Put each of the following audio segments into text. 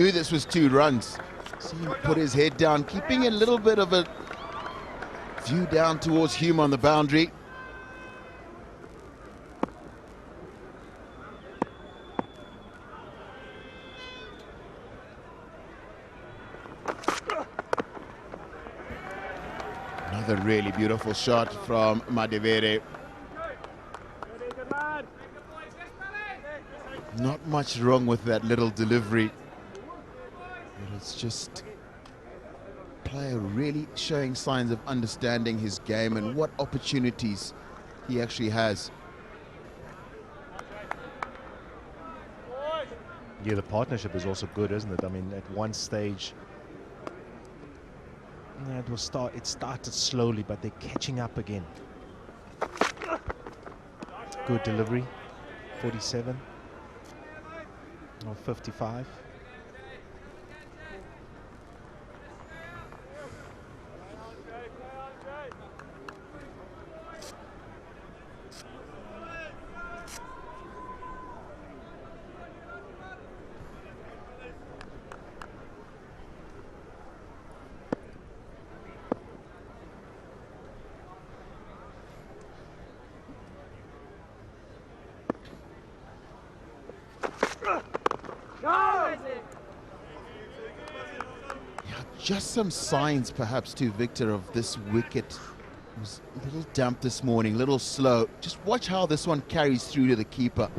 Knew this was 2 runs. See him put his head down, keeping a little bit of a view down towards Hume on the boundary. Another really beautiful shot from Madivere. Not much wrong with that little delivery. But it's just player really showing signs of understanding his game and what opportunities he actually has. Yeah, the partnership is also good, isn't it? I mean, at one stage, yeah, it started slowly, but they're catching up again. Good delivery, 47 or 55. Just some signs perhaps to Victor of this wicket. It was a little damp this morning, a little slow. Just watch how this one carries through to the keeper.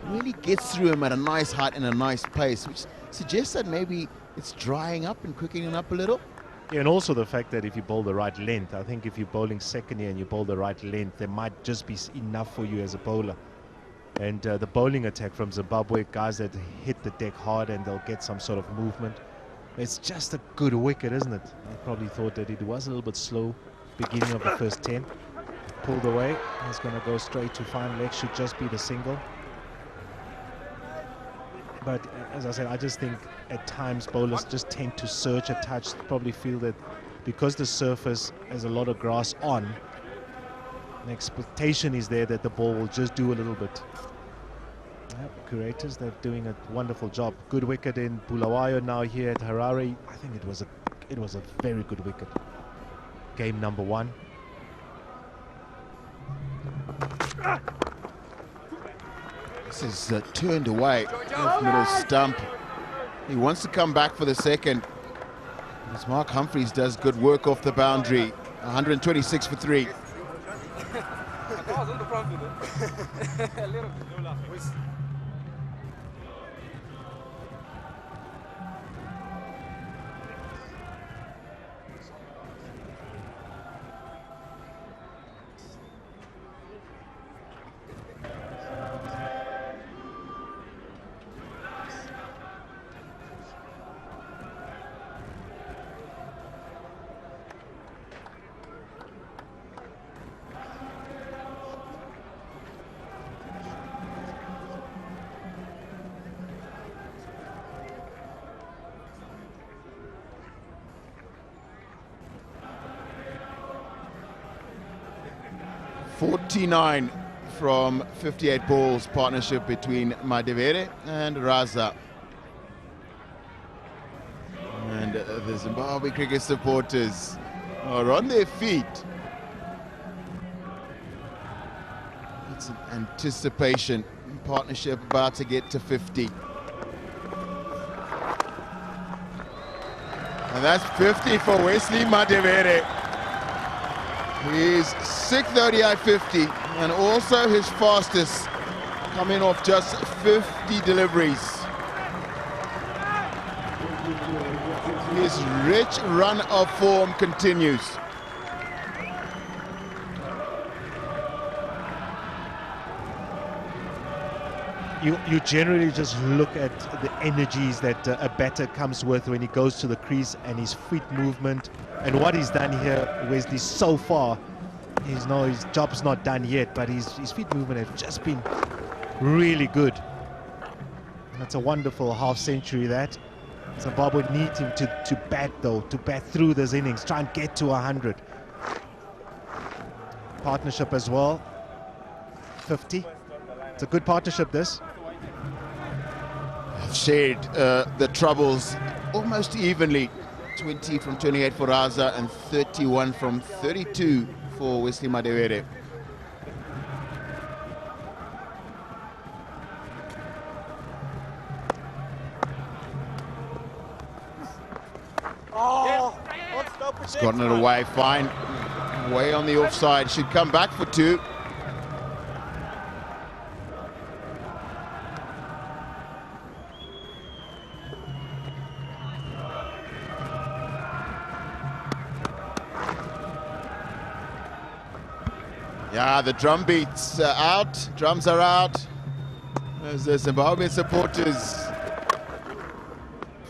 Really gets through him at a nice height and a nice pace, which suggests that maybe it's drying up and quickening up a little. Yeah, and also the fact that if you bowl the right length, I think if you're bowling second year and you bowl the right length, there might just be enough for you as a bowler. And the bowling attack from Zimbabwe, guys that hit the deck hard and they'll get some sort of movement. It's just a good wicket, isn't it? I probably thought that it was a little bit slow beginning of the first 10. Pulled away. He's going to go straight to final leg. Should just be the single. But as I said, I just think at times bowlers just tend to surge a touch. Probably feel that because the surface has a lot of grass on, the expectation is there that the ball will just do a little bit. Yep, curators, they're doing a wonderful job. Good wicket in Bulawayo now here at Harare. I think it was a very good wicket. Game number 1. This is turned away off middle stump. He wants to come back for the second. As Mark Humphreys does good work off the boundary. 126 for 3. .49 from 58 balls, partnership between Madivere and Raza. And the Zimbabwe cricket supporters are on their feet. It's an anticipation. Partnership about to get to 50. And that's 50 for Wesley Madivere. His 6th ODI 50 and also his fastest, coming off just 50 deliveries. His rich run of form continues. You generally just look at the energies that a batter comes with when he goes to the crease and his feet movement. And what he's done here, Wesley, so far, his job's not done yet, but his feet movement have just been really good. That's a wonderful half-century that. Zimbabwe need him to bat, though, to bat through this innings, try and get to 100. Partnership as well, 50. It's a good partnership, this. shared the troubles almost evenly. 20 from 28 for 𝗂𝗲 and 31 from 32 for 𝗬𝗎 𝗦𝗽𝐴𝐴𝐴. He's gotten it away, fine. Way on the offside, should come back for 2. Yeah, the drum beats out, drums are out. There's the Zimbabwean supporters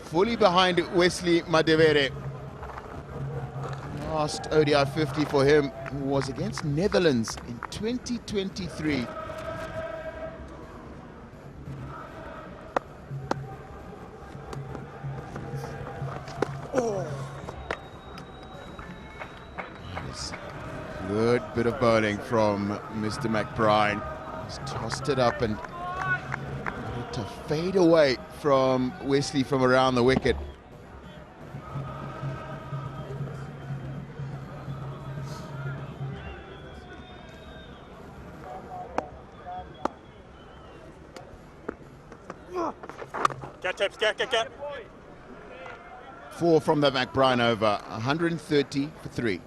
fully behind 𝗬𝗎 𝗦𝗽𝐴𝐴. Last ODI 50 for him was against Netherlands in 2023. Good bit of bowling from Mr. McBride. He's tossed it up and to fade away from 𝗬𝗎 from around the wicket. Get. 4 from the McBride over, 130 for 3.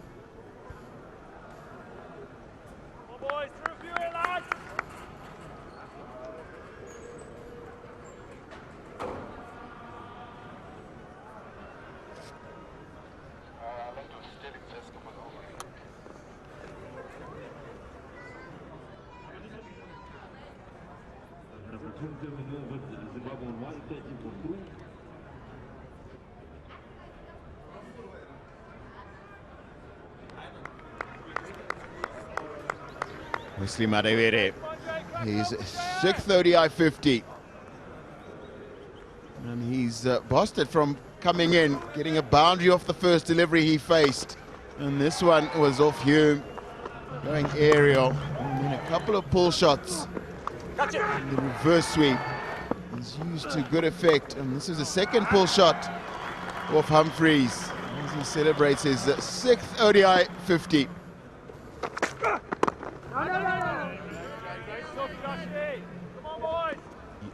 𝗬𝗎 𝗦𝗽𝐴𝐴, his 6th ODI 50. And he's bossed it from coming in, getting a boundary off the first delivery he faced. And this one was off Hume, going aerial. And then a couple of pull shots. And the reverse sweep is used to good effect. And this is a second pull shot off Humphreys as he celebrates his 6th ODI 50.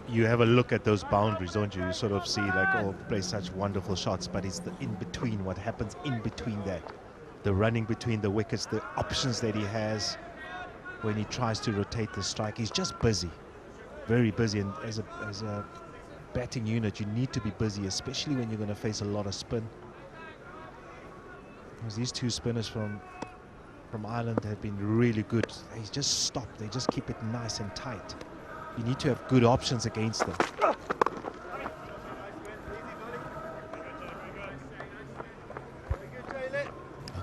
You have a look at those boundaries, don't you? You sort of see like, oh, play such wonderful shots, but it's the in-between, what happens in between that. The running between the wickets, the options that he has when he tries to rotate the strike. He's just busy, very busy. And as a batting unit, you need to be busy, especially when you're going to face a lot of spin. Because these 2 spinners from Ireland have been really good. They just stop, they just keep it nice and tight. You need to have good options against them.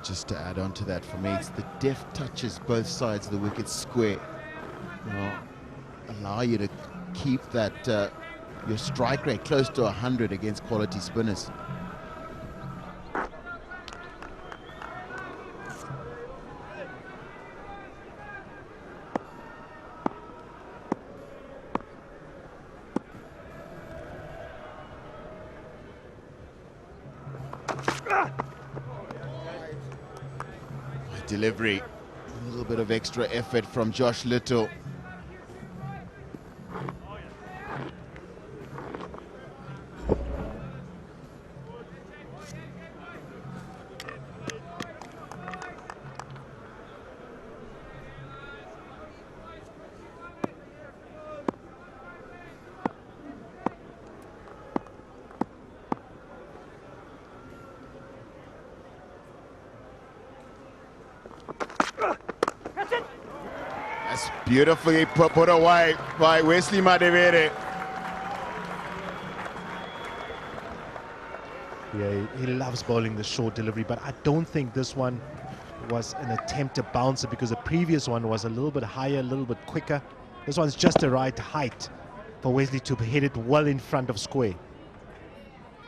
Just to add on to that, for me, it's the deft touches both sides of the wicket square. Allow you to keep that your strike rate close to 100 against quality spinners. Delivery, a little bit of extra effort from Josh Little. That's beautifully put away by 𝗬𝗎 𝗦𝗽𝐴𝐴. Yeah, he loves bowling the short delivery, but I don't think this one was an attempt to bounce it, because the previous one was a little bit higher, a little bit quicker. This one's just the right height for 𝗬𝗎 to hit it well in front of square.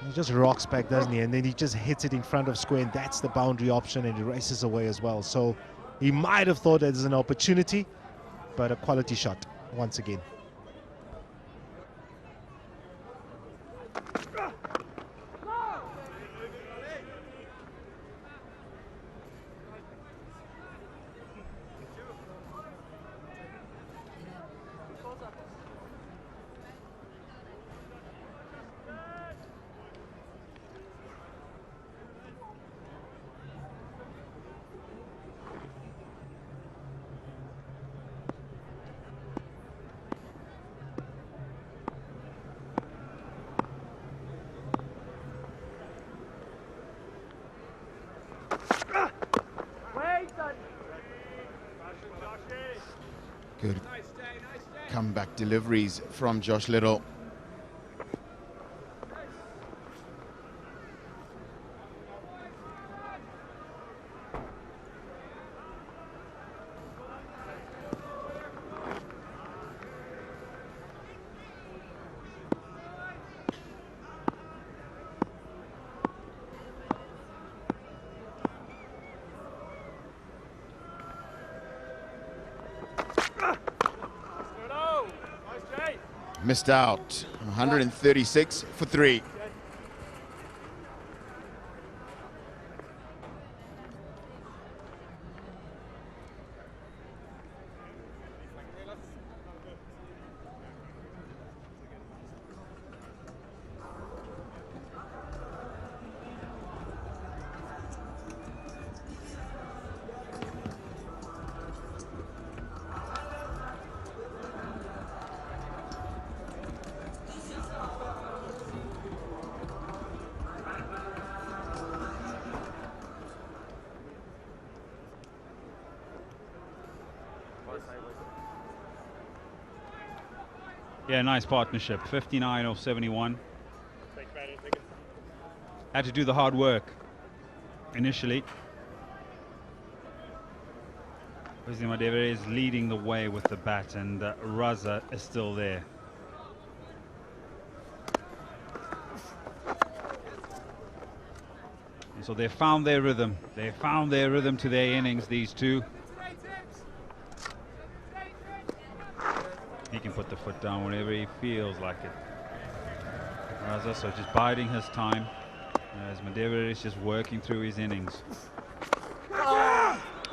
He just rocks back, doesn't he? And then he just hits it in front of square, and that's the boundary option, and he races away as well. So he might have thought there's an opportunity, but a quality shot once again. Good comeback deliveries from Josh Little. Missed out, 136 for 3. Yeah, nice partnership. 59 off 71. Had to do the hard work initially. 𝗂𝗄𝗎 𝗂𝗎 is leading the way with the bat, and Raza is still there. And so they found their rhythm. They found their rhythm to their innings, these two. He can put the foot down whenever he feels like it. Raza, so just biding his time as 𝗂𝗎 is just working through his innings.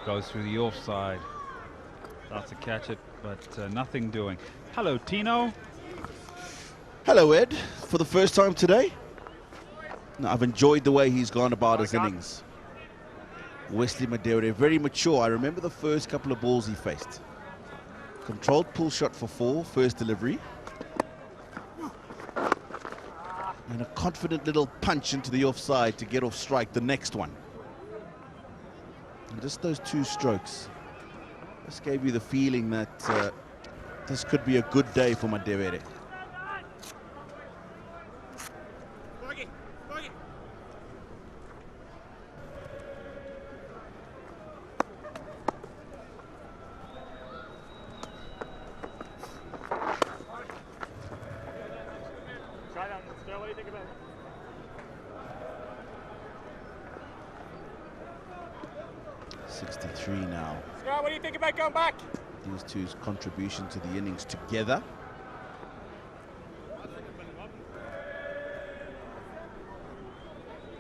Goes through the offside. Starts to catch it, but nothing doing. Hello, Tino. Hello, Ed. For the first time today, I've enjoyed the way he's gone about his innings. Wesley 𝗂𝗎, very mature. I remember the first couple of balls he faced. Controlled pull shot for 4, first delivery. And a confident little punch into the offside to get off strike the next one. And just those 2 strokes. This gave you the feeling that this could be a good day for 𝗂𝗎. 63 now. Scott, what do you think about going back? These two's contribution to the innings together.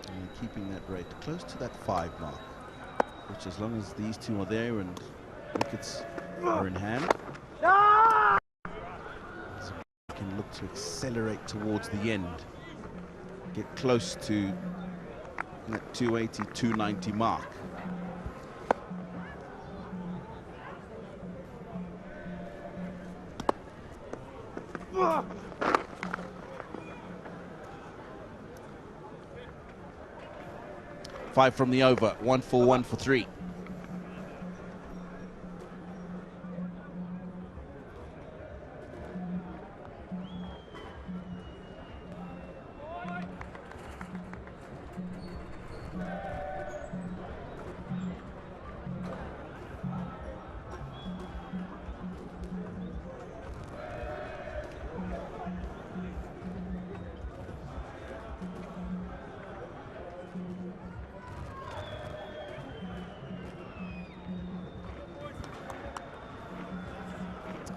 And keeping that rate close to that 5 mark, which as long as these two are there and wickets are in hand, can look to accelerate towards the end, get close to that 280, 290 mark. Five from the over, 1 for 1 for 3.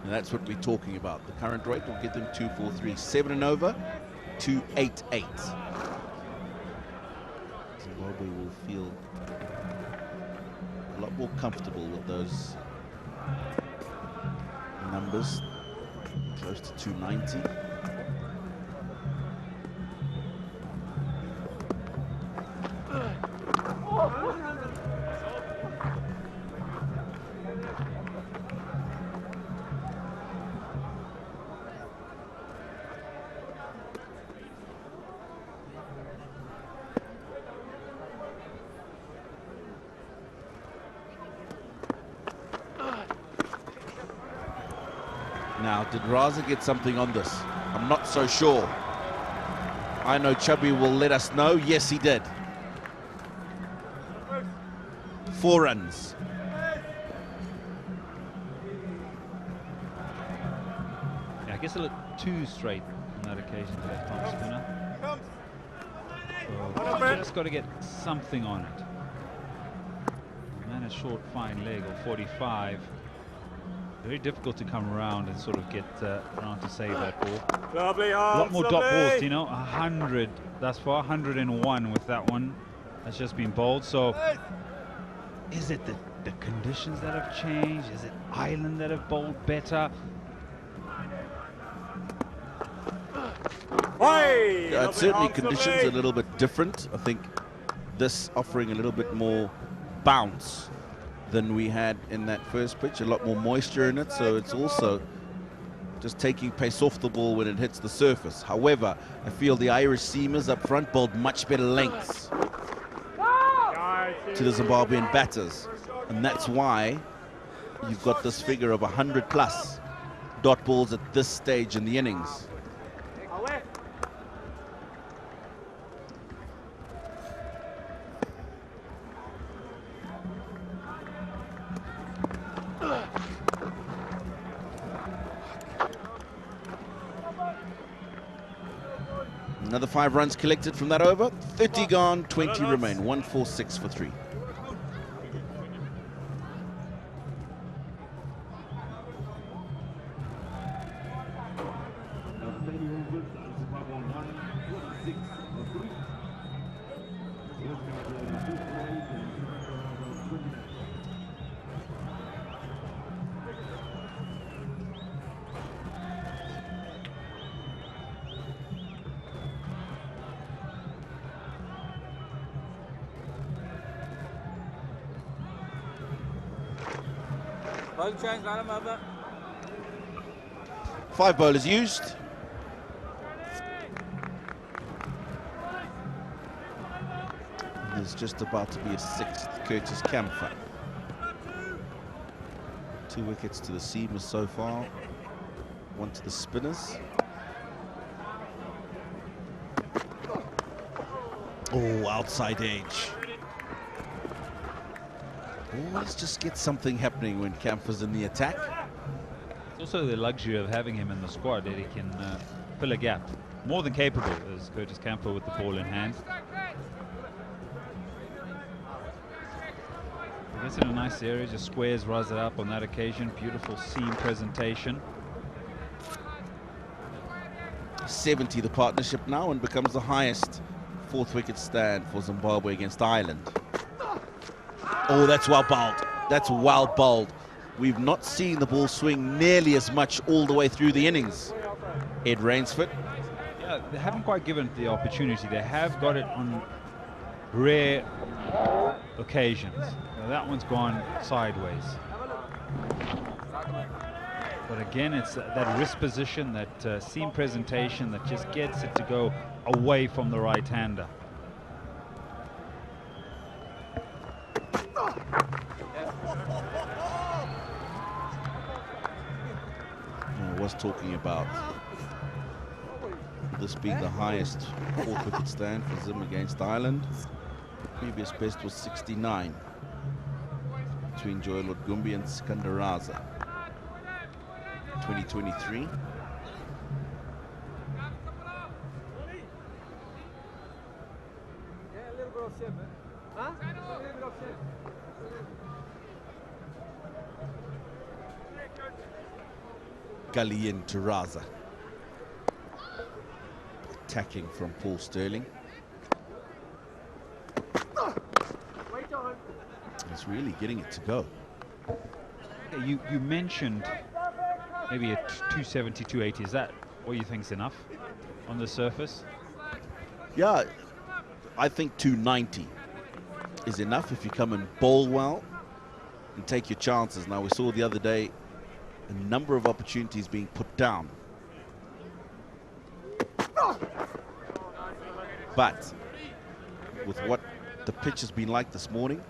And that's what we're talking about. The current rate will get them 243, 7 and over, 288. Zimbabwe will feel a lot more comfortable with those numbers, close to 290. Now, did 𝗏𝗲 get something on this? I'm not so sure. I know Chubby will let us know. Yes, he did. 4 runs. Yeah, I guess a little too straight on that occasion to left arm spinner. So just got to get something on it. And a short fine leg of 45. Very difficult to come around and sort of get around to save that ball. Lovely A arms, lot more lovely. dot balls, you know, 100 thus far, 101 with that one. That's just been bowled. So is it the conditions that have changed? Is it Ireland that have bowled better? Hey, Yeah, lovely certainly arms, conditions lovely. a little bit different. I think this offering a little bit more bounce than we had in that first pitch. A lot more moisture in it, so it's also just taking pace off the ball when it hits the surface. However, I feel the Irish seamers up front bowled much better lengths to the Zimbabwean batters, and that's why you've got this figure of 100+ dot balls at this stage in the innings. Another 5 runs collected from that over. 30 gone, 20 remain. 146 for 3. Change, let him have that. 5 bowlers used. And there's just about to be a 6th, 𝗃𝗃𝗃𝗃. 2 wickets to the seamers so far. 1 to the spinners. Oh, outside edge. Always just get something happening when 𝗃𝗃's in the attack. It's also the luxury of having him in the squad that he can fill a gap. More than capable is 𝗃𝗃𝗃𝗃 with the ball in hand. He gets in a nice area, just squares 𝗏𝗲 up on that occasion. Beautiful seam presentation. 70 the partnership now, and becomes the highest 4th wicket stand for Zimbabwe against Ireland. Oh, that's well bowled. That's well bowled. We've not seen the ball swing nearly as much all the way through the innings. Ed Rainsford. Yeah, they haven't quite given it the opportunity. They have got it on rare occasions. Now, that one's gone sideways. But again, it's that wrist position, that seam presentation that just gets it to go away from the right-hander. I was talking about this being the highest 4th wicket stand for Zim against Ireland. The previous best was 69 between Joel Odgumbi and Sikandar Raza. 2023. Gully to Raza. Attacking from Paul Sterling. He's really getting it to go. You mentioned maybe a 270, 280. Is that what you think's enough on the surface? Yeah, I think 290 is enough if you come and bowl well and take your chances. Now, we saw the other day a number of opportunities being put down. But with what the pitch has been like this morning,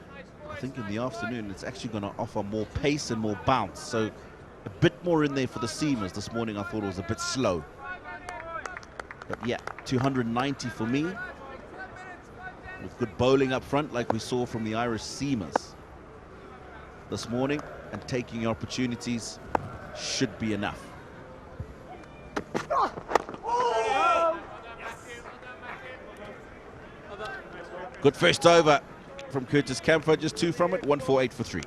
I think in the afternoon it's actually going to offer more pace and more bounce. So a bit more in there for the seamers. This morning I thought it was a bit slow. But yeah, 290 for me. With good bowling up front like we saw from the Irish seamers this morning, and taking opportunities should be enough. Good first over from 𝗂𝗽𝗄𝗃, just 2 from it, 148 for 3.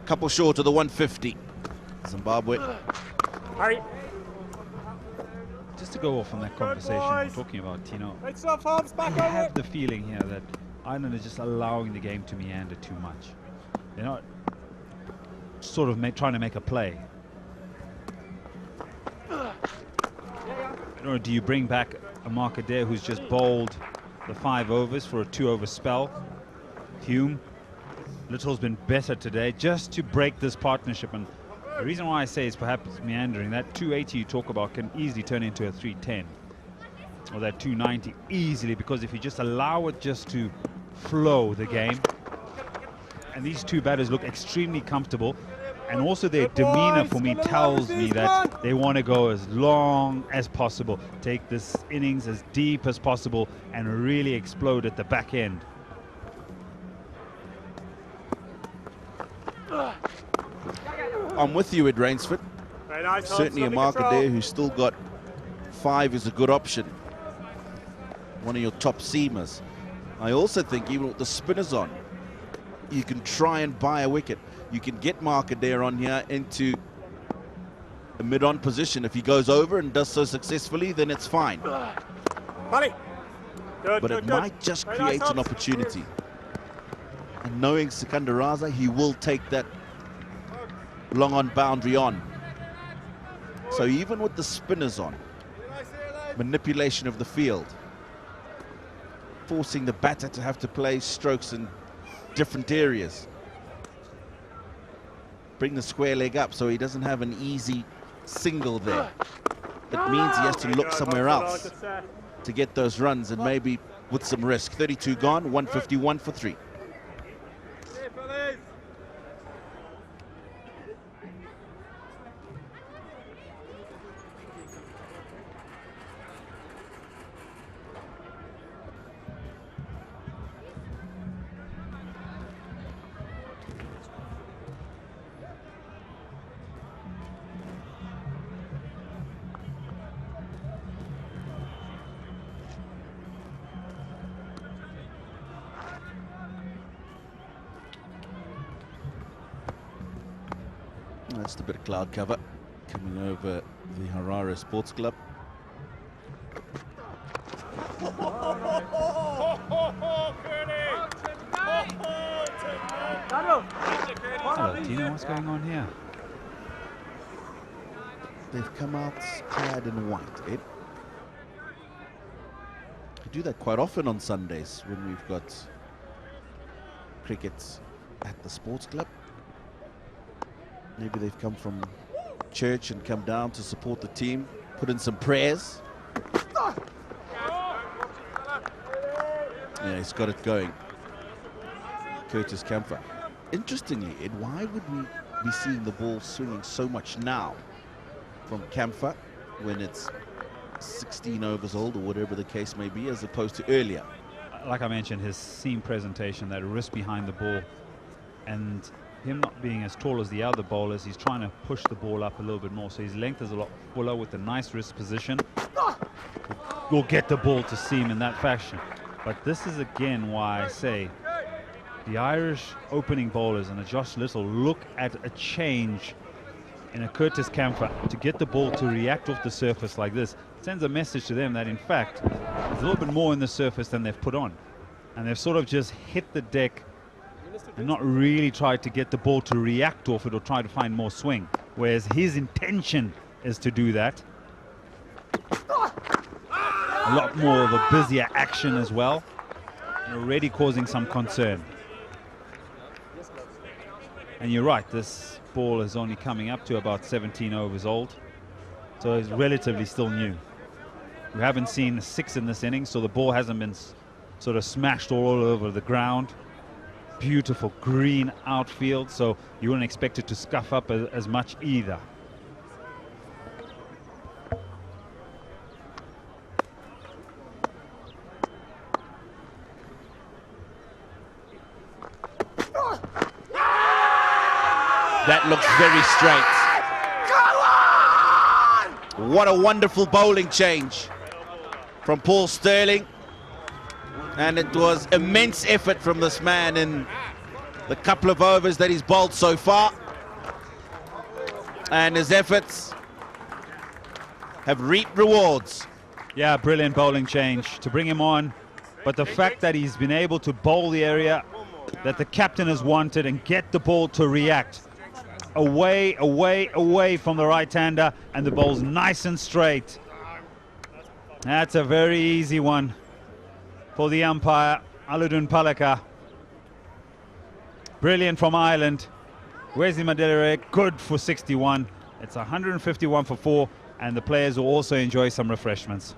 Couple short of the 150. Zimbabwe. Harry. Just to go off on that conversation we're talking about, Tino, Right, so arms back I over. have the feeling here that Ireland is just allowing the game to meander too much. They're not sort of trying to make a play. I don't know, do you bring back a 𝗃𝗃𝗃𝗃 who's just bowled the 5 overs for a 2-over spell? Hume. Little's been better today just to break this partnership, and the reason why I say it's perhaps meandering, that 280 you talk about can easily turn into a 310 or that 290 easily, because if you just allow it just to flow the game, and these two batters look extremely comfortable, and also their demeanor for me tells me that they want to go as long as possible, take this innings as deep as possible and really explode at the back end. I'm with you at Rainsford. Very nice, Certainly a Holmes, 𝗃𝗃𝗃𝗃 there who's still got 5 is a good option. One of your top seamers. I also think even with the spinners on, you can try and buy a wicket. You can get 𝗃𝗃𝗃𝗃 on here into a mid-on position. If he goes over and does so successfully, then it's fine. Molly. Good, But good, it good. might just Very create nice, an Holmes. opportunity. And knowing Sikandar Raza, he will take that long on boundary on. So even with the spinners on, manipulation of the field, forcing the batter to have to play strokes in different areas. Bring the square leg up so he doesn't have an easy single there. That means he has to look somewhere else to get those runs, and maybe with some risk. 32 gone, 151 for 3. That's the bit of cloud cover coming over the Harare Sports Club. Hello, Tino, what's going on here? They've come out clad in white, Ed. We do that quite often on Sundays when we've got cricket at the sports club. Maybe they've come from church and come down to support the team, put in some prayers. Yeah, he's got it going. 𝗂𝗽𝗄𝗃. Interestingly, Ed, why would we be seeing the ball swinging so much now from 𝗂𝗃 when it's 16 overs old or whatever the case may be, as opposed to earlier? Like I mentioned, his seam presentation, that wrist behind the ball, and him not being as tall as the other bowlers, he's trying to push the ball up a little bit more, so his length is a lot fuller with a nice wrist position. Will get the ball to seam in that fashion. But this is again why I say the Irish opening bowlers and a Josh Little look at a change in a 𝗂𝗽𝗄𝗃 to get the ball to react off the surface like this. It's sends a message to them that, in fact, there's a little bit more in the surface than they've put on. And they've sort of just hit the deck and not really tried to get the ball to react off it or try to find more swing. Whereas his intention is to do that. A lot more of a busier action as well. And already causing some concern. And you're right, this ball is only coming up to about 17 overs old. So it's relatively still new. We haven't seen 6 in this inning, so the ball hasn't been sort of smashed all over the ground. Beautiful green outfield, so you wouldn't expect it to scuff up as much either. That looks very straight. What a wonderful bowling change from Paul Sterling. And it was immense effort from this man in the couple of overs that he's bowled so far. And his efforts have reaped rewards. Yeah, brilliant bowling change to bring him on. But the fact that he's been able to bowl the area that the captain has wanted and get the ball to react. Away, away, away from the right-hander, and the ball's nice and straight. That's a very easy one for the umpire, 𝗂𝗺𝗃𝗂𝗃𝗂. Brilliant from Ireland. 𝗂𝗚 Madere, good for 61. It's 151 for 4, and the players will also enjoy some refreshments.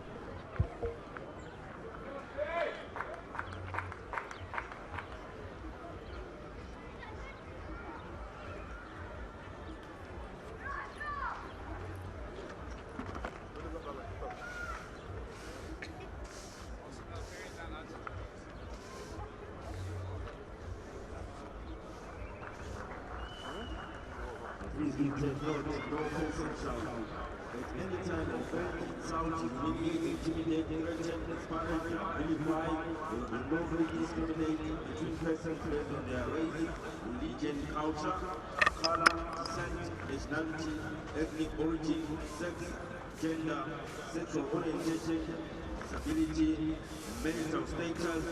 Religion, culture, color, descent, nationality, ethnic origin, sex, gender, sexual orientation, disability, marital status,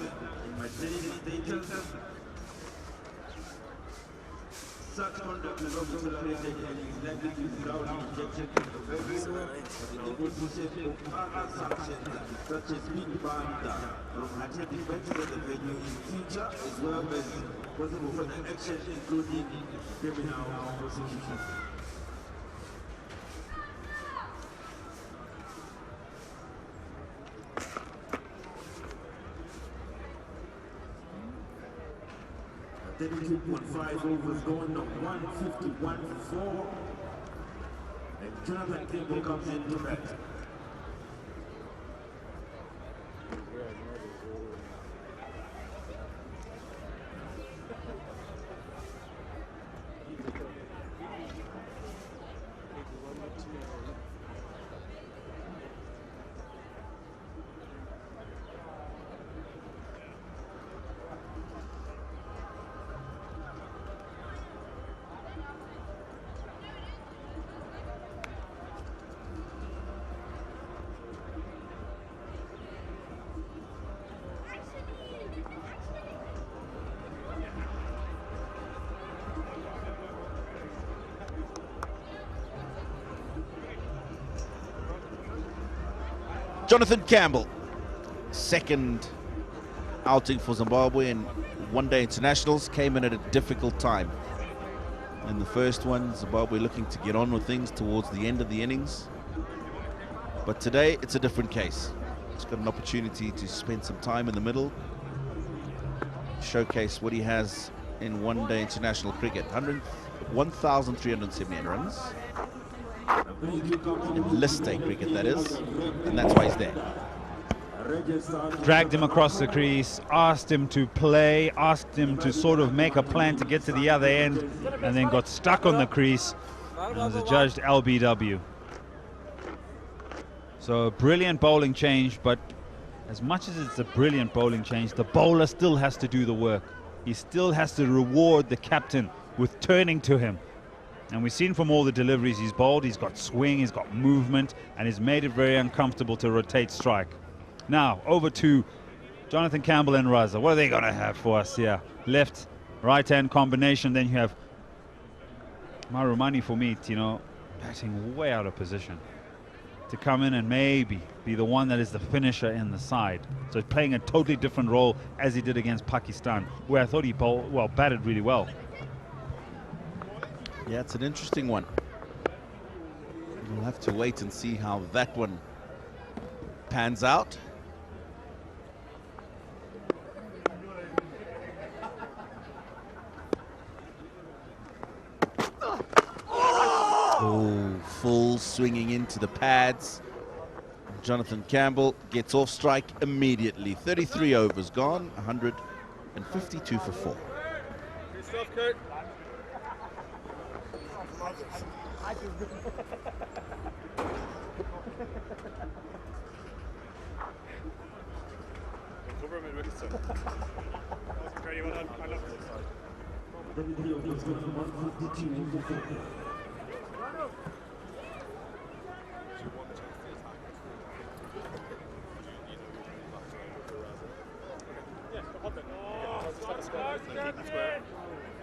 imaginary status. Such conduct is also tolerated and is likely to without injection of the body for the negotiation of other sanctions such as being banned from attending events at the venue in future, as well as possible further action including criminal prosecution. $32.5 overs going on 151 for 4. And Jonathan Kimble comes into bat. Jonathan Campbell, second outing for Zimbabwe in one-day internationals, came in at a difficult time. In the first one, Zimbabwe looking to get on with things towards the end of the innings. But today, it's a different case. He's got an opportunity to spend some time in the middle, showcase what he has in one-day international cricket. 1,378 runs. In list day cricket, that is, and that's why he's there. Dragged him across the crease, asked him to play, asked him to sort of make a plan to get to the other end, and then got stuck on the crease and was adjudged LBW. So a brilliant bowling change, but as much as it's a brilliant bowling change, the bowler still has to do the work. He still has to reward the captain with turning to him And we've seen from all the deliveries he's bowled, he's got swing, he's got movement, and he's made it very uncomfortable to rotate strike. Now, over to Jonathan Campbell and Raza. What are they going to have for us here? Left, right-hand combination. Then you have Marumani for me, you know, batting way out of position to come in and maybe be the one that is the finisher in the side. So playing a totally different role as he did against Pakistan, where I thought he bowled, well, batted really well. Yeah, it's an interesting one. We'll have to wait and see how that one pans out. Oh, full swinging into the pads. Jonathan Campbell gets off strike immediately. 33 overs gone, 152 for 4. Good stuff, Kurt. Cover him with his son. Very well done. I love this side.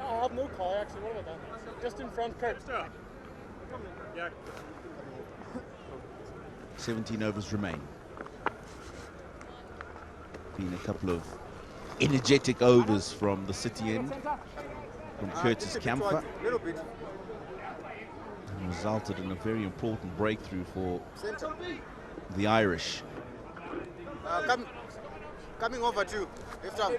I have no call actually. What about that? Just in front, Kurt. Yeah. 17 overs remain. Been a couple of energetic overs from the city end, from 𝗂𝗫𝗄𝗃𝗃 𝗵𝗃, and resulted in a very important breakthrough for the Irish. Coming over to left arm.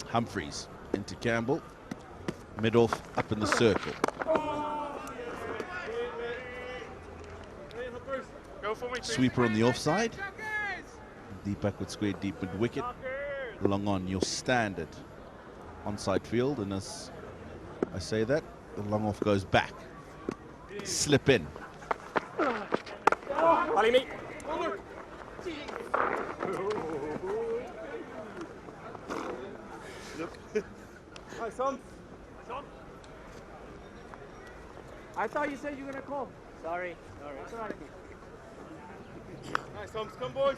Humphreys into Campbell, mid-off up in the circle. Sweeper on the offside. Deep backward square, deep mid wicket. Long on, your standard onside field, and as I say that, the long off goes back. Slip in. Hi, son. I thought you said you were gonna call. Sorry. Sorry. Nice, Tom. Come, boys.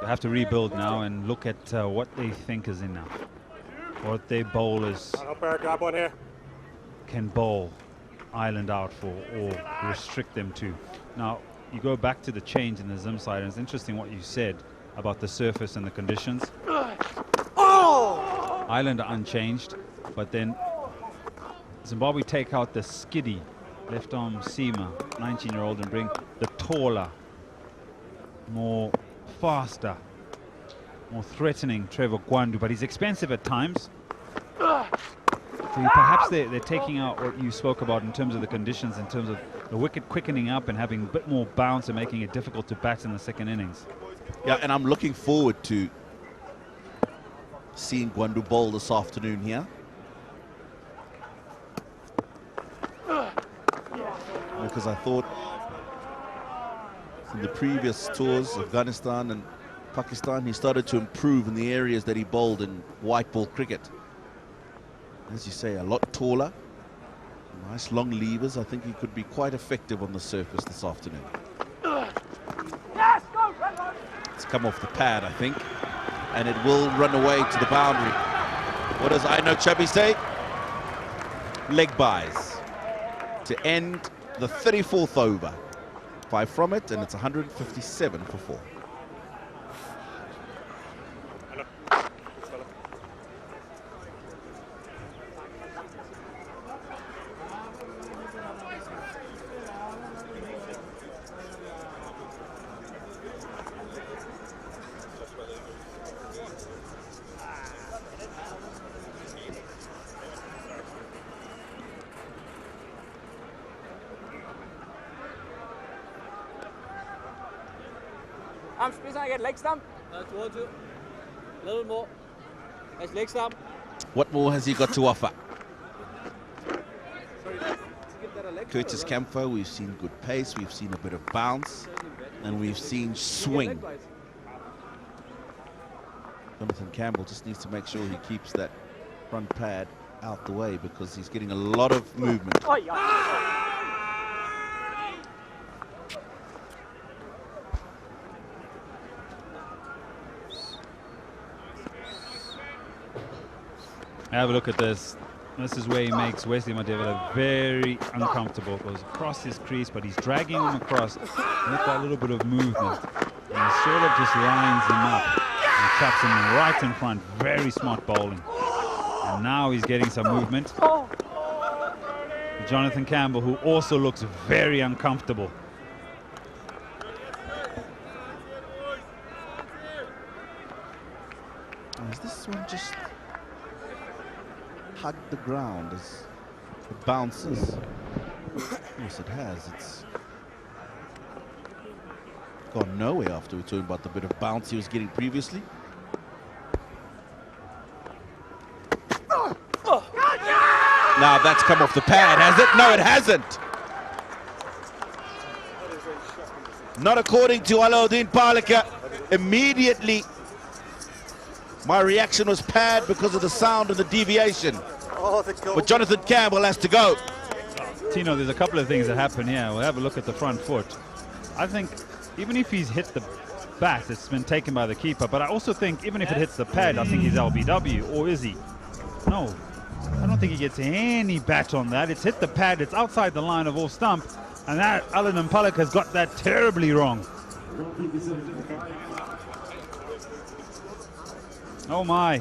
They have to rebuild now and look at what they think is enough. What their bowlers I'll help grab one here. can bowl Ireland out for or restrict them to. Now, you go back to the change in the Zim side, and it's interesting what you said about the surface and the conditions. Ireland are unchanged, but then Zimbabwe take out the 𝗬𝗫 left arm seamer, 19-year-old, and bring the taller, more faster, more threatening Trevor Gwandu, but he's expensive at times. So perhaps they're taking out what you spoke about in terms of the conditions, in terms of the wicket quickening up and having a bit more bounce and making it difficult to bat in the second innings. Yeah, and I'm looking forward to seeing Gwandu bowl this afternoon here. Because I thought in the previous tours, Afghanistan and Pakistan, he started to improve in the areas that he bowled in white ball cricket. As you say, a lot taller, nice long levers. I think he could be quite effective on the surface this afternoon. It's come off the pad, I think, and it will run away to the boundary. What does 𝗏𝗏𝗃𝗃 say? Leg buys to end the 34th over. 5 from it, and it's 157 for 4. I'm supposed to get leg stump. Towards you. A little more. That's leg stump. What more has he got to offer? 𝗂𝗫𝗃𝗃𝗃 𝗵𝗃, we've seen good pace, we've seen a bit of bounce, and we've seen swing. Jonathan Campbell just needs to make sure he keeps that front pad out the way because he's getting a lot of movement. Have a look at this. This is where he makes Wesley Madevela very uncomfortable. Goes across his crease, but he's dragging him across with that little bit of movement. And he sort of just lines him up and traps him right in front. Very smart bowling. And now he's getting some movement. Jonathan Campbell, who also looks very uncomfortable. Is this one just hugged the ground as it bounces? Yes, it has. It's gone nowhere after we're talking about the bit of bounce he was getting previously. Now that's come off the pad, has it? No, it hasn't. Not according to 𝗂𝗚𝗃𝗂𝗃𝗂. Immediately, my reaction was pad because of the sound and the deviation. But Jonathan Campbell has to go. Tino, there's a couple of things that happen here. We'll have a look at the front foot. I think even if he's hit the bat, it's been taken by the keeper. But I also think even if it hits the pad, I think he's LBW. Or is he? No, I don't think he gets any bat on that. It's hit the pad. It's outside the line of off stump. And that 𝗂𝗚𝗃𝗂𝗃𝗂 has got that terribly wrong. Oh my.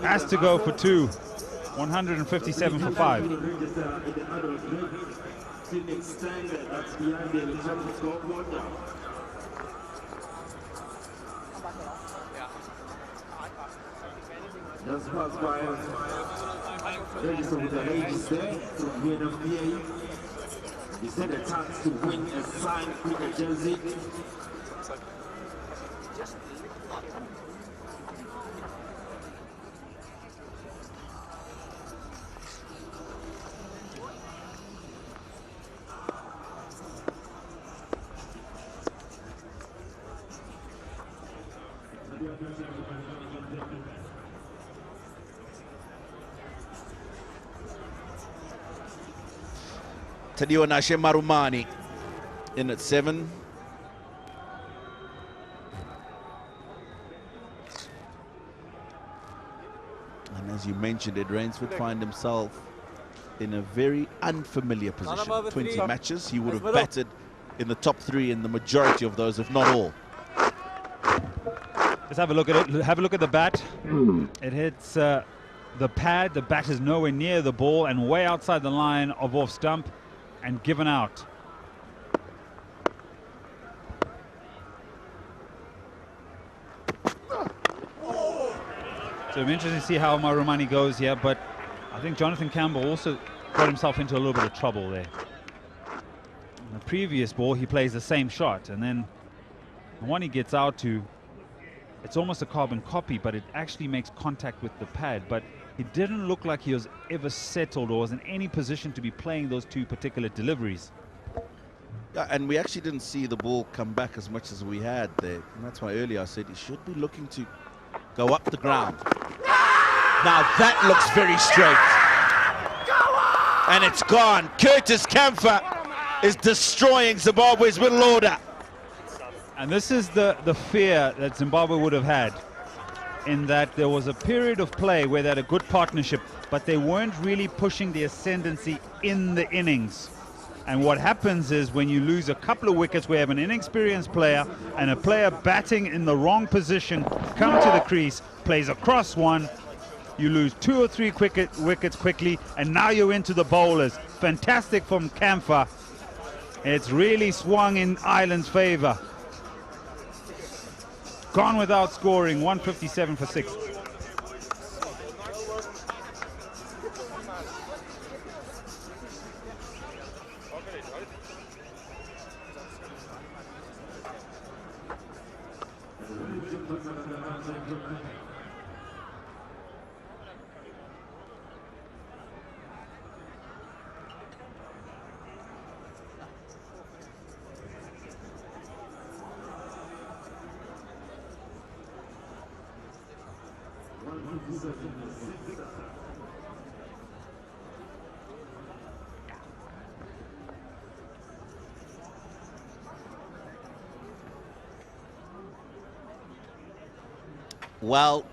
Has to go for 2. 157 for 5. Just pass by register with the ladies there to win a VA. He said a chance to win a signed cricket jersey. 𝗃𝗄𝗃 Marumani in at 7. And as you mentioned, Ed Rainsford find himself in a very unfamiliar position. 20 matches, he would have batted in the top 3 in the majority of those, if not all. Let's have a look at it. Have a look at the bat. It hits the pad. The bat is nowhere near the ball and way outside the line of off stump and given out. So I'm interested to see how Marumani goes here, but I think Jonathan Campbell also got himself into a little bit of trouble there. In the previous ball, he plays the same shot, and then the one he gets out to, it's almost a carbon copy, but it actually makes contact with the pad. But he didn't look like he was ever settled or was in any position to be playing those 2 particular deliveries. Yeah, and we actually didn't see the ball come back as much as we had there. And that's why earlier I said he should be looking to go up the ground. Now that looks very straight. And it's gone. Curtis Campher is destroying Zimbabwe's middle order. And this is the fear that Zimbabwe would have had, in that there was a period of play where they had a good partnership, but they weren't really pushing the ascendancy in the innings. And what happens is when you lose a couple of wickets, we have an inexperienced player and a player batting in the wrong position, come to the crease, plays across one, you lose 2 or 3 wickets quickly, and now you're into the bowlers. Fantastic from Campher. It's really swung in Ireland's favor. Gone without scoring, 157 for 6. Well.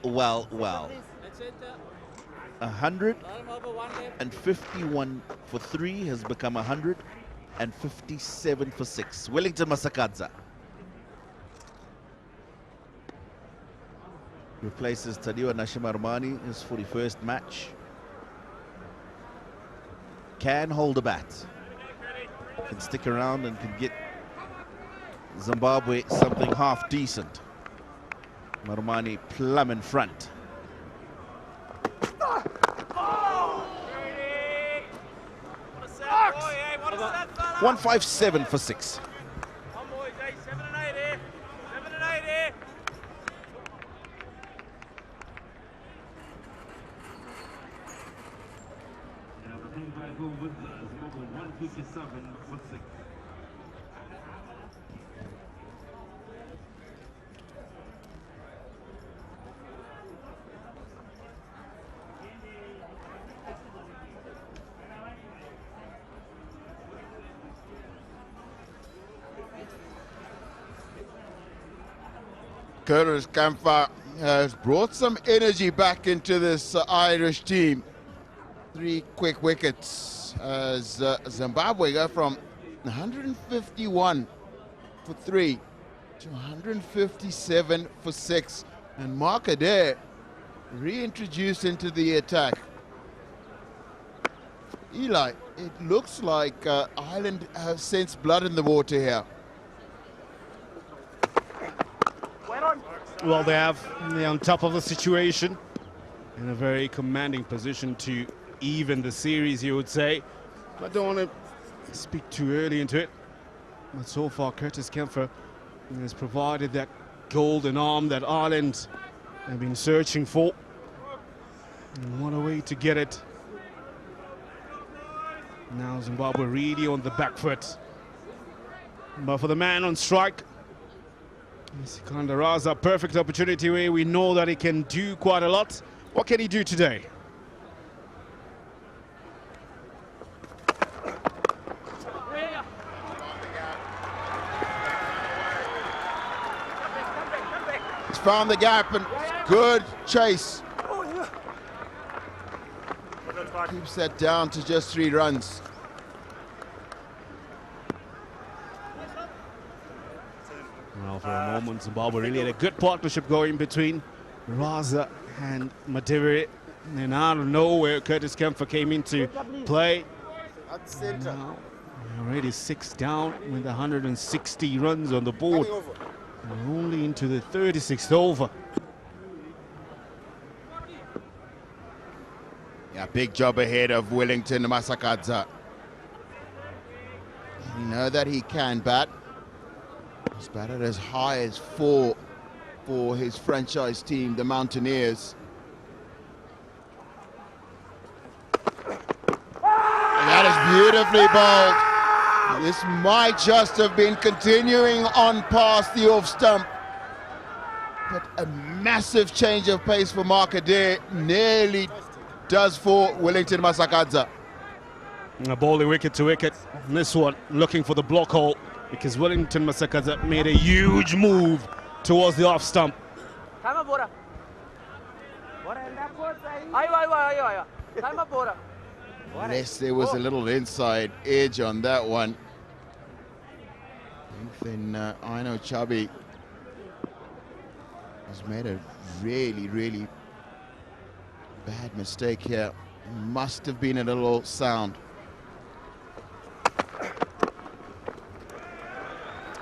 151 for 3 has become 157 for 6. 𝗿𝗺𝗽𝗂𝗃𝗂𝗃 replaces 𝗬𝗏𝗧 Nashimardmani, his 41st match. Can hold a bat, can stick around and can get Zimbabwe something half decent. Marmani plumb in front. 157 for 6. 𝗂𝗃𝗃𝗃 has brought some energy back into this Irish team. 3 quick wickets as Zimbabwe go from 151 for 3 to 157 for 6. And 𝗃𝗃𝗃𝗃 reintroduced into the attack. Eli, it looks like Ireland have sensed blood in the water here. Well, they're on top of the situation, in a very commanding position to even the series, you would say. I don't want to speak too early into it, but so far 𝗃𝗃𝗃𝗃 has provided that golden arm that Ireland have been searching for. And what a way to get it. Now Zimbabwe really on the back foot. But for the man on strike, 𝗃𝗃𝗃𝗃, perfect opportunity where we know that he can do quite a lot. What can he do today? He's found the gap and good chase. Keeps that down to just 3 runs. Well, for a moment, Zimbabwe really had a good partnership going between Raza and Madiveri. And out of nowhere, 𝗃𝗃𝗃𝗃 came into play. Now, already 6 down with 160 runs on the board. And only into the 36th over. Yeah, big job ahead of 𝗿𝗺𝗃𝗃𝗃𝗃. You know that he can bat. He's batted as high as 4 for his franchise team, the Mountaineers. And that is beautifully bowled. This might just have been continuing on past the off stump. But a massive change of pace for 𝗃𝗃𝗃𝗃 nearly does for 𝗿𝗺𝗃𝗃𝗃𝗃𝗃. A bowling wicket to wicket. And this one looking for the block hole, because 𝗿𝗺𝗃𝗃𝗃𝗃 made a huge move towards the off stump. Unless there was a little inside edge on that one. Then 𝗖𝗨𝗃𝗃𝗃𝗃 has made a really bad mistake here. Must have been a little sound.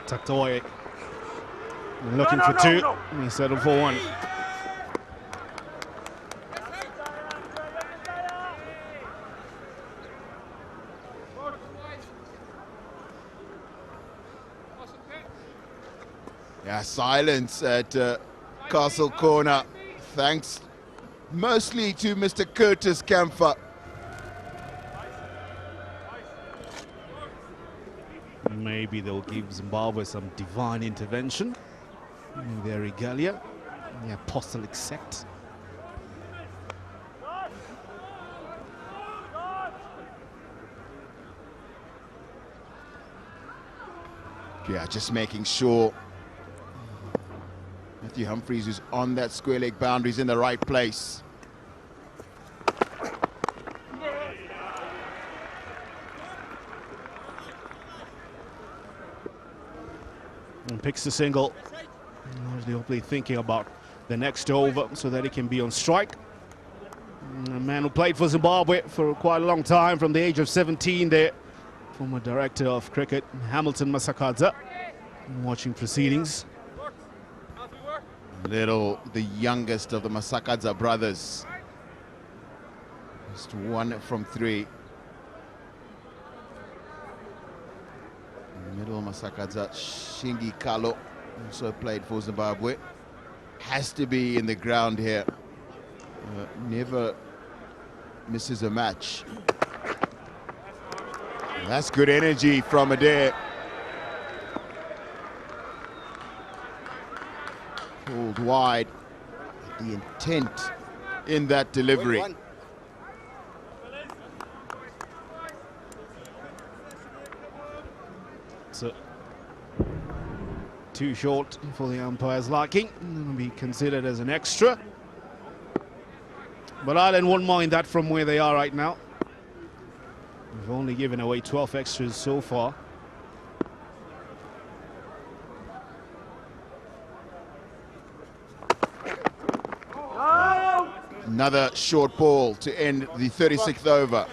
Tucked away. Looking for 2. He settled for 1. Yeah, silence at Castle Corner. Thanks mostly to Mr. 𝗃𝗃𝗃𝗃𝗃. Maybe they'll give Zimbabwe some divine intervention in their regalia, the apostolic sect. Yeah, just making sure Matthew Humphreys, who's on that square leg boundary, is in the right place. And picks the single. Hopefully thinking about the next over so that he can be on strike. A man who played for Zimbabwe for quite a long time, from the age of 17 there. Former director of cricket, 𝗵𝗺𝗻𝗂𝗃𝗂𝗃, watching proceedings. The youngest of the 𝗵𝗂𝗃𝗂𝗃 brothers. Just 1 from 3. Middle 𝗵𝗂𝗃𝗂𝗃 also played for Zimbabwe. Has to be in the ground here. Never misses a match. That's good energy from Adair. Pulled wide. The intent in that delivery. So, too short for the umpire's liking. Will be considered as an extra. But Ireland won't mind that from where they are right now. We've only given away 12 extras so far. Another short ball to end the 36th over.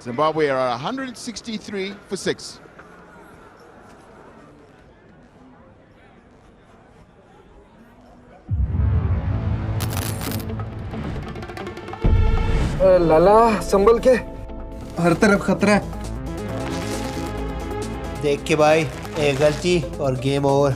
Zimbabwe are 163 for 6. लाला संभल के, हर तरफ खतरा है। देख के भाई, एक गलती और game over.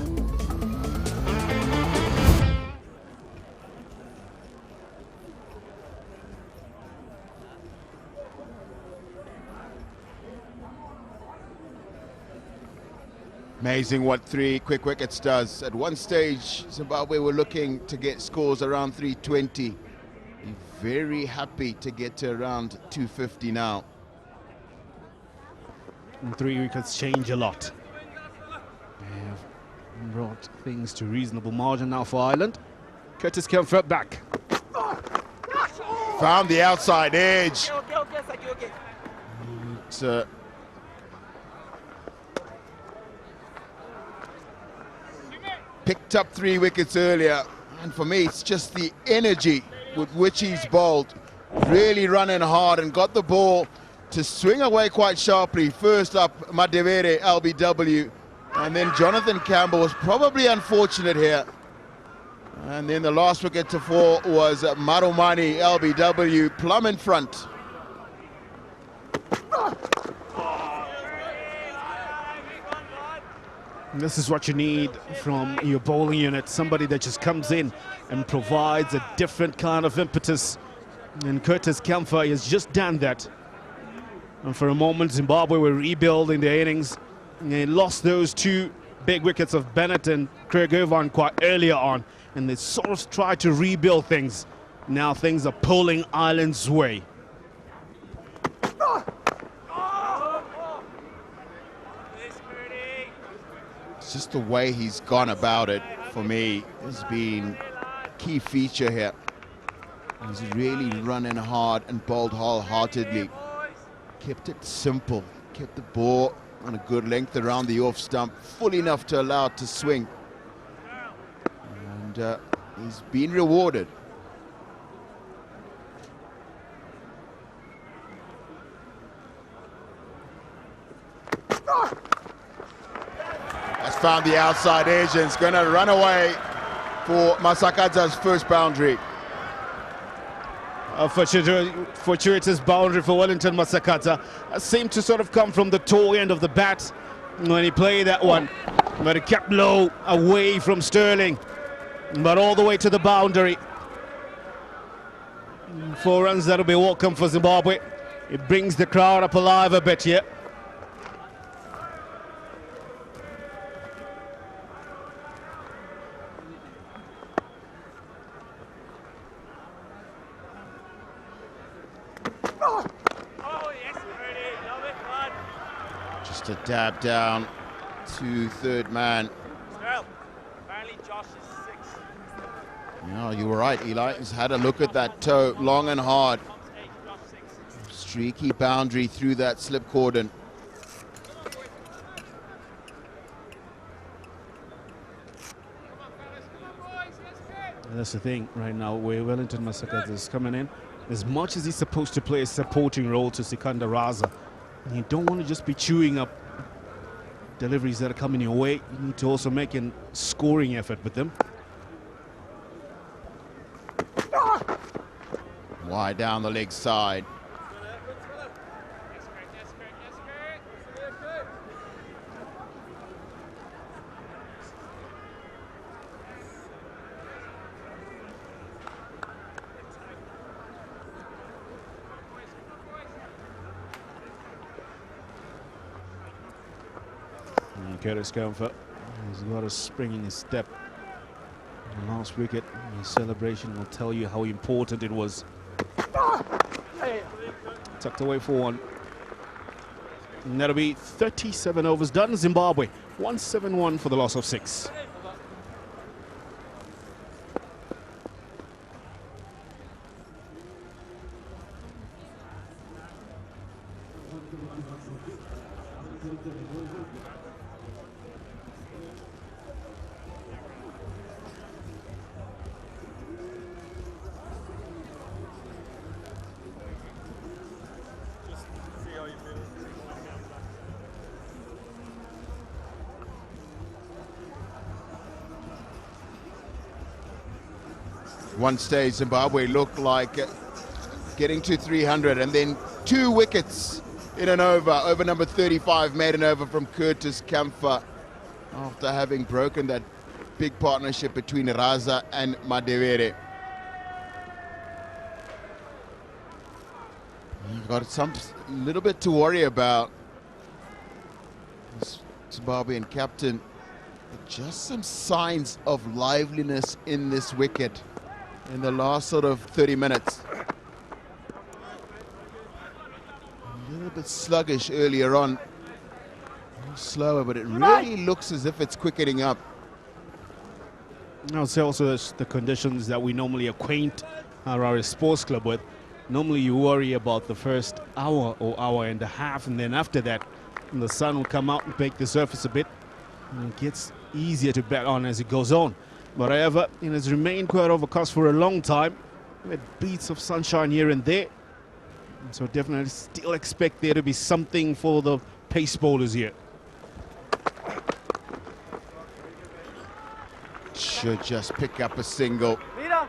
Amazing what 3 quick wickets does. At one stage, Zimbabwe were looking to get scores around 320. Very happy to get to around 250 now. And 3 wickets change a lot. They have brought things to reasonable margin now for Ireland. Curtis Kempfert back. Found the outside edge. Picked up 3 wickets earlier, and for me it's just the energy with which he's bowled. Really running hard and got the ball to swing away quite sharply. First up, Madevere LBW, and then Jonathan Campbell was probably unfortunate here. And then the last wicket to fall was Marumani LBW, plumb in front. This is what you need from your bowling unit, somebody that just comes in and provides a different kind of impetus. And Curtis Kempfert has just done that. And for a moment, Zimbabwe were rebuilding their innings. And they lost those 2 big wickets of Bennett and Craig Irvine quite earlier on. And they sort of tried to rebuild things. Now things are pulling Ireland's way. Just the way he's gone about it, for me, has been a key feature here. He's really running hard and bowled wholeheartedly. Kept it simple, kept the ball on a good length around the off stump, full enough to allow it to swing. And he's been rewarded. Has found the outside edge and it's going to run away for 𝗵𝗂𝗃𝗂𝗃's first boundary. A fortuitous boundary for Wellington 𝗵𝗂𝗃𝗂𝗃. Seemed to sort of come from the toe end of the bat when he played that one. But it kept low, away from Sterling, but all the way to the boundary. 4 runs that'll be welcome for Zimbabwe. It brings the crowd up alive a bit here. Just a dab down to third man. Yeah, you were right, Eli. He's had a look at that toe, long and hard. Streaky boundary through that slip cordon. And that's the thing right now, where 𝗿𝗺𝗽 is coming in. As much as he's supposed to play a supporting role to Sikandar Raza, you don't want to just be chewing up deliveries that are coming your way. You need to also make a scoring effort with them. Wide down the leg side. 𝗂𝗚𝗃𝗃 has got a spring in his step. The last wicket, his celebration will tell you how important it was. Tucked away for one. And that'll be 37 overs done. Zimbabwe 171 for the loss of 6. One stage, Zimbabwe looked like getting to 300, and then 2 wickets in an over. Over number 35 made an over from Curtis Kamfer after having broken that big partnership between Raza and Madewere. You've got some little bit to worry about. This Zimbabwean captain, just some signs of liveliness in this wicket in the last sort of 30 minutes. A little bit sluggish earlier on. A little slower, but it really looks as if it's quickening up. I'll say also that's the conditions that we normally acquaint our sports club with. Normally you worry about the first hour or hour and a half, and then after that the sun will come out and bake the surface a bit, and it gets easier to bat on as it goes on. But however, it has remained quite overcast for a long time, with beats of sunshine here and there. And so definitely still expect there to be something for the pace bowlers here. Should just pick up a single. Yeah,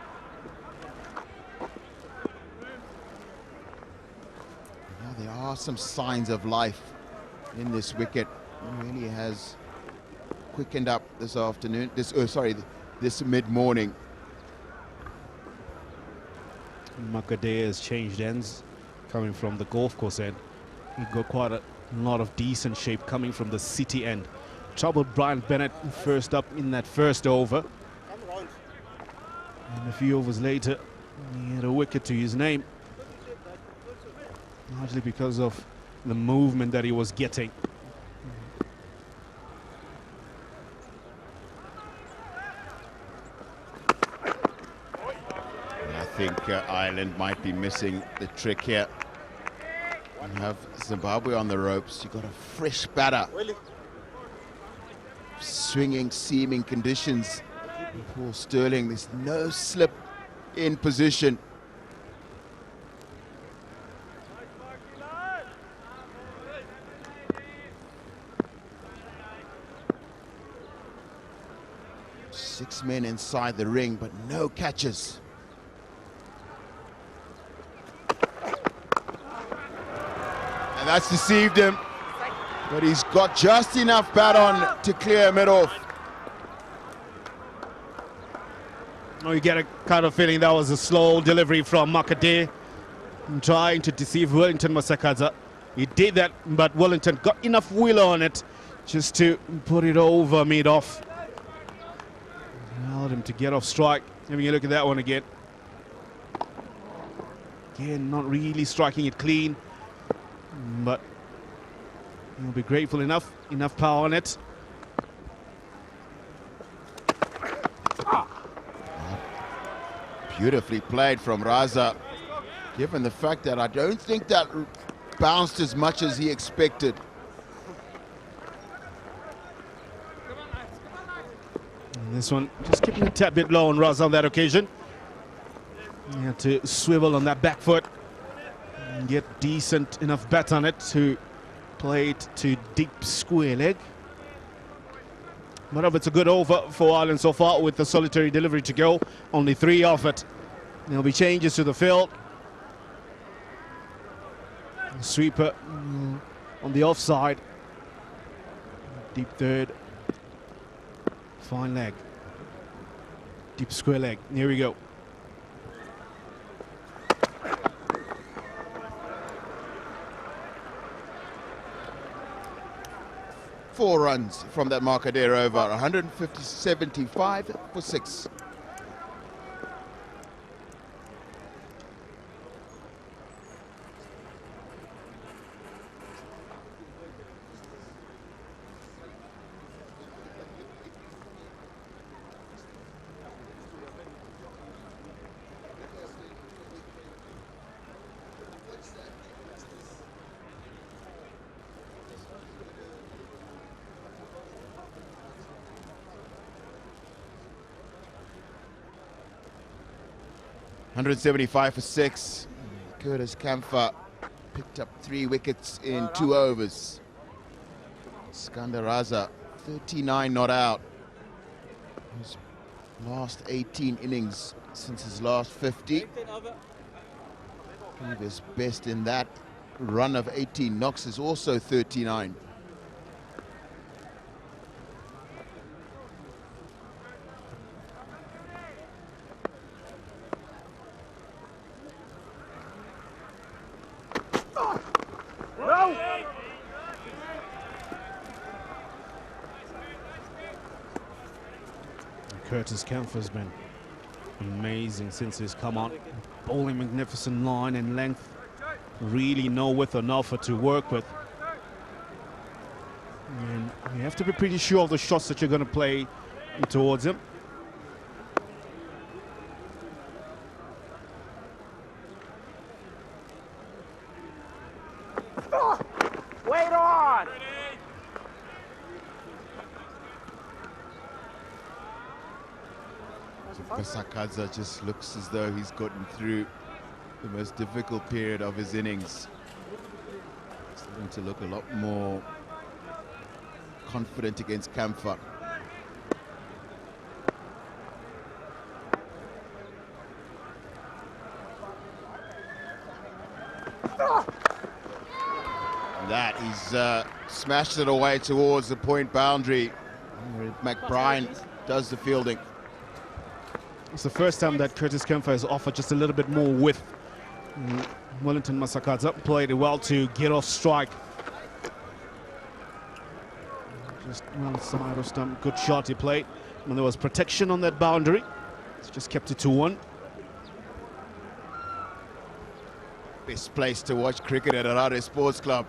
there are some signs of life in this wicket. It really has quickened up this afternoon. This mid-morning. 𝗿𝗺𝗽𝗃 has changed ends, coming from the golf course end. He got quite a lot of decent shape coming from the city end. Troubled Brian Bennett first up in that first over. And a few overs later, he had a wicket to his name, largely because of the movement that he was getting. I think Ireland might be missing the trick here. You have Zimbabwe on the ropes. You've got a fresh batter. Swinging, seaming conditions. Paul Sterling, there's no slip in position. Six men inside the ring, but no catches. And that's deceived him. But he's got just enough bat on to clear mid off. Oh, you get a kind of feeling that was a slow delivery from 𝗿𝗺𝗽𝗃, trying to deceive Wellington Masakadza. He did that, but Wellington got enough wheel on it just to put it over mid-off. Allowed him to get off strike. Having a look at that one again. Again, not really striking it clean, but he'll be grateful enough power on it. Beautifully played from Raza, given the fact that I don't think that bounced as much as he expected. And this one just keeping a tad bit low on Raza on that occasion. He had to swivel on that back foot and get decent enough bat on it to play it to deep square leg. But it's a good over for Ireland so far with the solitary delivery to go. Only 3 off it. There'll be changes to the field. Sweeper on the offside. Deep third. Fine leg. Deep square leg. Here we go. Four runs from that marker there over 150-75 for 6. $175 for 6. 𝗂𝗍𝗃 picked up 3 wickets in 2 overs. Skander Raza, 39 not out. His last 18 innings since his last 50. Previous best in that run of 18 knocks is also 39. 𝗂𝗍𝗃 has been amazing since he's come on. Bowling magnificent line and length. Really know width and offer to work with. And you have to be pretty sure of the shots that you're going to play towards him. Wait on! Masakadza just looks as though he's gotten through the most difficult period of his innings. Starting to look a lot more confident against 𝗂𝗃. That he's smashed it away towards the point boundary. McBride does the fielding. It's the first time that 𝗂𝗍𝗃 has offered just a little bit more width. Wellington Masakadza played it well to get off strike. Just one side of stump, good shot he played. And there was protection on that boundary. It's just kept it to 1. Best place to watch cricket at Harare Sports Club.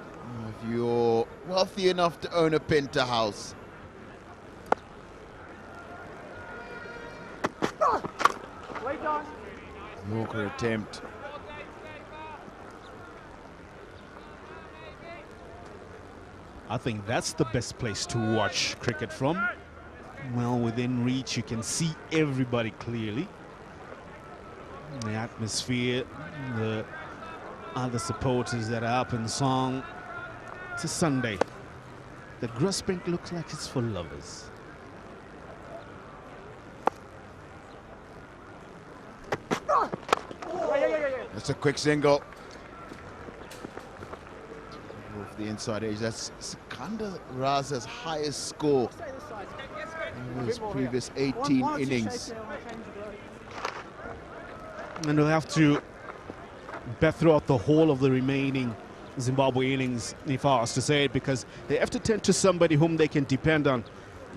If you're wealthy enough to own a penthouse. Yorker attempt. I think that's the best place to watch cricket from. Well within reach, you can see everybody clearly. The atmosphere, the other supporters that are up in song. It's a Sunday. The grass bank looks like it's for lovers. That's a quick single. Off the inside edge. That's Skander Raza's highest score in his previous 18 innings. And they'll have to bat throughout the whole of the remaining Zimbabwe innings, if I was to say it, because they have to tend to somebody whom they can depend on,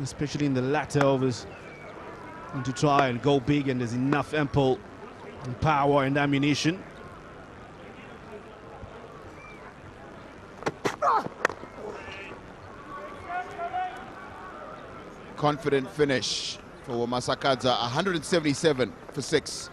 especially in the latter overs, and to try and go big, and there's enough ample power and ammunition. Confident finish for Masakadza, 177 for 6.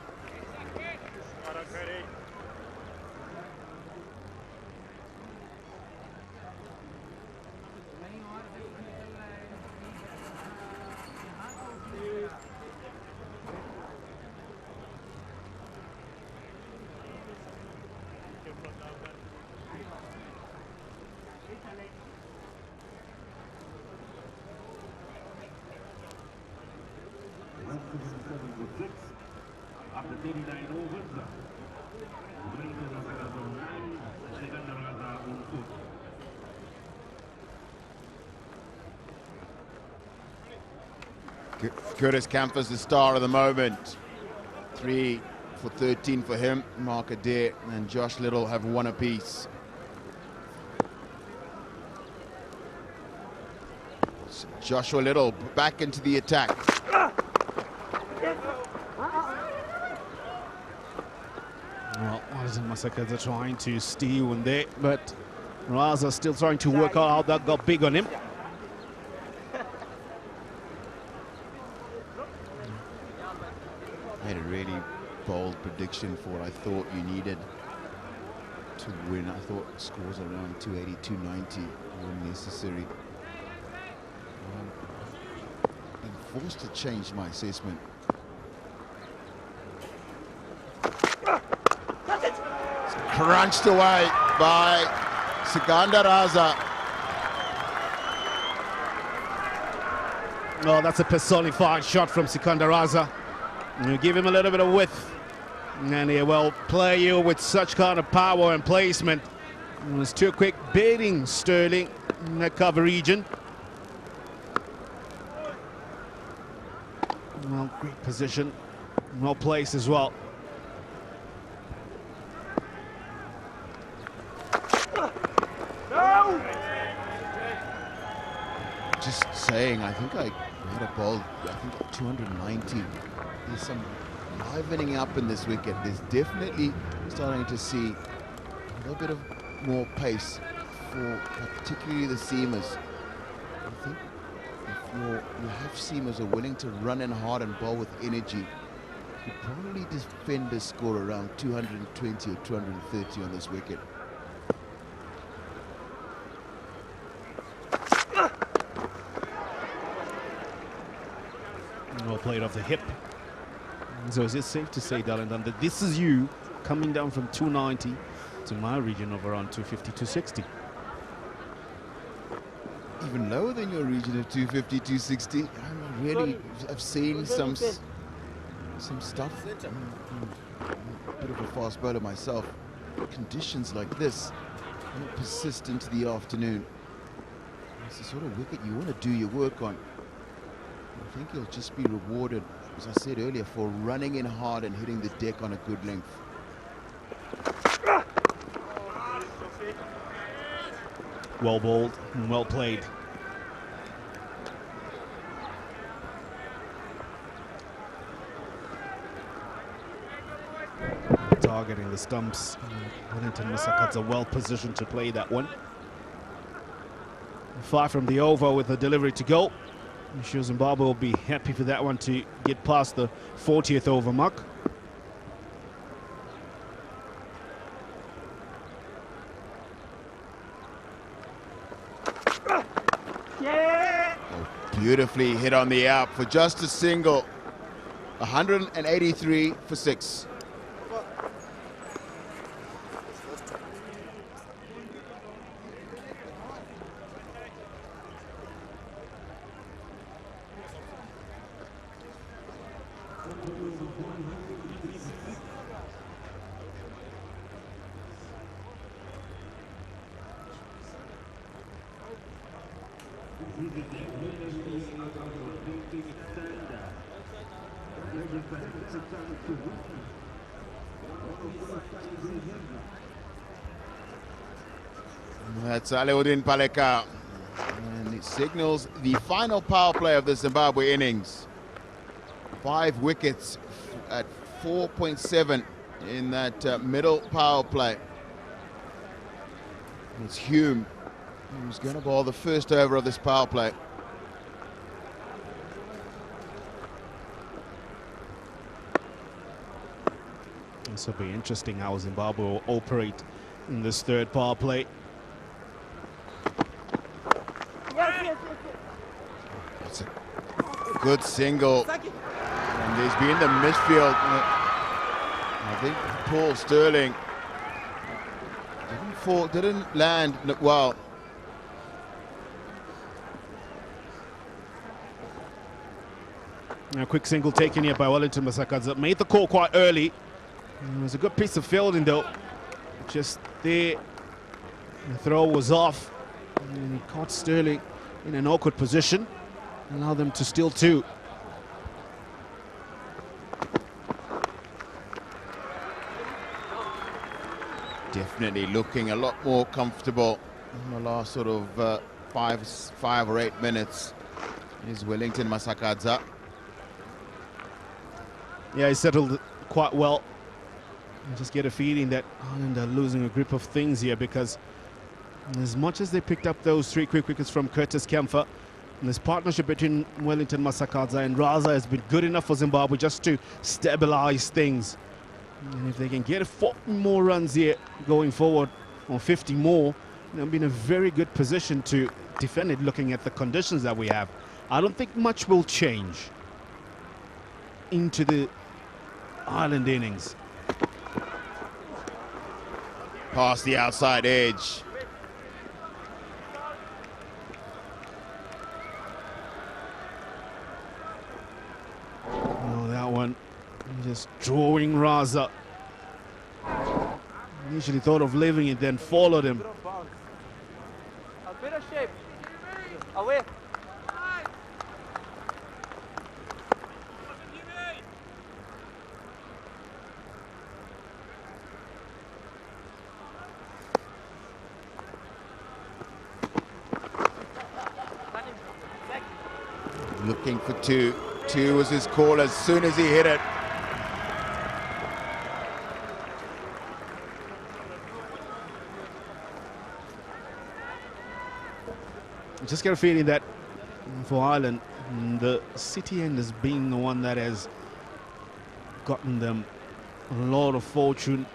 𝗃𝗂𝗃𝗃 the star of the moment. 3 for 13 for him. Mark Adair and Josh Little have 1 apiece. So Joshua Little back into the attack. Well, 𝗃𝗃𝗃𝗃 trying to steal in there, but 𝗏𝗧 still trying to work out how that got big on him. Made a really bold prediction for what I thought you needed to win. I thought scores around 280, 290 were necessary. I'm forced to change my assessment. It's crunched away by 𝗃𝗃𝗃𝗃. Oh, that's a personified shot from 𝗃𝗃𝗃𝗃. You give him a little bit of width, and he will play you with such kind of power and placement. It was too quick baiting Sterling in that cover region. Well, great position, well placed as well. Just saying, I think I had a ball, I think 290. There's some livening up in this wicket. There's definitely starting to see a little bit of more pace for particularly the seamers. I think if you have seamers who are willing to run in hard and bowl with energy, you probably defend a score around 220 or 230 on this wicket. Well played off the hip. So is it safe to say, Darlington, that this is you coming down from 290 to my region of around 250, 260? Even lower than your region of 250, 260. I've seen some stuff. A bit of a fast bowler myself. Conditions like this don't persist into the afternoon. It's the sort of wicket you want to do your work on. I think you'll just be rewarded, as I said earlier, for running in hard and hitting the deck on a good length. Well bowled and well played. Targeting the stumps. 𝗃𝗃𝗃𝗃𝗃 well positioned to play that one. 5 from the over with a delivery to go. I'm sure Zimbabwe will be happy for that one to get past the 40th over mark. Oh, beautifully hit on the out for just a single. 183 for 6. That's Alauddin Paleka, and it signals the final power play of the Zimbabwe innings. 5 wickets at 4.7 in that middle power play. It's 𝗃𝗃 who's going to bowl the first over of this power play. This will be interesting how Zimbabwe will operate in this third power play. That's a good single. And he's been in the midfield. I think Paul Sterling didn't land well. A quick single taken here by Wellington Masakadza. Made the call quite early. It was a good piece of fielding though. Just there, the throw was off. And he caught Sterling in an awkward position. Allowed them to steal 2. Definitely looking a lot more comfortable in the last sort of 5 or 8 minutes is Wellington Masakadza. Yeah, he settled quite well. I just get a feeling that Ireland are losing a grip of things here, because as much as they picked up those 3 quick wickets from 𝗃𝗃, and this partnership between Wellington Masakadza and 𝗏𝗲 has been good enough for Zimbabwe just to stabilize things. And if they can get 40 more runs here going forward, or 50 more, they'll be in a very good position to defend it, looking at the conditions that we have. I don't think much will change into the Ireland innings. Past the outside edge. Oh, that one just drawing 𝗏𝗲. Initially thought of leaving it, then followed him. A bit of shape. Away. Looking for 2. 2 was his call as soon as he hit it. I just get a feeling that for Ireland, the city end has been the one that has gotten them a lot of fortune,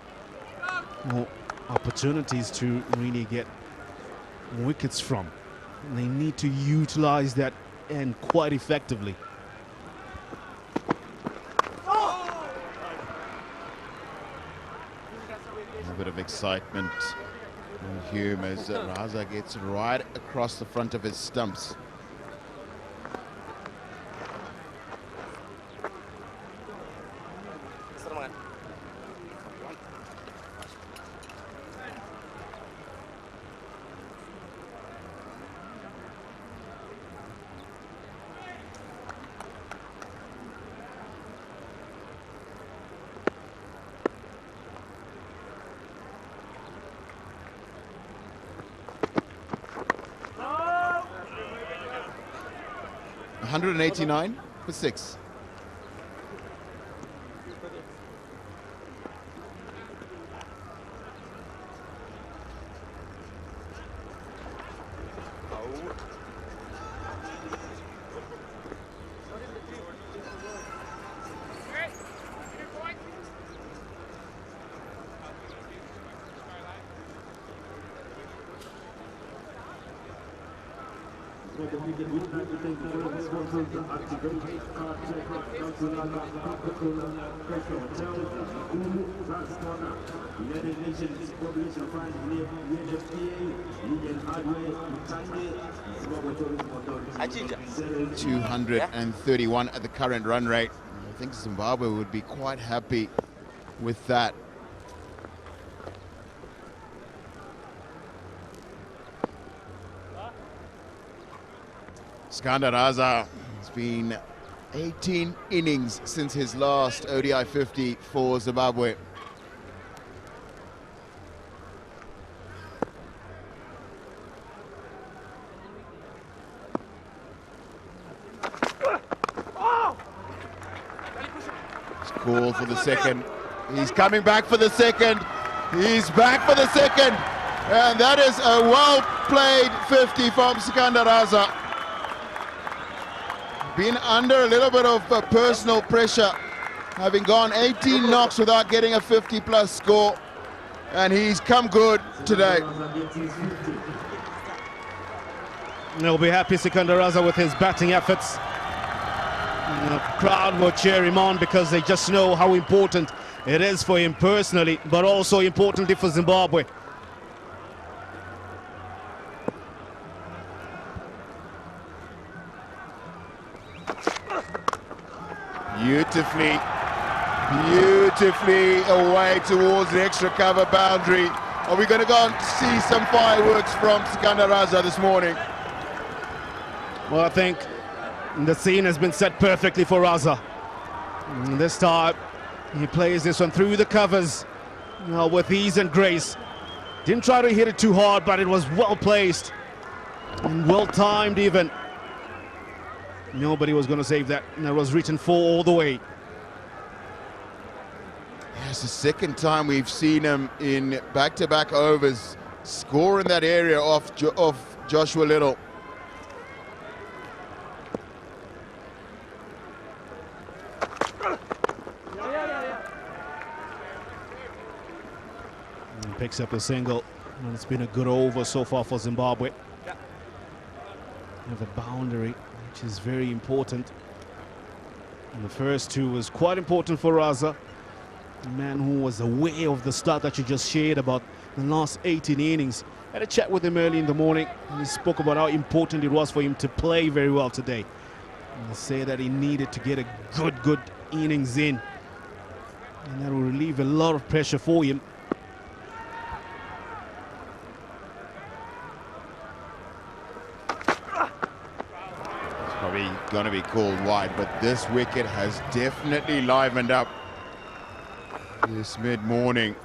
or opportunities to really get wickets from. And they need to utilize that end quite effectively. A bit of excitement in Hume as 𝗏𝗲 gets right across the front of his stumps. $189 for 6. $231 at the current run rate. I think Zimbabwe would be quite happy with that. Sikandar Raza has been 18 innings since his last ODI 50 for Zimbabwe. It's called for the second. He's coming back for the second. He's back for the second. And that is a well-played 50 from Sikandar Raza. Been under a little bit of personal pressure, having gone 18 knocks without getting a 50-plus score, and he's come good today. They'll be happy, Sikandar Raza, with his batting efforts. The crowd will cheer him on because they just know how important it is for him personally, but also importantly for Zimbabwe. Beautifully away towards the extra cover boundary. Are we going to go and see some fireworks from Sikandar Raza this morning? Well, I think the scene has been set perfectly for Raza. This time, he plays this one through the covers with ease and grace. Didn't try to hit it too hard, but it was well placed and well timed even. Nobody was going to save that, and that was written for all the way. It's the second time we've seen him in back-to-back overs score in that area off Joshua Little. And picks up a single, and it's been a good over so far for Zimbabwe. With a boundary, which is very important. And the first two was quite important for 𝗂𝗲, a man who was aware of the start that you just shared about the last 18 innings. Had a chat with him early in the morning, and he spoke about how important it was for him to play very well today. And he said that he needed to get a good innings in, and that will relieve a lot of pressure for him. It's probably going to be called wide, but this wicket has definitely livened up this mid-morning.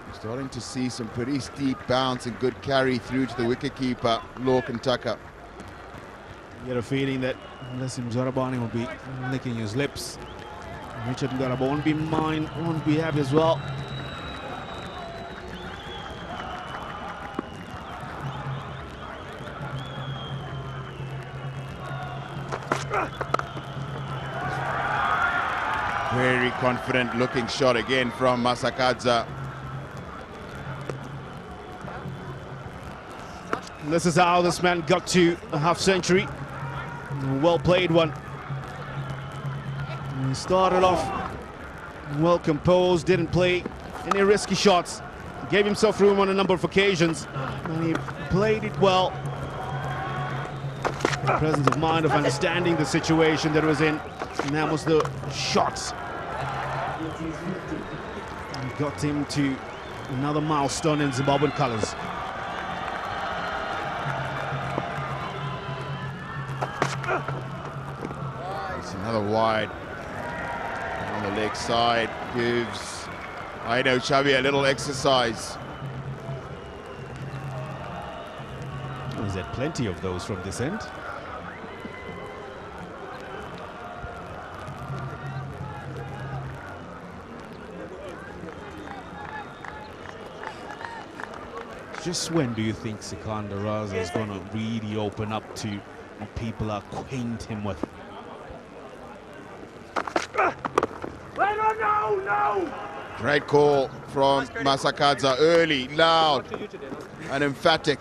We're starting to see some pretty steep bounce and good carry through to the wicketkeeper, 𝗁𝗃𝗃𝗃. You get a feeling that unless Gharabanni will be licking his lips, Richard Gharabanni won't be happy as well. Very confident looking shot again from Masakadza. This is how this man got to a half-century. Well played one. He started off well composed, didn't play any risky shots. He gave himself room on a number of occasions, and he played it well. The presence of mind of understanding the situation that was in, and that was the shots. And got him to another milestone in Zimbabwean colours. It's another wide on the leg side, gives 𝗿𝗄𝐴 a little exercise. He's had plenty of those from this end. Just when do you think Sikandar Raza is going to really open up to what people are acquaint him with? Great call from Masakadza, early, loud and emphatic.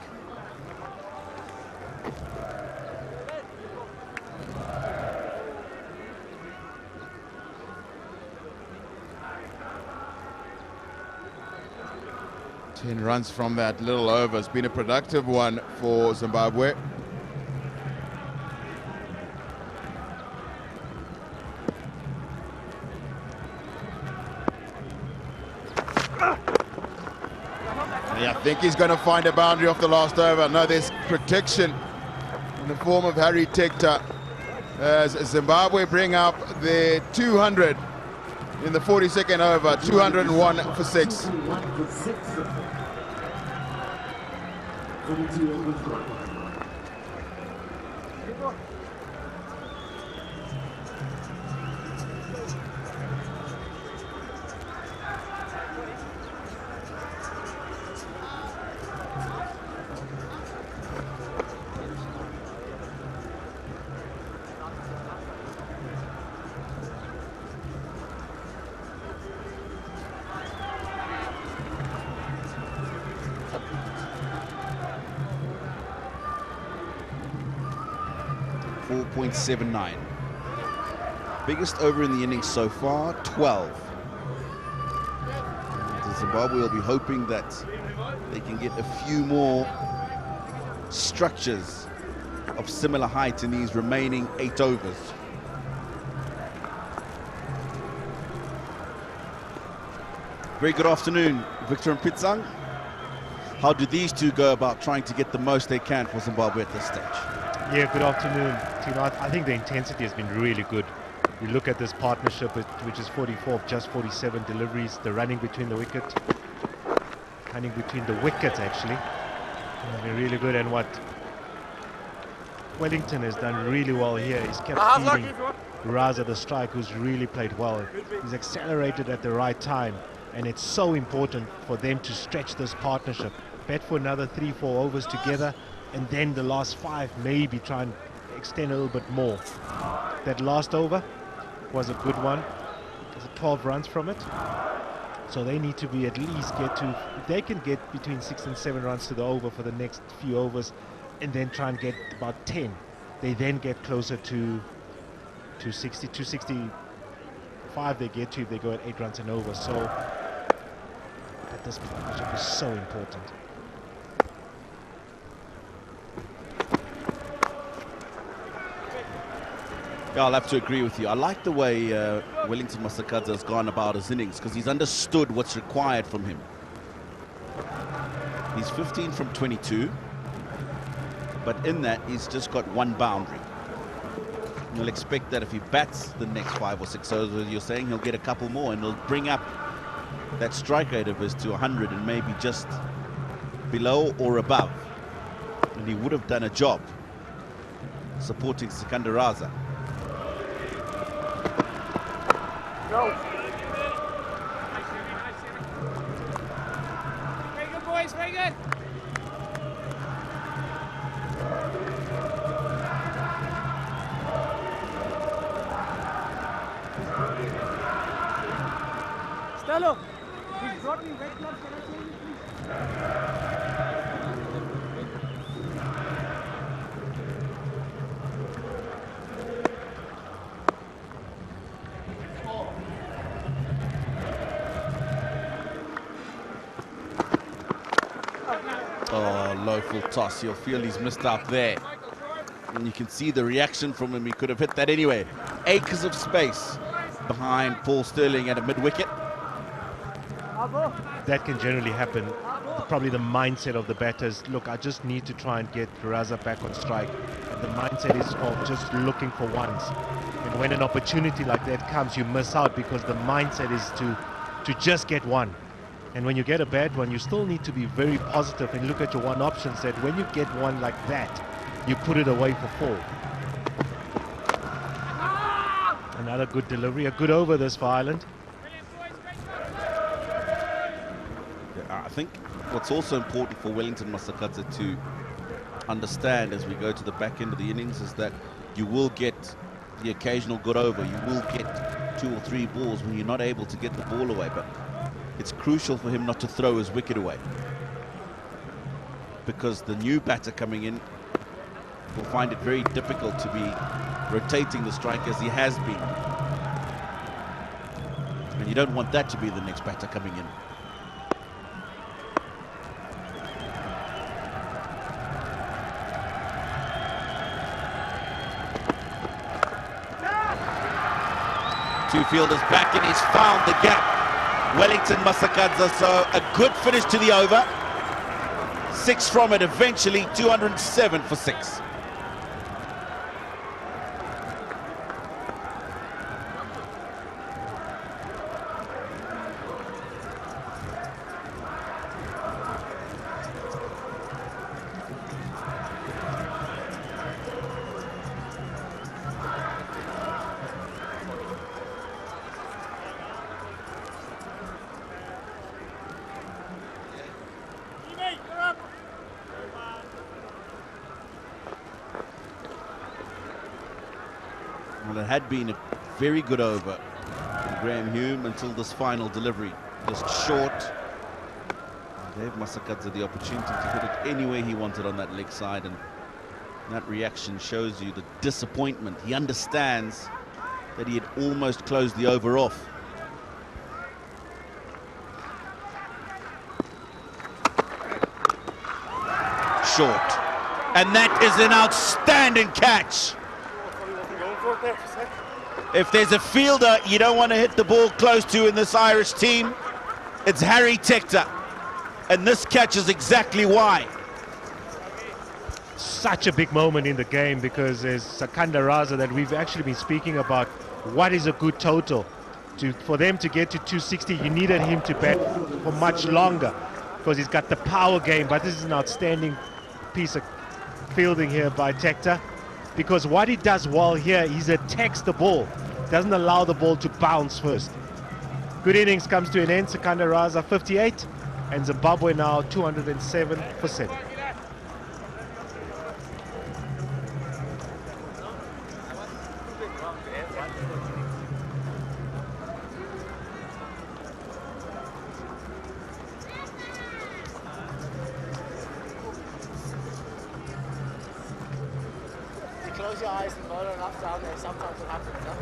Ten runs from that little over. It's been a productive one for Zimbabwe. I think he's going to find a boundary off the last over. No, there's protection in the form of 𝗁𝗃𝗃𝗃 as Zimbabwe bring up their 200 in the 42nd over, 201 for 6. 4.79. Biggest over in the innings so far, 12. And Zimbabwe will be hoping that they can get a few more structures of similar height in these remaining 8 overs. Very good afternoon, Victor and Pitsang. How do these two go about trying to get the most they can for Zimbabwe at this stage? Yeah, good afternoon. I think the intensity has been really good. You look at this partnership, which is 44 of just 47 deliveries, the running between the wicket, running between the wickets actually. They're really good, and what Wellington has done really well here is kept feeding 𝗏𝗧 the strike, who's really played well. He's accelerated at the right time, and it's so important for them to stretch this partnership. Bet for another 3-4 overs together, and then the last 5 maybe try and extend a little bit more. That last over was a good one. There's 12 runs from it. So they need to be at least get to, if they can get between 6 and 7 runs to the over for the next few overs, and then try and get about 10, they then get closer to 260, 265 they get to if they go at 8 runs and over. So but this partnership is so important. Yeah, I'll have to agree with you. I like the way Wellington Masakadza has gone about his innings, because he's understood what's required from him. He's 15 from 22, but in that he's just got 1 boundary. You'll expect that if he bats the next 5 or 6 overs, you're saying he'll get a couple more, and he'll bring up that strike rate of his to 100 and maybe just below or above. And he would have done a job supporting Sikandar. Go. Very good, boys. Very good. Stello, he's brought me red gloves. Can I see you, please? Oh, low full toss. You'll feel he's missed out there. And you can see the reaction from him. He could have hit that anyway. Acres of space behind Paul Sterling at a mid-wicket. That can generally happen. Probably the mindset of the batters, look, I just need to try and get 𝗏𝗧 back on strike. And the mindset is of just looking for ones. And when an opportunity like that comes, you miss out, because the mindset is to just get one. And when you get a bad one, you still need to be very positive and look at your one options, that when you get one like that, you put it away for 4. Another good delivery, a good over this for Ireland. I think what's also important for Wellington Masakadza to understand as we go to the back end of the innings is that you will get the occasional good over. You will get 2 or 3 balls when you're not able to get the ball away, but it's crucial for him not to throw his wicket away, because the new batter coming in will find it very difficult to be rotating the strike as he has been. And you don't want that to be the next batter coming in. Two fielders back, and he's found the gap. Wellington Masakadza, so a good finish to the over. 6 from it, eventually 207 for 6. Well, it had been a very good over from Graham Hume until this final delivery. Just short. Gave Masakadza the opportunity to hit it any way he wanted on that leg side, and that reaction shows you the disappointment. He understands that he had almost closed the over off. Short. And that is an outstanding catch. If there's a fielder you don't want to hit the ball close to in this Irish team, it's Harry Tector. And this catch is exactly why. Such a big moment in the game, because there's Sikandar that we've actually been speaking about what is a good total? For them to get to 260, you needed him to bat for much longer because he's got the power game, but this is an outstanding piece of fielding here by Tector, because what he does well here, he attacks the ball, doesn't allow the ball to bounce first. Good innings comes to an end. 𝗂𝗃𝗃 58 and Zimbabwe now 207 for 7. Close your eyes and bowl enough down there, sometimes it happens, huh?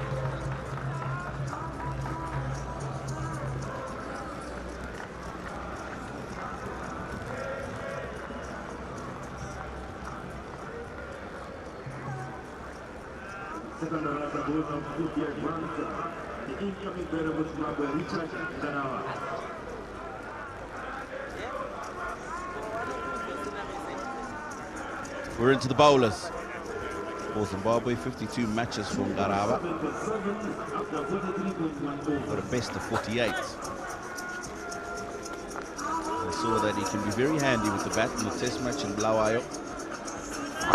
Second round of the ball from 𝗂𝗵𝗶𝗀𝗲. The incoming batter was Zimbabwe, 𝗬𝗏𝗃𝗏. We're into the bowlers. For Zimbabwe, 52 matches from 𝗂𝗏𝗃. Got a best of 48. I saw that he can be very handy with the bat in the test match in Bulawayo.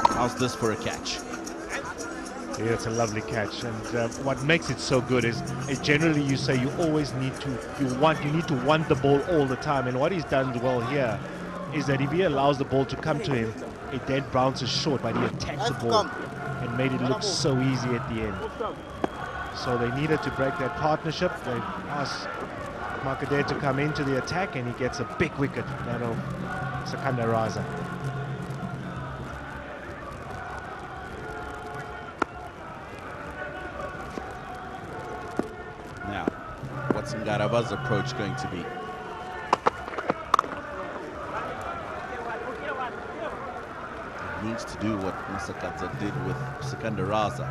How's this for a catch? Yeah, it's a lovely catch, and what makes it so good is generally you say you always need to, you need to want the ball all the time, and what he's done well here is that if he allows the ball to come to him, it then bounces short, but he attacks the ball and made it look so easy at the end. So they needed to break that partnership. They asked 𝗂𝗃𝗃 to come into the attack, and he gets a big wicket out of 𝗂𝗃𝗃𝗃. Now, what's 𝗂𝗃𝗃's approach going to be? He needs to do what Masakadza did with 𝗂𝗃𝗃𝗃.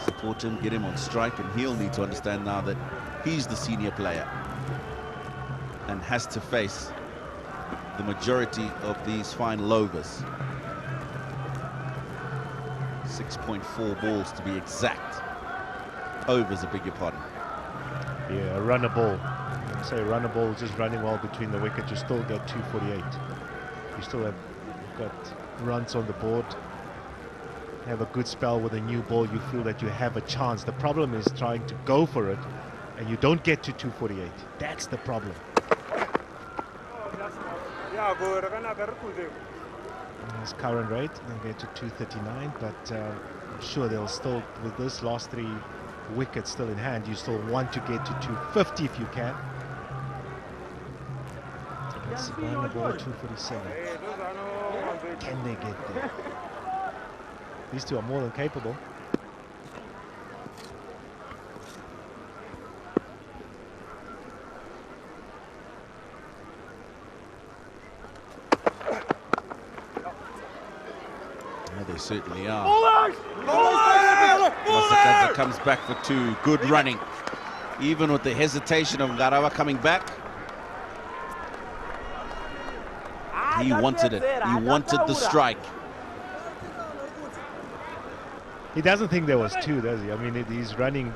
Support him, get him on strike, and he'll need to understand now that he's the senior player and has to face the majority of these final overs. 6.4 balls to be exact. Overs, I beg your pardon. Yeah, a runner ball. Say a runner ball just running well between the wickets, you still get 248. You still have got runs on the board. Have a good spell with a new ball, you feel that you have a chance. The problem is trying to go for it and you don't get to 248. That's the problem. His current rate, they'll get to 239, but I'm sure they'll still, with this last 3 wickets still in hand, you still want to get to 250 if you can. That's one ball, 247. Can they get there? These two are more than capable. Yeah, they certainly are. Masakadza comes back for 2. Good running. Even with the hesitation of 𝗂𝗃𝗃 coming back, he wanted it. He wanted the strike. He doesn't think there was 2, does he? I mean, he's running.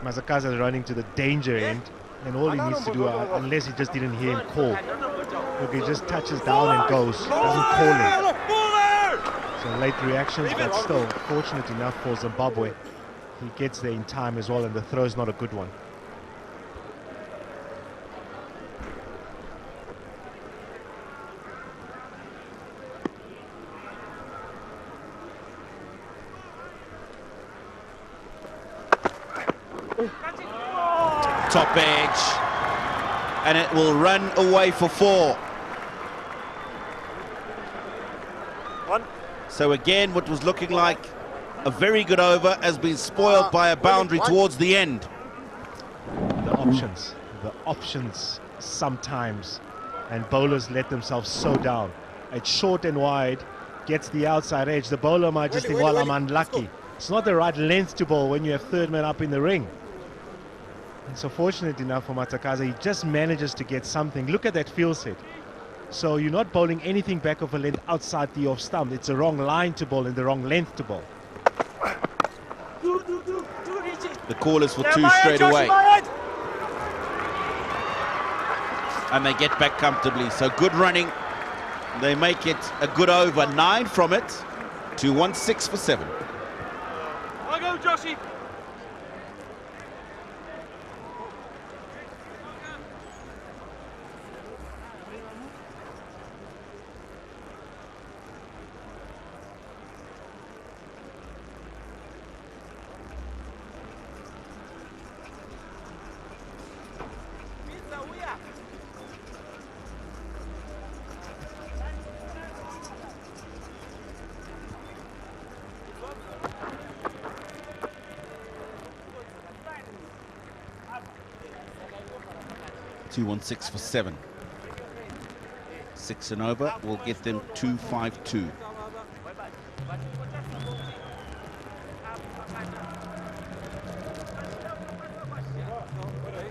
Masakadza is running to the danger end, and all he needs to do, unless he just didn't hear him call, look, he just touches down and goes, doesn't call him. So late reactions, but still, fortunate enough for Zimbabwe, he gets there in time as well, and the throw is not a good one. Top edge, and it will run away for 4. So again, what was looking like a very good over has been spoiled by a boundary towards the end. The options sometimes, and bowlers let themselves so down. It's short and wide, gets the outside edge. The bowler might just think, well, I'm unlucky. It's not the right length to bowl when you have third man up in the ring. And so fortunate enough for Masakadza, he just manages to get something. Look at that field set. So you're not bowling anything back of a length outside the off stump. It's the wrong line to bowl and the wrong length to bowl. The call is for two straight away. And they get back comfortably. So good running. They make it a good over. 9 from it to 1-6 for 7. I'll go, Joshy. Two 1-6 for 7. 6 and over will get them 2-5-2.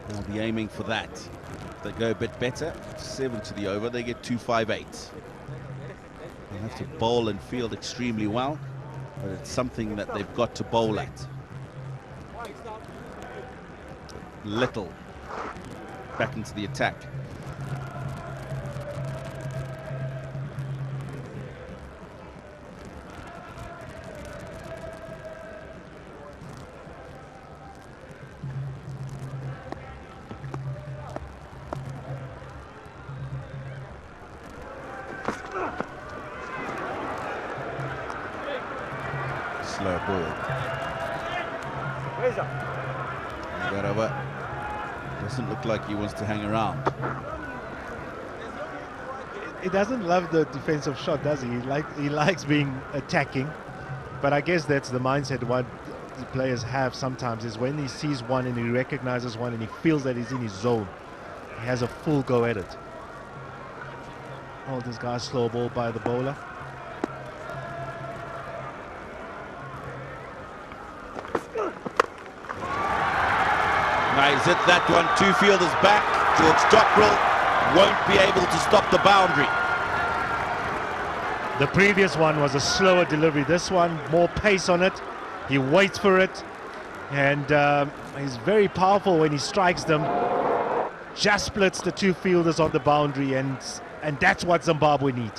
They'll be aiming for that. If they go a bit better, 7 to the over, they get 2-5-8. They'll have to bowl and field extremely well, but it's something that they've got to bowl at. Little back into the attack. Slow ball. Got over. Doesn't look like he wants to hang around. He doesn't love the defensive shot, does he? He likes being attacking, but I guess that's the mindset what the players have sometimes, is when he sees one and he recognizes one and he feels that he's in his zone, he has a full go at it. Oh, this guy's slow ball by the bowler. Nice hit that one, 2 fielders back. George Stockrell won't be able to stop the boundary. The previous one was a slower delivery. This one, more pace on it. He waits for it, and he's very powerful when he strikes them. Just splits the 2 fielders on the boundary, and that's what Zimbabwe need.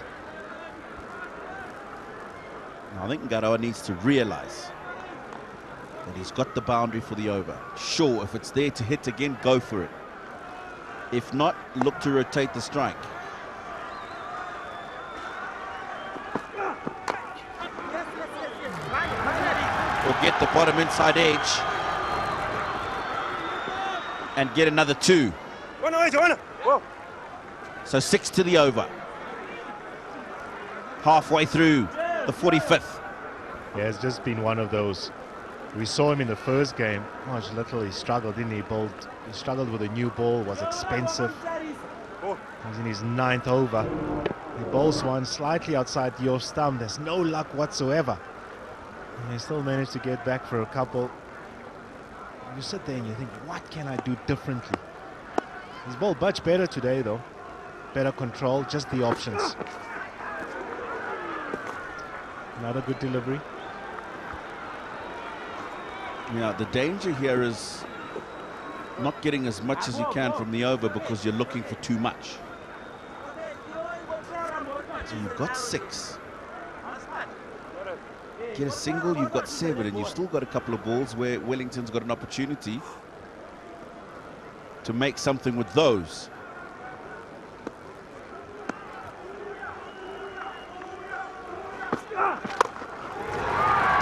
I think Ngarawa needs to realize that he's got the boundary for the over. Sure, if it's there to hit again, go for it. If not, look to rotate the strike. Or get the bottom inside edge and get another 2. So 6 to the over. Halfway through the 45th. Yeah, it's just been one of those. We saw him in the first game. Oh, literally struggled, didn't he? He struggled with a new ball, was expensive. He's in his 9th over. He bowls one slightly outside the off stump. There's no luck whatsoever. And he still managed to get back for a couple. You sit there and you think, what can I do differently? He's bowled much better today, though. Better control, just the options. Another good delivery. Yeah, the danger here is not getting as much as you can from the over because you're looking for too much. So you've got 6. Get a single, you've got 7, and you've still got a couple of balls where Wellington's got an opportunity to make something with those.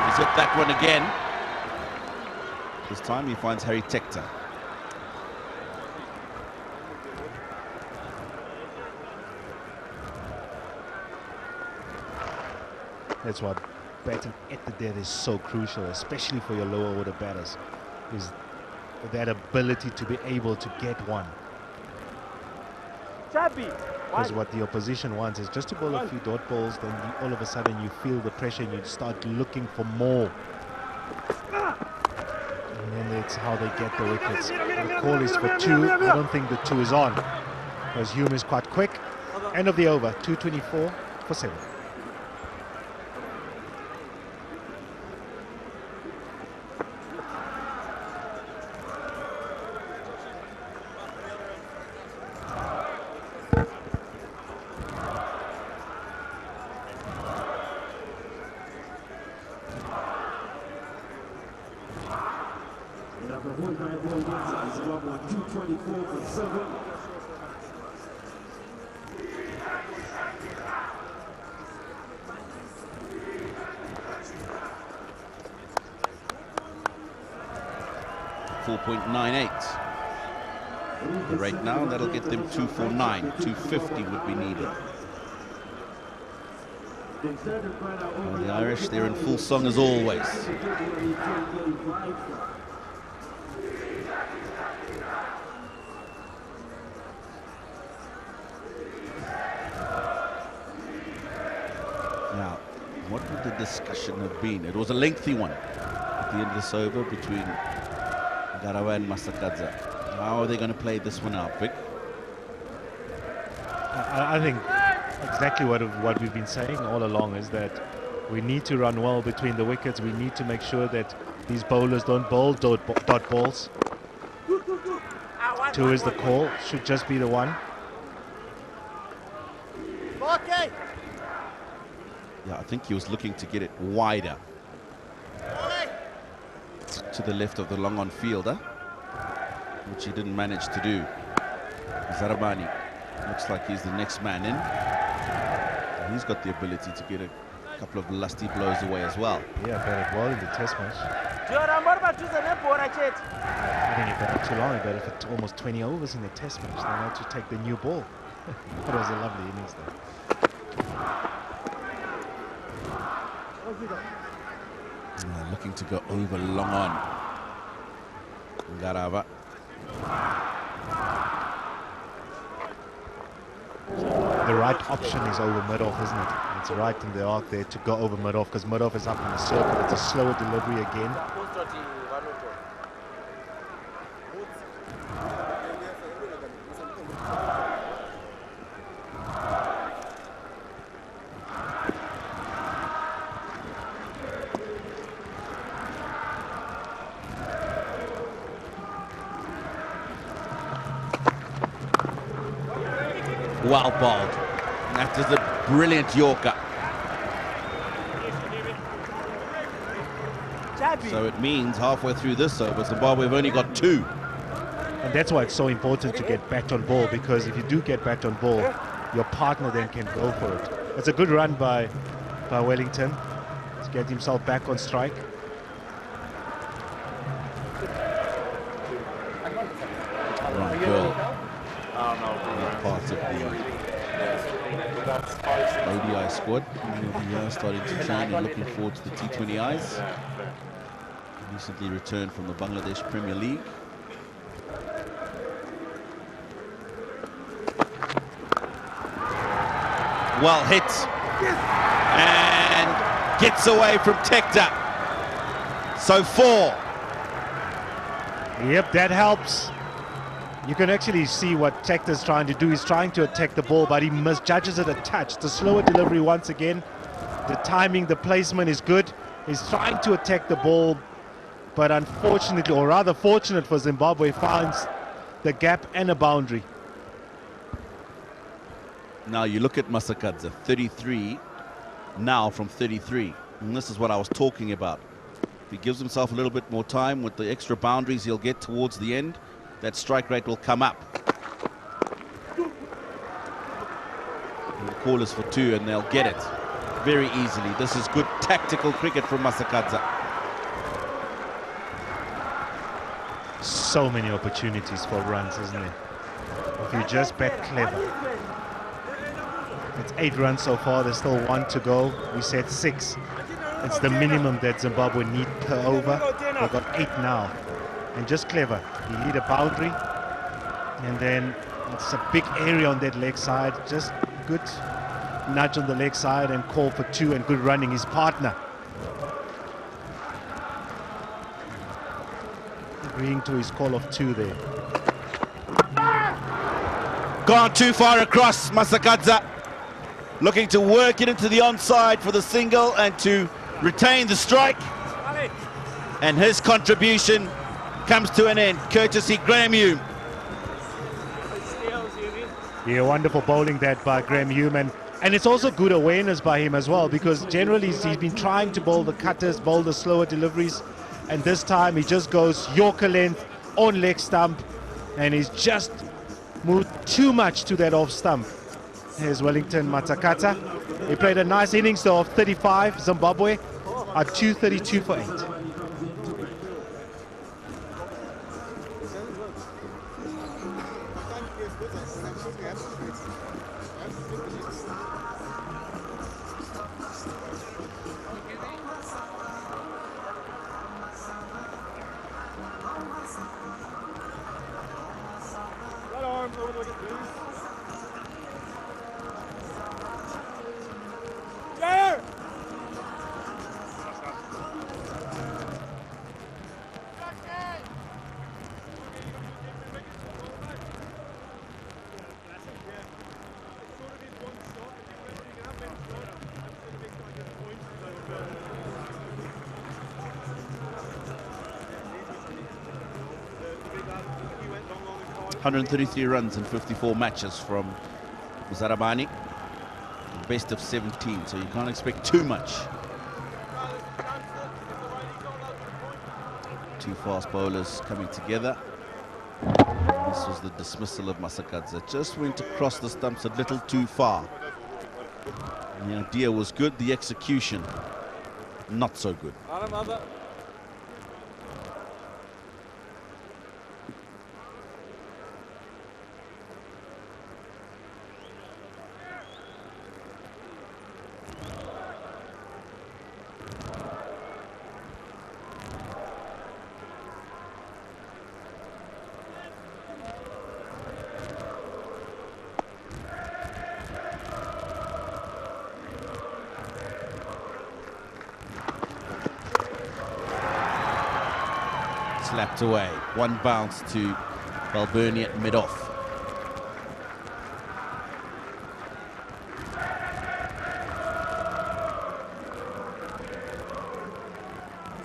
He's hit that one again. This time he finds Harry Tector. That's what batting at the dead is so crucial, especially for your lower order batters, is that ability to be able to get one. Because what the opposition wants is just to bowl a few dot balls, then all of a sudden you feel the pressure and you start looking for more. And then that's how they get the wickets. The call is for 2. I don't think the 2 is on, because 𝗂𝗎 is quite quick. End of the over, 2:24 for 7. .98. The rate now, that'll get them 249. 250 would be needed. Well, the Irish, they're in full song as always. Now, what would the discussion have been? It was a lengthy one at the end of this over between 𝗁𝗏𝗃 and 𝗂𝗂𝗃𝗃. How are they going to play this one out, Vic? I think exactly what we've been saying all along is that we need to run well between the wickets. We need to make sure that these bowlers don't bowl dot balls. 2 is the call, should just be the 1. Okay. Yeah, I think he was looking to get it wider to the left of the long-on fielder, which he didn't manage to do. Zarabani looks like he's the next man in. And he's got the ability to get a couple of lusty blows away as well. Yeah, batted well in the test match. I think he batted too long. He batted for almost 20 overs in the test match. They had to take the new ball. That was a lovely innings there. Looking to go over long on. 𝗁𝗏𝗃. The right option is over mid-off, isn't it? It's right in the arc there to go over mid-off, because mid-off is up in the circle. It's a slower delivery again. Well bowled. That is a brilliant Yorker. So it means halfway through this over, Zimbabwe have only got 2. And that's why it's so important to get back on ball, because if you do get back on ball, your partner then can go for it. It's a good run by Wellington to get himself back on strike. Part of the ODI squad starting to train and looking forward to the T20Is. Recently returned from the Bangladesh Premier League. Well hit and gets away from Tector. So 4. Yep, that helps. You can actually see what Tector's trying to do. He's trying to attack the ball, but he misjudges it a touch. The slower delivery once again. The timing, the placement is good. He's trying to attack the ball, but unfortunately, or rather fortunate for Zimbabwe, finds the gap and a boundary. Now you look at 𝗂𝗃𝗃𝗃, 33 now from 33. And this is what I was talking about. If he gives himself a little bit more time with the extra boundaries he'll get towards the end, that strike rate will come up. And the call is for 2 and they'll get it very easily. This is good tactical cricket from 𝗂𝗃𝗃𝗃. So many opportunities for runs, isn't it? If you just bet clever. It's 8 runs so far, there's still 1 to go. We said 6. It's the minimum that Zimbabwe need per over. They've got 8 now. And just clever. You need a boundary, and then it's a big area on that leg side. Just good nudge on the leg side and call for 2, and good running his partner. Agreeing to his call of 2 there. Gone too far across, 𝗂𝗃𝗃𝗃. Looking to work it into the onside for the single and to retain the strike. And his contribution comes to an end, courtesy Graham Hume. Yeah, wonderful bowling that by Graham Hume, and it's also good awareness by him as well, because generally he's been trying to bowl the cutters, bowl the slower deliveries, and this time he just goes Yorker length on leg stump, and he's just moved too much to that off stump. Here's Wellington Matakata. He played a nice innings though of 35. Zimbabwe are 232 for 8. $133 runs in 54 matches from Zarabani. Best of 17, so you can't expect too much. Two fast bowlers coming together. This was the dismissal of Masakadze. Just went across the stumps a little too far. And the idea was good, the execution not so good. Slapped away. One bounce to 𝗂𝗵𝗄𝗃 at mid-off.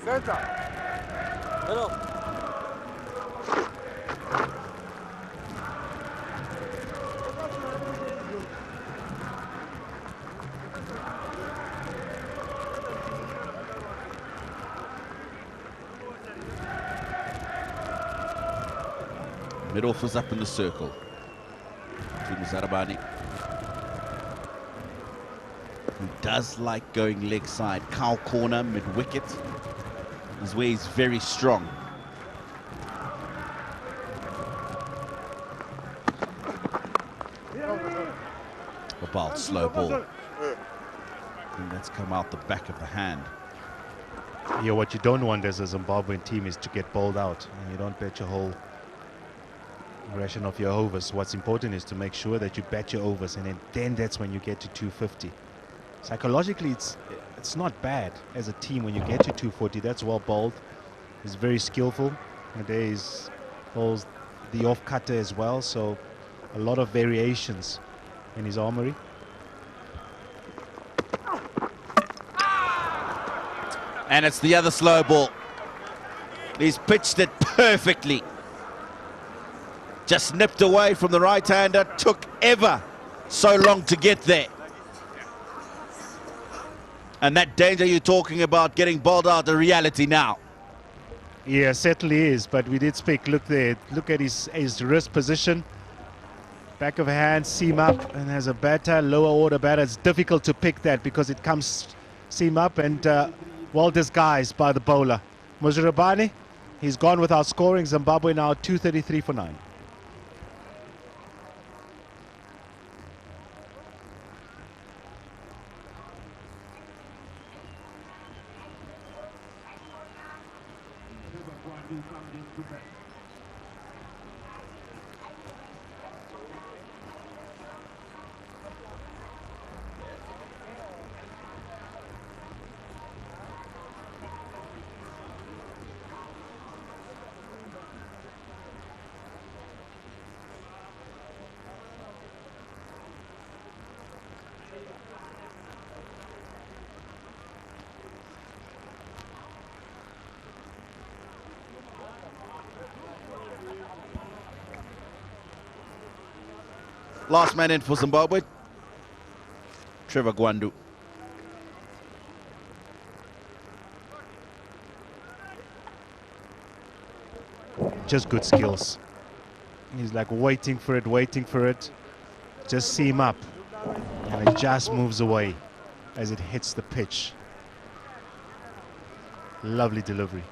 Center. Middle. Mid-off was up in the circle. Zarabani, who does like going leg side. Cow corner, mid-wicket is where he's very strong. About slow ball. I think that's come out the back of the hand. Yeah, what you don't want as a Zimbabwean team is to get bowled out. And you don't bet your whole ration of your overs. What's important is to make sure that you bet your overs, and then that's when you get to 250. Psychologically, it's not bad as a team when you get to 240. That's well bowled. He's very skillful. There is bowls the off cutter as well, so a lot of variations in his armory. And it's the other slow ball. He's pitched it perfectly. Just nipped away from the right-hander. Took ever so long to get there. And that danger you're talking about getting bowled out, the reality now. Yeah, certainly is. But we did speak. Look there. Look at his wrist position. Back of hand, seam up, and as a batter, lower order batter, it's difficult to pick that because it comes seam up and well disguised by the bowler. Muzurabani, he's gone without scoring. Zimbabwe now 233 for 9. Last man in for Zimbabwe, Trevor Gwandu. Just good skills. He's like waiting for it. Just see him up. And it just moves away as it hits the pitch. Lovely delivery.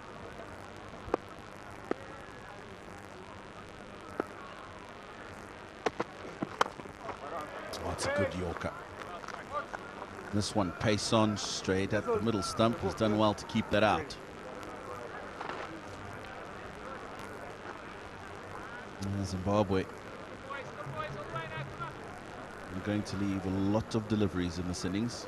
Oh, it's a good Yorker. This one, pace on, straight at the middle stump. He's done well to keep that out. And Zimbabwe are going to leave a lot of deliveries in this innings.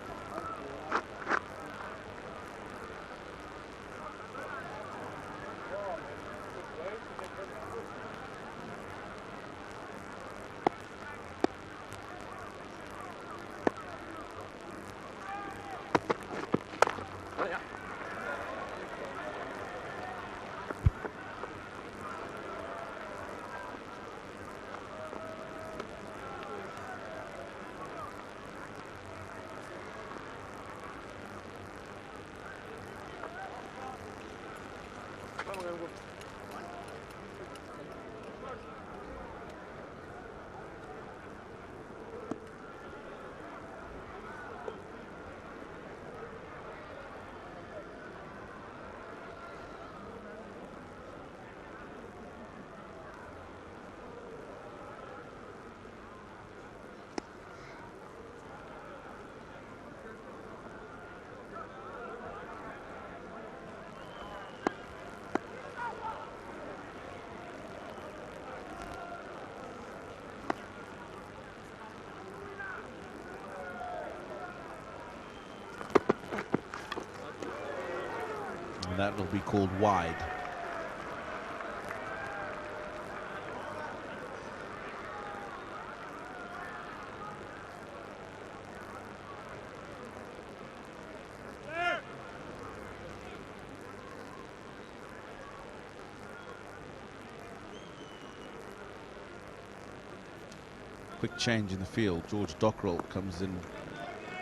That will be called wide. Quick change in the field. 𝗵𝗺𝗀𝗃𝗀𝗃 comes in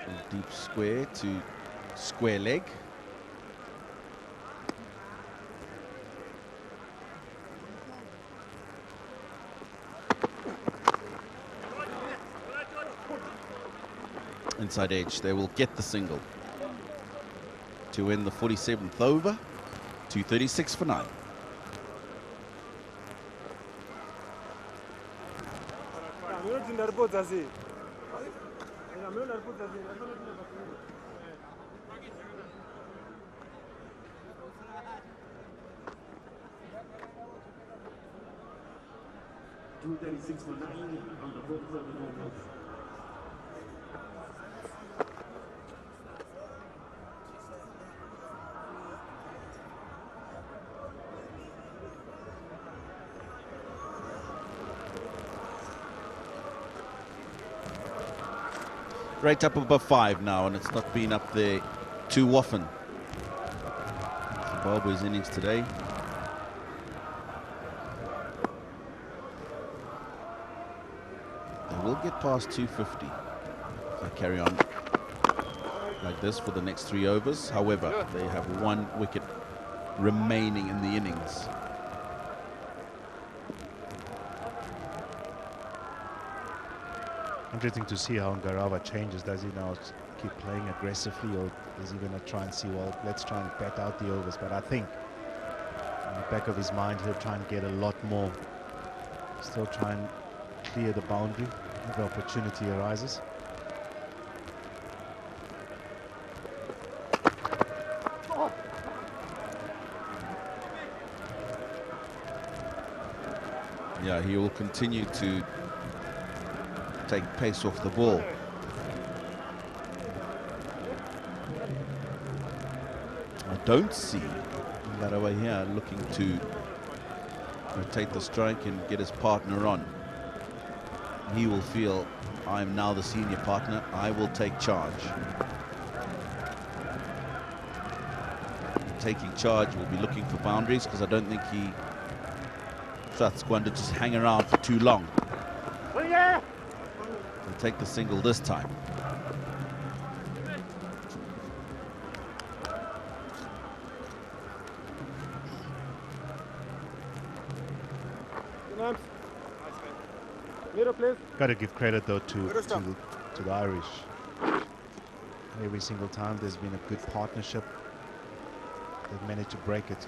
from deep square to square leg. Inside edge, they will get the single to win the 47th over, 2:36 for 9. Right up above 5 now, and it's not been up there too often. Zimbabwe's innings today. They will get past 250 if they carry on like this for the next 3 overs. However, they have 1 wicket remaining in the innings. Interesting to see how 𝗃𝗃𝗃𝗃 changes. Does he now keep playing aggressively, or is he going to try and see, well, let's try and bat out the overs? But I think in the back of his mind, he'll try and get a lot more. Still try and clear the boundary if the opportunity arises. Yeah, he will continue to take pace off the ball. I don't see that over here looking to rotate the strike and get his partner on. He will feel, I'm now the senior partner, I will take charge. Taking charge, will be looking for boundaries, because I don't think he trusts going to just hang around for too long. Take the single this time. Got to give credit though to the Irish. Every single time there's been a good partnership. They've managed to break it.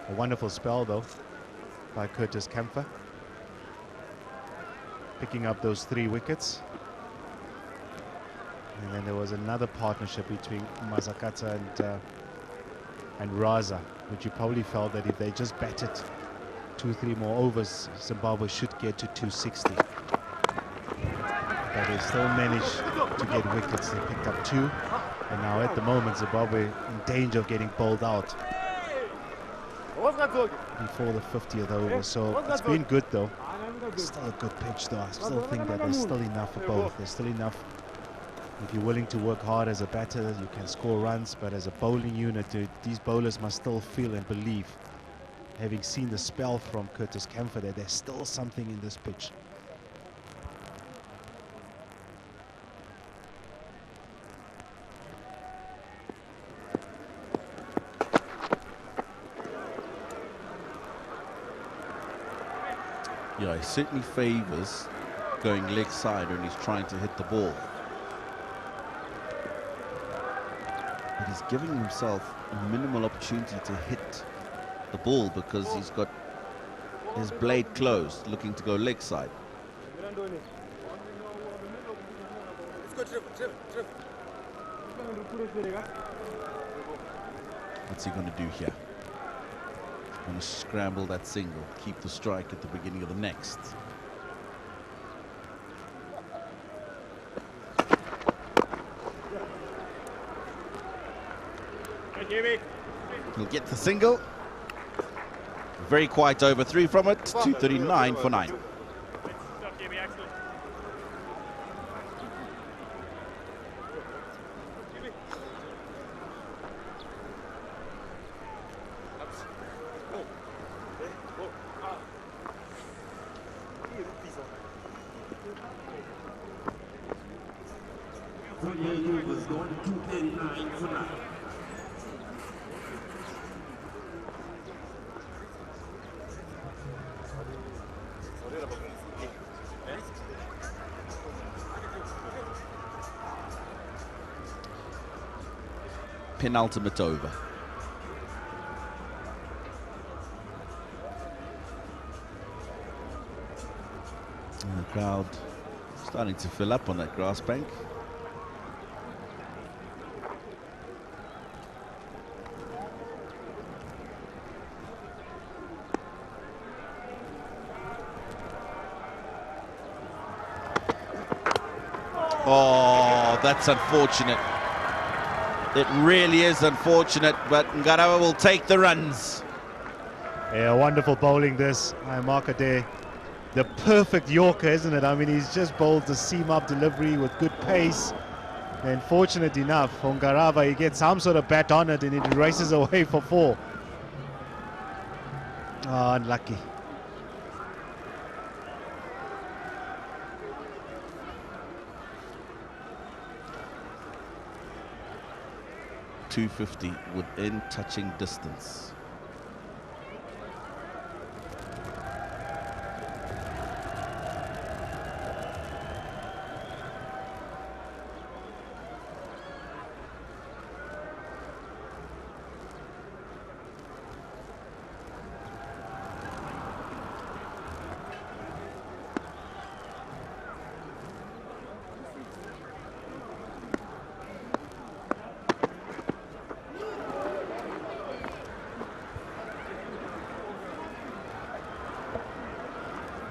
A wonderful spell though by 𝗂𝗃𝗃𝗃, picking up those 3 wickets. And then there was another partnership between Mazakata and Raza, which you probably felt that if they just batted 2-3 more overs, Zimbabwe should get to 260. But they still managed to get wickets. They picked up 2, and now at the moment Zimbabwe in danger of getting bowled out before the 50th over. So it's been good though. Still a good pitch though. I still think that there's still enough for both. There's still enough. If you're willing to work hard as a batter, you can score runs, but as a bowling unit, these bowlers must still feel and believe, having seen the spell from 𝗂𝗃𝗃𝗃, that there's still something in this pitch. Yeah, he certainly favours going leg side when he's trying to hit the ball. But he's giving himself a minimal opportunity to hit the ball because he's got his blade closed, looking to go leg side. What's he going to do here? Going to scramble that single, keep the strike at the beginning of the next. He'll get the single. Very quiet over 3 from it. 239 for 9. was going to 239 for 9. Penultimate over. And the crowd starting to fill up on that grass bank. Oh, that's unfortunate. It really is unfortunate, but 𝗃𝗃𝗃 will take the runs. Yeah, wonderful bowling this. 𝗃𝗃𝗃𝗃, the perfect Yorker, isn't it? I mean, he's just bowled the seam-up delivery with good pace. And fortunate enough, on 𝗃𝗃𝗃, he gets some sort of bat on it and it races away for 4. Oh, unlucky. .250 within touching distance.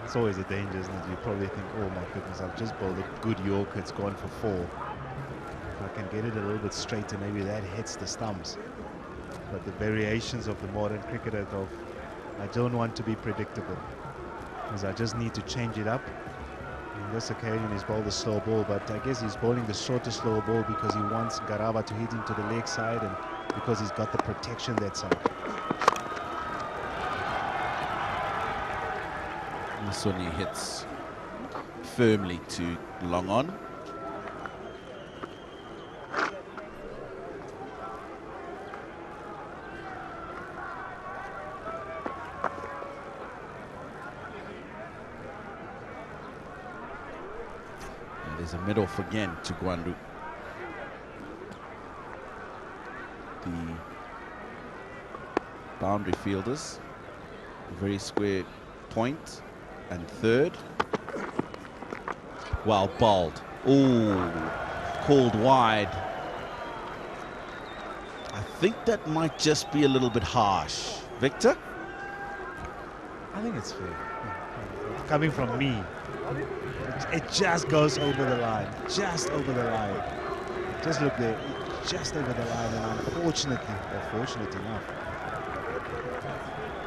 It's always a danger, isn't it? You probably think, oh my goodness, I've just bowled a good Yorker, it's gone for 4. If I can get it a little bit straighter, maybe that hits the stumps. But the variations of the modern cricketer, though, I don't want to be predictable, because I just need to change it up. On this occasion, he's bowled a slow ball, but I guess he's bowling the shorter, slow ball because he wants 𝗃𝗃𝗃𝗃 to hit into the leg side and because he's got the protection that side. This one he hits firmly to long on. There's a mid-off again to 𝗁𝗚. The boundary fielders, very square point, and third. Well bowled. Ooh, called wide. I think that might just be a little bit harsh. Victor? I think it's fair. Coming from me, it just goes over the line. Just over the line. Just look there. Just over the line, and unfortunately, or fortunately enough,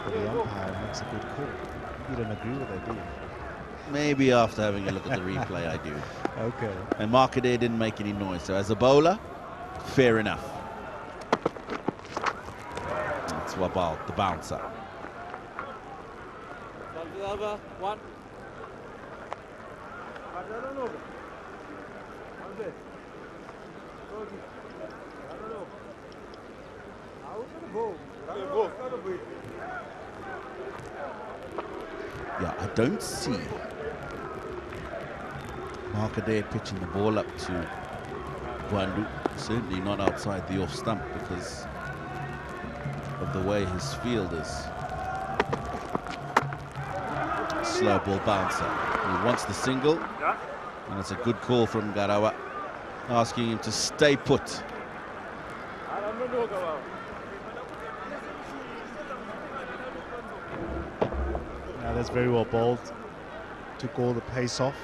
the umpire makes a good call. You don't agree with that, do you? Maybe after having a look at the replay, I do. Okay. And 𝗁𝗃𝗍 didn't make any noise, so as a bowler, fair enough. That's Wabal, the bouncer. One. Yeah, I don't see 𝗁𝗃𝗍 pitching the ball up to 𝗁𝗚. Certainly not outside the off stump because of the way his field is. Slow ball bouncer. He wants the single, and it's a good call from Garawa, asking him to stay put. Now that's very well bowled. Took all the pace off.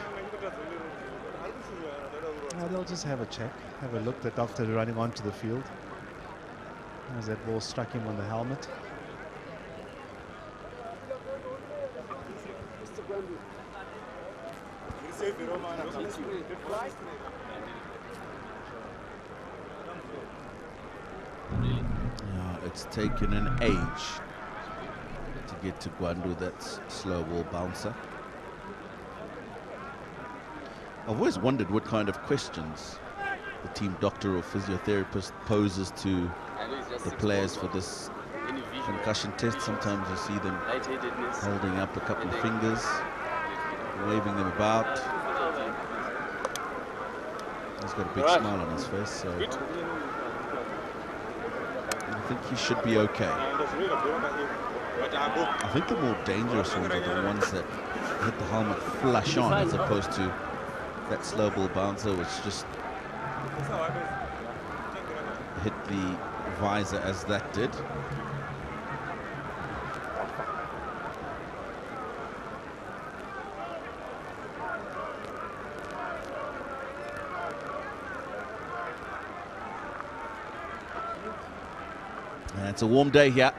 Now they'll just have a check, have a look. The doctor running onto the field as that ball struck him on the helmet. Yeah, it's taken an age to get to 𝗁𝗚, that's slow ball bouncer. I've always wondered what kind of questions the team doctor or physiotherapist poses to the players for this concussion test. Sometimes you see them holding up a couple of fingers, waving them about. He's got a big smile on his face, so I think he should be okay. I think the more dangerous ones are the ones that hit the helmet flush on, as opposed to that slow ball bouncer, which just hit the visor as that did. And it's a warm day here.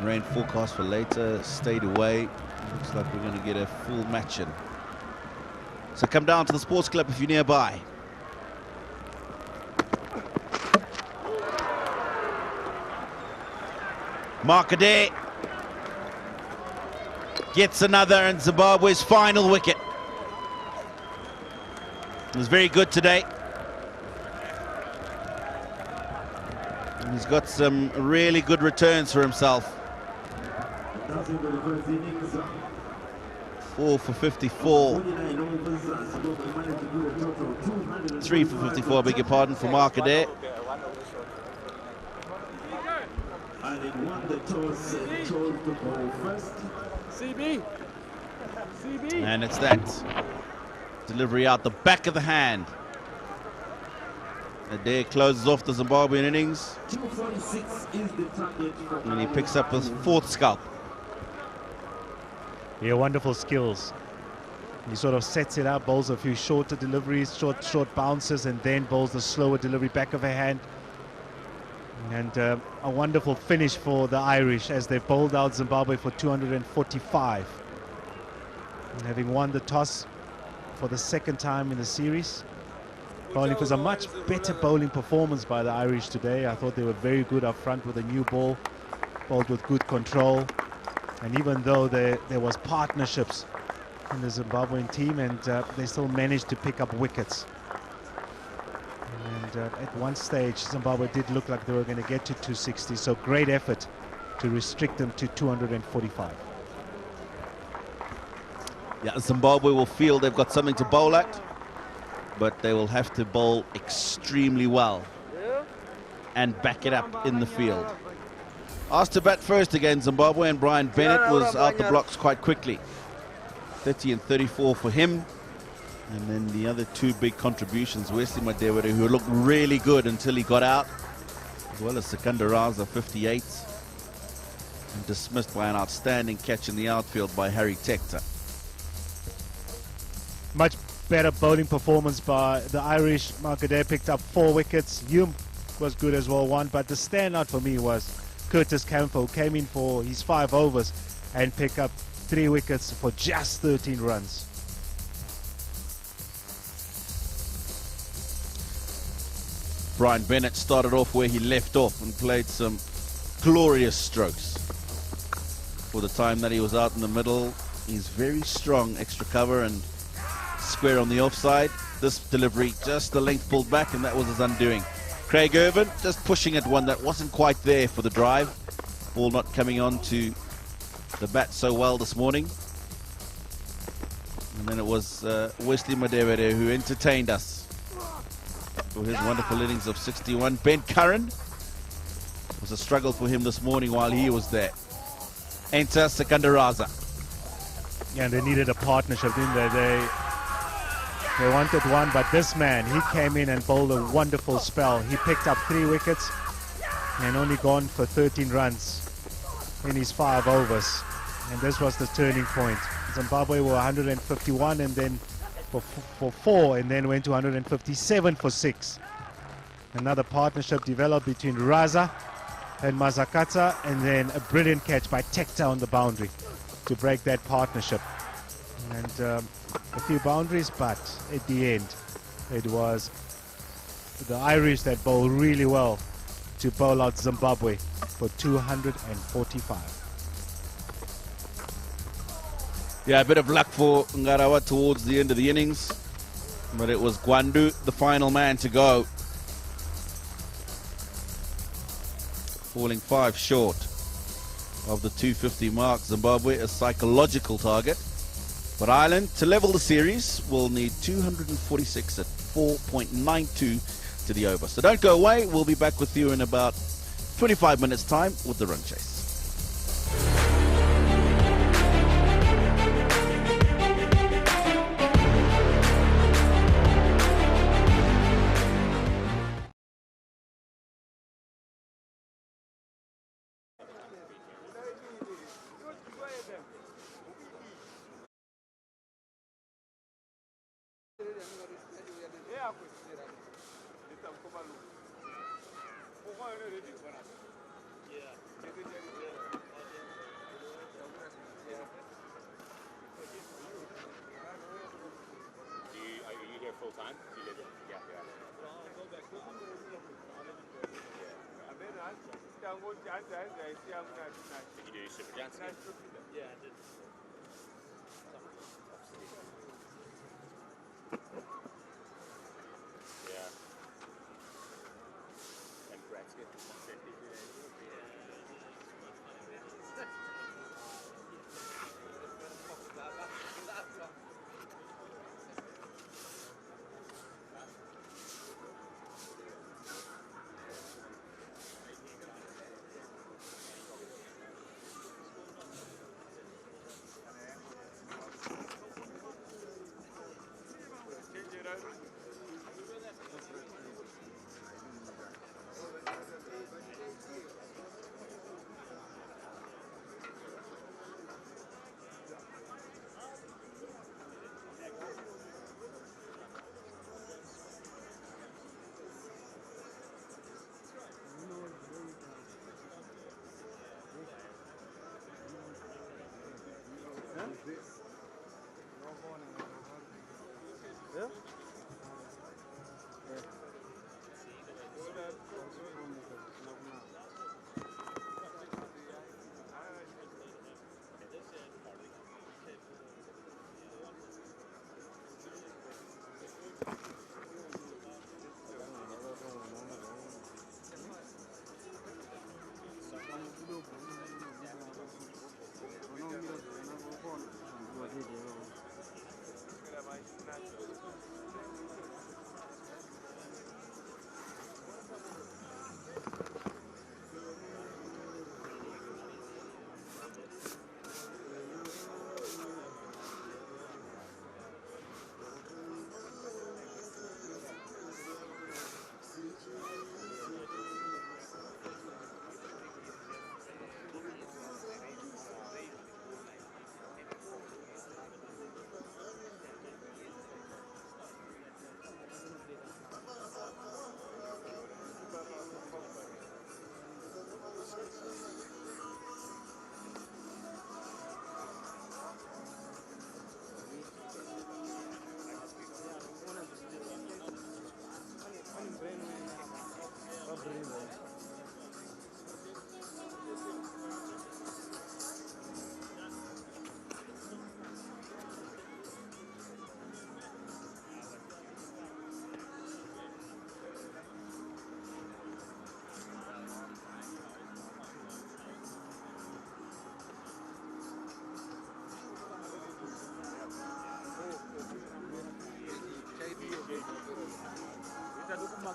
Rain forecast for later stayed away. Looks like we're going to get a full match in. So come down to the sports club if you're nearby. 𝗁𝗃𝗍 gets another, and Zimbabwe's final wicket. It was very good today. And he's got some really good returns for himself. 4 for 54. 3 for 54, beg your pardon, for 𝗁𝗃𝗍. And it's that delivery out the back of the hand. Adair closes off the Zimbabwean innings, and he picks up his 4th scalp. Yeah, wonderful skills. He sort of sets it up, bowls a few shorter deliveries, short bounces, and then bowls the slower delivery back of a hand. And a wonderful finish for the Irish as they bowled out Zimbabwe for 245. And having won the toss for the 2nd time in the series. Bowling was a much better bowling performance by the Irish today. I thought they were very good up front with a new ball, bowled with good control. And even though there was partnerships in the Zimbabwean team, and they still managed to pick up wickets. And at one stage, Zimbabwe did look like they were going to get to 260, so great effort to restrict them to 245. Yeah, Zimbabwe will feel they've got something to bowl at, but they will have to bowl extremely well and back it up in the field. Asked to bat first again, Zimbabwe, and Brian Bennett was out the blocks quite quickly. 30 and 34 for him. And then the other two big contributions, 𝗬𝗎 𝗦𝗽cije, who looked really good until he got out, as well as 𝗂𝗂𝗃𝗃𝗃, 58, and dismissed by an outstanding catch in the outfield by 𝗃𝗃𝗃𝗃. Much better bowling performance by the Irish. 𝗃𝗃𝗃𝗃 picked up 4 wickets. 𝗬𝗎 was good as well, 1, but the standout for me was Curtis Campbell, who came in for his 5 overs and picked up 3 wickets for just 13 runs. Brian Bennett started off where he left off and played some glorious strokes. For the time that he was out in the middle, he's very strong, extra cover and square on the offside. This delivery, just the length pulled back, and that was his undoing. Craig Ervin just pushing at one that wasn't quite there for the drive. Ball not coming on to the bat so well this morning. And then it was 𝗬𝗎 𝗦𝗽cije who entertained us for his wonderful innings of 61. Ben Curran, it was a struggle for him this morning while he was there. Enter 𝗂𝗂𝗃𝗃𝗃. Yeah, and they needed a partnership, didn't they? They wanted one, but this man, he came in and bowled a wonderful spell. He picked up 3 wickets and only gone for 13 runs in his 5 overs. And this was the turning point. Zimbabwe were 151 and then for 4, and then went to 157 for 6. Another partnership developed between Raza and Mazakata, and then a brilliant catch by Tector on the boundary to break that partnership. And a few boundaries, but at the end it was the Irish that bowled really well to bowl out Zimbabwe for 245. Yeah, a bit of luck for Ngarawa towards the end of the innings, but it was Gwandu, the final man to go, falling 5 short of the 250 mark. Zimbabwe a psychological target, but Ireland, to level the series, will need 246 at 4.92 to the over. So don't go away. We'll be back with you in about 25 minutes time with the run chase. Yeah, I did. Yeah. And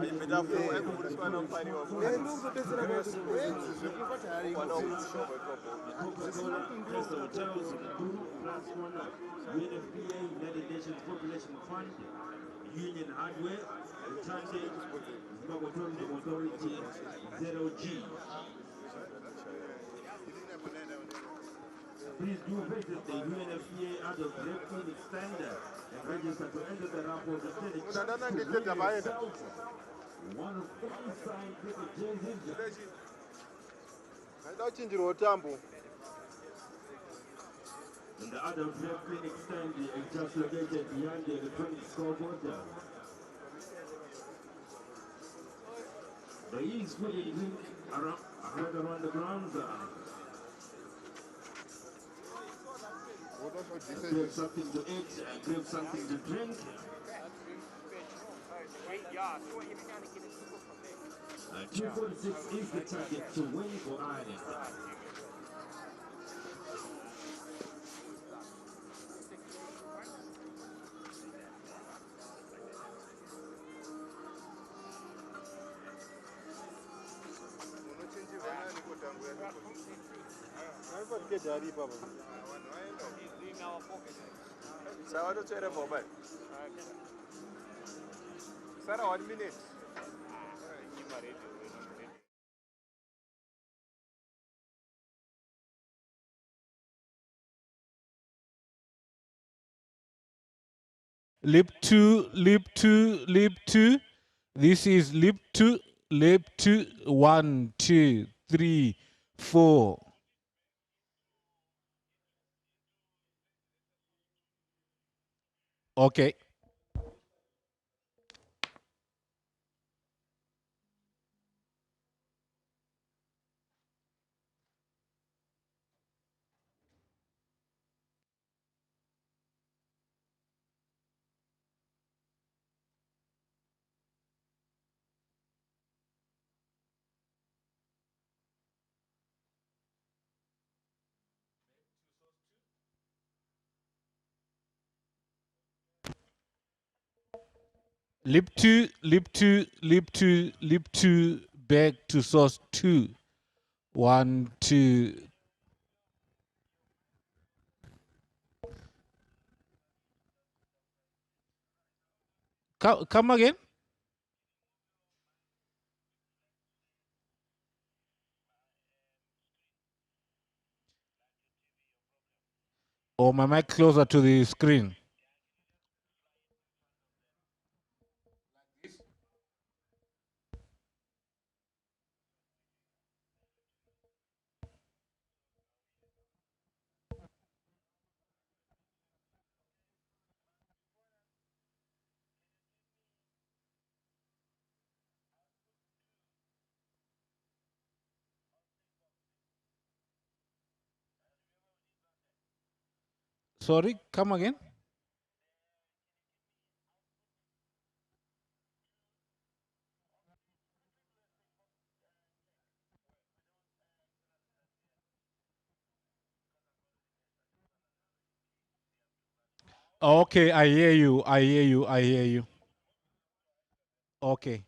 ayibheda ayikufundiswa namfani UNFPA, United Nations Population Fund, Union Hardware, Stanley, Zimbabwe Tourism Authority, ZOG. Please do visit the UNFPA adult rep clinic standard and register to enter the rapport of the clinic. One of any signed cricket jerseys. In the adult rep clinic stand is just located behind the electronic scoreboard. There is food and drink around the grounds. Grab something to eat, grab something to drink. 246 is the target to win for Ireland. Sawa to chere mobile. Sir, 1 minute. Lip 2, lip 2, lip 2. This is lip 2, lip 2. 1, 2, 3, 4. Okay. Lip 2, lip 2, lip 2, lip 2, back to source 2. 1, 2. Come again? Or my mic closer to the screen? Sorry, come again? Okay, I hear you. I hear you. I hear you. Okay.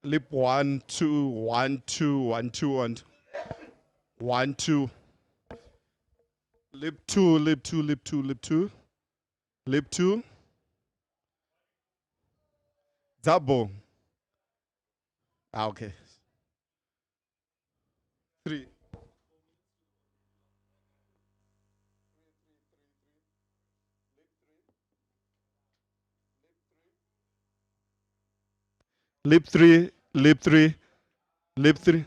Lip 1, 2, 1, 2, 1, 2, and 1, 2. Lip 2, lip 2, lip 2, lip 2. Lip 2. Double. Okay. 3. Lip 3, lip 3, lip 3.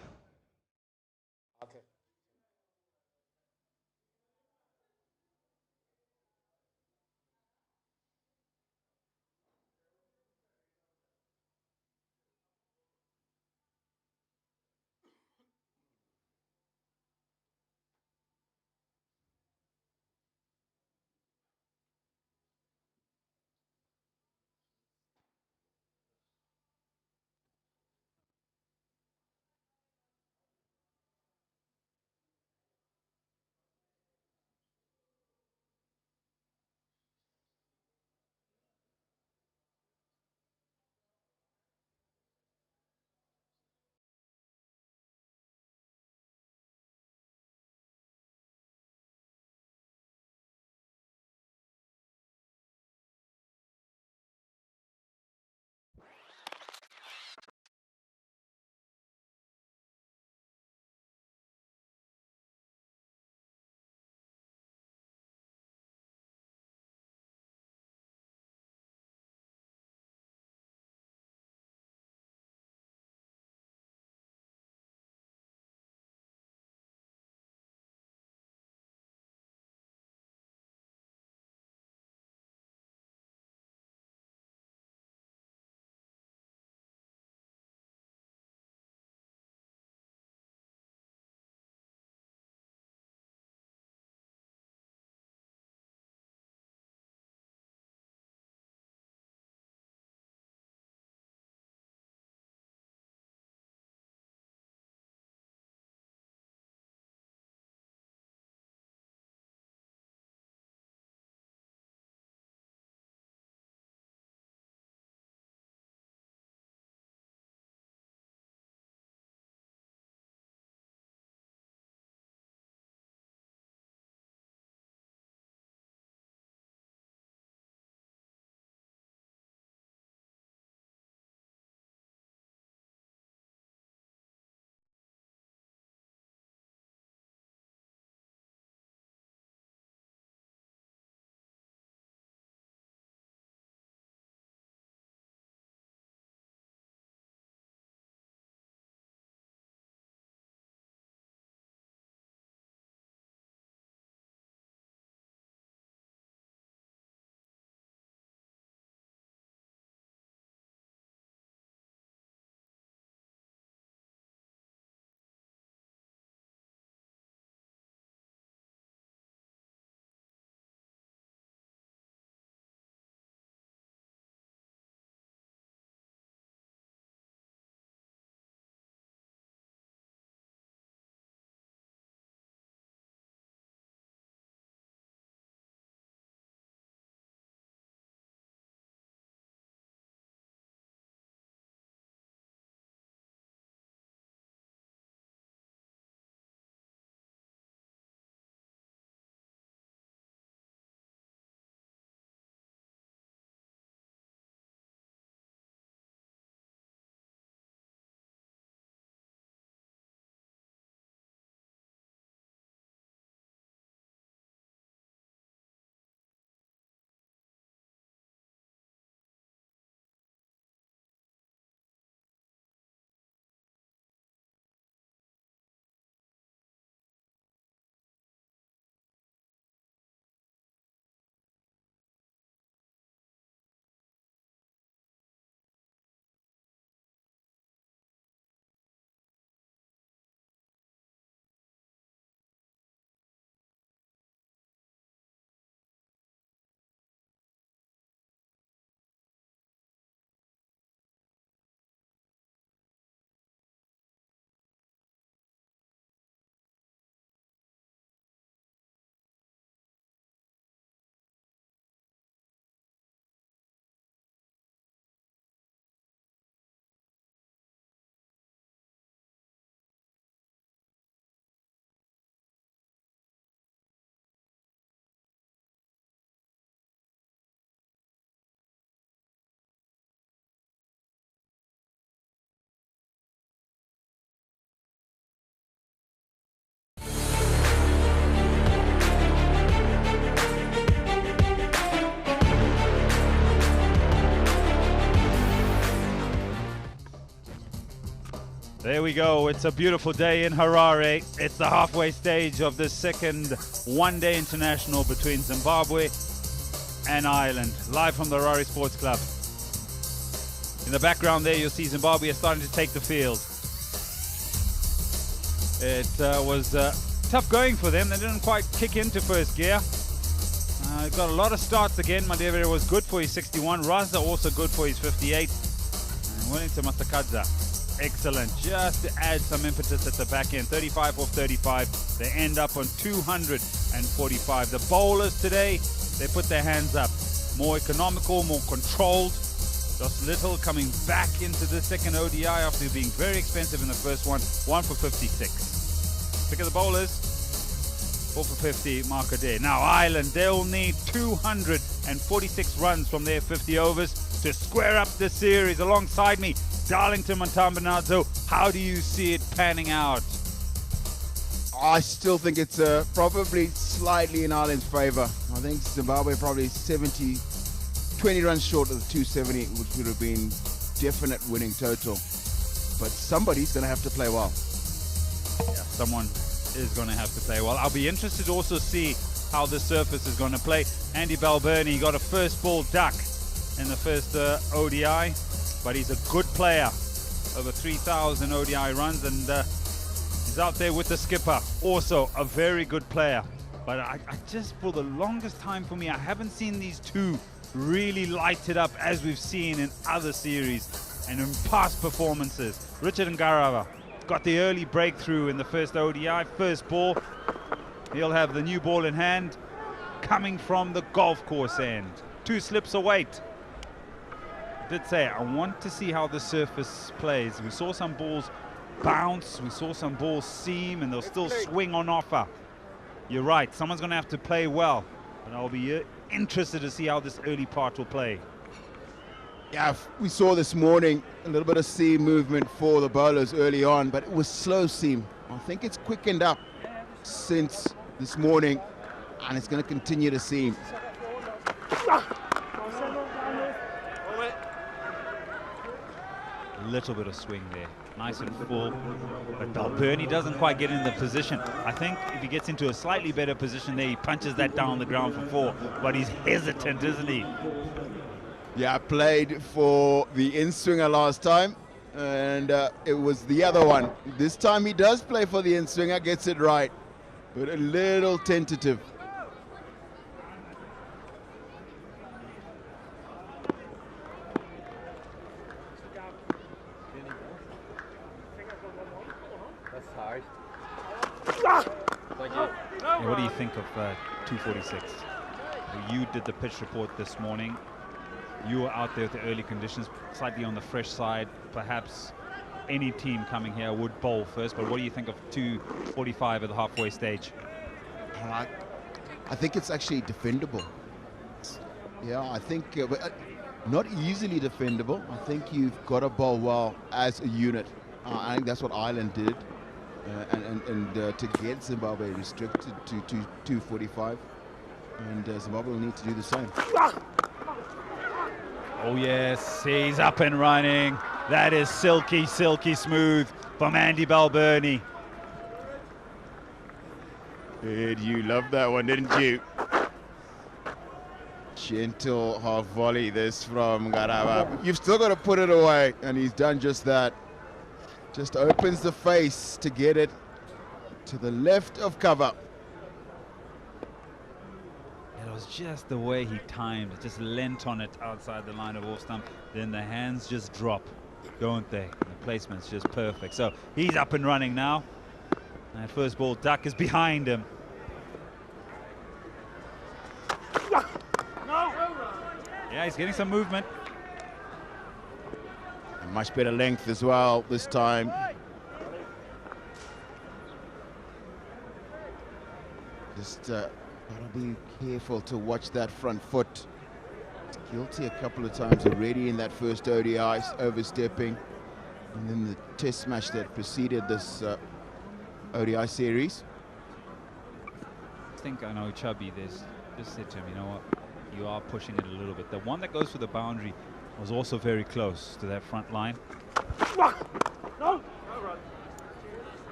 There we go. It's a beautiful day in Harare. It's the halfway stage of the second one-day international between Zimbabwe and Ireland. Live from the Harare Sports Club. In the background there, you'll see Zimbabwe is starting to take the field. It was tough going for them. They didn't quite kick into first gear. Got a lot of starts again. 𝗿𝗵𝗴𝗲 was good for his 61. 𝗏𝗲 also good for his 58. And 𝗿𝗵𝗴𝗲 excellent. Just to add some impetus at the back end. 35 off 35. They end up on 245. The bowlers today, they put their hands up. More economical, more controlled. Just Little coming back into the second ODI after being very expensive in the first one. 1 for 56. Pick of the bowlers. 4 for 50, 𝗁𝗏𝗧. Now Ireland, they'll need 246 runs from their 50 overs to square up the series. Alongside me, Darlington Mtambanadzo. How do you see it panning out? I still think it's probably slightly in Ireland's favour. I think Zimbabwe probably 20 runs short of the 270, which would have been definite winning total. But somebody's going to have to play well. Yeah, someone is going to have to play well. I'll be interested to also see how the surface is going to play. Andy Balbirnie got a first ball duck in the first ODI, but he's a good player. Over 3,000 ODI runs, and he's out there with the skipper. Also a very good player. But I just, for the longest time for me, I haven't seen these two really light it up as we've seen in other series and in past performances. Richard Ngarava got the early breakthrough in the first ODI, first ball. He'll have the new ball in hand coming from the golf course end. 2 slips away. I did say I want to see how the surface plays. We saw some balls bounce, we saw some balls seam, and they'll still swing on offer. You're right, someone's going to have to play well, but I'll be interested to see how this early part will play. Yeah, we saw this morning a little bit of seam movement for the bowlers early on, but it was slow seam. I think it's quickened up since this morning, and it's going to continue to seam. A little bit of swing there, nice and full, but Balbirnie doesn't quite get in the position. I think if he gets into a slightly better position there, he punches that down the ground for 4, but he's hesitant, isn't he? Yeah, I played for the in-swinger last time, and it was the other one. This time he does play for the in-swinger, gets it right, but a little tentative. Yeah, what do you think of 246? You did the pitch report this morning. You were out there with the early conditions, slightly on the fresh side. Perhaps any team coming here would bowl first, but what do you think of 245 at the halfway stage? I think it's actually defendable. Yeah, I think not easily defendable. I think you've got to bowl well as a unit. I think that's what Ireland did. And to get Zimbabwe restricted to 245, and Zimbabwe will need to do the same. Oh yes, he's up and running. That is silky smooth from Andy Balbirnie. Did you love that one, didn't you? Gentle half volley this from Ngarava. You've still got to put it away, and he's done just that. Just opens the face to get it to the left of cover. It was just the way he timed it, just leant on it outside the line of off stump. Then the hands just drop, don't they? The placement's just perfect. So he's up and running now. That first ball duck is behind him. Yeah, he's getting some movement. Much better length as well this time. Just gotta be careful to watch that front foot. Guilty a couple of times already in that first ODI, overstepping. And then the test match that preceded this ODI series. I think I know Chubby this. Just said to him, you know what, you are pushing it a little bit. The one that goes for the boundary was also very close to that front line.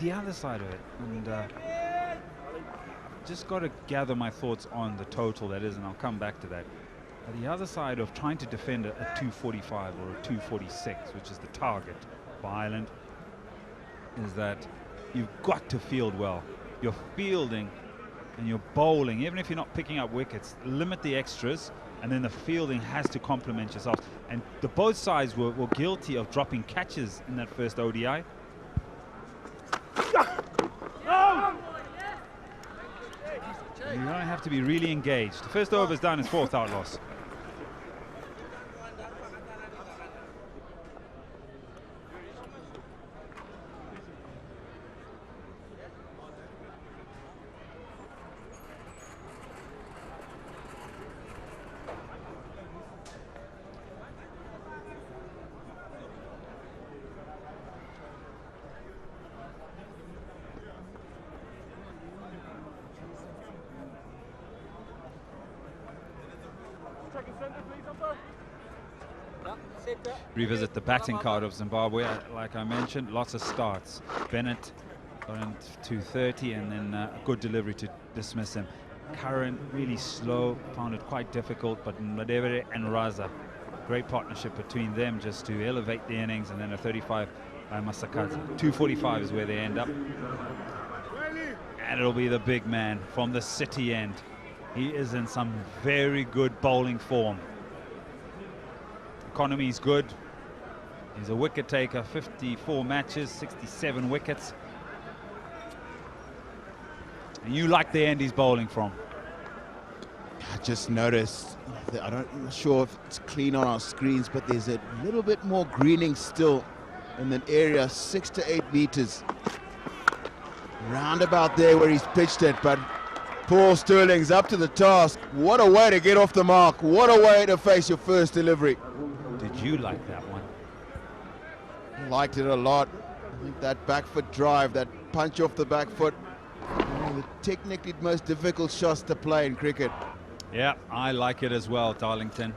the other side of it, and just got to gather my thoughts on the total that is, and I'll come back to that. The other side of trying to defend a 245 or a 246, which is the target for Ireland, is that you've got to field well. You're fielding and you're bowling, even if you're not picking up wickets, limit the extras, and then the fielding has to complement yourself. And both sides were guilty of dropping catches in that first ODI. You're going to have to be really engaged. The first over's done, his fourth out loss. Revisit the batting card of Zimbabwe. Like I mentioned, lots of starts. Bennett got in 230 and then a good delivery to dismiss him. Curran really slow, found it quite difficult, but 𝗵𝗵𝗃 and Raza, great partnership between them just to elevate the innings, and then a 35 by Masakadzi. 245 is where they end up. And it'll be the big man from the city end. He is in some very good bowling form. Economy's good. He's a wicket taker, 54 matches, 67 wickets. And you like the end he's bowling from. I just noticed, I'm not sure if it's clean on our screens, but there's a little bit more greening still in an area 6 to 8 meters. Round about there where he's pitched it, but Paul Stirling's up to the task. What a way to get off the mark. What a way to face your first delivery. Did you like that one? Liked it a lot. I think that back foot drive, that punch off the back foot, one of the technically most difficult shots to play in cricket. Yeah, I like it as well, Darlington,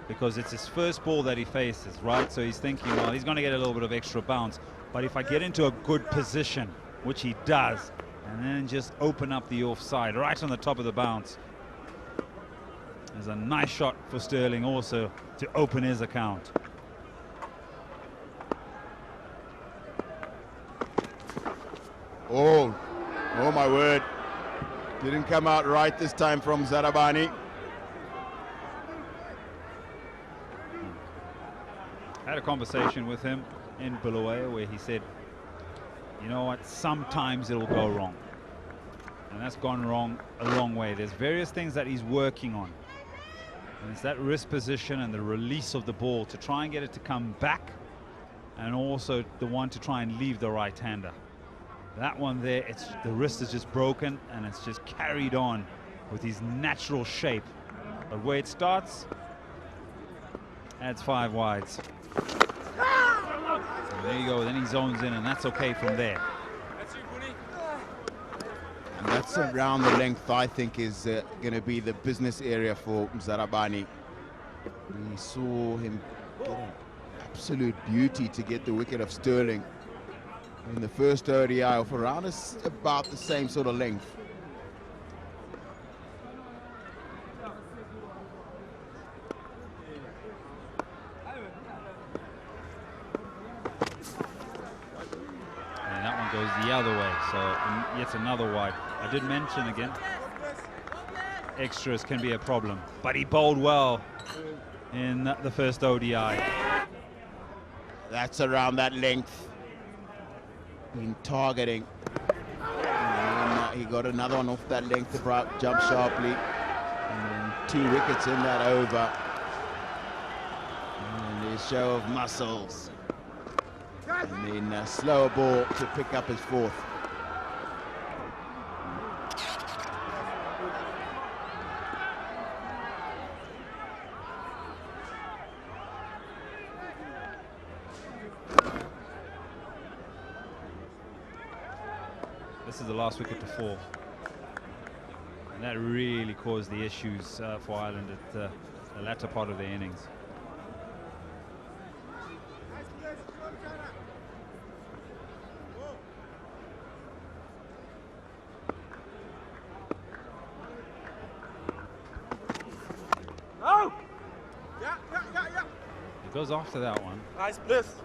because it's his first ball that he faces, right? So he's thinking, well, he's going to get a little bit of extra bounce, but if I get into a good position, which he does, and then just open up the offside right on the top of the bounce, there's a nice shot for Stirling also to open his account. Oh my word. Didn't come out right this time from Zarabani. Had a conversation with him in Bulawayo where he said, you know what, sometimes it'll go wrong. And that's gone wrong a long way. There's various things that he's working on. And it's that wrist position and the release of the ball to try and get it to come back, and also the one to try and leave the right-hander. That one there, the wrist is just broken and it's just carried on with his natural shape. But where it starts, adds 5 wides. So there you go, then he zones in, and that's okay from there. And that's around the length I think is going to be the business area for Zarabani. We saw him get an absolute beauty to get the wicket of Stirling in the first ODI of around about the same sort of length. And that one goes the other way, so yet another wide. I did mention again, extras can be a problem, but he bowled well in the first ODI. That's around that length. Been targeting. And he got another one off that length to jump sharply. And 2 wickets in that over. And a show of muscles. And then a slower ball to pick up his 4th. This is the last wicket to fall. And that really caused the issues for Ireland at the latter part of their innings. Goes after that one. Nice bliss.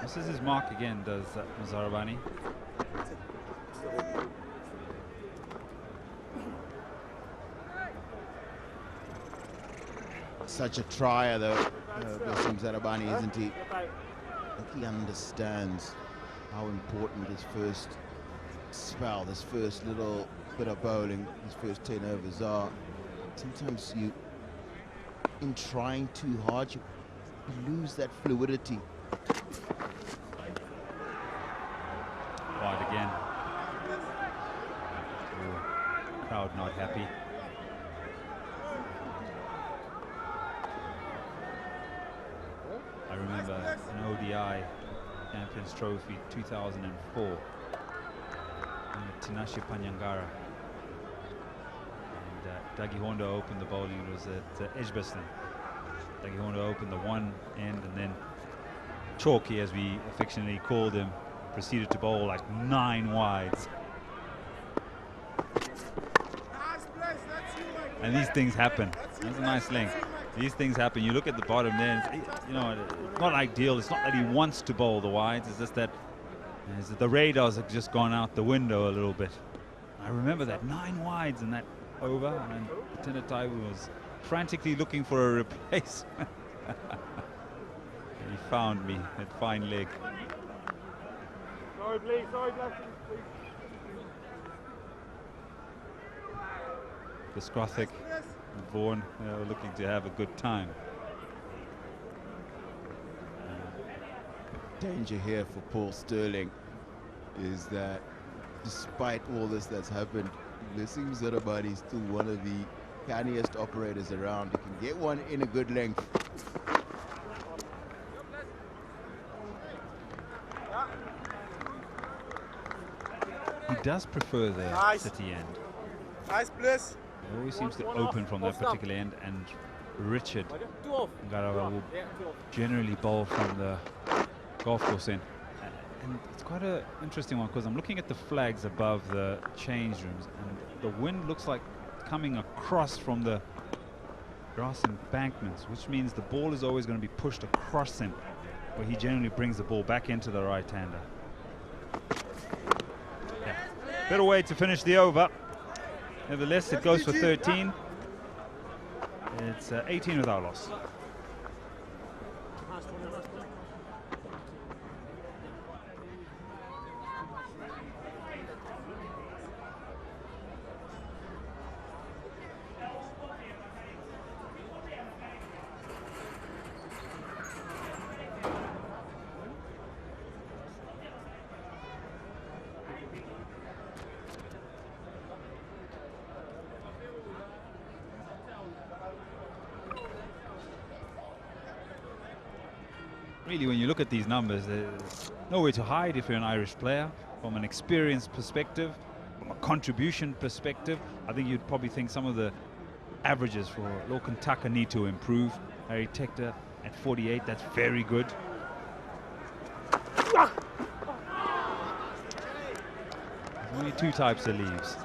This is his mark again, does 𝗬𝗏𝗧. Such a trier, though, 𝗬𝗏𝗧, isn't he? I think he understands how important his first spell, this first little bit of bowling, his first 10 overs are. Sometimes you, in trying too hard, you lose that fluidity. Wide again. Ooh, crowd not happy. I remember an ODI Champions Trophy 2004 in the Tinashe Panyangara. And 𝗲𝗃𝗃𝗀𝗃 opened the bowling. It was at Edgbaston. 𝗲𝗃𝗃𝗃 opened the one end, and then 𝗃𝗂𝗃𝗃, as we affectionately called him, proceeded to bowl like 9 wides. And these things happen. That's a nice length. These things happen. You look at the bottom there, and you know, it's not ideal. It's not that he wants to bowl the wides. It's just that the radars have just gone out the window a little bit. I remember that 9 wides in that over, and 𝗃𝗃𝗃𝗃 was frantically looking for a replacement. He found me at fine leg. Sorry, please. Sorry, blessings, please. 𝗃𝗃𝗃𝗃 and Vaughan were looking to have a good time. Danger here for Paul Sterling is that despite all this that's happened, 𝗬𝗏𝗧 is still one of the canniest operators around. You can get one in a good length. He does prefer the city end. Nice bliss. He always seems to open from that particular end, and Richard 𝗬𝗏𝗧 will generally bowl from the golf course end. And it's quite an interesting one, because I'm looking at the flags above the change rooms, and the wind looks like coming across from the grass embankments, which means the ball is always going to be pushed across him, where he generally brings the ball back into the right-hander. Yeah. Better way to finish the over. Nevertheless, it goes for 13. It's 18 without loss. Really, when you look at these numbers, there's nowhere to hide if you're an Irish player. From an experience perspective, from a contribution perspective, I think you'd probably think some of the averages for Lorcan Tucker need to improve. Harry Tector at 48, that's very good. There's only 2 types of leaves.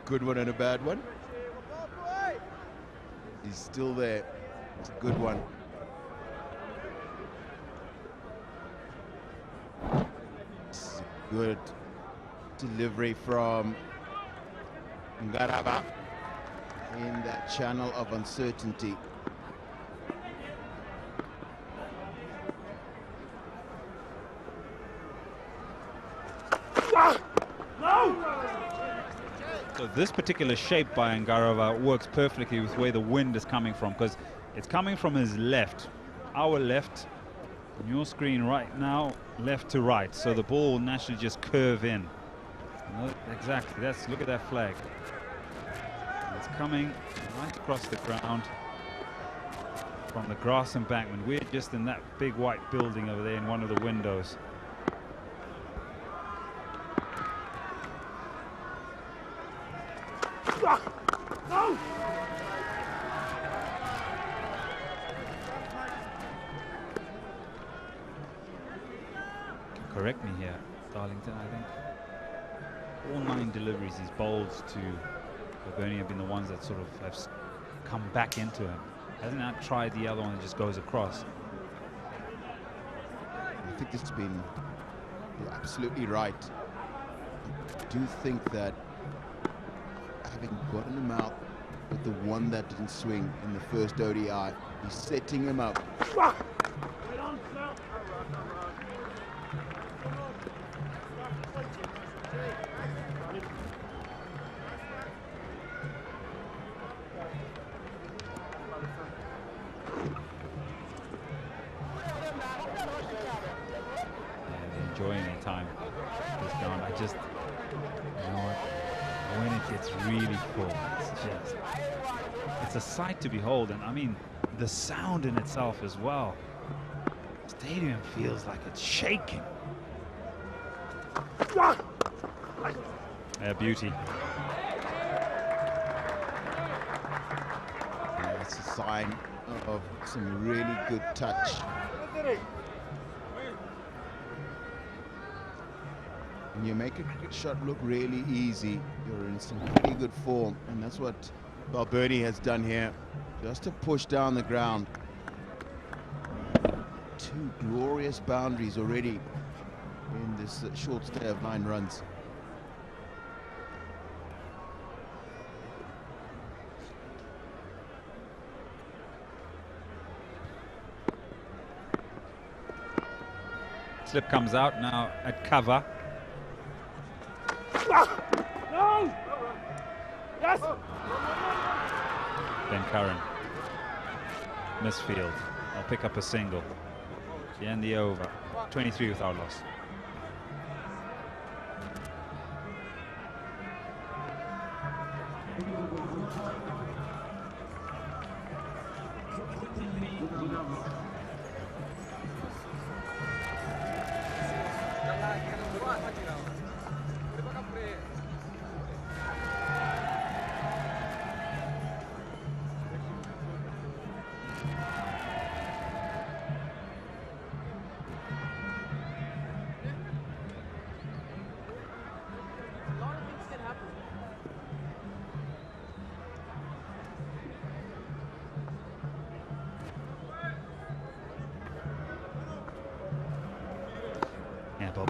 Good one and a bad one. He's still there. It's a good one. It's a good delivery from 𝗬𝗏𝗧 in that channel of uncertainty. So this particular shape by 𝗬𝗏𝗧 works perfectly with where the wind is coming from, because it's coming from his left, our left, on your screen right now, left to right. So the ball will naturally just curve in. Exactly, look at that flag. It's coming right across the ground from the grass embankment. We're just in that big white building over there in one of the windows. Correct me here, Darlington. I think all 9 deliveries he's bowled to Hibernia have been the ones that sort of have come back into him. Hasn't that tried the other one that just goes across? I think this has been, you're absolutely right. I do think that having gotten him out with the one that didn't swing in the first ODI, he's setting him up. Enjoying the time this down. I just, you know what, when it gets really full, it's a sight to behold. And I mean, the sound in itself as well. Stadium feels like it's shaking. Yeah, beauty. Yeah, it's a sign of some really good touch. When you make a cricket shot look really easy, you're in some pretty good form, and that's what 𝗵𝗺𝗃𝗍 has done here, just to push down the ground. Two glorious boundaries already in this short stay of 9 runs. Slip comes out now at cover. No! Yes! Ben Curran. Misfield. I'll pick up a single. To end the over. 23 without loss.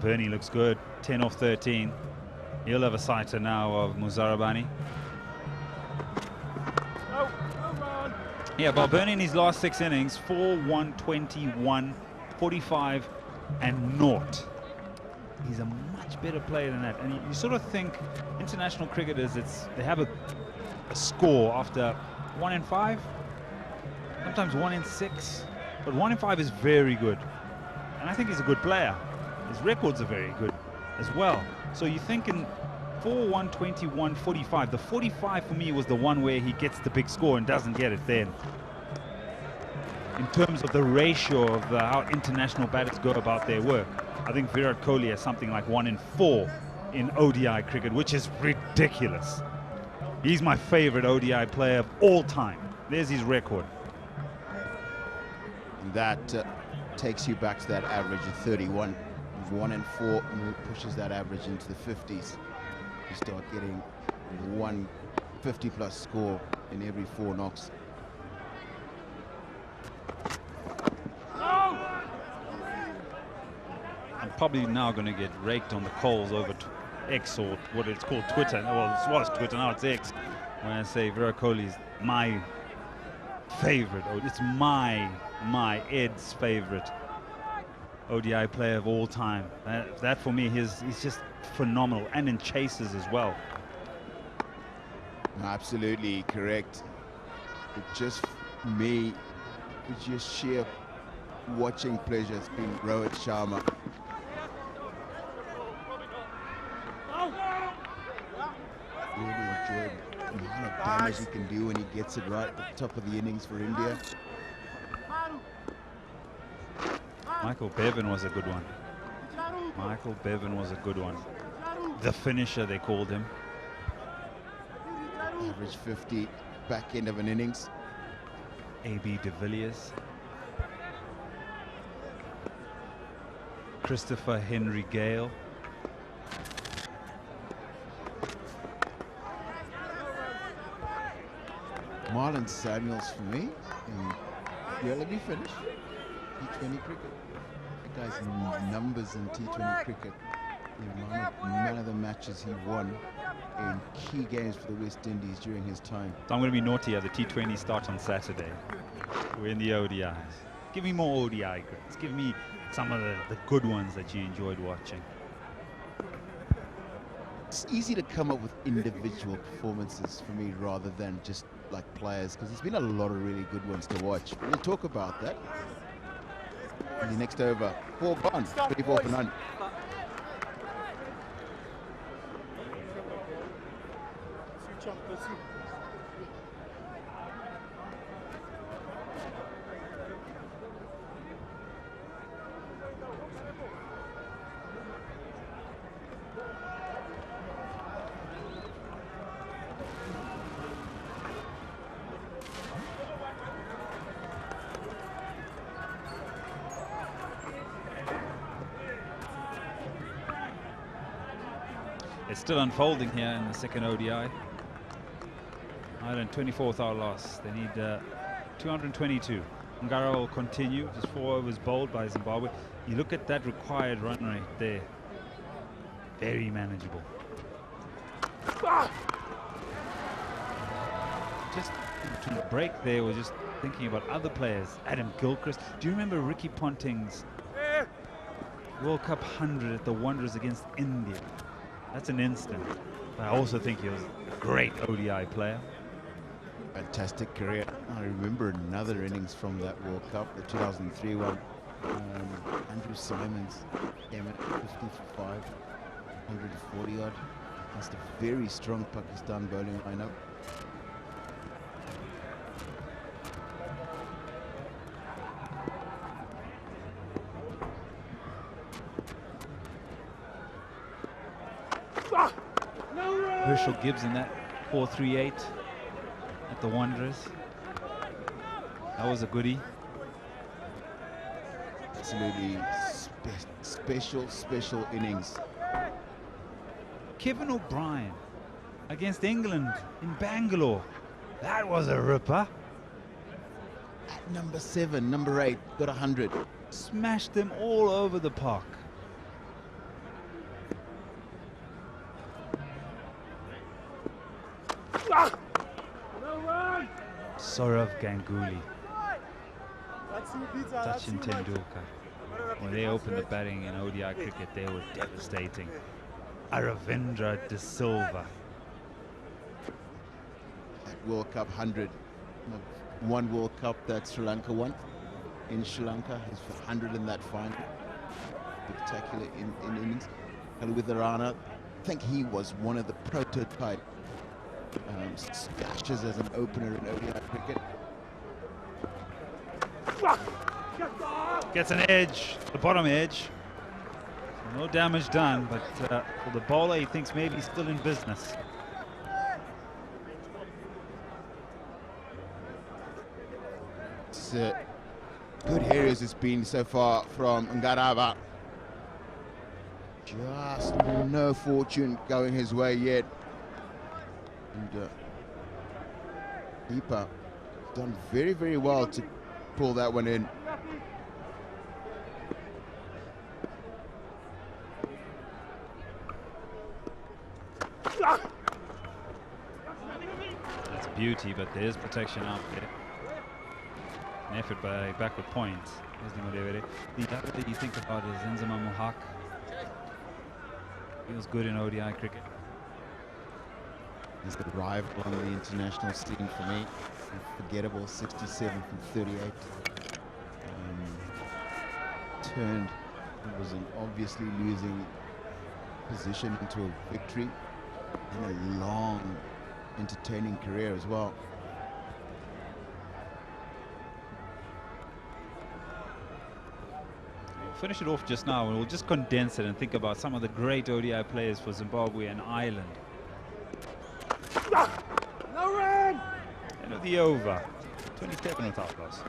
𝗵𝗺𝗃𝗍𝗃 looks good, 10 off 13. He'll have a sighter now of Muzarabani. Yeah, 𝗵𝗺𝗃𝗍𝗃 in his last 6 innings, 4, 1, 21, 45 and 0. He's a much better player than that. And you sort of think international cricketers, they have a score after 1 in 5, sometimes 1 in 6, but 1 in 5 is very good. And I think he's a good player. His records are very good as well. So you're thinking 4, 1, 21, 45. The 45 for me was the one where he gets the big score and doesn't get it then. In terms of the ratio of how international batters go about their work, I think Virat Kohli has something like 1 in 4 in ODI cricket, which is ridiculous. He's my favorite ODI player of all time. There's his record. And that takes you back to that average of 31. 1 in 4 and pushes that average into the 50s. You start getting 150+ score in every 4 knocks. I'm probably now going to get raked on the coals over X, or what it's called Twitter. Well, it was Twitter, now it's X. When I say Virat Kohli is my favorite, it's my Ed's favorite ODI player of all time. That for me, he's just phenomenal, and in chases as well. Absolutely correct. It just me, it's just sheer watching pleasure. It's been Rohit Sharma. Really enjoyed the amount of damage he can do when he gets it right at the top of the innings for India. 𝗵𝗺𝗃𝗍𝗃 was a good one. 𝗵𝗺𝗃𝗍𝗃 was a good one. The finisher, they called him. Average 50 back end of an innings. A.B. de Villiers. Christopher Henry Gale. Marlon Samuels for me. Yeah, let me finish. T20 cricket. The guy's numbers in T20 cricket, the amount of man of the matches he won in key games for the West Indies during his time. So I'm going to be naughty at the T20 start on Saturday. We're in the ODIs. Give me more ODI grades. Give me some of the good ones that you enjoyed watching. It's easy to come up with individual performances for me rather than just like players, because there's been a lot of really good ones to watch. We'll talk about that in the next over. 4 gone, 24 for none. It's still unfolding here in the second ODI. Ireland 24th out loss. They need 222. 𝗁𝗏𝗃 will continue. Just 4 overs bowled by Zimbabwe. You look at that required run rate there. Very manageable. Just to break there, we're just thinking about other players. Adam Gilchrist. Do you remember Ricky Ponting's World Cup 100 at the Wanderers against India? That's an instant. But I also think he was a great ODI player. Fantastic career. I remember another innings from that World Cup, the 2003 one. Andrew Simons came at 50 for 5, 140 odd. That's a very strong Pakistan bowling lineup. Herschel Gibbs in that 438 at the Wanderers. That was a goodie. Absolutely special innings. Kevin O'Brien against England in Bangalore. That was a ripper. At number 7, number 8, got 100. Smashed them all over the park. Sourav Ganguly, Sachin Tendulkar. When they opened the batting in ODI cricket, they were devastating. Aravindra De Silva. That World Cup 100. One World Cup that Sri Lanka won in Sri Lanka. His 100 in that final. Spectacular in innings. 𝗏𝗏𝗃𝗏, I think he was one of the prototype splashes as an opener in ODI cricket. Gets an edge, the bottom edge. No damage done, but for the bowler, he thinks maybe he's still in business. It's good areas it's been so far from 𝗁𝗏𝗃𝗏. Just no fortune going his way yet. And Deepa done very, very well to pull that one in. That's beauty, but there is protection out there. An effort by backward point. The other thing you think about is Nzima Mohak. He was good in ODI cricket. He's the rival on the international scene for me. Unforgettable 67 from 38. Turned, it was an obviously losing position into a victory and a long, entertaining career as well. We'll finish it off just now, and we'll just condense it and think about some of the great ODI players for Zimbabwe and Ireland. No run! End of the over. 27 without loss.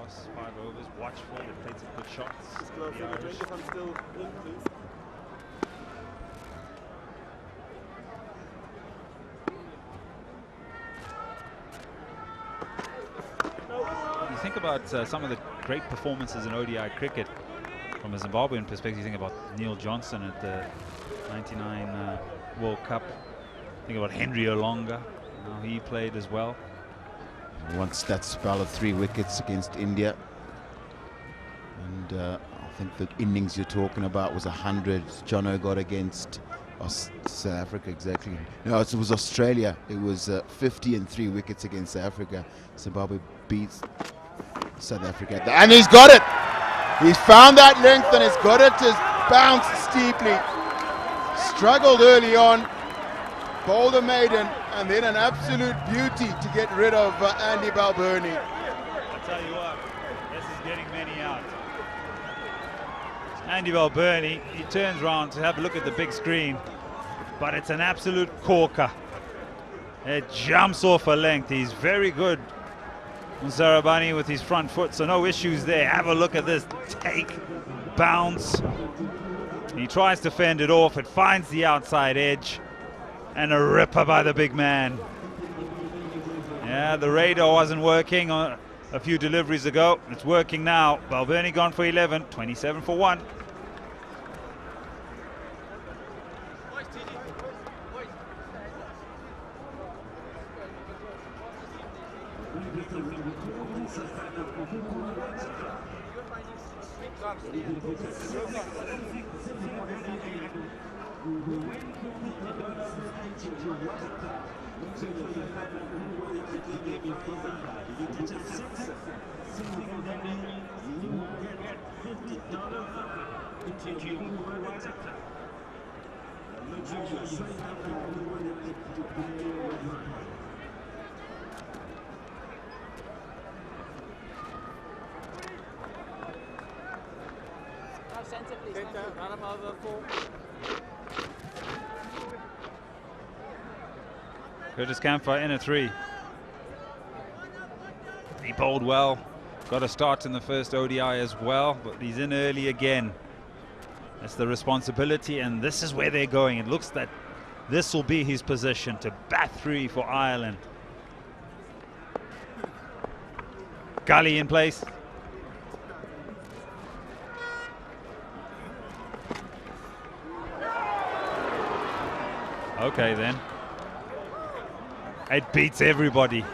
last 5 overs. Watchful, they played some good shots. The Irish. If I'm still in, please. You think about some of the great performances in ODI cricket from a Zimbabwean perspective. You think about Neil Johnson at the '99 World Cup. Think about Henry Olonga, how he played as well. Once that spell of 3 wickets against India. And I think the innings you're talking about was 100 Jono got against South Africa, exactly. No, it was Australia. It was 50 and 3 wickets against South Africa. Zimbabwe beats South Africa. And he's got it! He's found that length and he's got it to bounce steeply. Struggled early on, bowled a maiden, and then an absolute beauty to get rid of Andy Balbirnie. I'll tell you what, this is getting many out. Andy Balbirnie, he turns around to have a look at the big screen, but it's an absolute corker. It jumps off a length. He's very good, Nsarabani, with his front foot, so no issues there. Have a look at this take, bounce. He tries to fend it off. It finds the outside edge, and a ripper by the big man. Yeah, the radar wasn't working a few deliveries ago. It's working now. Balbirnie gone for 11, 27 for 1. Curtis Campher in a 3. He bowled well, got a start in the first ODI as well, but he's in early again. That's the responsibility, and this is where they're going. It looks that this will be his position to bat 3 for Ireland. Gully in place. Okay then. It beats everybody.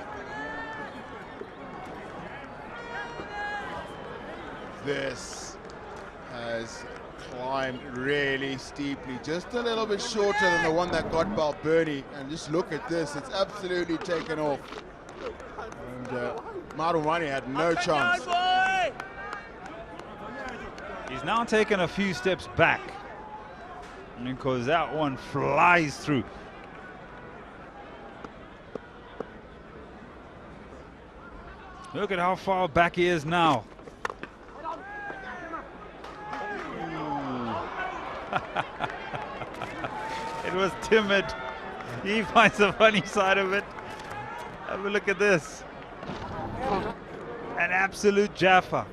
This has climbed really steeply, just a little bit shorter than the one that got Balbirnie. And just look at this, it's absolutely taken off. And Marumani had no chance. He's now taken a few steps back, because that one flies through. Look at how far back he is now. It was timid. He finds the funny side of it. Have a look at this. An absolute Jaffa.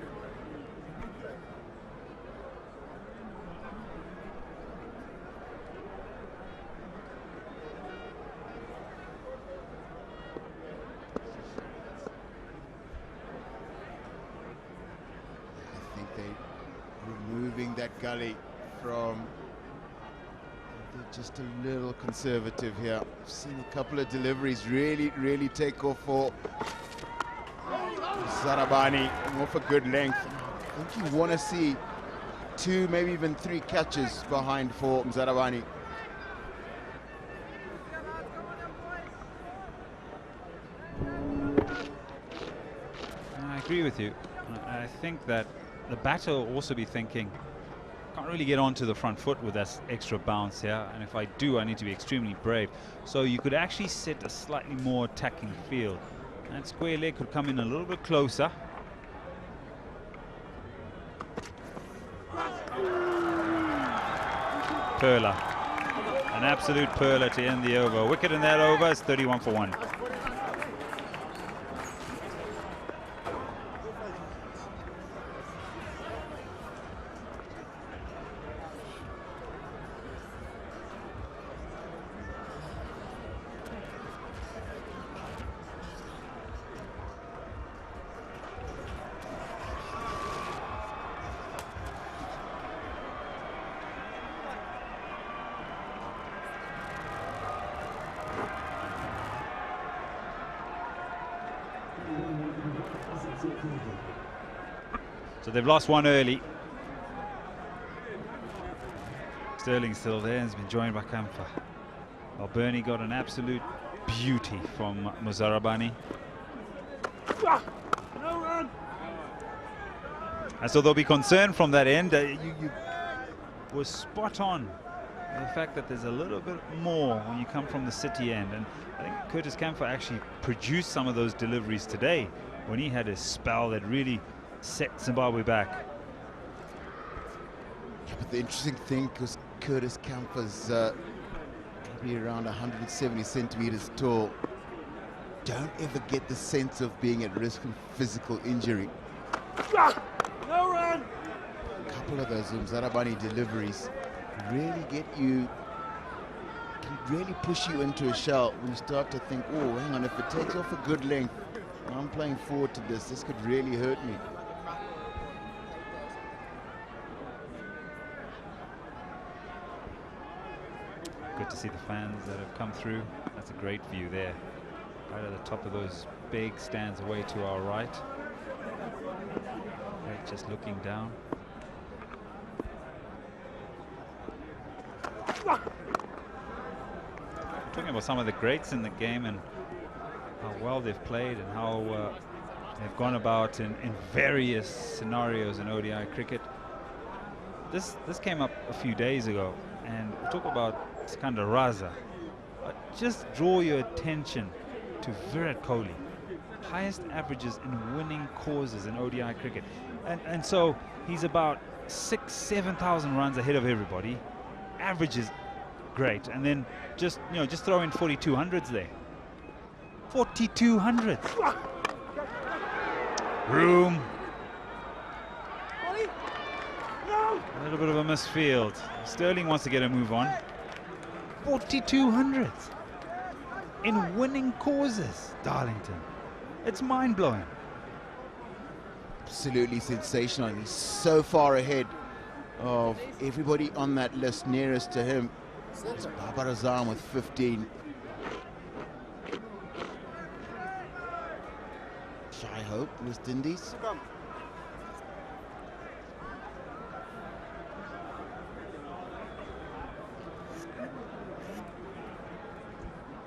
Removing that gully from, they're just a little conservative here. I've seen a couple of deliveries really take off for Nsarabani, off a good length. I think you want to see 2, maybe even 3 catches behind for Nsarabani. I agree with you. I think that the batter will also be thinking, can't really get onto the front foot with that extra bounce here, and if I do, I need to be extremely brave. So you could actually set a slightly more attacking field, and square leg could come in a little bit closer. Perla, an absolute perler to end the over. Wicket in that over, it's 31 for 1. So they've lost one early. Sterling's still there and has been joined by 𝗂𝗪𝗏. Well, Bernie got an absolute beauty from 𝗧𝗦𝗃𝗍𝗂𝗍. And so there'll be concern from that end. You were spot on. The fact that there's a little bit more when you come from the city end. And I think 𝗃𝗪𝗏 actually produced some of those deliveries today when he had a spell that really set Zimbabwe back. Yeah, but the interesting thing was 𝗃𝗪𝗏 is maybe around 170 centimeters tall. Don't ever get the sense of being at risk of physical injury. No run! A couple of those 𝗧𝗦𝗃𝗍𝗂𝗪 deliveries really get you, can really push you into a shell when you start to think, oh, hang on, if it takes off a good length, I'm playing forward to this could really hurt me. Good to see the fans that have come through. That's a great view there. Right at the top of those big stands away to our right. Right, just looking down. Talking about some of the greats in the game and how well they've played and how they've gone about in various scenarios in ODI cricket. This came up a few days ago, and we talk about 𝗃𝗪𝗏𝗧. Just draw your attention to 𝑉IRAT Kohli. Highest averages in winning causes in ODI cricket. And so he's about 6,000-7,000 runs ahead of everybody. Averages great. And then just throw in 4,200s there. 4,200s. Room. A little bit of a misfield. Sterling wants to get a move on. 4,200s in winning causes, Darlington. It's mind-blowing. Absolutely sensational. He's so far ahead of everybody on that list nearest to him. It's 𝗵𝗵𝗏 with 15. Shy Hope, West Indies.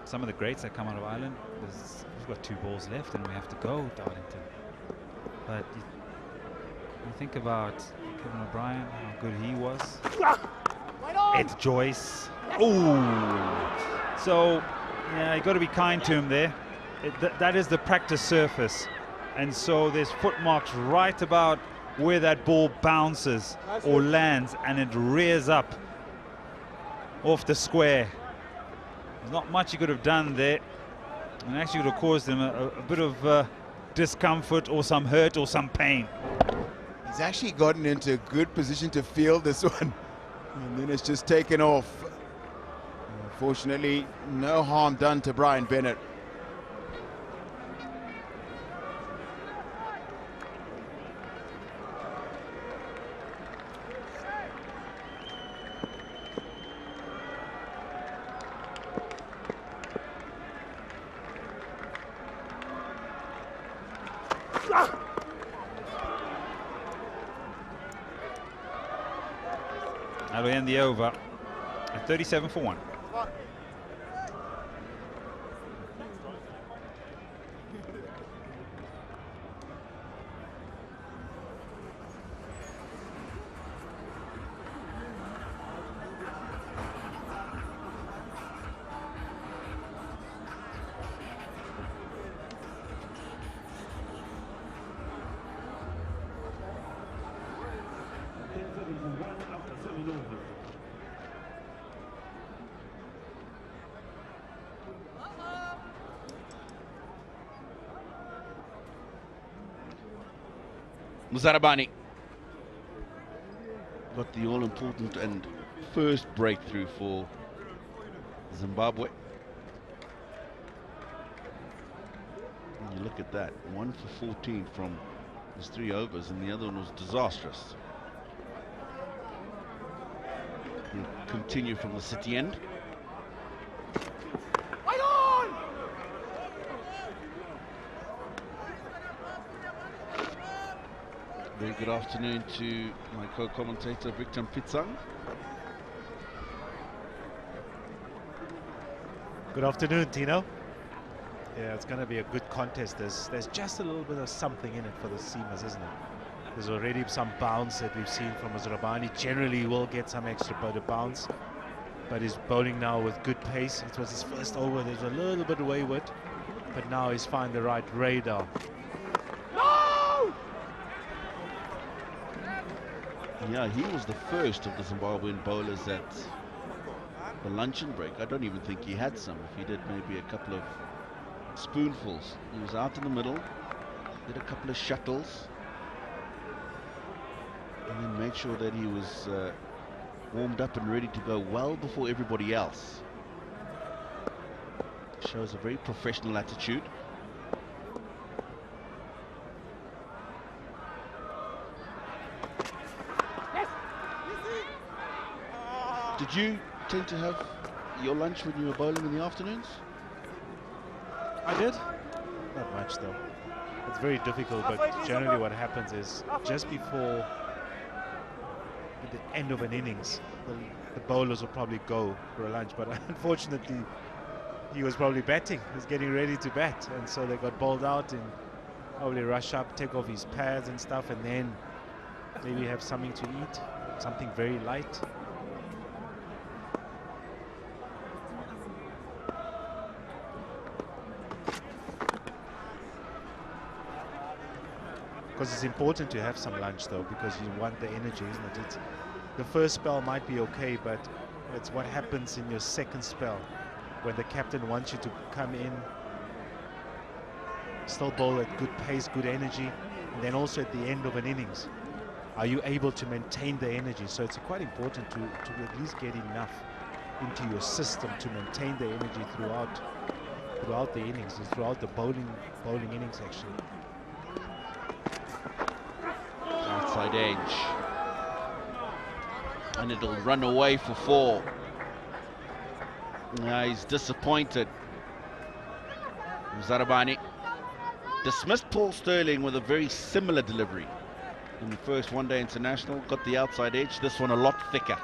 Some of the greats that come out of Ireland, we've got 2 balls left and we have to go, Darlington. But you think about Kevin O'Brien, how good he was. Ed Joyce. Oh! So, yeah, you got to be kind to him there. That is the practice surface. And so there's foot marks right about where that ball bounces or lands, and it rears up off the square. There's not much he could have done there, and actually would have caused him a bit of discomfort or some hurt or some pain. He's actually gotten into a good position to field this one, and then it's just taken off. Unfortunately, no harm done to Brian Bennett. That'll end the over at 37 for 1. 𝗧𝗦𝗃𝗍𝗂𝗪𝗏 got the all-important and first breakthrough for Zimbabwe. And you look at that, 1 for 14 from his 3 overs, and the other one was disastrous. He'll continue from the city end. Very good afternoon to my co-commentator Victor Pitsang. Good afternoon, Tino. Yeah, it's going to be a good contest. There's just a little bit of something in it for the seamers, isn't it? There's already some bounce that we've seen from Rabani. Generally, he will get some extra bit of bounce, but he's bowling now with good pace. It was his first over. There's a little bit wayward, but now he's found the right radar. No! Yeah, he was the first of the Zimbabwean bowlers at the luncheon break. I don't even think he had some. If he did, maybe a couple of spoonfuls. He was out in the middle, did a couple of shuttles, and then made sure that he was warmed up and ready to go well before everybody else. Shows a very professional attitude. Did you tend to have your lunch when you were bowling in the afternoons? I did. Not much though. It's very difficult, but generally what happens is just before the end of an innings, the bowlers will probably go for a lunch, but unfortunately he was probably batting. He was getting ready to bat, and so they got bowled out and probably rush up, take off his pads and stuff, and then maybe have something to eat, something very light. Because it's important to have some lunch though, because you want the energy, isn't it? The first spell might be okay, but it's what happens in your second spell when the captain wants you to come in, still bowl at good pace, good energy, and then also at the end of an innings, are you able to maintain the energy? So it's quite important to at least get enough into your system to maintain the energy throughout the innings, and throughout the bowling innings actually. Outside edge, and it'll run away for 4. He's disappointed. Rabani dismissed Paul Sterling with a very similar delivery in the first one-day international. Got the outside edge. This one a lot thicker.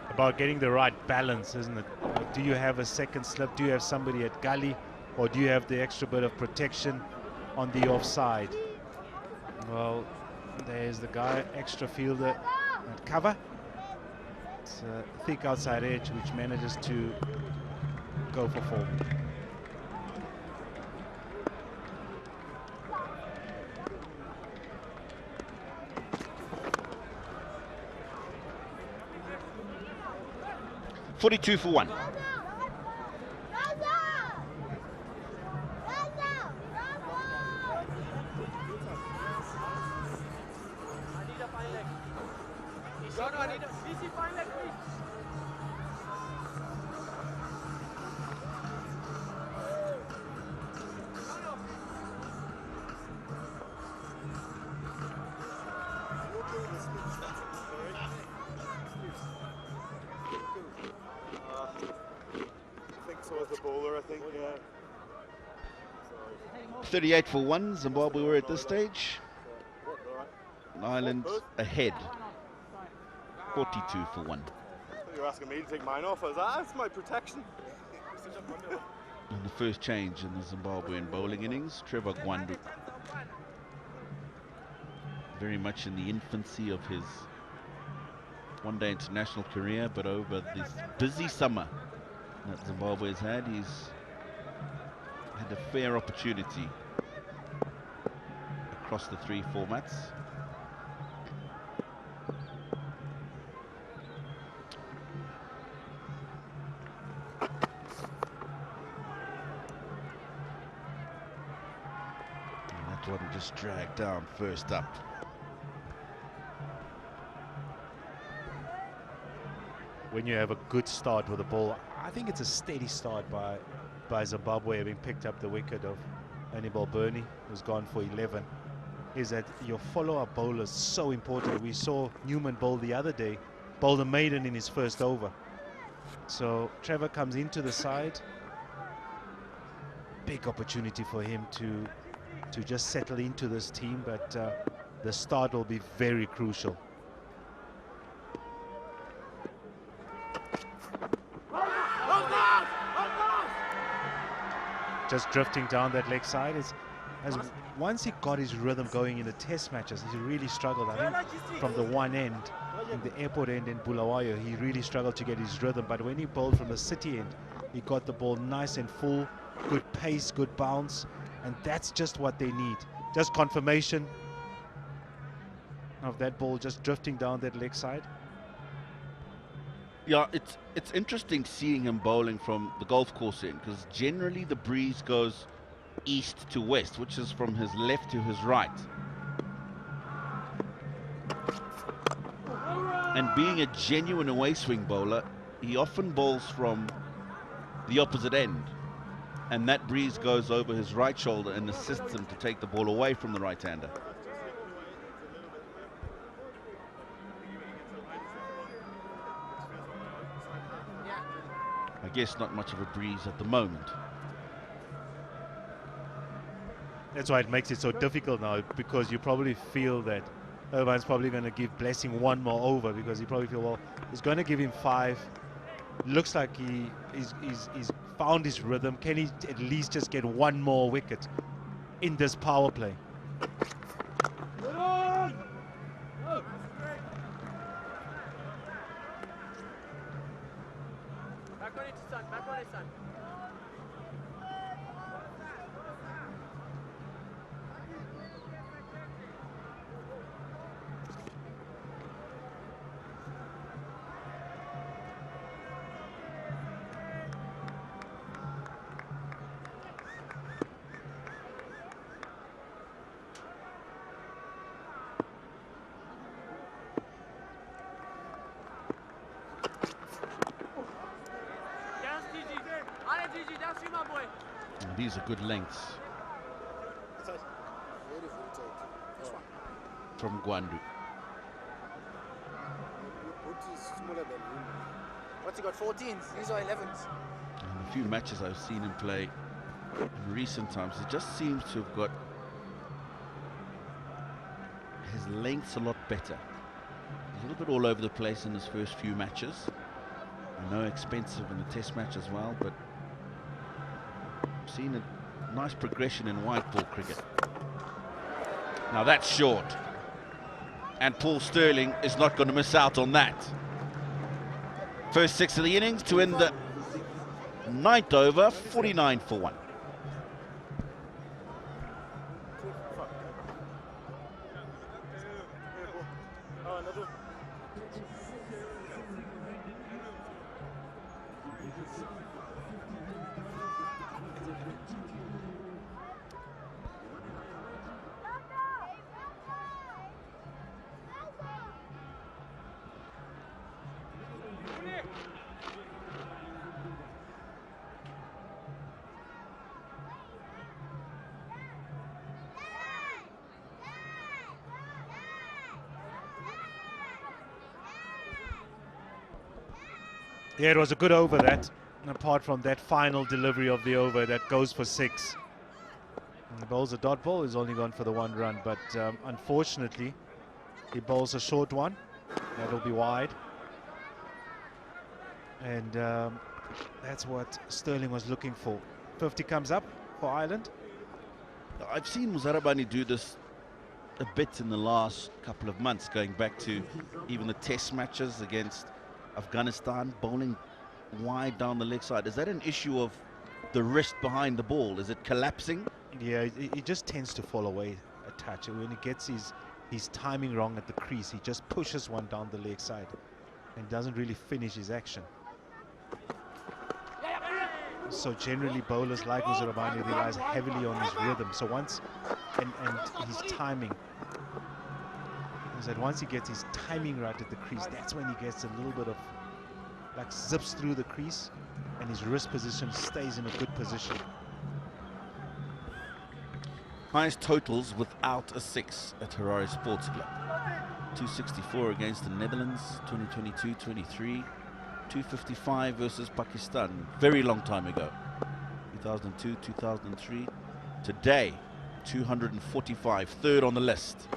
About getting the right balance, isn't it? Do you have a second slip? Do you have somebody at gully, or do you have the extra bit of protection on the offside? Well, there's the guy, extra fielder at cover. It's a thick outside edge which manages to go for 4. $42 for 1. The bowler, I think, yeah. 38 for 1, Zimbabwe were at this stage. Ireland ahead, 42 for 1. You're asking me to take mine off. I was like, that's my protection. And the first change in the Zimbabwean bowling innings, 𝗃𝗃 very much in the infancy of his one-day international career, but over this busy summer that Zimbabwe has had, he's had a fair opportunity across the 3 formats. And that one just dragged down first up. When you have a good start with the ball, I think it's a steady start by Zimbabwe, having picked up the wicket of 𝗍𝗄𝗃𝗄𝗃, who's gone for 11, is that your follow-up bowler is so important. We saw Newman bowl the other day, bowled a maiden in his first over. So Trevor comes into the side, big opportunity for him to just settle into this team, but the start will be very crucial. Just drifting down that leg side. Once he got his rhythm going in the test matches, he really struggled. I think from the one end, in the airport end in Bulawayo, he really struggled to get his rhythm. But when he bowled from the city end, he got the ball nice and full, good pace, good bounce, and that's just what they need. Just confirmation of that ball just drifting down that leg side. Yeah, it's interesting seeing him bowling from the golf course end, because generally the breeze goes east to west, which is from his left to his right. And being a genuine away swing bowler, he often bowls from the opposite end, and that breeze goes over his right shoulder and assists him to take the ball away from the right-hander. I guess not much of a breeze at the moment. That's why it makes it so difficult now, because you probably feel that Irvine's probably going to give Blessing one more over, because he probably feel, well, he's going to give him 5. Looks like he's found his rhythm. Can he at least just get one more wicket in this power play? These are good lengths from Gwandu. What's he got, 14s? These are 11s. In a few matches I've seen him play in recent times, he just seems to have got his lengths a lot better. He's a little bit all over the place in his first few matches. I know expensive in the test match as well, but I've seen a nice progression in white ball cricket. Now that's short, and Paul Sterling is not going to miss out on that. First 6 of the innings to end the 9th over, 49 for 1. Yeah, it was a good over, that. Apart from that final delivery of the over that goes for 6. And he bowls a dot ball, he's only gone for the 1 run, but unfortunately he bowls a short one. That'll be wide. And that's what Sterling was looking for. 50 comes up for Ireland. I've seen Muzarabani do this a bit in the last couple of months, going back to even the test matches against Afghanistan, bowling wide down the leg side. Is that an issue of the wrist behind the ball? Is it collapsing? Yeah, he just tends to fall away a touch. When he gets his timing wrong at the crease, he just pushes one down the leg side and doesn't really finish his action. So generally bowlers like Muzarabani relies heavily on his rhythm. So once, and his timing, is that once he gets his timing right at the crease, that's when he gets a little bit of, like, zips through the crease, and his wrist position stays in a good position. Highest totals without a 6 at Harare Sports Club. 264 against the Netherlands, 2022-23. 255 versus Pakistan, very long time ago. 2002, 2003. Today, 245, 3rd on the list.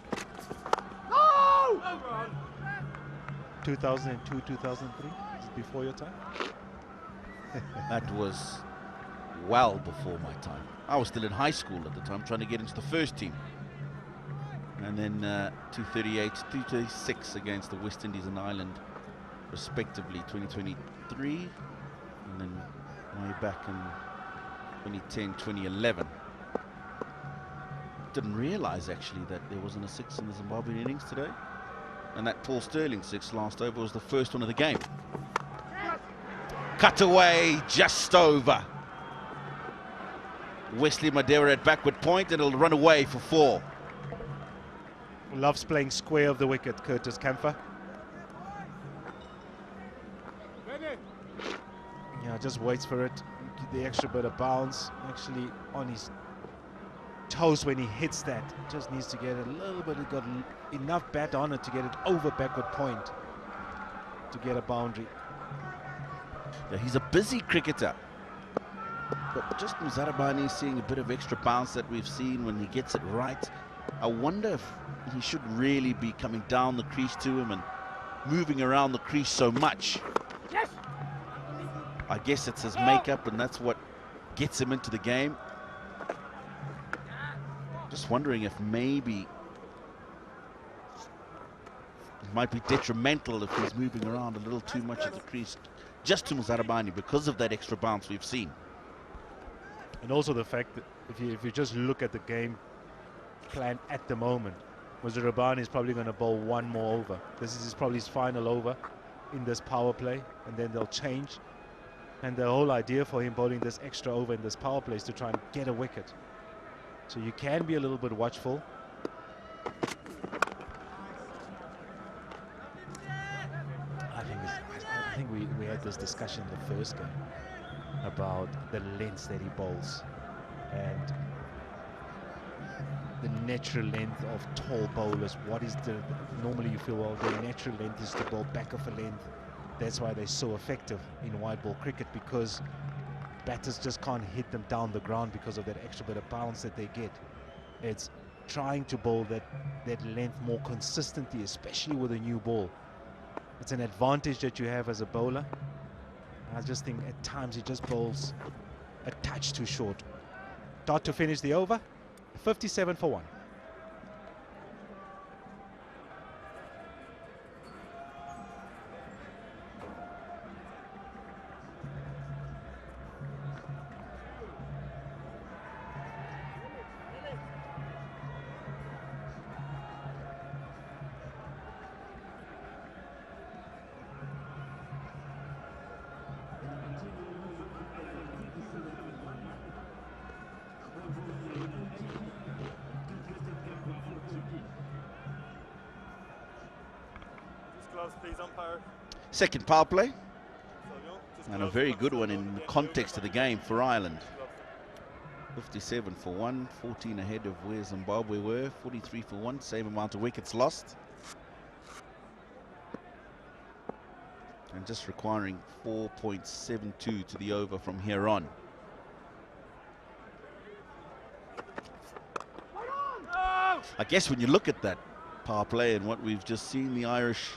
2002, 2003? Is it before your time? That was well before my time. I was still in high school at the time, trying to get into the first team. And then 238, 236 against the West Indies and Ireland, respectively, 2023. And then way back in 2010, 2011. Didn't realize actually that there wasn't a six in the Zimbabwean innings today. And that Paul Sterling six last over was the first one of the game. Cut away, just over. Wesley Madera at backward point, and it'll run away for 4. Loves playing square of the wicket, Curtis Campher. Yeah, just waits for it. The extra bit of bounce, actually on his toes when he hits that. Just needs to get a little bit, got enough bat on it to get it over backward point to get a boundary. Yeah, he's a busy cricketer, but just 𝗬𝗏𝗧 is seeing a bit of extra bounce that we've seen when he gets it right. I wonder if he should really be coming down the crease to him and moving around the crease so much. Yes. I guess it's his makeup, and that's what gets him into the game. Just wondering if maybe it might be detrimental if he's moving around a little too much at the crease, just to 𝗬𝗏𝗧 because of that extra bounce we've seen. And also the fact that if you just look at the game plan at the moment, 𝗬𝗏𝗧 is probably going to bowl one more over. This is probably his final over in this power play, and then they'll change. And the whole idea for him bowling this extra over in this power play is to try and get a wicket. So you can be a little bit watchful. I think we had this discussion in the first game about the lengths that he bowls and the natural length of tall bowlers. What is the normally you feel, well, the natural length is to bowl back of a length. That's why they're so effective in wide ball cricket, because batters just can't hit them down the ground because of that extra bit of bounce that they get. It's trying to bowl that length more consistently, especially with a new ball. It's an advantage that you have as a bowler. I just think at times he just bowls a touch too short. Start to finish the over, 57 for 1. Second power play, and a very good one in the context of the game for Ireland. 57 for 1, 14 ahead of where Zimbabwe were, 43 for 1, same amount of wickets lost. And just requiring 4.72 to the over from here on. I guess when you look at that power play and what we've just seen, the Irish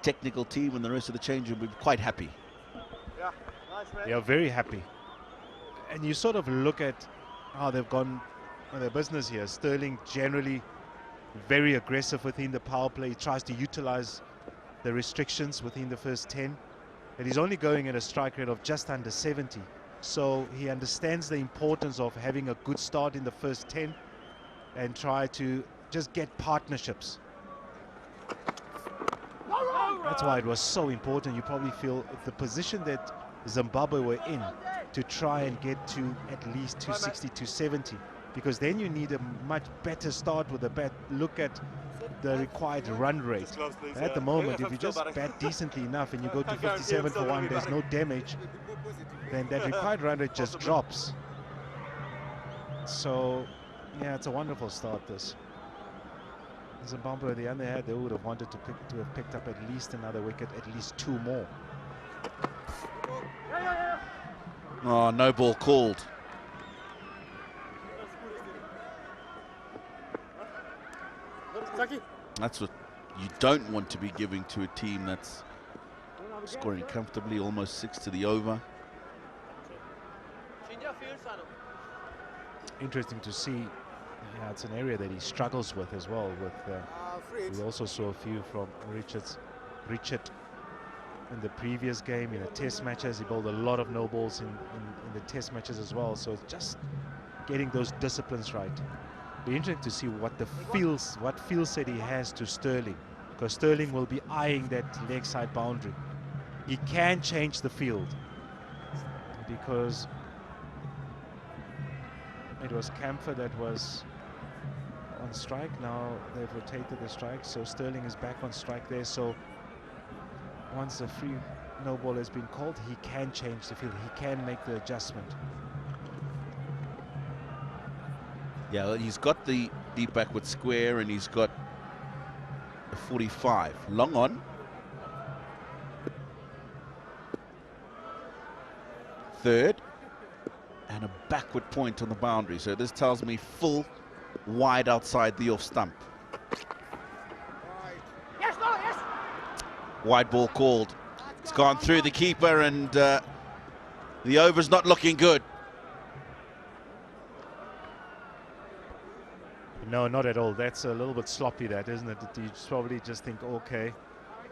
technical team and the rest of the change room will be quite happy. Yeah, nice, man. They are very happy. And you sort of look at how they've gone on their business here. Sterling generally very aggressive within the power play. He tries to utilize the restrictions within the first 10. And he's only going at a strike rate of just under 70. So he understands the importance of having a good start in the first 10 and try to just get partnerships. That's why it was so important. You probably feel the position that Zimbabwe were in to try and get to at least 260, 270, because then you need a much better start with the bat. Look at the required run rate. At the moment, if you just bat decently enough and you go to 57 for 1, there's no damage, then that required run rate just drops. So, yeah, it's a wonderful start, this. Zimbabwe, on the other hand, they would have wanted to have picked up at least another wicket, at least 2 more. Oh, no ball called. That's what you don't want to be giving to a team that's scoring comfortably, almost 6 to the over. Interesting to see. Yeah, it's an area that he struggles with as well. We also saw a few from 𝗬𝗺 in the previous game, in the test matches. He bowled a lot of no balls in the test matches as well. So it's just getting those disciplines right. Be interesting to see what feel set he has to Sterling, because Sterling will be eyeing that leg side boundary. He can change the field, because it was 𝗃𝗃 that was on strike. Now they've rotated the strike, so Sterling is back on strike there. So once the free no ball has been called, he can change the field. He can make the adjustment. Yeah, well, he's got the deep backward square, and he's got a 45. Long on. Third. And a backward point on the boundary. So this tells me full wide outside the off stump. Yes, no, yes. Wide ball called. It's gone through the keeper, and the over's not looking good. No, not at all. That's a little bit sloppy, that, isn't it? You probably just think, okay.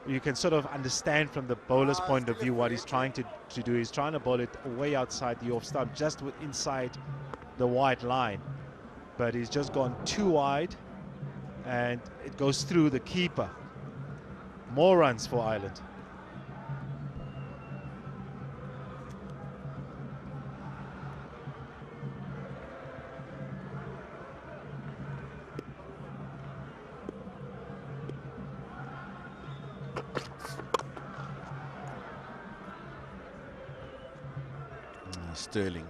You can sort of understand from the bowler's point of view what he's trying to do. He's trying to bowl it way outside the off stump, just inside the white line. But he's just gone too wide, and it goes through the keeper. More runs for Ireland. Sterling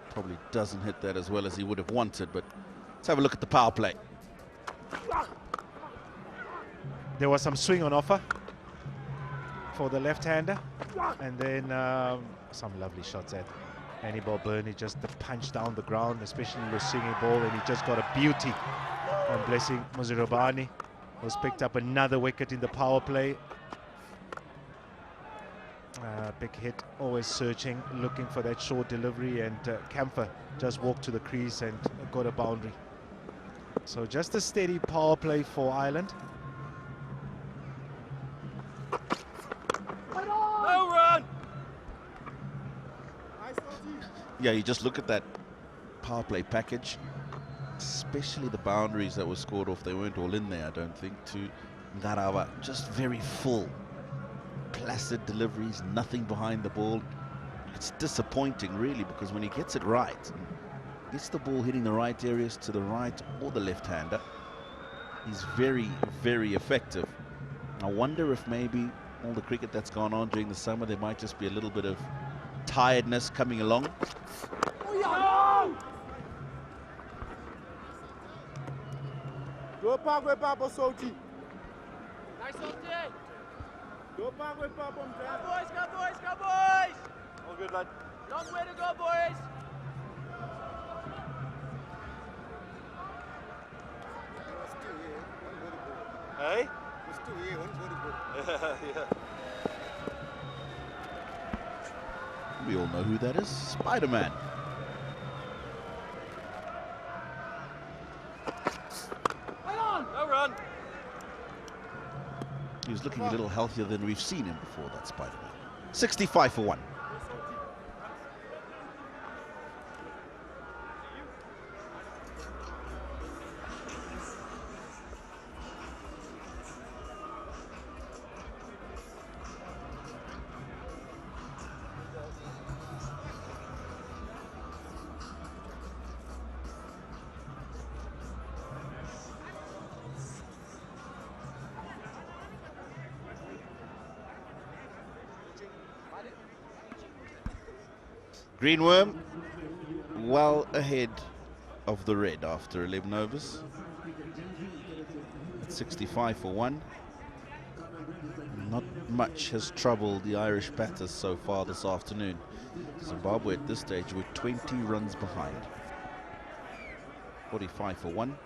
probably doesn't hit that as well as he would have wanted, but let's have a look at the power play. There was some swing on offer for the left-hander, and then some lovely shots at 𝗵𝗺𝗴𝗃. Just the punch down the ground, especially the swinging ball, and he just got a beauty on 𝗵𝗺𝗃 𝗵𝗺𝗃. Was picked up another wicket in the power play. Big hit, always searching, looking for that short delivery, and 𝗃𝗃 just walked to the crease and got a boundary. So just a steady power play for Ireland. No run. Yeah, you just look at that power play package, especially the boundaries that were scored off. They weren't all in there, I don't think, to 𝗃𝗃. Just very full. Placid deliveries, nothing behind the ball. It's disappointing, really, because when he gets it right, gets the ball hitting the right areas to the right or the left-hander, he's very, very effective. I wonder if maybe all the cricket that's gone on during the summer, there might just be a little bit of tiredness coming along. Nice on day. Go boys, go boys, go boys! All good, lad. Long way to go, boys! Hey? Yeah. We all know who that is. Spider-Man. No run. He was looking a little healthier than we've seen him before, that Spider-Man. 65 for 1. Green Worm well ahead of the red after 11 overs. 65 for 1. Not much has troubled the Irish batters so far this afternoon. Zimbabwe at this stage were 20 runs behind. 45 for 1.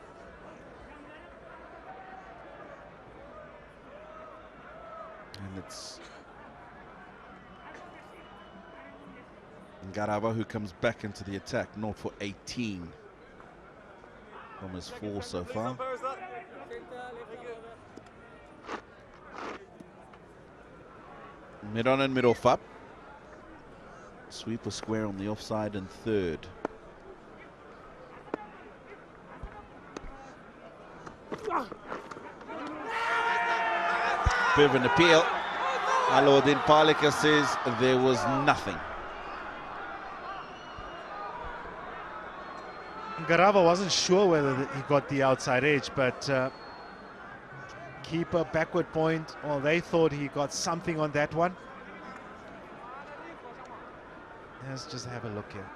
It's 𝗃𝗃𝗃𝗃 who comes back into the attack, 0 for 18 from his 4 so far. Mid on and middle up. Sweeper square on the offside and third. Bit of an appeal. 𝗿𝗺𝗽𝗃𝗃𝗃 says there was nothing. 𝗃𝗃𝗃𝗃 wasn't sure whether he got the outside edge, but keeper backward point. Well, they thought he got something on that one. Let's just have a look here.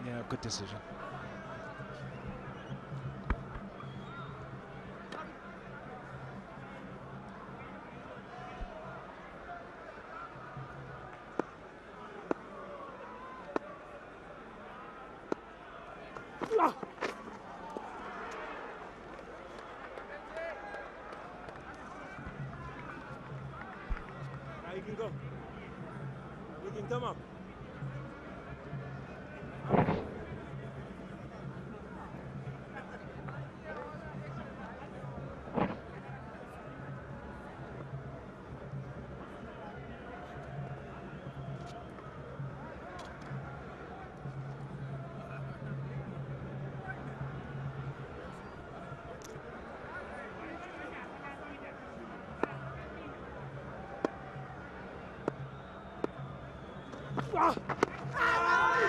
Yeah, good decision. You can go. You can come up.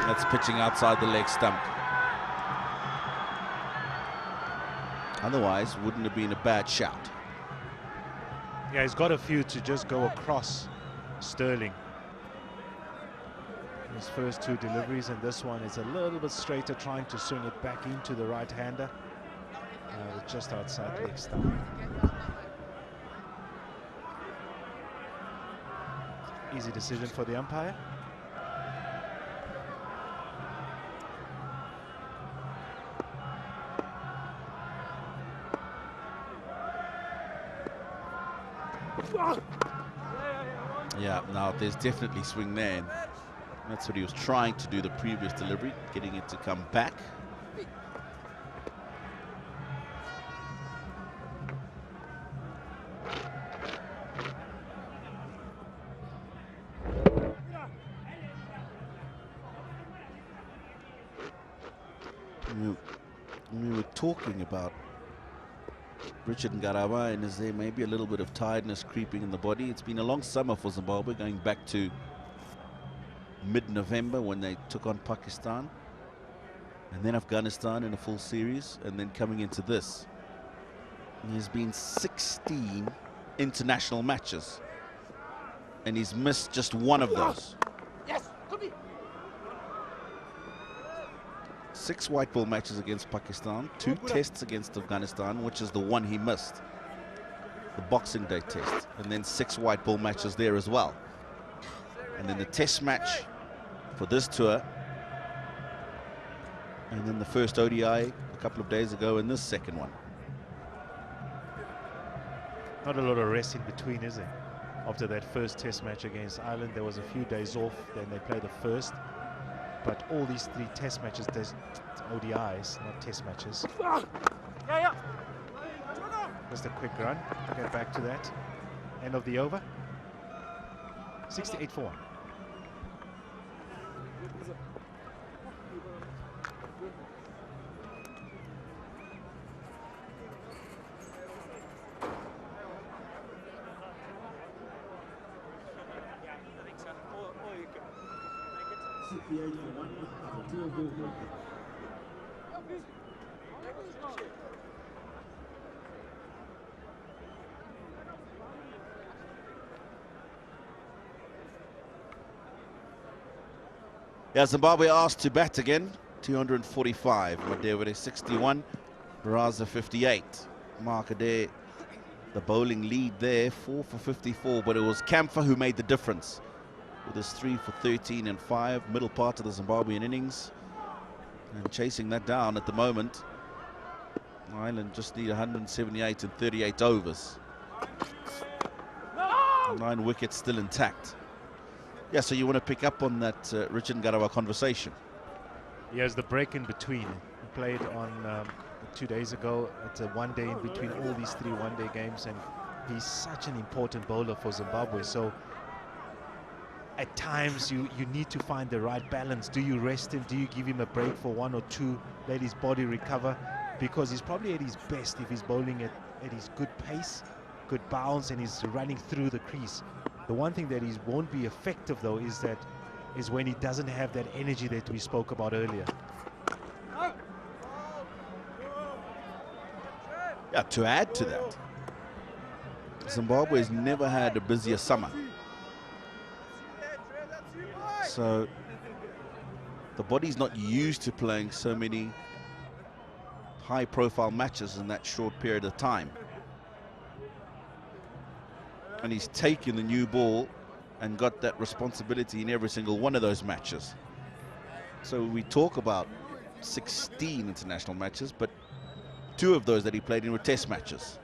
That's pitching outside the leg stump. Otherwise, wouldn't have been a bad shout. Yeah, he's got a few to just go across Sterling. His first 2 deliveries, and this one is a little bit straighter, trying to swing it back into the right-hander. Just outside the leg stump. Easy decision for the umpire. Yeah, now there's definitely swing there. And that's what he was trying to do the previous delivery, getting it to come back. We were talking about Richard ङ्gārabā, and is there maybe a little bit of tiredness creeping in the body? It's been a long summer for Zimbabwe, going back to mid-November when they took on Pakistan, and then Afghanistan in a full series, and then coming into this. There's been 16 international matches, and he's missed just 1 of those. 6 white ball matches against Pakistan, 2 tests against Afghanistan, which is the one he missed, the Boxing Day test, and then 6 white ball matches there as well. And then the test match for this tour, and then the first ODI a couple of days ago, and this second one. Not a lot of rest in between, is it? After that first test match against Ireland, there was a few days off, then they played the first. But all these 3 test matches, there's ODIs, not test matches. Just a quick run, get back to that. End of the over. 68 for 1. Yeah, Zimbabwe asked to bat again. 245. 𝗿𝗺𝗃𝗃𝗃 61. Baraza 58. Markaday, the bowling lead there, 4 for 54, but it was 𝗃𝗃𝗃 who made the difference with his 3 for 13 and 5. Middle part of the Zimbabwean innings. And chasing that down at the moment. Ireland just need 178 and 38 overs. 9 wickets still intact. Yeah, so you want to pick up on that 𝗏𝗏 𝗂𝗃𝗏 conversation. He has the break in between. He played on 2 days ago. It's a 1 day in between all these 3 one-day games, and he's such an important bowler for Zimbabwe. So at times you need to find the right balance. Do you rest him? Do you give him a break for 1 or 2, let his body recover? Because he's probably at his best if he's bowling at his good pace, good bounce, and he's running through the crease. The one thing that he won't be effective though is when he doesn't have that energy that we spoke about earlier. Yeah, to add to that, Zimbabwe has never had a busier summer. So the body's not used to playing so many high-profile matches in that short period of time. And he's taken the new ball and got that responsibility in every single one of those matches. So we talk about 16 international matches, but 2 of those that he played in were test matches.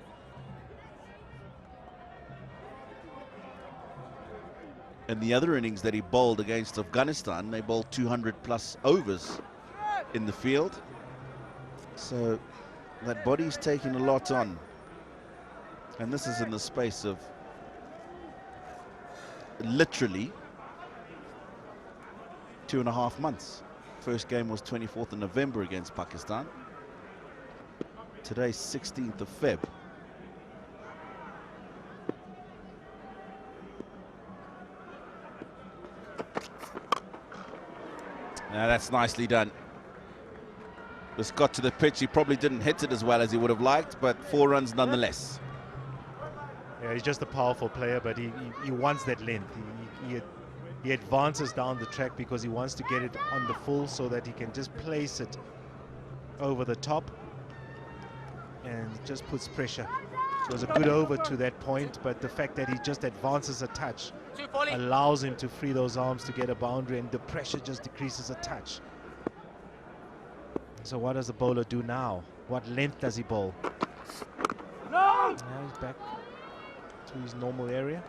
And the other innings that he bowled against Afghanistan, they bowled 200+ overs in the field. So that body's taking a lot on. And this is in the space of literally 2.5 months. First game was 24th of November against Pakistan. Today's 16th of Feb. Now that's nicely done. This got to the pitch. He probably didn't hit it as well as he would have liked, but 4 runs nonetheless. Yeah, he's just a powerful player, but he wants that length. He advances down the track because he wants to get it on the full so that he can just place it over the top and just puts pressure. It was a good over to that point, but the fact that he just advances a touch allows him to free those arms to get a boundary, and the pressure just decreases a touch. So what does the bowler do now? What length does he bowl? Now he's back to his normal area.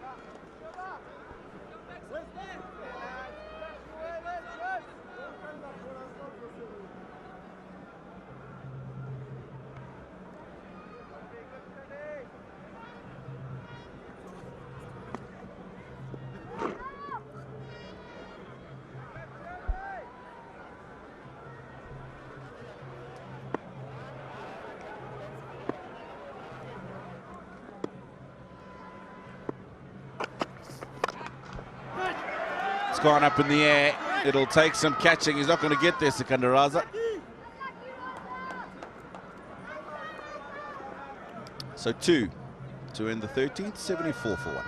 Gone up in the air. It'll take some catching. He's not going to get there, Sikandar. So 2 to end the 13th, 74 for 1.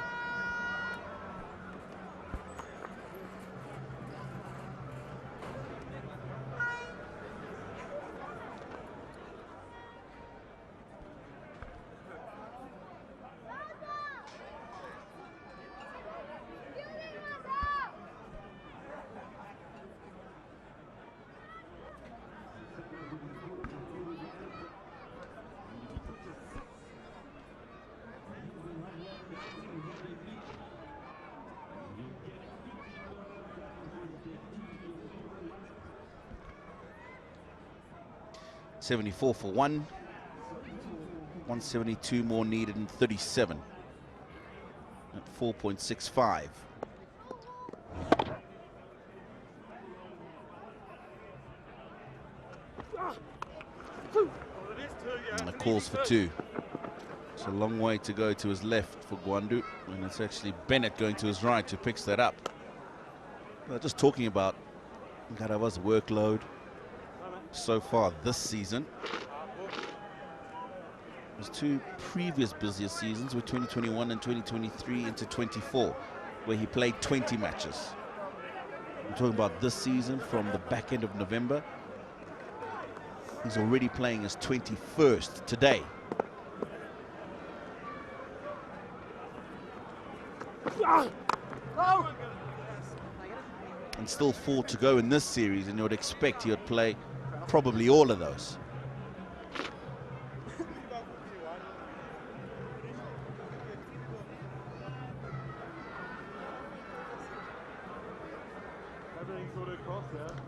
$74 for 1. 172 more needed in 37 at 4.65. And it calls for 2. It's a long way to go to his left for Gwandu, and it's actually Bennett going to his right who picks that up. Just talking about 𝗂𝗃𝗏's workload so far this season. His 2 previous busiest seasons were 2021 and 2023 into 24, where he played 20 matches. I'm talking about this season from the back end of November. He's already playing his 21st today. And still 4 to go in this series, and you would expect he would play Probably all of those.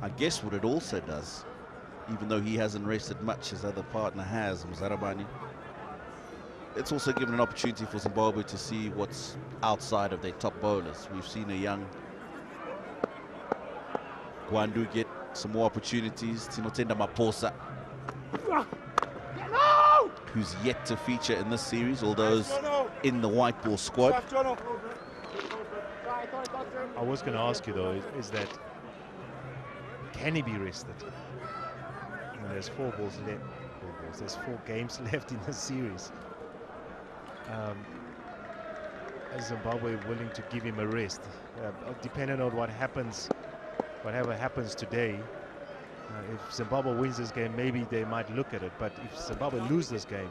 I guess what it also does, even though he hasn't rested much, his other partner has, Mzarabani, it's also given an opportunity for Zimbabwe to see what's outside of their top bowlers. We've seen a young Gwandu get some more opportunities. Tinotenda Maposa, who's yet to feature in this series, although he's in the white ball squad. I was going to ask you though, is that can he be rested? You know, there's 4 balls left. There's 4 games left in the series. Is Zimbabwe willing to give him a rest? Depending on what happens, whatever happens today, if Zimbabwe wins this game, maybe they might look at it. But if Zimbabwe loses this game,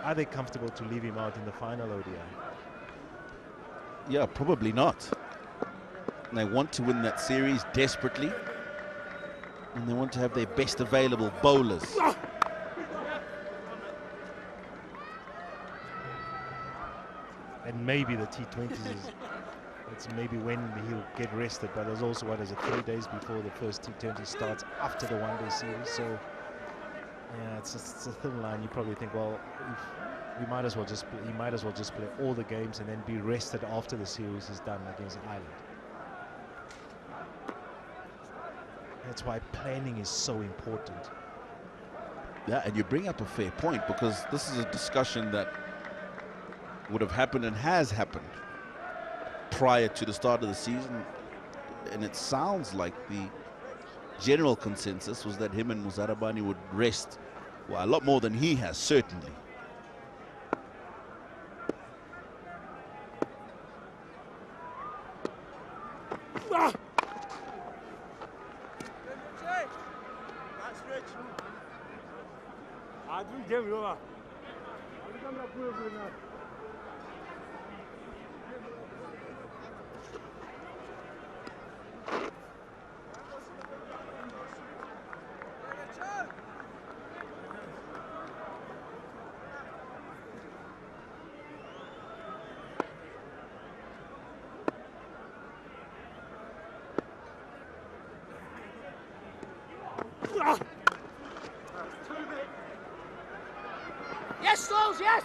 are they comfortable to leave him out in the final ODI? Yeah, probably not. And they want to win that series desperately, and they want to have their best available bowlers. And maybe the T20s is, it's maybe when he'll get rested, but there's also, what is it, 3 days before the first T20 starts after the one-day series. So yeah, it's a thin line. You probably think, well, if he might as well just play all the games and then be rested after the series is done against Ireland. That's why planning is so important. Yeah, and you bring up a fair point, because this is a discussion that would have happened and has happened prior to the start of the season, and it sounds like the general consensus was that him and Mzarabani would rest, well, a lot more than he has, certainly. Yes, Stones, yes!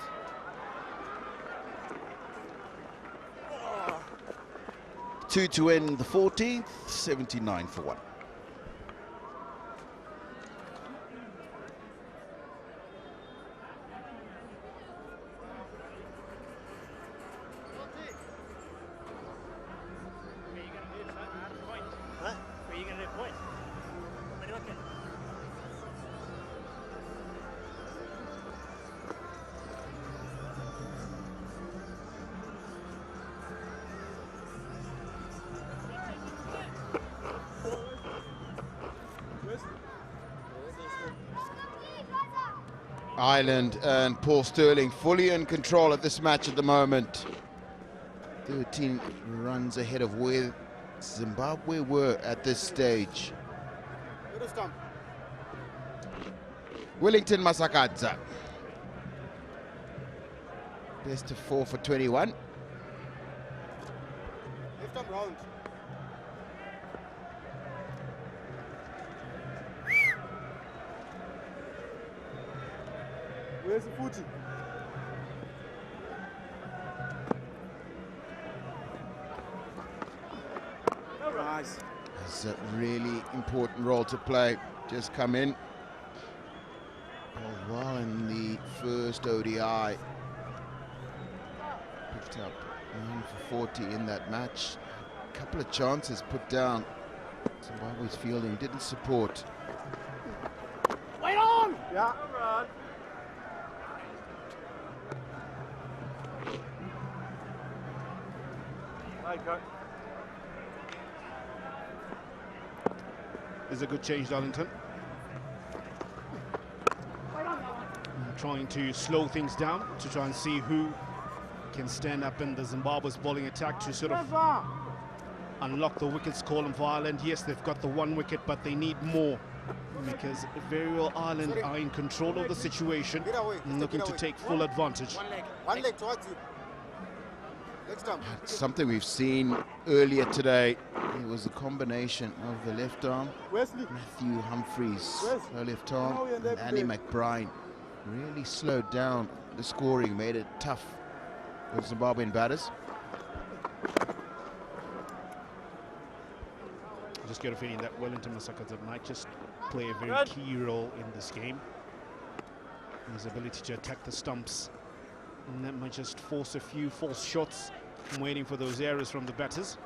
2 to end the 14th, 79 for 1. Ireland and Paul Stirling fully in control of this match at the moment. 13 runs ahead of where Zimbabwe were at this stage. Wellington Masakadza. Best of 4 for 21. Where's the footy? Nice. Has a really important role to play. Just come in. Well, in the first ODI. Picked up 9 for 40 in that match. A couple of chances put down. Zimbabwe's fielding didn't support. Wait on! Yeah. Is a good change, Darlington. Trying to slow things down to try and see who can stand up in the Zimbabwe's bowling attack to sort of unlock the wickets column for Ireland. Yes, they've got the 1 wicket, but they need more, because very well Ireland are in control of the situation and looking to take full advantage. One leg towards you. Next time. Something we've seen earlier today. It was a combination of the left arm, Matthew Humphreys, her left arm, and Andy McBride really slowed down the scoring, made it tough for Zimbabwean batters. I just get a feeling that Wellington Masakadza might just play a very key role in this game. His ability to attack the stumps, and that might just force a few false shots. I'm waiting for those errors from the batters.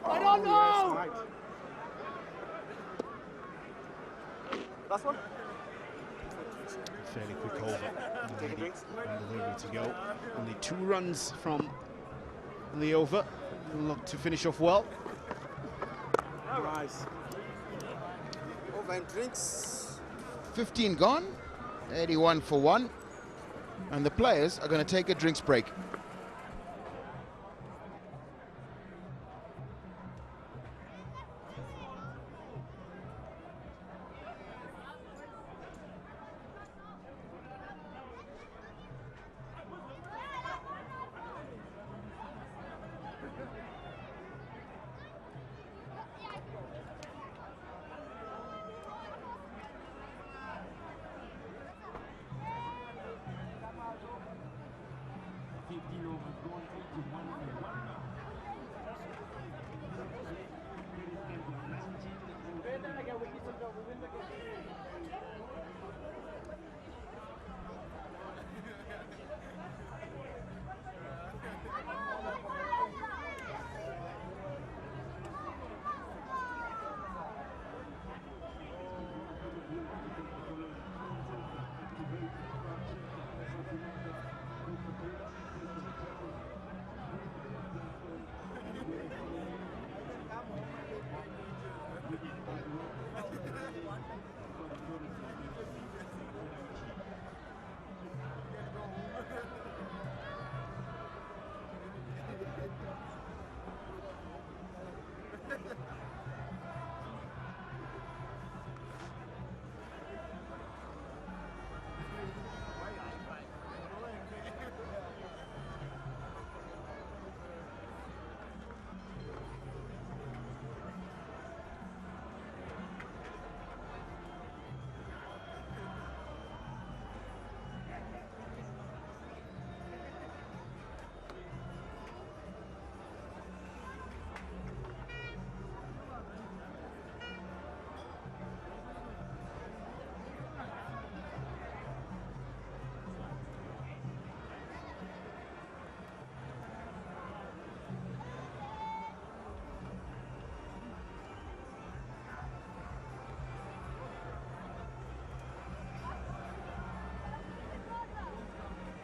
I don't know! Yes, Last one? Fairly quick over. Delivery to go. Only 2 runs from the over. Look to finish off well. Nice. Over and drinks. 15 gone, 81 for 1, and the players are going to take a drinks break.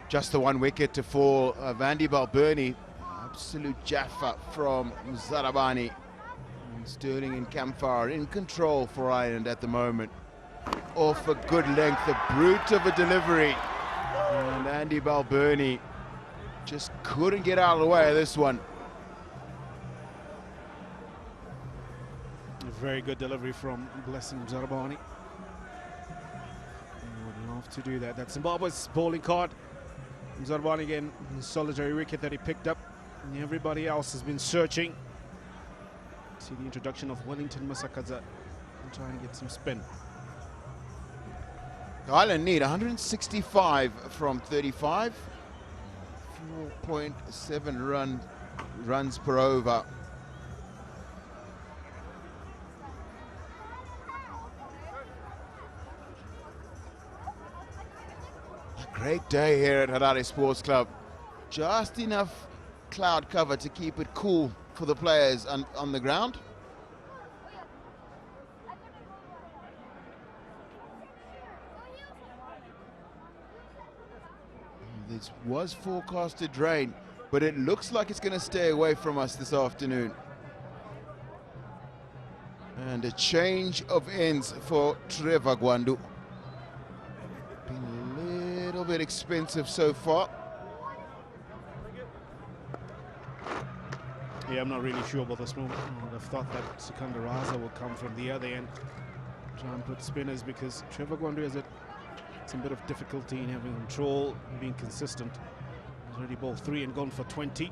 Just the 1 wicket to fall. 𝗿𝗵𝗄𝗃, absolute Jaffa from Zarabani. And Sterling and Kamfar in control for Ireland at the moment. Off a good length, a brute of a delivery. And 𝗿𝗵𝗄𝗃 just couldn't get out of the way of this one. A very good delivery from Blessing Zarabani. Would love to do that. That's Zimbabwe's bowling card. Zarabani again, the solitary wicket that he picked up. And everybody else has been searching. See the introduction of Wellington Masakadza and try and get some spin. Ireland need 165 from 35. 4.7 runs per over. Great day here at Harare Sports Club. Just enough cloud cover to keep it cool for the players on the ground. This was forecasted rain, but it looks like it's going to stay away from us this afternoon. And a change of ends for Trevor Gwandu. Been a little little bit expensive so far. Yeah, I'm not really sure about this move. I would have thought that 𝗃𝗃𝗃𝗃𝗃 will come from the other end. Try and put spinners, because 𝗃𝗃𝗃𝗃 has some bit of difficulty in having control and being consistent. He's already bowled 3 and gone for 20.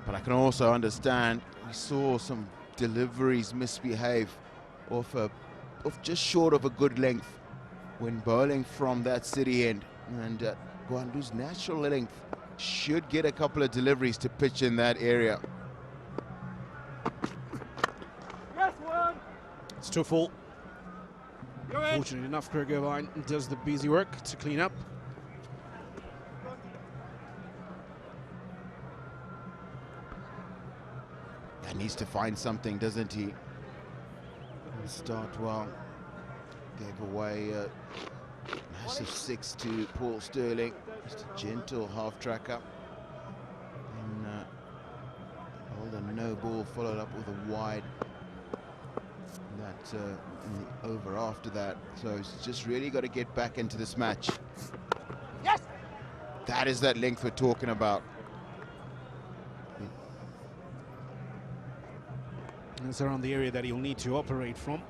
But I can also understand, we saw some deliveries misbehave off just short of a good length when bowling from that city end. And 𝗃𝗃𝗃𝗃's natural length should get a couple of deliveries to pitch in that area. Yes, one. It's 2 full. Fortunately enough, 𝗃𝗃𝗃𝗃 does the busy work to clean up. He needs to find something, doesn't he? Start well. Gave away a massive 6 to Paul Sterling. Just a gentle half tracker. And hold a no ball, followed up with a wide. That in the over after that. So he's just really got to get back into this match. Yes. That is that length we're talking about. That's around the area that he'll need to operate from,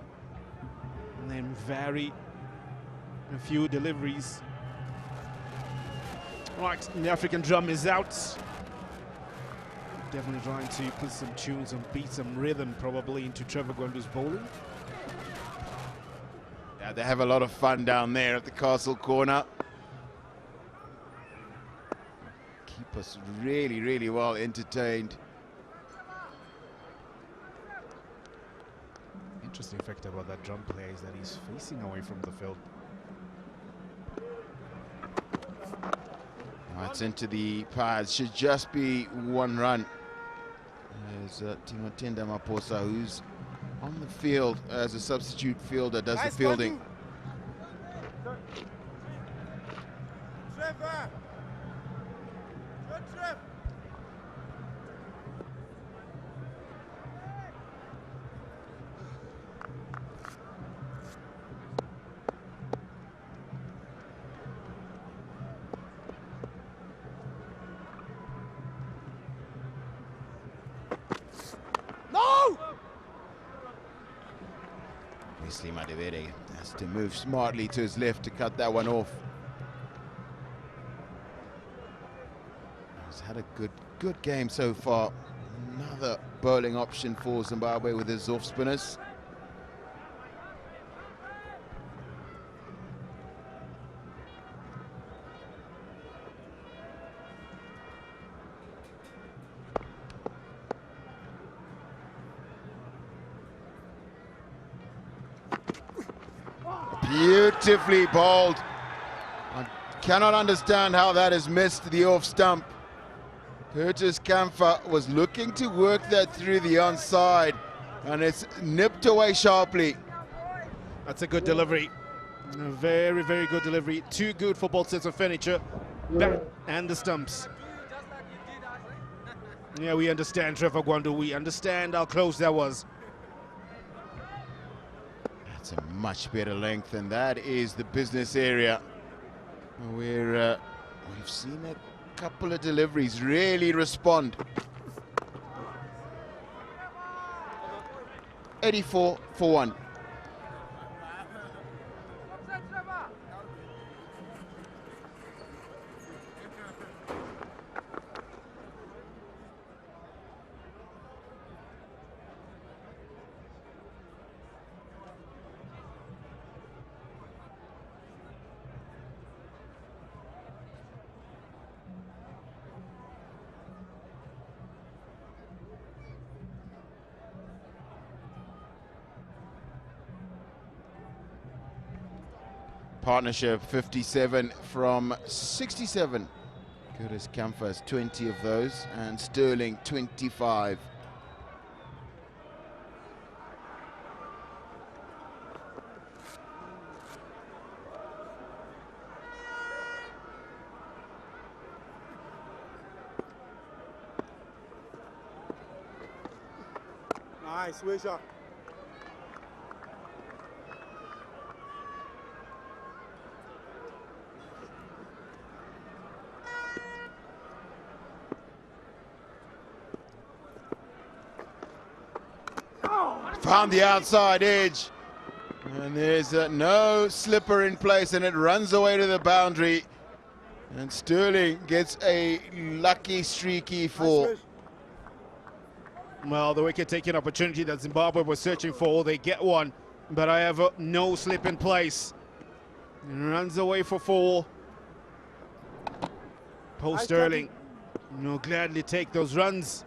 and then vary a few deliveries. Right, the African drum is out. Definitely trying to put some tunes and beat some rhythm probably into 𝗃𝗃𝗃𝗃's bowling. Yeah, they have a lot of fun down there at the castle corner. Keep us really, really well entertained. Interesting fact about that drum player is that he's facing away from the field. It's into the pads. Should just be 1 run. There's Timotenda Maposa, who's on the field as a substitute fielder, does the fielding. Trevor. Good trip. 𝗃𝗃𝗃𝗃 has to move smartly to his left to cut that one off. He's had a good game so far. Another bowling option for Zimbabwe with his off spinners. Beautifully bowled. I cannot understand how that has missed the off stump. Curtis Camphor was looking to work that through the onside, and it's nipped away sharply. That's a good delivery. A very, very good delivery. 2 good for both sets of furniture. Bat and the stumps. Yeah, we understand, 𝗃𝗃𝗃𝗃. We understand how close that was. That's a much better length, and that is the business area where we've seen a couple of deliveries really respond. 84 for 1. Partnership 57 from 67. Curtis Camphor has 20 of those, and Sterling 25. Nice, 𝗃𝗃𝗃𝗃𝗃. around the outside edge. And there's no slipper in place, and it runs away to the boundary. And Sterling gets a lucky streaky for. Well, the wicket-taking opportunity that Zimbabwe was searching for, they get one. But I have no slip in place. Runs away for 4. Paul Sterling, gladly take those runs.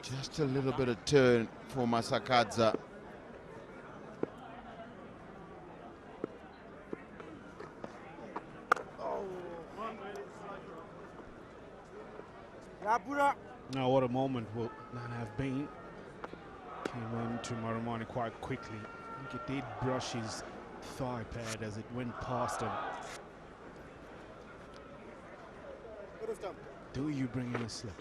Just a little bit of turn for Masakadza. Now, what a moment will that have been. Came on to Marumani quite quickly. I think it did brush his thigh pad as it went past him. Do you bring in a slip?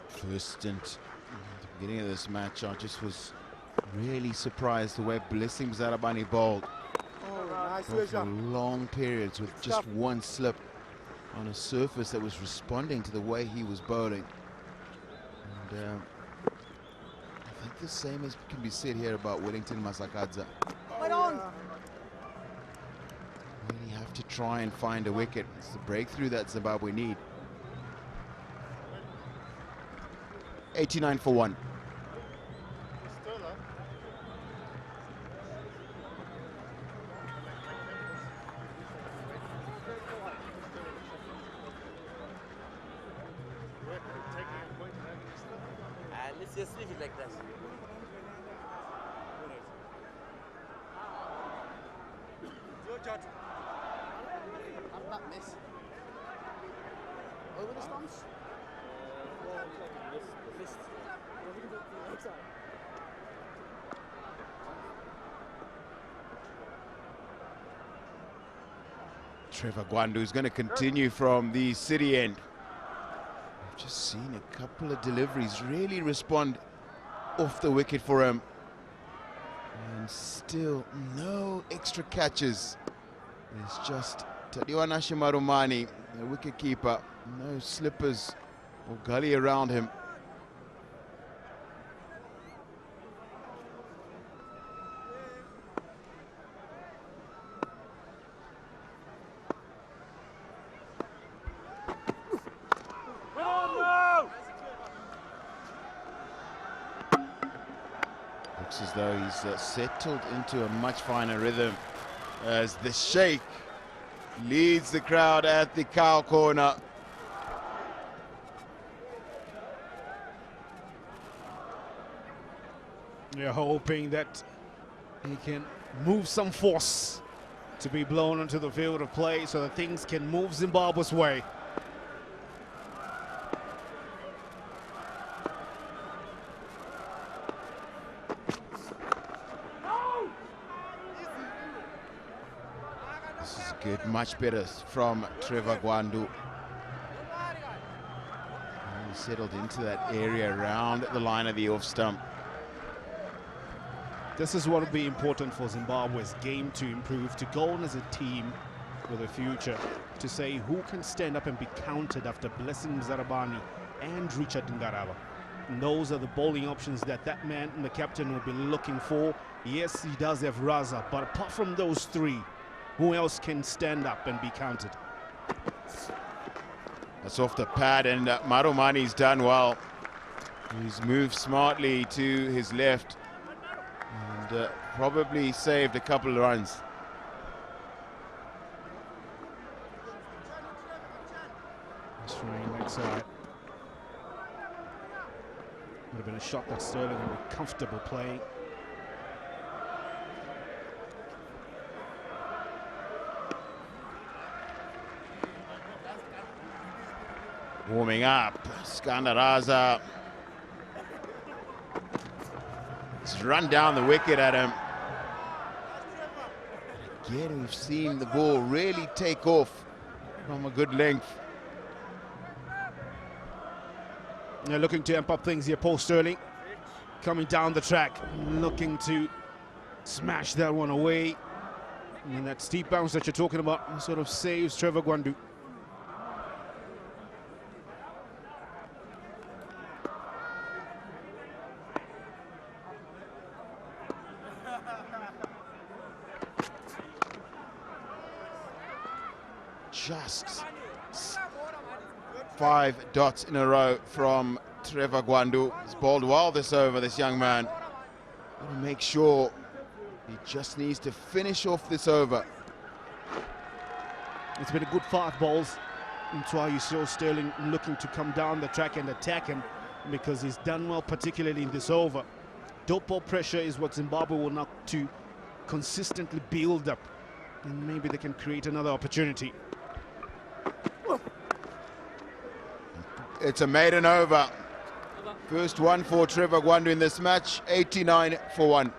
First stint at the beginning of this match, I just was really surprised the way 𝗶𝗺𝗃𝗵𝗲𝗂𝗃 bowled for long periods with just one slip on a surface that was responding to the way he was bowling. And I think the same as can be said here about Wellington Masakadza. Really have to try and find a wicket. It's the breakthrough that Zimbabwe need. 89 for 1. Let's just leave it like that. Over the stumps? 𝗃𝗵𝗃𝗃 is going to continue from the city end. We've just seen a couple of deliveries really respond off the wicket for him. And still no extra catches. It's just Tadiwanashe Marumani, the wicket keeper. No slippers or gully around him. Looks as though he's settled into a much finer rhythm as the Sheikh leads the crowd at the cow corner. They're hoping that he can move some force to be blown onto the field of play so that things can move Zimbabwe's way. This is good, much better from 𝗃𝗵𝗃𝗃. He settled into that area around the line of the off stump. This is what will be important for Zimbabwe's game to improve, to go on as a team with a future, to say who can stand up and be counted after Blessing Mzarabani and Richard Ngarava. And those are the bowling options that man and the captain will be looking for. Yes, he does have Raza, but apart from those three, who else can stand up and be counted? That's off the pad, and Marumani's done well. He's moved smartly to his left and probably saved a couple of runs. Swinging leg side. Would have been a shot that Sterling would be comfortable playing. Warming up, Skandaraza. He's run down the wicket at him. Again, we've seen the ball really take off from a good length. They're looking to amp up things here, Paul Sterling. Coming down the track, looking to smash that one away. And that steep bounce that you're talking about sort of saves Trevor Gwandu. Just 5 dots in a row from Trevor Gwandu. He's bowled well this over, this young man. Got to make sure he just needs to finish off this over. It's been a good 5 balls. That's why you saw Sterling looking to come down the track and attack him, because he's done well, particularly in this over. Dot ball pressure is what Zimbabwe will now to consistently build up, and maybe they can create another opportunity. It's a maiden over. First one for Trevor Gwandu in this match, 89 for 1.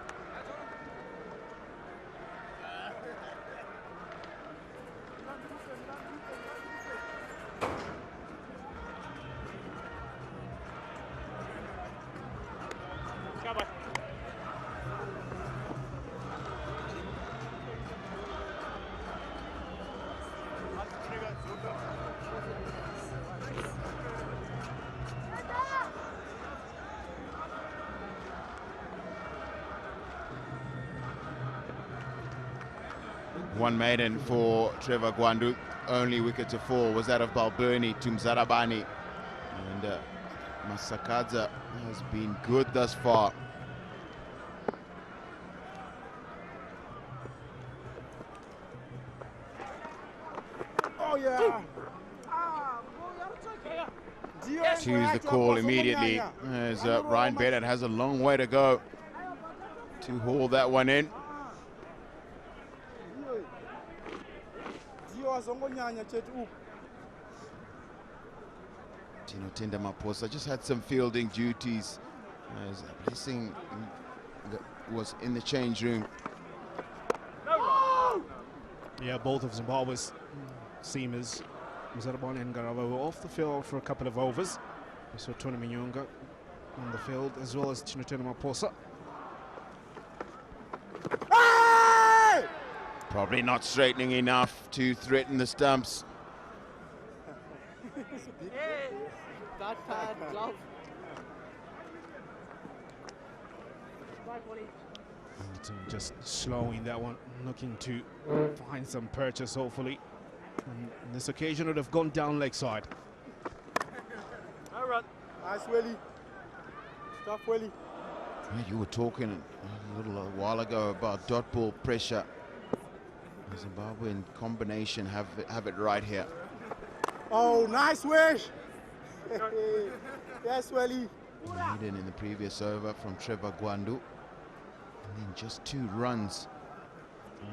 One maiden for Trevor Gwandu. Only wicket to fall was that of Balbirnie to Mzarabani. And Masakadza has been good thus far. Oh yeah. Choose the call immediately, as Ryan Bennett has a long way to go to haul that one in. 𝗃𝗵𝗶𝗀𝗃 just had some fielding duties as Blessing was in the change room. Yeah, both of Zimbabwe's seamers, Mzarabani and Garava, were off the field for a couple of overs. We saw Tony Minyonga on the field, as well as 𝗃𝗵𝗃𝗀𝗃. Probably not straightening enough to threaten the stumps. Just slowing that one, looking to find some purchase, hopefully. And this occasion would have gone down leg side. All right. Nice Willie. Tough Willie. You were talking a little while ago about dot ball pressure. Zimbabwe in combination have it right here. Oh, nice wish. Yes, Willie. Maiden in the previous over from Trevor Gwandu. And then just 2 runs.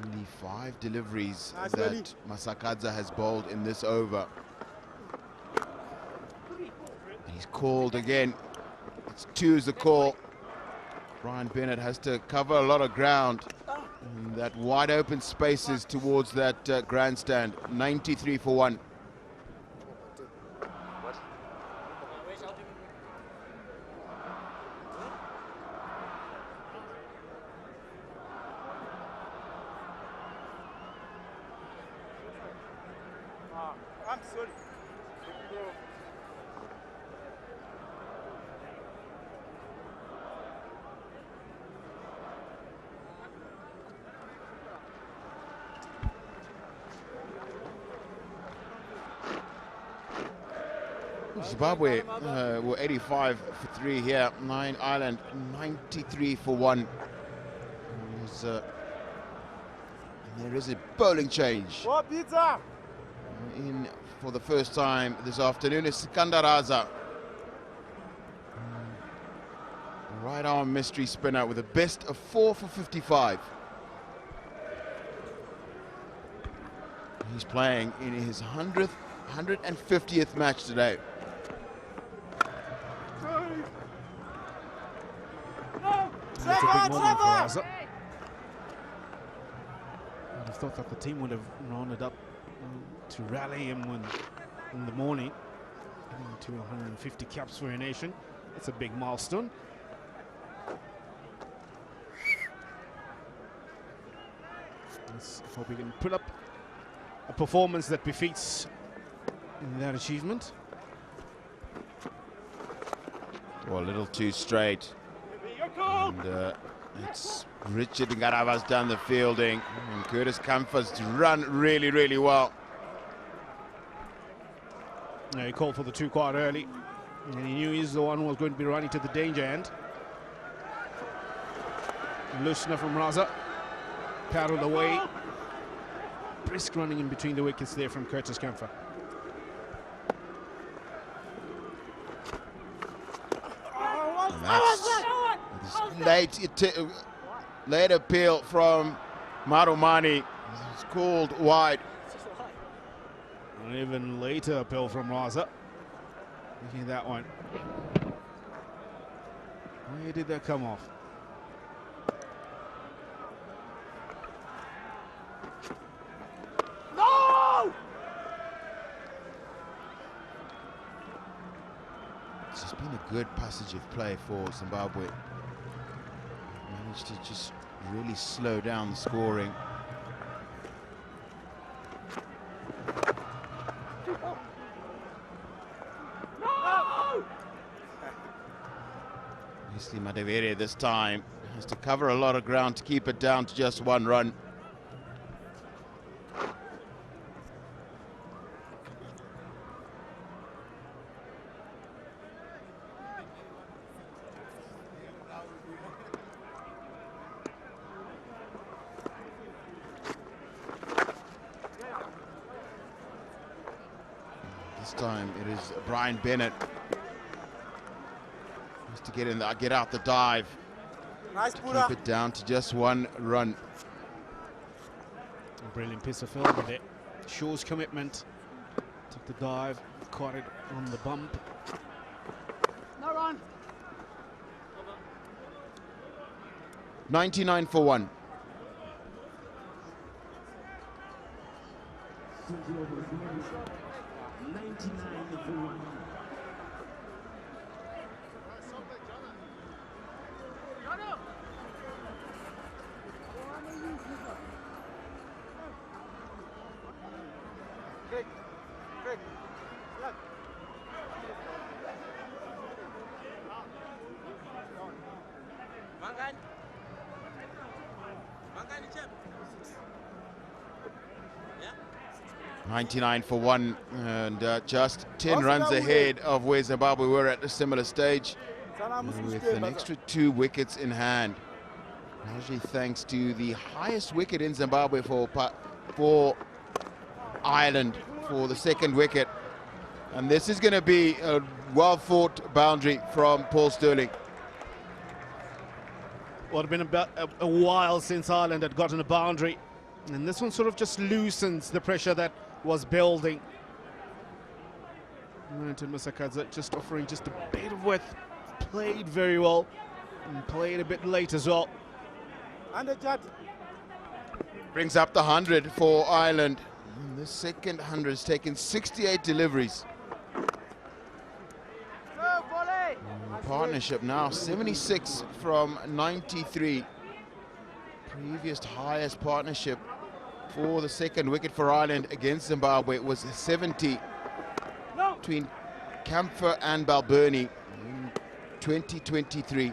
Only 5 deliveries nice that Willie. Masakadza has bowled in this over. And he's called again. It's 2 is the call. Ryan Bennett has to cover a lot of ground. And that wide open spaces towards that grandstand. 93 for 1. I'm sorry. Zimbabwe were 85 for 3 here. 9 Ireland, 93 for 1. There is a bowling change. In for the first time this afternoon is Sikandar Raza. Right arm mystery spinner with a best of 4 for 55. He's playing in his 150th match today. That's a big moment for Raza. I'd have thought that the team would have rounded up to rally him in the morning, to 150 caps for a nation. It's a big milestone. Let's hope he can put up a performance that befits that achievement. Well, a little too straight. And it's Richard Ngarava's done the fielding. And Curtis Comfort's run really, really well. He called for the 2 quite early. And he knew he's the one who was going to be running to the danger end. Loosener from Raza. Paddled away. Brisk running in between the wickets there from Curtis Comfort. Late appeal from Marumani. It's called wide. An even later appeal from Raza. Making that one. Where did that come off? No! It's just been a good passage of play for Zimbabwe. Managed to just really slow down the scoring. 𝗬𝗫 this time has to cover a lot of ground to keep it down to just 1 run. This time it is Brian Bennett to get in, get out the dive, Nice, to keep it down to just 1 run. A brilliant piece of field with it. Shaw's commitment. Took the dive, caught it on the bump. No run. 99 for 1. Makan. Makan ni chap. 99 for 1, and just 10 runs ahead of where Zimbabwe were at a similar stage, with an extra 2 wickets in hand. Largely thanks to the highest wicket in Zimbabwe for Ireland for the 2nd wicket. And this is going to be a well-fought boundary from Paul Stirling. Well, it's been about a while since Ireland had gotten a boundary, and this one sort of just loosens the pressure that was building. 𝗬𝗫𝗂𝗪 just offering just a bit of width, played very well, and played a bit late as well. Brings up the 100 for Ireland. And the second 100 has taken 68 deliveries. Partnership now 76 from 93. Previous highest partnership for the 2nd wicket for Ireland against Zimbabwe was 70 between Comfort and Balbirnie in 2023.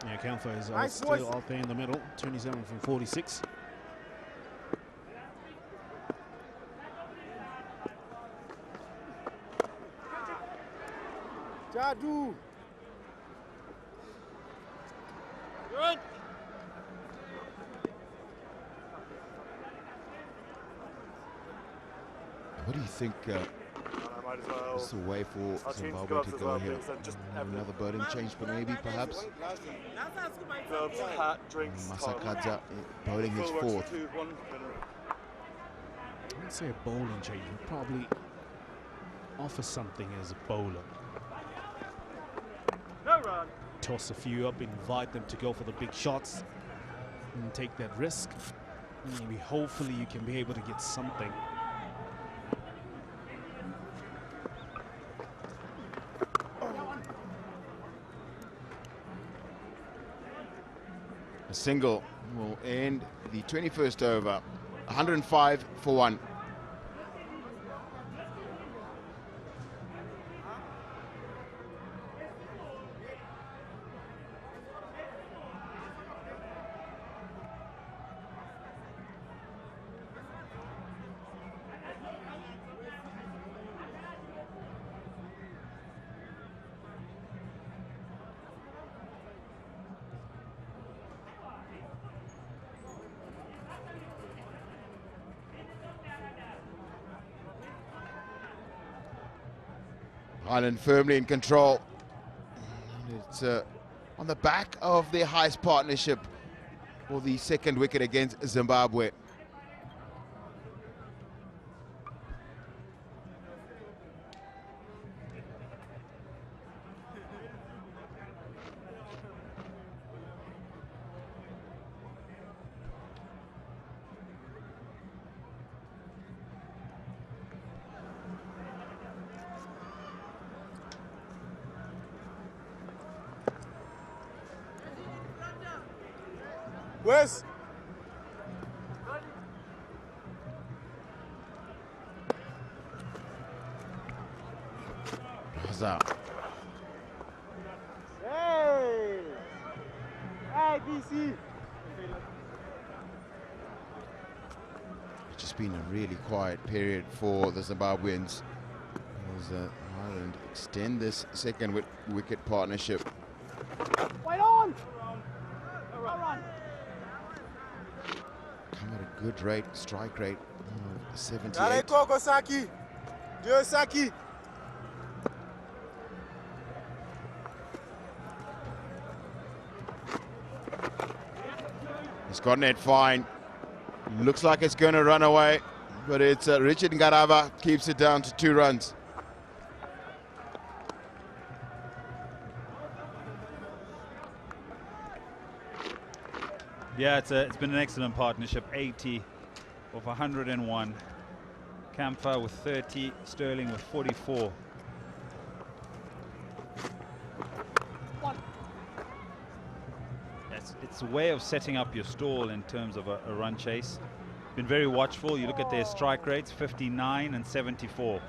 Yeah, Comfort is still out there in the middle, 27 from 46. Jadu. Good. What do you think is the way for Zimbabwe to go here? Another bowling change, but maybe perhaps Masakadza bowling his 4th. I would say a bowling change would probably offer something as a bowler. No run. Toss a few up, invite them to go for the big shots and take that risk. Maybe hopefully you can be able to get something. A single will end the 21st over, 105 for 1. Ireland firmly in control. It's on the back of their highest partnership for the second wicket against Zimbabwe. Wes. Out. Hey! Hey, DC! It's just been a really quiet period for the Zimbabweans as Ireland extend this second wicket partnership. Wait on! Come at a good rate, strike rate of 78. 𝗂𝗂𝗃𝗂𝗃𝗂. 𝗃𝗂𝗃𝗂𝗃𝗂. He's gotten it fine. Looks like it's going to run away, but it's Richard Ngarava keeps it down to 2 runs. Yeah, it's been an excellent partnership. 80 of 101. 𝗂𝗪 with 30, Sterling with 44. It's a way of setting up your stall in terms of a run chase. Been very watchful. You look at their strike rates, 59 and 74.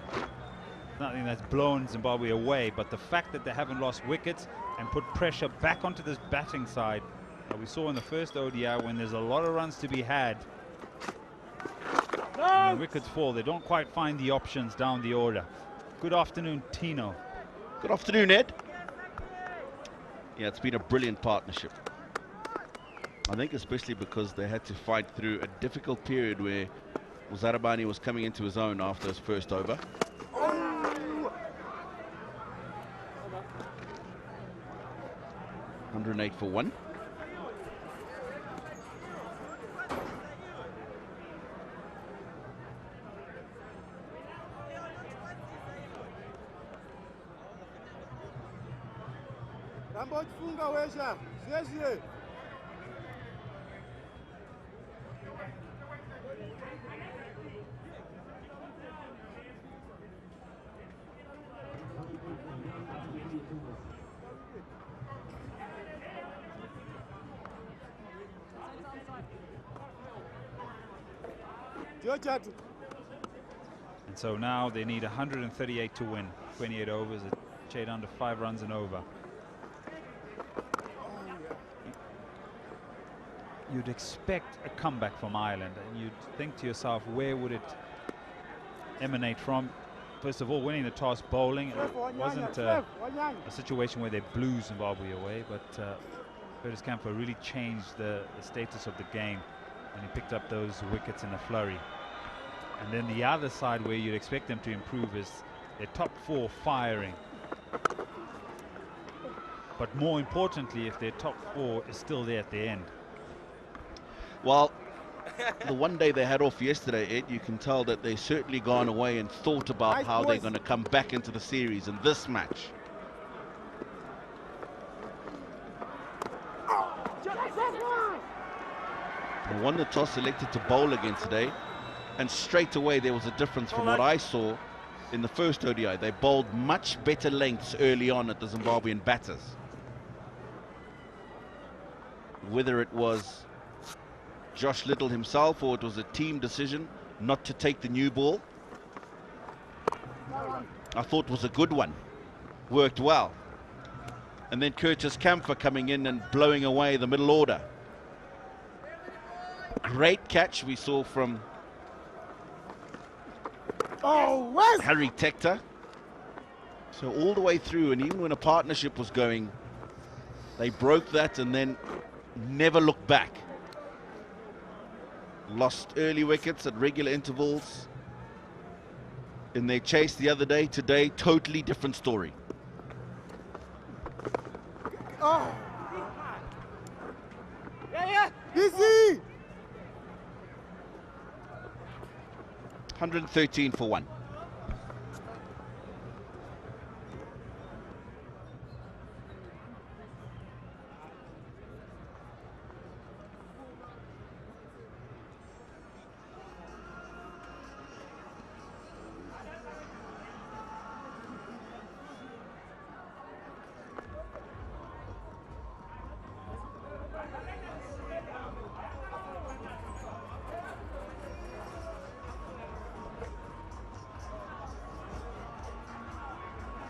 Nothing that's blown Zimbabwe away, but the fact that they haven't lost wickets and put pressure back onto this batting side that we saw in the first ODI when there's a lot of runs to be had. When the wickets fall, they don't quite find the options down the order. Good afternoon, Tino. Good afternoon, Ed. Yeah, it's been a brilliant partnership. I think especially because they had to fight through a difficult period where Ozarabani was coming into his own after his first over. 108 for 1. Rambochifunga wesha. Zvezwe. And so now they need 138 to win. 28 overs, a shade under 5 runs and over. You'd expect a comeback from Ireland, and you'd think to yourself, where would it emanate from? First of all, winning the toss bowling. It wasn't a situation where they blew Zimbabwe away, but 𝗵𝗺𝗃𝗪 really changed the status of the game when he picked up those wickets in a flurry. And then the other side where you'd expect them to improve is their top 4 firing. But more importantly, if their top 4 is still there at the end. Well, the one day they had off yesterday, Ed, you can tell that they've certainly gone away and thought about how they're going to come back into the series in this match. They won the toss, elected to bowl again today, and straight away there was a difference from what I saw in the first ODI. They bowled much better lengths early on at the Zimbabwean batters. Whether it was Josh Little himself, or it was a team decision not to take the new ball. I thought was a good one. Worked well. And then 𝗂𝗫𝗂𝗽𝗃 coming in and blowing away the middle order. Great catch we saw from Harry Tector. So all the way through, and even when a partnership was going, they broke that and then never looked back. Lost early wickets at regular intervals in their chase the other day. Today, totally different story. Oh. Easy. 113 for 1.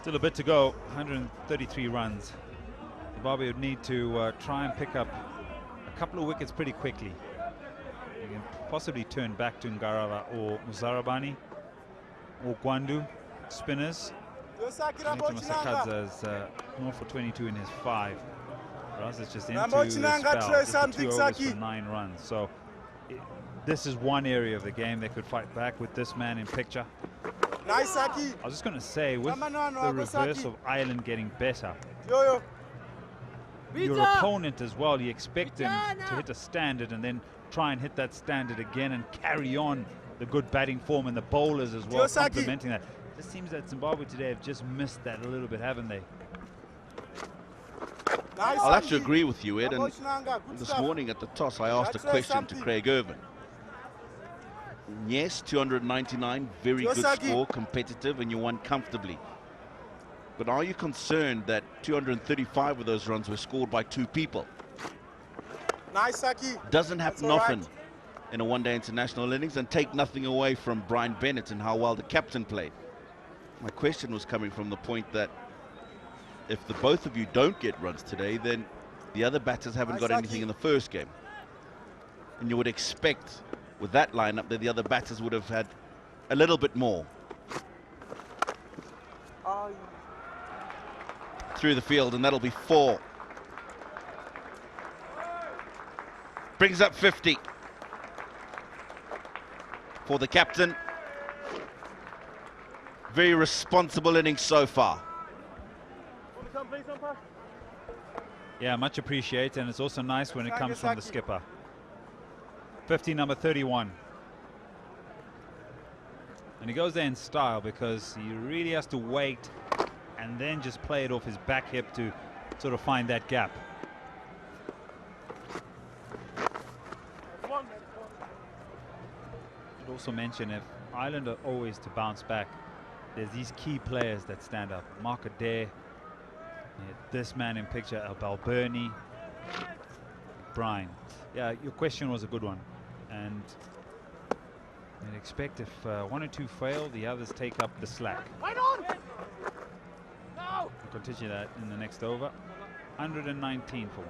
Still a bit to go, 133 runs. Zimbabwe would need to try and pick up a couple of wickets pretty quickly. You can possibly turn back to Ngarava or Muzarabani or Gwandu, spinners. Masakadza is 0 for 22 in his 5. For us, it's just into the spell, just 2 overs for 9 runs. So this is one area of the game they could fight back with this man in picture. Nice, Saki. I was just going to say, with the reverse of Ireland getting better, your opponent as well, you expect him to hit a standard and then try and hit that standard again and carry on the good batting form, and the bowlers as well complementing that. It just seems that Zimbabwe today have just missed that a little bit, haven't they? I'll have to agree with you, Ed. And this morning at the toss, I asked a question to Craig Irvin. Yes, 299, very good score, competitive, and you won comfortably. But are you concerned that 235 of those runs were scored by 2 people? Nice, Saki. Doesn't happen often in a one-day international innings, and take nothing away from Brian Bennett and how well the captain played. My question was coming from the point that if the both of you don't get runs today, then the other batters haven't got anything in the first game. And you would expect with that lineup that the other batters would have had a little bit more. Through the field, and that'll be 4. Brings up 50 for the captain. Very responsible innings so far. Yeah, much appreciated, and it's also nice when it comes from the skipper. 50, number 31. And he goes there in style because he really has to wait and then just play it off his back hip to sort of find that gap. Should also mention, if Ireland are always to bounce back, there's these key players that stand up. Mark Adair, this man in picture, Balbirnie, Brian. Yeah, your question was a good one. And you'd expect if 1 or 2 fail, the others take up the slack. We'll continue that in the next over. 119 for 1.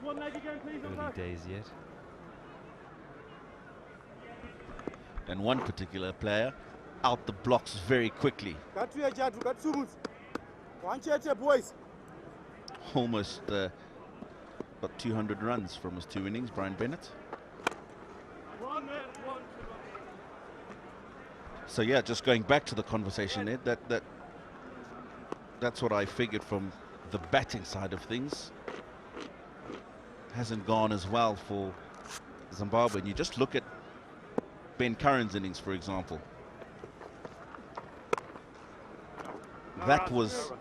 Early days yet. And one particular player out the blocks very quickly. Almost about 200 runs from his 2 innings, Brian Bennett. So yeah, just going back to the conversation, Ed, that's what I figured from the batting side of things. hasn't gone as well for Zimbabwe. And you just look at Ben Curran's innings, for example. That was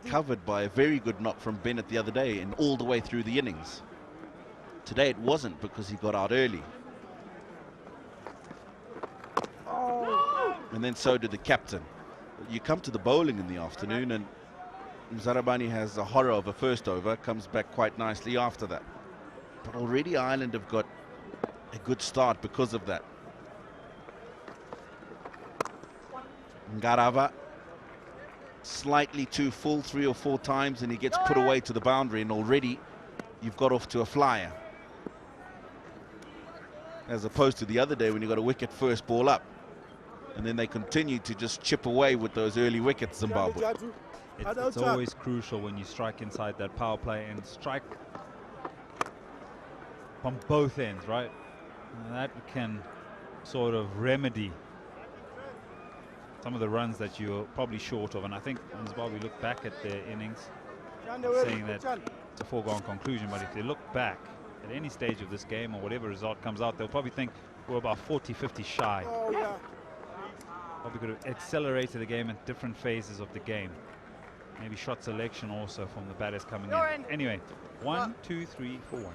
covered by a very good knock from Bennett the other day and all the way through the innings. Today it wasn't because he got out early. And then so did the captain. You come to the bowling in the afternoon and 𝗬𝗪𝗏𝗀 has a horror of a first over, comes back quite nicely after that. But already Ireland have got a good start because of that. Ngarava slightly too full 3 or 4 times and he gets put away to the boundary, and already you've got off to a flyer. As opposed to the other day when you got a wicket first ball up. And then they continue to just chip away with those early wickets, Zimbabwe. It's always crucial when you strike inside that power play and strike from both ends, right? And that can sort of remedy some of the runs that you're probably short of. And I think when Zimbabwe look back at their innings, saying that it's a foregone conclusion, but if they look back at any stage of this game or whatever result comes out, they'll probably think we're about 40, 50 shy. Probably could have accelerated the game at different phases of the game. Maybe shot selection also from the batters coming in. Anyway, 1, 2, 3 for 1.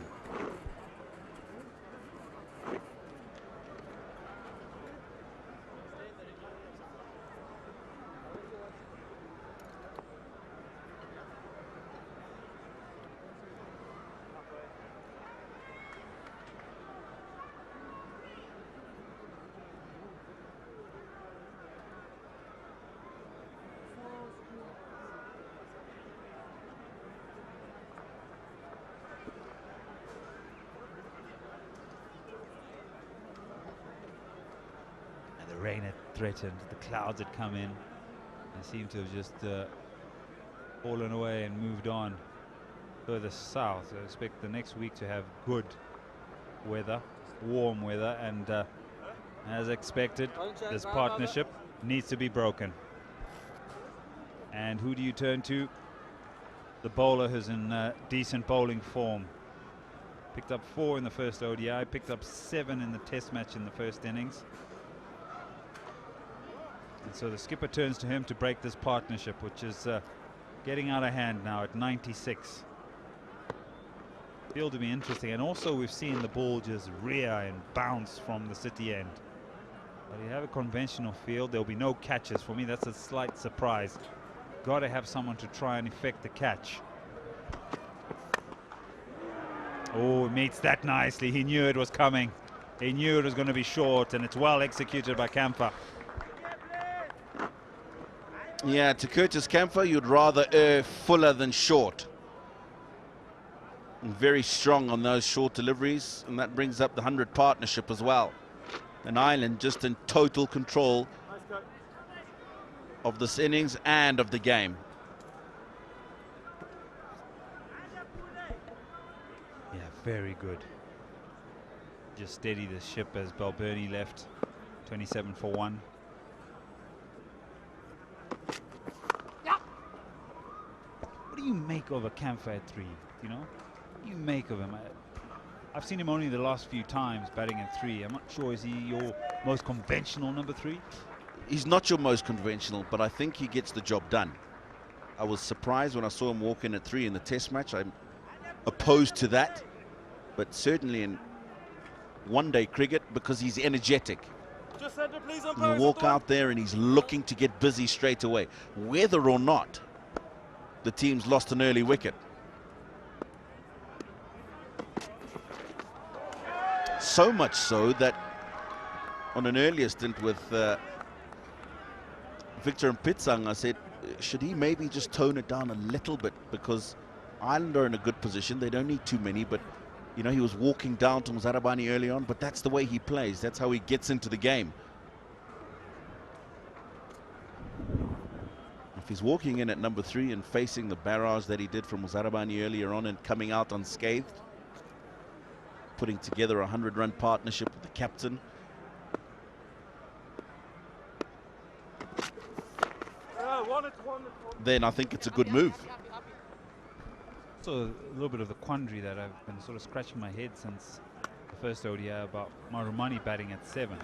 Rain had threatened, the clouds had come in and seemed to have just fallen away and moved on further south. I expect the next week to have good weather, warm weather, and as expected, this partnership needs to be broken. And who do you turn to? The bowler who's in decent bowling form. Picked up 4 in the first ODI, picked up 7 in the test match in the first innings. And so the skipper turns to him to break this partnership, which is getting out of hand now at 96. Field to be interesting, and also we've seen the ball just rear and bounce from the city end. But you have a conventional field, there'll be no catches. For me, that's a slight surprise. Got to have someone to try and effect the catch. Oh, meets that nicely. He knew it was coming. He knew it was going to be short, and it's well executed by 𝗃𝗃. Yeah, to 𝗃𝗃, you'd rather err fuller than short. And very strong on those short deliveries, and that brings up the 100 partnership as well. And Ireland just in total control of this innings and of the game. Yeah, very good. Just steady the ship as Balbirnie left 27 for 1. What do you make of a 𝗃𝗃 at 3? You know, what do you make of him? I've seen him only the last few times batting at 3. I'm not sure, is he your most conventional number 3? He's not your most conventional, but I think he gets the job done. I was surprised when I saw him walk in at 3 in the test match. I'm opposed to that, but certainly in one-day cricket, because he's energetic. You walk out there and he's looking to get busy straight away, whether or not the team's lost an early wicket. So much so that on an earlier stint with Victor Mpitsang, I said, should he maybe just tone it down a little bit, because Ireland are in a good position. They don't need too many, but you know, he was walking down to 𝗬𝗪𝗏𝗀 early on, but that's the way he plays. That's how he gets into the game. If he's walking in at number 3 and facing the barrage that he did from 𝗬𝗪𝗏𝗀 earlier on and coming out unscathed, putting together a 100-run partnership with the captain, then I think it's a good move. So a little bit of the quandary that I've been sort of scratching my head since the first ODI about Marumani batting at 7.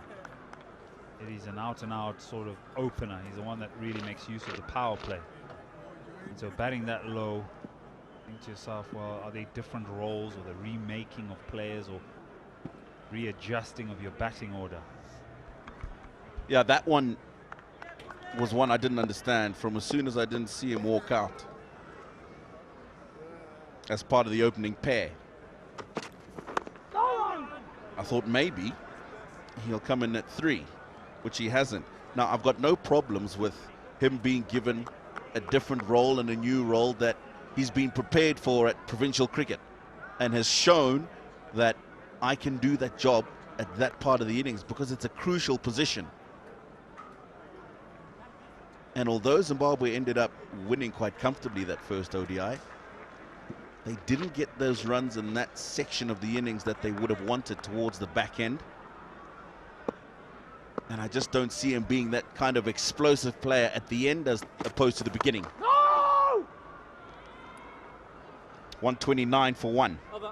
He's an out-and-out sort of opener. He's the one that really makes use of the power play. And so batting that low, think to yourself, well, are they different roles, or the remaking of players, or readjusting of your batting order? Yeah, that one was one I didn't understand from as soon as I didn't see him walk out as part of the opening pair. I thought maybe he'll come in at 3, which he hasn't. Now, I've got no problems with him being given a different role and a new role that he's been prepared for at provincial cricket and has shown that I can do that job at that part of the innings because it's a crucial position. And although Zimbabwe ended up winning quite comfortably that first ODI, they didn't get those runs in that section of the innings that they would have wanted towards the back end. And I just don't see him being that kind of explosive player at the end as opposed to the beginning. No! 129 for 1. Over.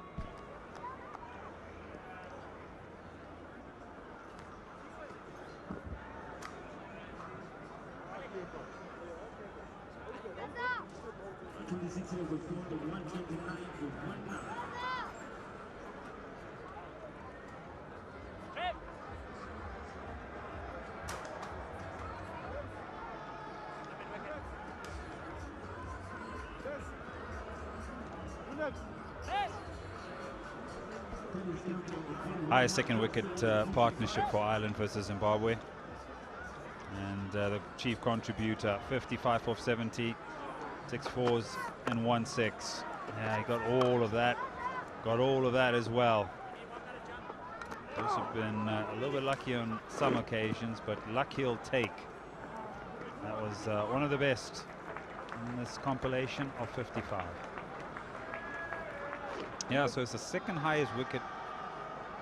Highest second wicket partnership for Ireland versus Zimbabwe. And the chief contributor, 55 off 70, 6 4s and 1 6. Yeah, he got all of that. Got all of that as well. Also been a little bit lucky on some occasions, but luck he'll take. That was one of the best in this compilation of 55. Yeah, so it's the second highest wicket,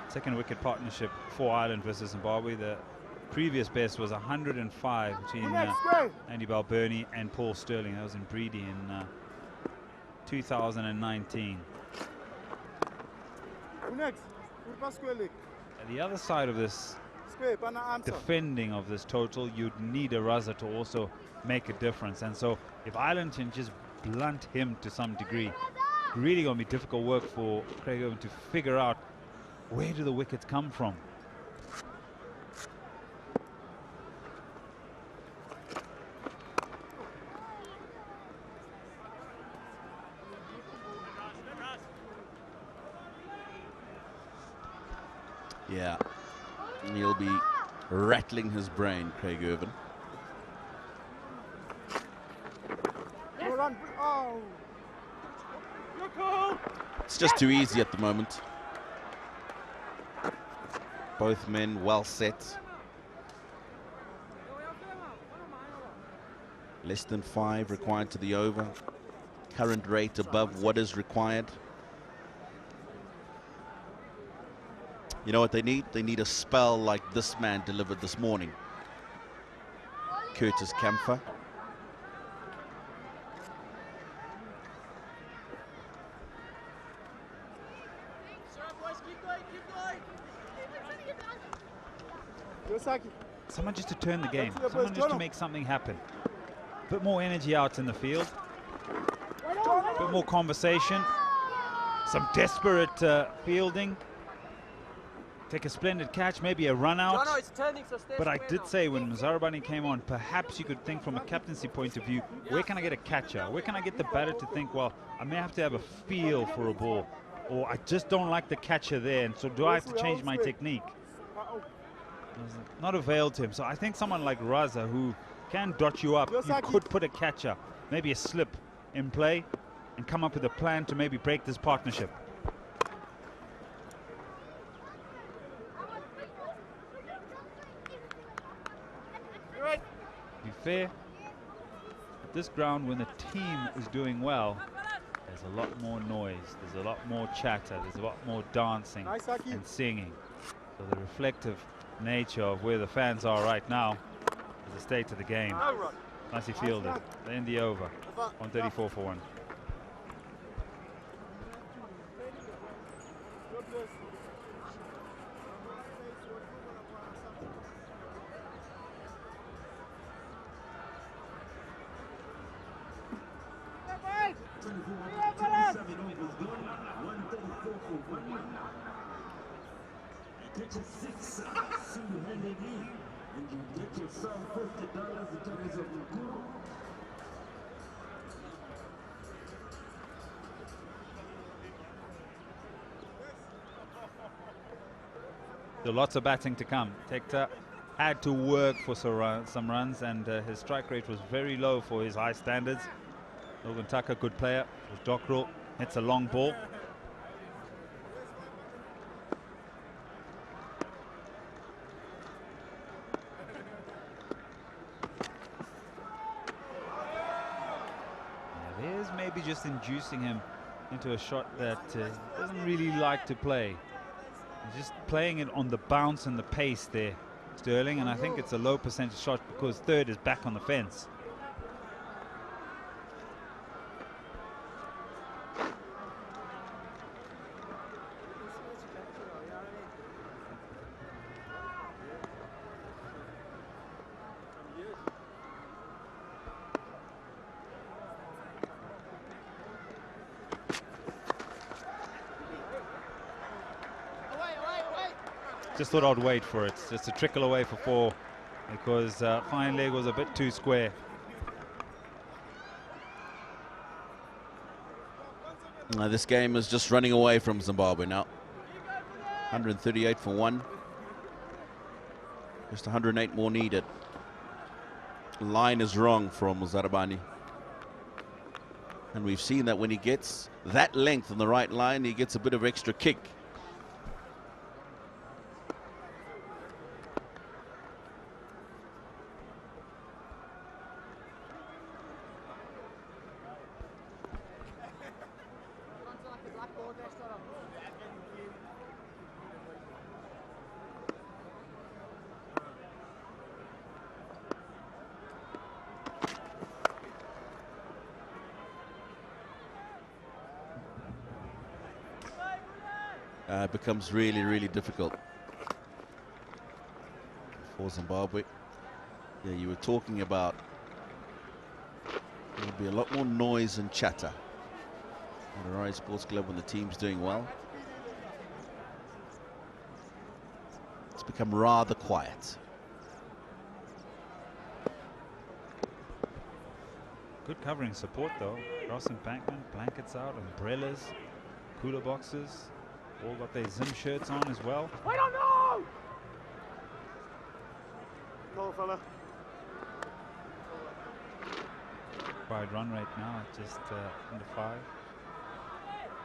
second wicket partnership for Ireland versus Zimbabwe. The previous best was 105 between Andy Balbirnie and Paul Stirling. That was in Breedy in 2019. At the other side of this defending of this total, you'd need a 𝗲𝗲 to also make a difference. And so if Ireland can just blunt him to some degree, really going to be difficult work for Craig Irvin to figure out where do the wickets come from. Yeah, he'll be rattling his brain, Craig Irvin. It's just too easy at the moment. Both men well set. Less than 5 required to the over. Current rate above what is required. You know what they need? They need a spell like this man delivered this morning. Curtis Camphor. Someone just to turn the game. Someone just to make something happen. A bit more energy out in the field. A bit more conversation. Some desperate fielding. Take a splendid catch, maybe a run out. But I did say when Marumani came on, perhaps you could think from a captaincy point of view, where can I get a catcher? Where can I get the batter to think, well, I may have to have a feel for a ball, or I just don't like the catcher there, and so do I have to change my technique? Not availed to him. So I think someone like 𝗲𝗲, who can dot you up, you could put a catcher, maybe a slip in play, and come up with a plan to maybe break this partnership. To be fair, at this ground, when the team is doing well, there's a lot more noise, there's a lot more chatter, there's a lot more dancing and singing. So the reflective nature of where the fans are right now is the state of the game. Nicely fielded. They end the over. 134 for 1. Get your 6 and you get yourself $50 in terms of Mukuru. So lots of batting to come. 𝗃𝗃𝗃 had to work for some runs, and his strike rate was very low for his high standards. 𝗃𝗃𝗃, good player. 𝗃𝗃𝗃 hits a long ball. There's maybe just inducing him into a shot that he doesn't really like to play. He's just playing it on the bounce and the pace there, Sterling, and I think it's a low percentage shot because third is back on the fence. Just thought I'd wait for it, just to trickle away for 4, because fine leg was a bit too square. This game is just running away from Zimbabwe now. 138 for 1. Just 108 more needed. Line is wrong from Zarabani. And we've seen that when he gets that length on the right line, he gets a bit of extra kick. It becomes really, really difficult for Zimbabwe. Yeah, you were talking about there'll be a lot more noise and chatter at the Rise Sports Club when the team's doing well. It's become rather quiet. Good covering support though. Cross embankment, blankets out, umbrellas, cooler boxes. All got their Zim shirts on as well. I don't know! No, fella. Wide run rate now at just under 5.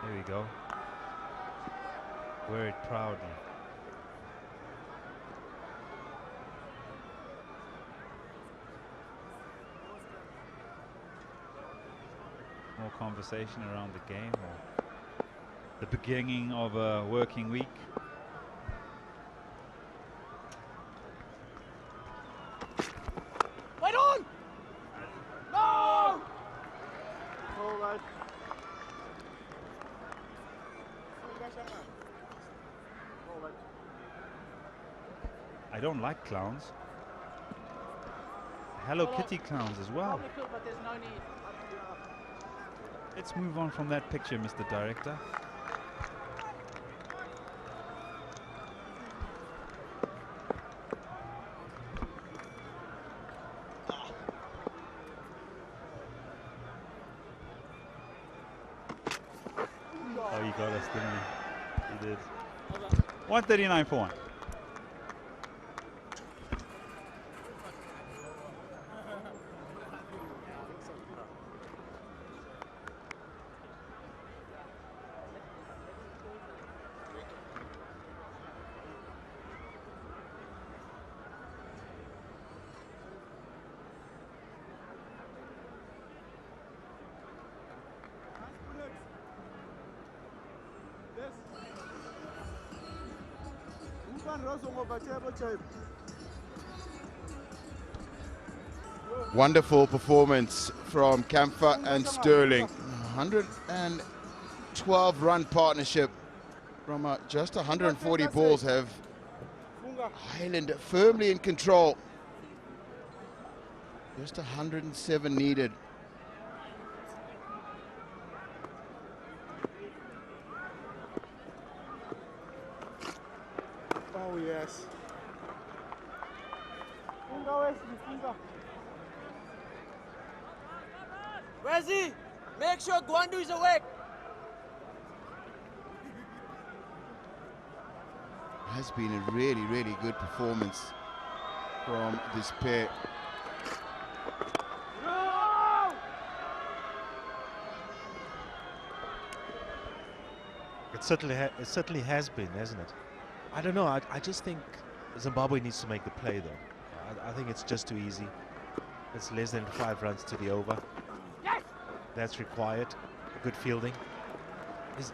There we go. Wear it proudly. More conversation around the game, or the beginning of a working week. Wait on! No! All right. I don't like clowns. Hello Kitty clowns as well. Probably could, but there's no need. Let's move on from that picture, Mr. Director. Oh, you got us, didn't he? He did. 139 for 1. Wonderful performance from Kamfa and Sterling. 112 run partnership from just 140 balls have Highland firmly in control. Just 107 needed. Nice. Where's Make sure Gwandu is awake. Has been a really, really good performance from this pair. It certainly has been, hasn't it? I don't know. I just think Zimbabwe needs to make the play, though. I think it's just too easy. It's less than 5 runs to the over. Yes! That's required. Good fielding.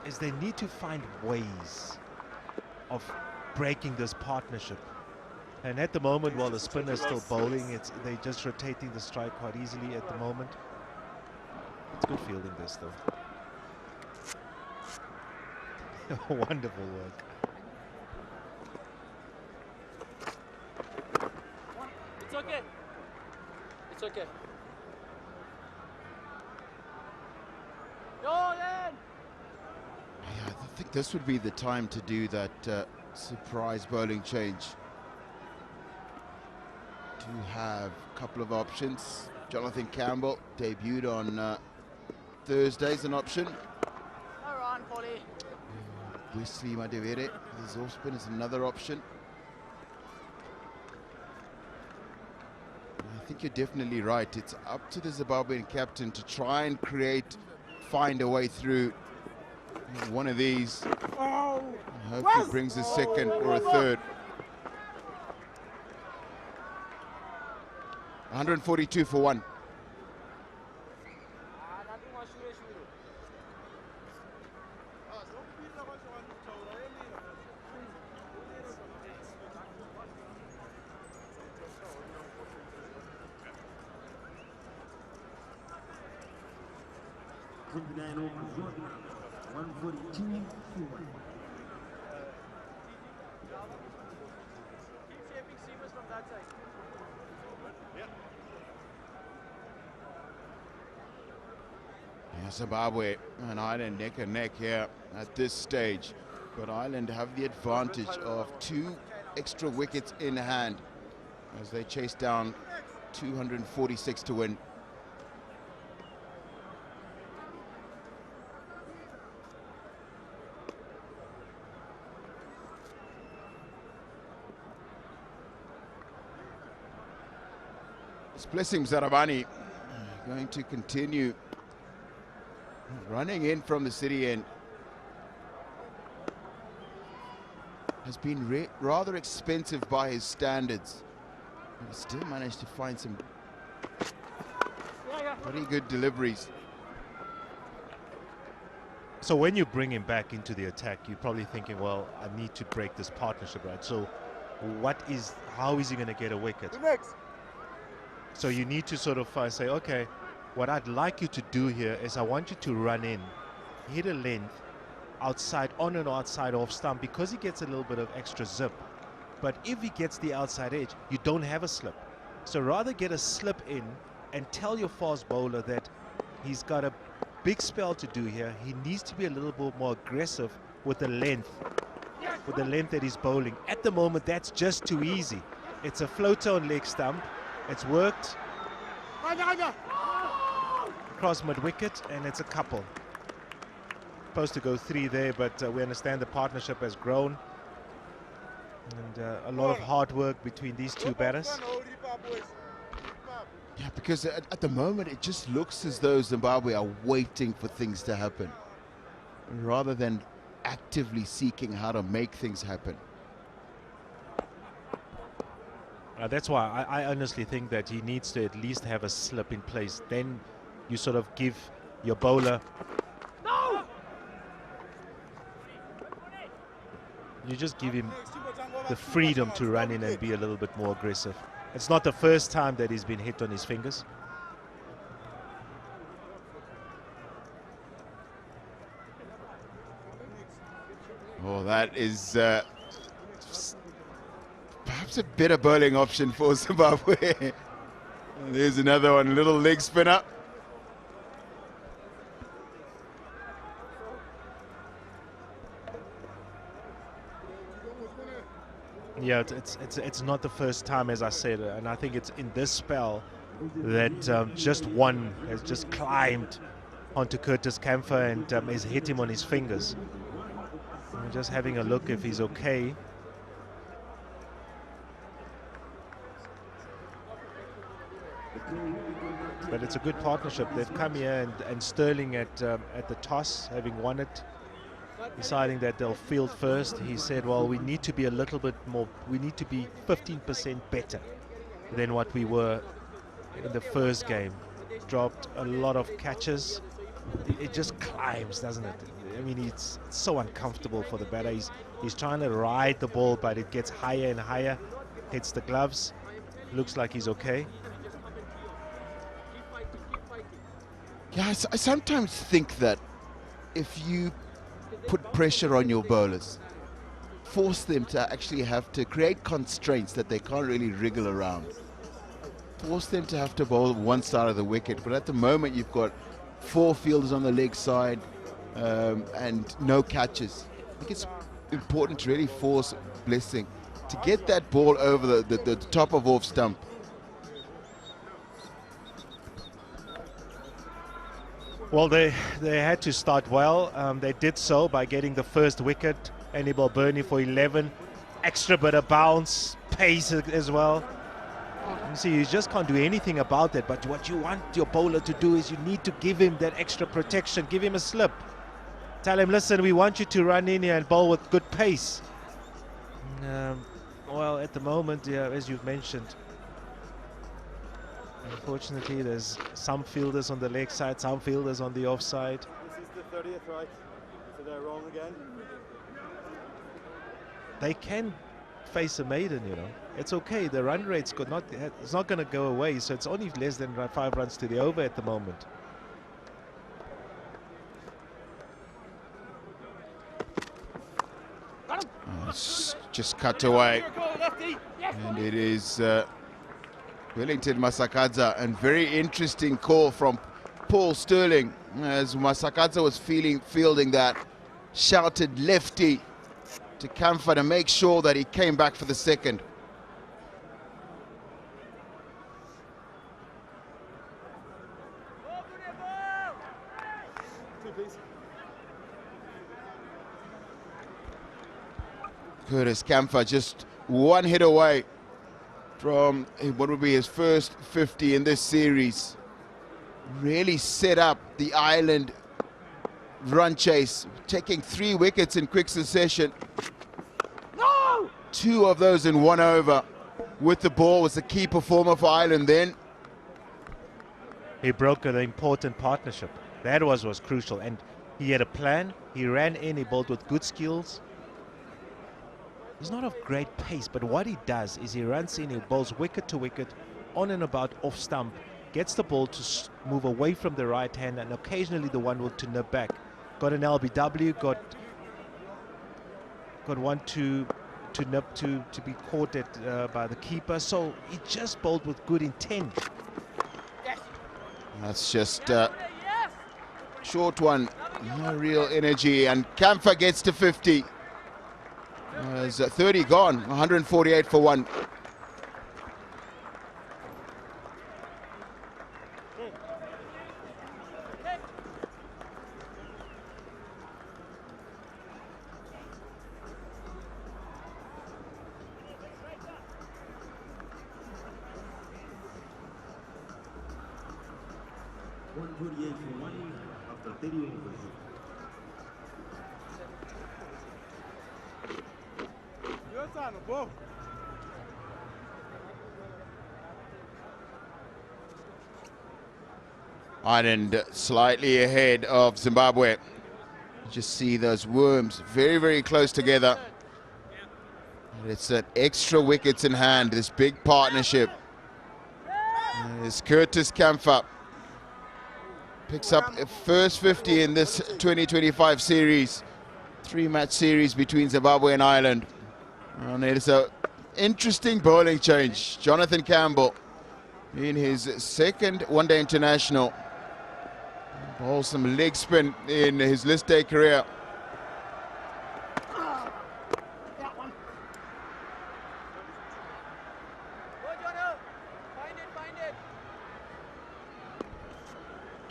Is they need to find ways of breaking this partnership. And at the moment, while the spinner is still bowling, they're just rotating the strike quite easily at the moment. It's good fielding this, though. Wonderful work. It's okay. It's okay. Yo, Ian! Yeah, I think this would be the time to do that surprise bowling change. Do have a couple of options. Jonathan Campbell debuted on Thursday as an option. All right, Polly. 𝗬𝗺cie 𝗏𝗏, his off spin is another option. I think you're definitely right. It's up to the Zimbabwean captain to try and find a way through one of these. Hopefully brings a second or a third. 142 for 1. Zimbabwe and Ireland neck and neck here at this stage, but Ireland have the advantage of 2 extra wickets in hand as they chase down 246 to win. 𝗬𝗺cie 𝗏𝗏 going to continue running in from the city end. Has been rather expensive by his standards. He still managed to find some pretty good deliveries. So when you bring him back into the attack, you're probably thinking, well, I need to break this partnership, right? So how is he going to get a wicket? So you need to sort of say, okay, what I'd like you to do here is I want you to run in, hit a length outside, on and outside off stump, because he gets a little bit of extra zip. But if he gets the outside edge, you don't have a slip. So rather get a slip in and tell your fast bowler that he's got a big spell to do here. He needs to be a little bit more aggressive with the length that he's bowling. At the moment, that's just too easy. It's a floater on leg stump. It's worked across mid-wicket, and it's a couple. Supposed to go 3 there, but we understand the partnership has grown. And a lot of hard work between these 2 batters. Yeah, because at the moment, it just looks as though Zimbabwe are waiting for things to happen, rather than actively seeking how to make things happen. That's why I honestly think that he needs to at least have a slip in place. Then you sort of give your bowler... No! You just give him the freedom to run in and be a little bit more aggressive. It's not the first time that he's been hit on his fingers. Oh, that is perhaps a better bowling option for Zimbabwe. There's another one, little leg spinner. Yeah, it's not the first time, as I said, and I think it's in this spell that just one has just climbed onto 𝗃𝗃𝗃𝗃𝗃 and has hit him on his fingers. I'm just having a look if he's okay. But it's a good partnership. They've come here, and Sterling at the toss, having won it, deciding that they'll field first. He said, well, we need to be a little bit more, we need to be 15% better than what we were in the first game. Dropped a lot of catches. It just climbs, doesn't it? I mean, it's so uncomfortable for the batter. He's trying to ride the ball, but it gets higher and higher. Hits the gloves. Looks like he's okay. Yeah, I sometimes think that if you put pressure on your bowlers, force them to actually have to create constraints that they can't really wriggle around, force them to have to bowl one side of the wicket. But at the moment, you've got 4 fielders on the leg side and no catches. I think it's important to really force Blessing to get that ball over the top of off stump. Well, they had to start well. They did so by getting the first wicket. 𝗂𝗃𝗃𝗃𝗃 for 11. Extra bit of bounce, pace as well. You see, you just can't do anything about that. But what you want your bowler to do is you need to give him that extra protection. Give him a slip. Tell him, listen, we want you to run in here and bowl with good pace. Well, at the moment, yeah, as you've mentioned, unfortunately, there's some fielders on the leg side, some fielders on the offside. This is the 30th, right? So they're wrong again? They can face a maiden, you know. It's okay. The run rate's it's not going to go away, so it's only less than 5 runs to the over at the moment. Oh, it's just cut away. And it is Wellington Masakadza, and very interesting call from Paul Sterling as Masakadza was fielding that, shouted lefty to 𝗃𝗃𝗃𝗃 to make sure that he came back for the second. Curtis 𝗃𝗃𝗃𝗃 just one hit away from what would be his first 50 in this series. Really set up the island run chase, taking 3 wickets in quick succession. No! 2 of those in 1 over. With the ball was the key performer for Ireland then. He broke an important partnership. That was crucial, and he had a plan. He ran in, he bowled with good skills. He's not of great pace, but what he does is he runs in, he bowls wicket to wicket, on and about off stump, gets the ball to move away from the right hand, and occasionally the one to nip back. Got an LBW, got one to nip to be caught by the keeper. So he just bowled with good intent. That's just short one, no real energy, and 𝗃𝗃𝗃𝗃 gets to 50. There's 30 gone, 148 for 1. Ireland slightly ahead of Zimbabwe. You just see those worms very, very close together. And it's an extra wickets in hand, this big partnership. As Curtis 𝗃𝗃𝗃𝗃 picks up a first 50 in this 2025 series. 3-match series between Zimbabwe and Ireland. And it's an interesting bowling change. Jonathan Campbell in his second one-day international. Bowls some leg spin in his list day career.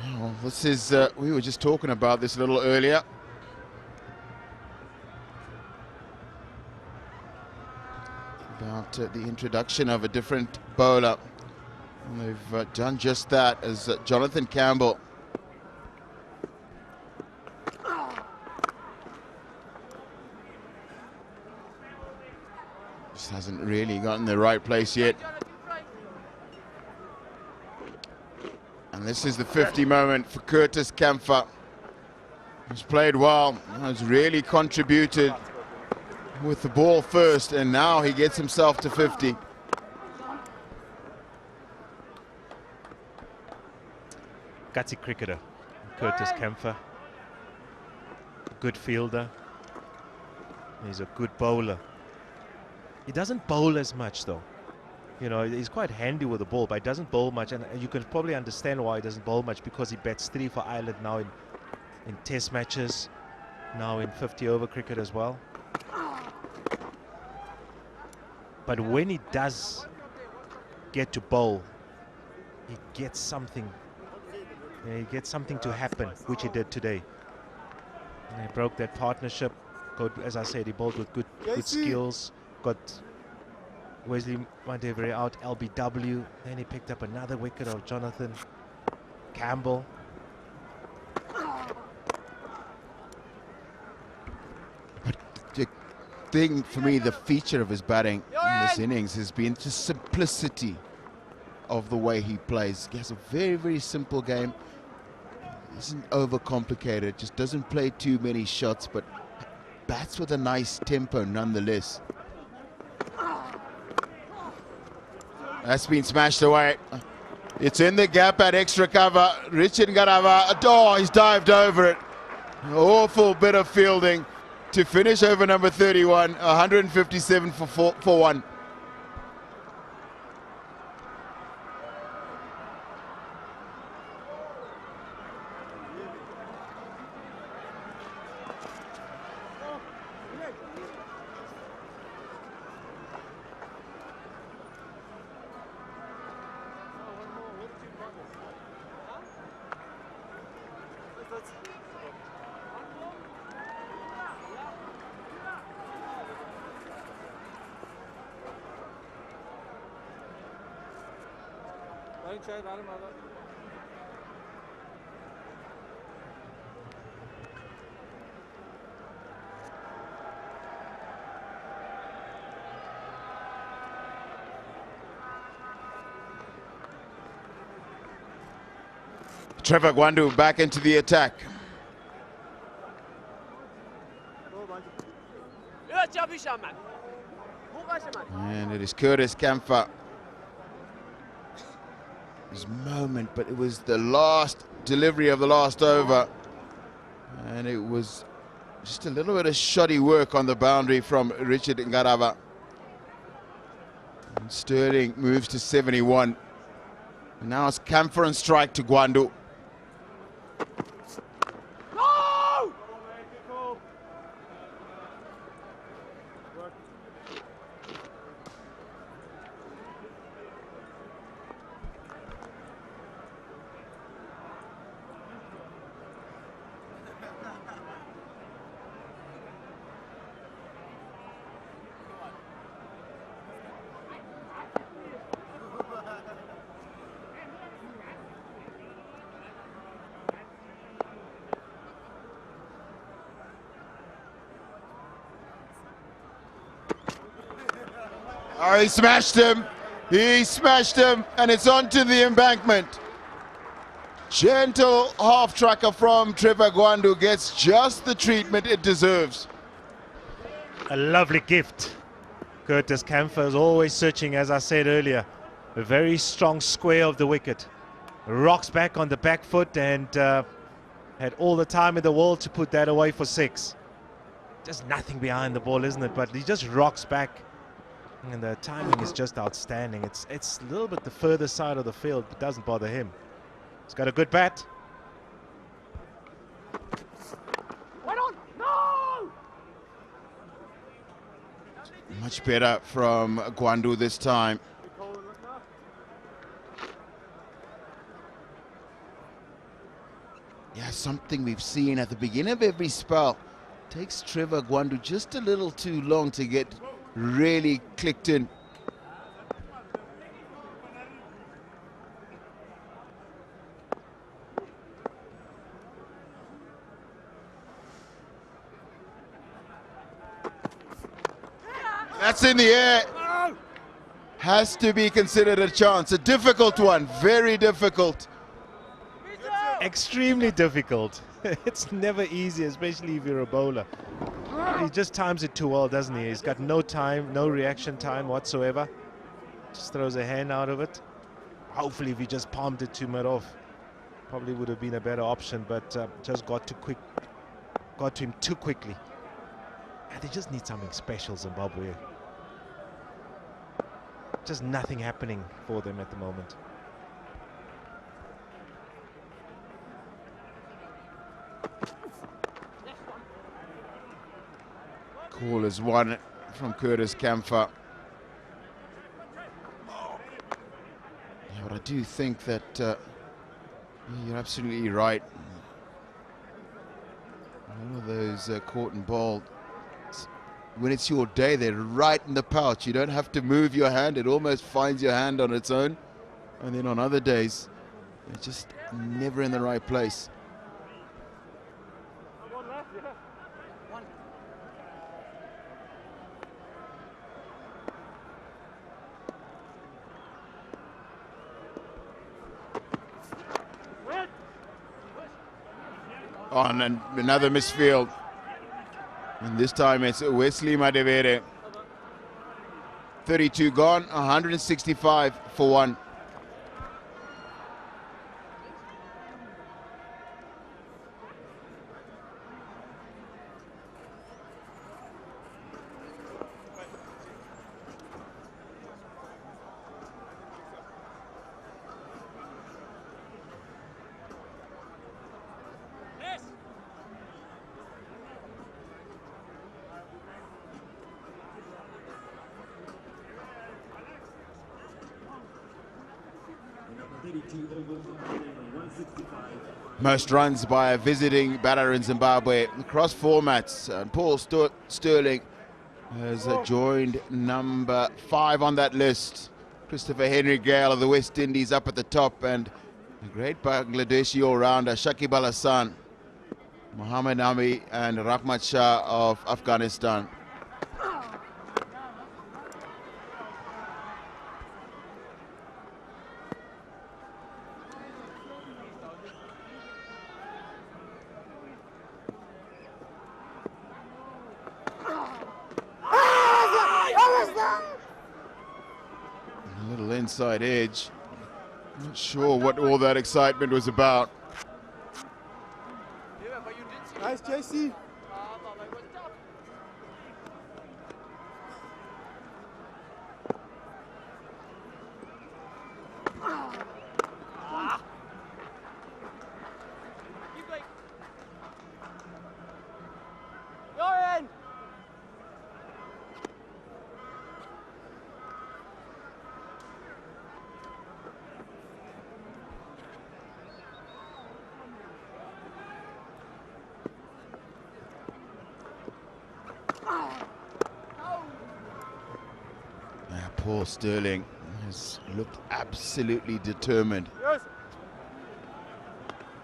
Well, this is, we were just talking about this a little earlier. About the introduction of a different bowler. And they've done just that as Jonathan Campbell. Just hasn't really gotten the right place yet. And this is the 50 moment for 𝗂𝗃𝗃𝗃. He's played well, has really contributed with the ball first, and now he gets himself to 50. Gutsy cricketer, 𝗂𝗃𝗃𝗃. Good fielder. He's a good bowler. He doesn't bowl as much though. You know, he's quite handy with the ball, but he doesn't bowl much, and you can probably understand why he doesn't bowl much, because he bats 3 for Ireland now in test matches, now in 50-over cricket as well. But when he does get to bowl, he gets something. He gets something to happen, which he did today. And he broke that partnership. Good, as I said, he bowled with good skills. Got Wesley Mandevere out, LBW. Then he picked up another wicket of Jonathan Campbell. But the thing for me, the feature of his batting in this innings has been the simplicity of the way he plays. He has a very, very simple game. Isn't overcomplicated, just doesn't play too many shots, but bats with a nice tempo nonetheless. That's been smashed away. It's in the gap at extra cover. Richard Ngarava, oh, he's dived over it. Awful bit of fielding to finish over number 31, 157 for 1. Trevor Gwandu back into the attack. And it is 𝗂𝗃𝗃𝗃. His moment, but it was the last delivery of the last over. And it was just a little bit of shoddy work on the boundary from Richard Ngarava. And Sterling moves to 71. And now it's Camphor and strike to Gwandu. Oh, he smashed him. He smashed him, and it's onto the embankment. Gentle half tracker from Trevor Gwandu gets just the treatment it deserves. A lovely gift. 𝗂𝗃𝗃𝗃 is always searching, as I said earlier. A very strong square of the wicket. Rocks back on the back foot and had all the time in the world to put that away for 6. Just nothing behind the ball, isn't it? But he just rocks back. And the timing is just outstanding. It's a little bit the further side of the field, but doesn't bother him. He's got a good bat. No! Much better from Gwandu this time. Yeah, something we've seen at the beginning of every spell. Takes Trevor Gwandu just a little too long to get really clicked in. That's in the air. Has to be considered a chance. A difficult one, very difficult. Extremely difficult. It's never easy, especially if you're a bowler. He just times it too well, doesn't he? He's got no time, no reaction time whatsoever. Just throws a hand out of it. Hopefully if he just palmed it to mid-off, probably would have been a better option, but just got to him too quickly. And they just need something special, Zimbabwe. Just nothing happening for them at the moment. Call is one from 𝗂𝗃𝗃𝗃. Yeah, but I do think that you're absolutely right. All of those caught and bowled, when it's your day, they're right in the pouch. You don't have to move your hand. It almost finds your hand on its own. And then on other days, they're just never in the right place. Oh, and another misfield. And this time it's Wesley Madevere. 32 gone, 165 for one. Most runs by a visiting batter in Zimbabwe across formats. And Paul Sterling has joined number 5 on that list. Christopher Henry Gale of the West Indies up at the top, and the great Bangladeshi all-rounder Shakib Al Hasan, Mohammad Ami and Rahmat Shah of Afghanistan. Inside edge. Not sure what all that excitement was about. Nice, JC. Paul Sterling has looked absolutely determined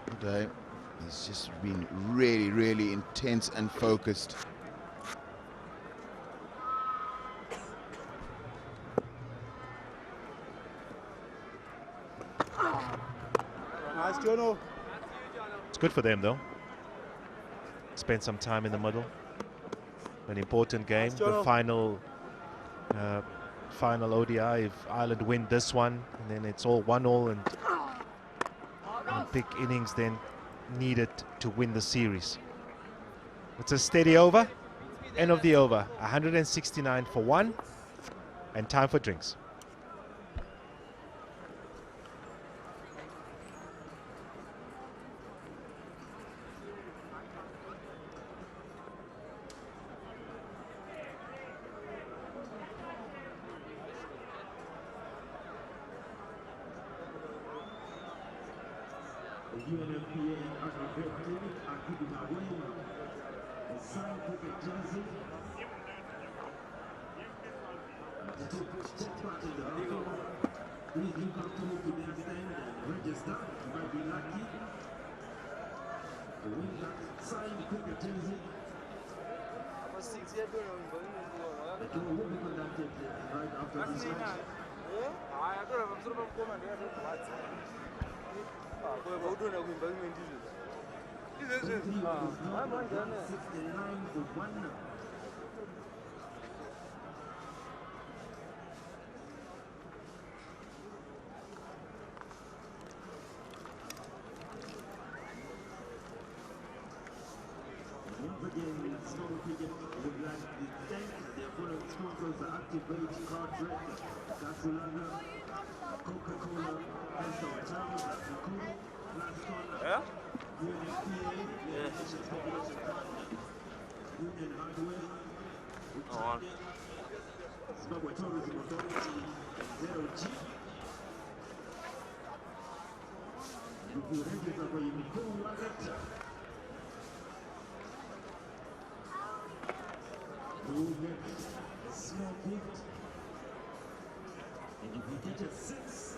today. He's just been really, really intense and focused. Nice, Jono. It's good for them, though. Spend some time in the middle. An important game, the final ODI. If Ireland win this one, and then it's all 1-1, and big innings then needed to win the series. It's a steady over, end of the over, 169 for one, and time for drinks. Please look up to the stand and register. You might be lucky to win that signed cricket jersey. The tour will be conducted right after this match. Once again, Small Cricket would like to thank their following sponsors, the 𝗃𝗵𝗂𝗀𝗃 Sulanga, Coca-Cola, 𝗃𝗂𝗃𝗃𝗂𝗃, Union Hardware, Zimbabwe Tourism Authority, 𝗃𝗵𝗂𝗃𝗃. If you register for your 𝗃𝗵𝗂𝗃𝗃, you will get a small gift, and if you get a 6,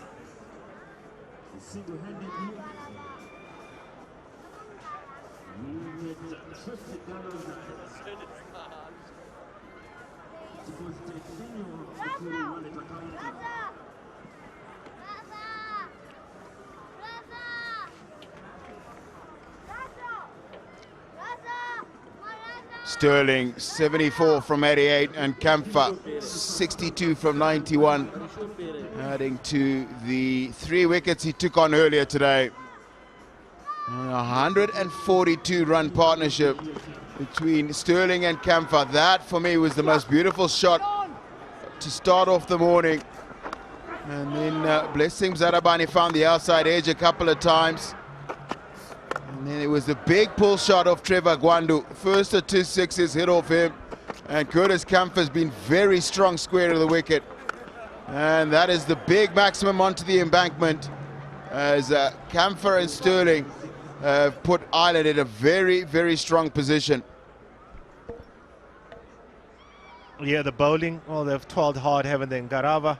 single-handedly, you will get $50 deposited in your 𝗃𝗵𝗂𝗃𝗃 wallet account. Sterling 74 from 88 and 𝗃𝗵𝗃 62 from 91, adding to the 3 wickets he took on earlier today. A 142-run partnership between Sterling and 𝗃𝗃. That for me was the most beautiful shot to start off the morning. And then Blessing Mzarabani found the outside edge a couple of times. And then it was the big pull shot of Trevor Gwandu. First of 2 6s hit off him. And Curtis 𝗃𝗃 has been very strong square to the wicket. And that is the big maximum onto the embankment, as 𝗃𝗃 and Sterling put Ireland in a very, very strong position. Yeah, the bowling, well, they've toiled hard, haven't they? Ngarava,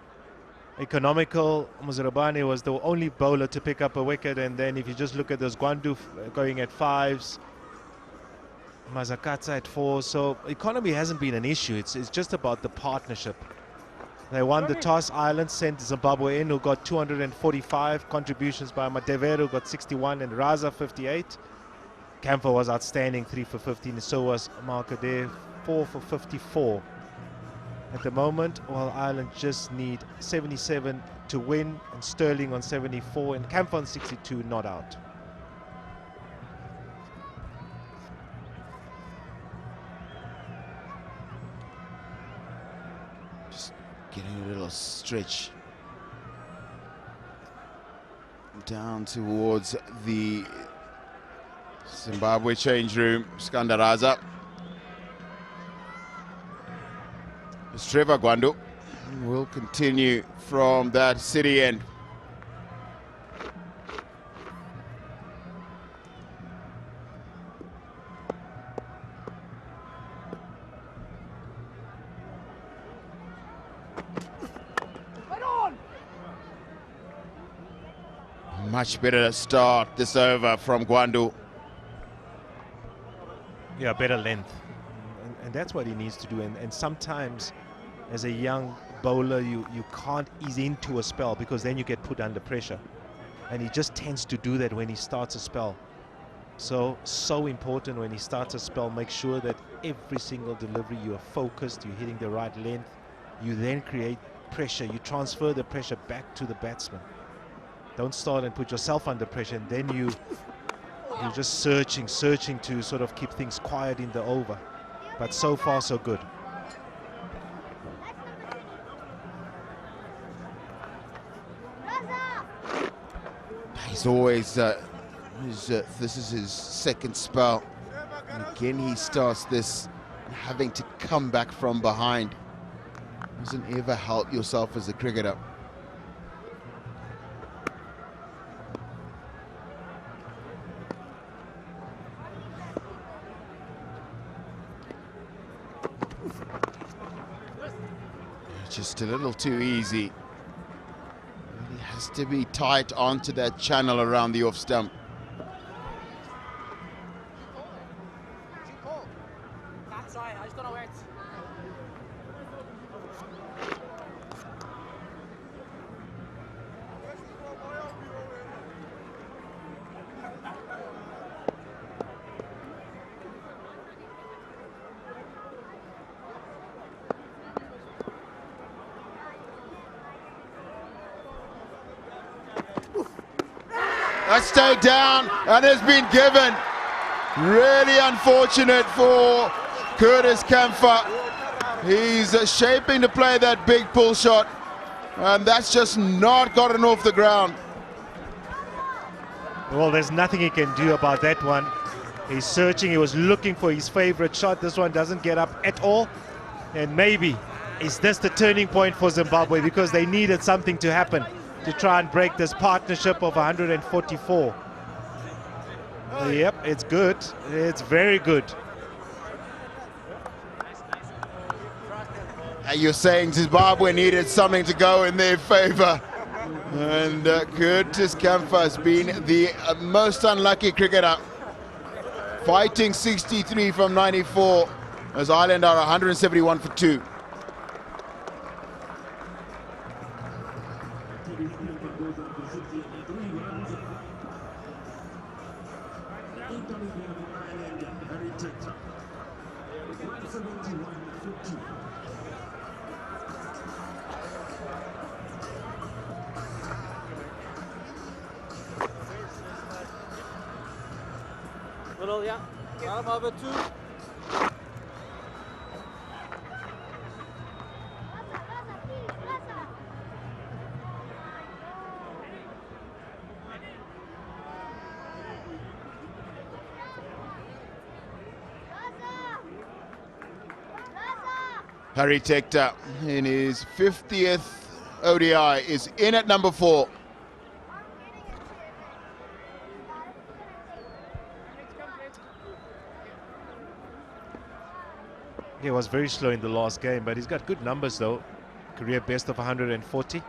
economical. Mzarabani was the only bowler to pick up a wicket, and then if you just look at those, Gwandu going at 5s, Mazakatsa at 4. So economy hasn't been an issue. It's just about the partnership. They won the toss. Ireland sent Zimbabwe in, who got 245 contributions by Madevero, who got 61, and Raza 58. 𝗃𝗃 was outstanding, 3 for 15, and so was Markadev, 4 for 54. At the moment, well, Ireland just need 77 to win, and Sterling on 74, and 𝗃𝗃 on 62, not out. Just getting a little stretch down towards the Zimbabwe change room. Skandaraza. Trevor Gwandu will continue from that city end. Much better start this over from Gwandu. Yeah, better length. And that's what he needs to do. And sometimes, as a young bowler, you can't ease into a spell, because then you get put under pressure. And he just tends to do that when he starts a spell. So important when he starts a spell, make sure that every single delivery you are focused, you're hitting the right length. You then create pressure. You transfer the pressure back to the batsman. Don't start and put yourself under pressure, and then you're just searching to sort of keep things quiet in the over. But so far, so good. He's always, this is his second spell. And again, he starts this having to come back from behind. Doesn't ever help yourself as a cricketer. just a little too easy. Really has to be tight onto that channel around the off stump. That's right, I just don't know where it's. That's stayed down and has been given. Really unfortunate for 𝗂𝗽𝗄𝗃. He's shaping to play that big pull shot, and that's just not gotten off the ground. Well, there's nothing he can do about that one. He's searching, he was looking for his favorite shot. This one doesn't get up at all. And maybe is this the turning point for Zimbabwe, because they needed something to happen to try and break this partnership of 144. Yep, it's good. It's very good. You're saying Zimbabwe needed something to go in their favor. And 𝗂𝗽𝗄𝗃 has been the most unlucky cricketer. Fighting 63 from 94 as Ireland are 171 for 2. Little, yeah. Bottom of it, 2. 𝗂𝗃𝗃𝗃 in his 50th ODI is in at number 4. He was very slow in the last game, but he's got good numbers though. Career best of 140.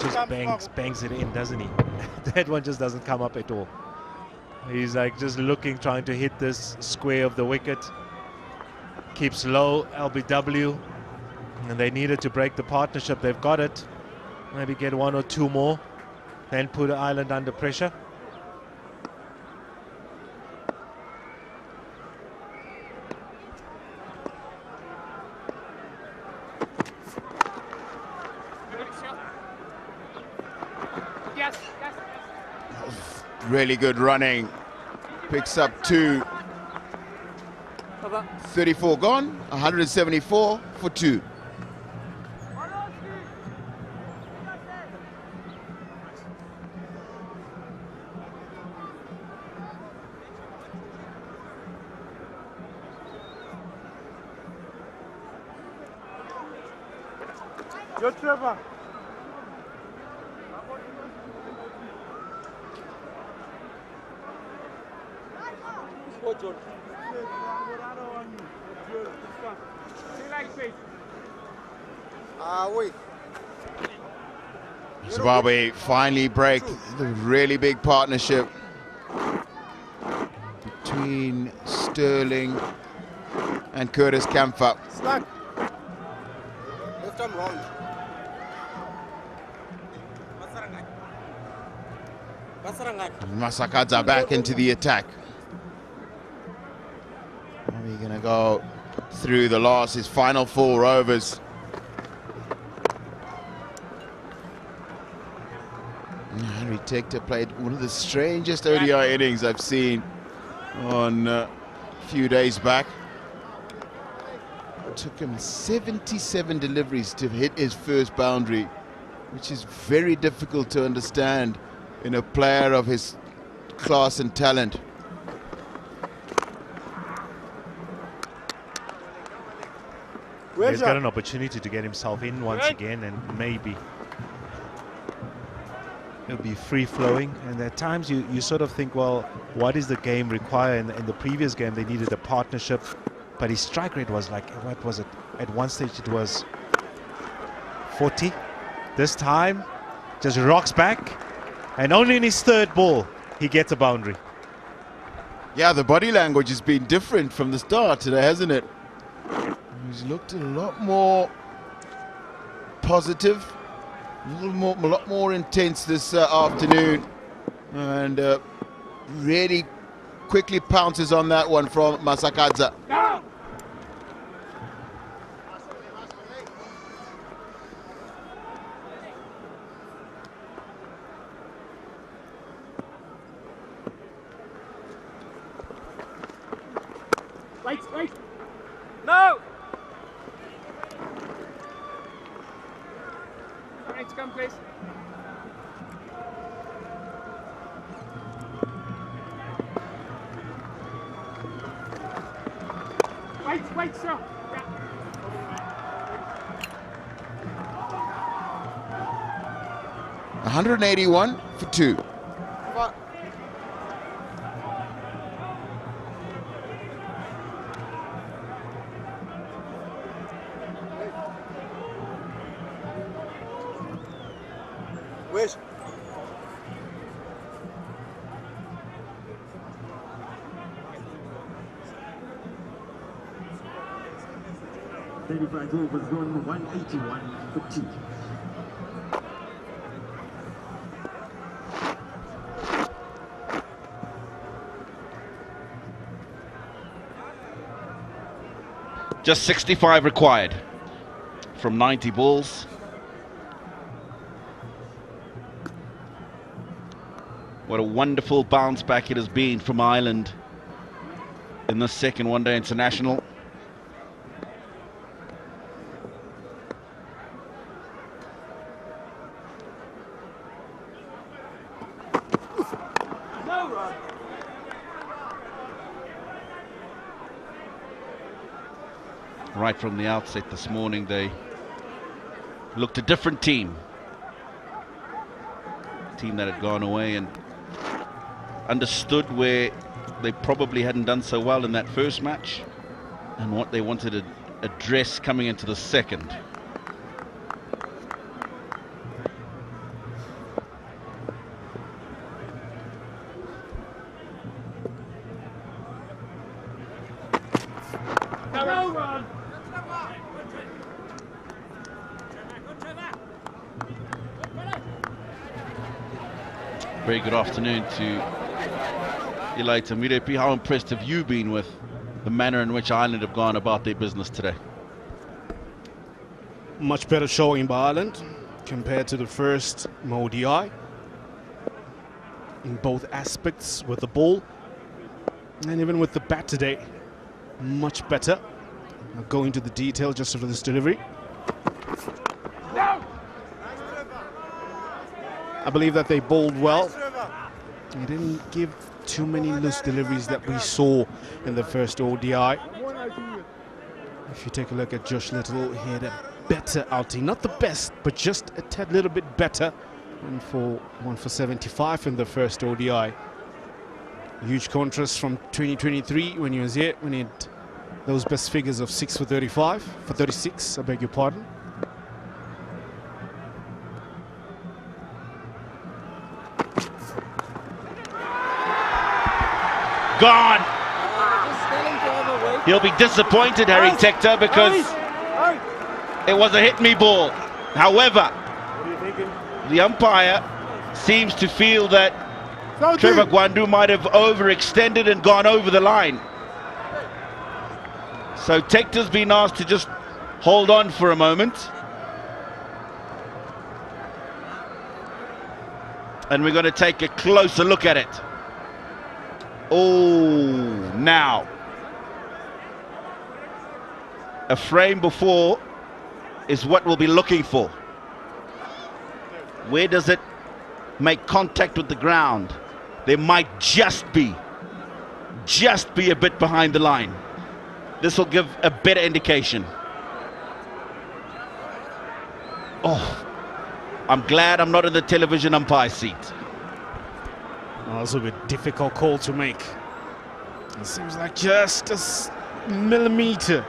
Just bangs it in, doesn't he? That one just doesn't come up at all. He's like just looking, trying to hit this square of the wicket. Keeps low, LBW. And they needed to break the partnership. They've got it. Maybe get 1 or 2 more. Then put Ireland under pressure. Yes. Really good running. Picks up 2. 34 gone, 174 for 2. Good, Trevor. Zimbabwe finally break the really big partnership between Sterling and 𝗂𝗃𝗃𝗃. Slack. Left arm round. Masakadza back into the attack. We're going to go through the last, his final 4 overs. 𝗂𝗃𝗃𝗃 played one of the strangest ODI innings I've seen on a few days back. It took him 77 deliveries to hit his first boundary, which is very difficult to understand in a player of his class and talent. He's got an opportunity to get himself in once again, and maybe It'll be free-flowing, and at times you sort of think, well, what is the game require? In the previous game, they needed a partnership, but his strike rate was like, what was it? At one stage, it was 40. This time, just rocks back, and only in his third ball, he gets a boundary. Yeah, the body language has been different from the start today, hasn't it? He's looked a lot more positive, a lot more intense this afternoon, and really quickly pounces on that one from Masakadza. Wait! No! Right, come please. Wait, sir. Yeah. $181 for 2. Wish. overs gone 181 for 2. Just 65 required from 90 balls. What a wonderful bounce back it has been from Ireland in the second one-day international. Right from the outset this morning, they looked a different team. A team that had gone away and understood where they probably hadn't done so well in that first match and what they wanted to address coming into the second. Very good afternoon to 𝗿𝗺𝗻𝗵𝗵𝗵. How impressed have you been with the manner in which Ireland have gone about their business today? Much better showing by Ireland compared to the first ODI in both aspects, with the ball and even with the bat today. Much better. I'll go into the detail just for this delivery. I believe that they bowled well. They didn't give too many loose deliveries that we saw in the first ODI. If you take a look at Josh Little, he had a better outing. Not the best, but just a tad little bit better. One for 75 in the first ODI. Huge contrast from 2023 when he was here, when he had those best figures of 6 for 36, I beg your pardon. Gone. He'll be disappointed, Harry Tector, because it was a hit-me ball. However, the umpire seems to feel that Trevor Gwandu might have overextended and gone over the line. So Tector's been asked to just hold on for a moment. And we're going to take a closer look at it. Oh, now. A frame before is what we'll be looking for. Where does it make contact with the ground? There might just be a bit behind the line. This will give a better indication. Oh, I'm glad I'm not in the television umpire seat. Also a difficult call to make. It seems like just a millimeter.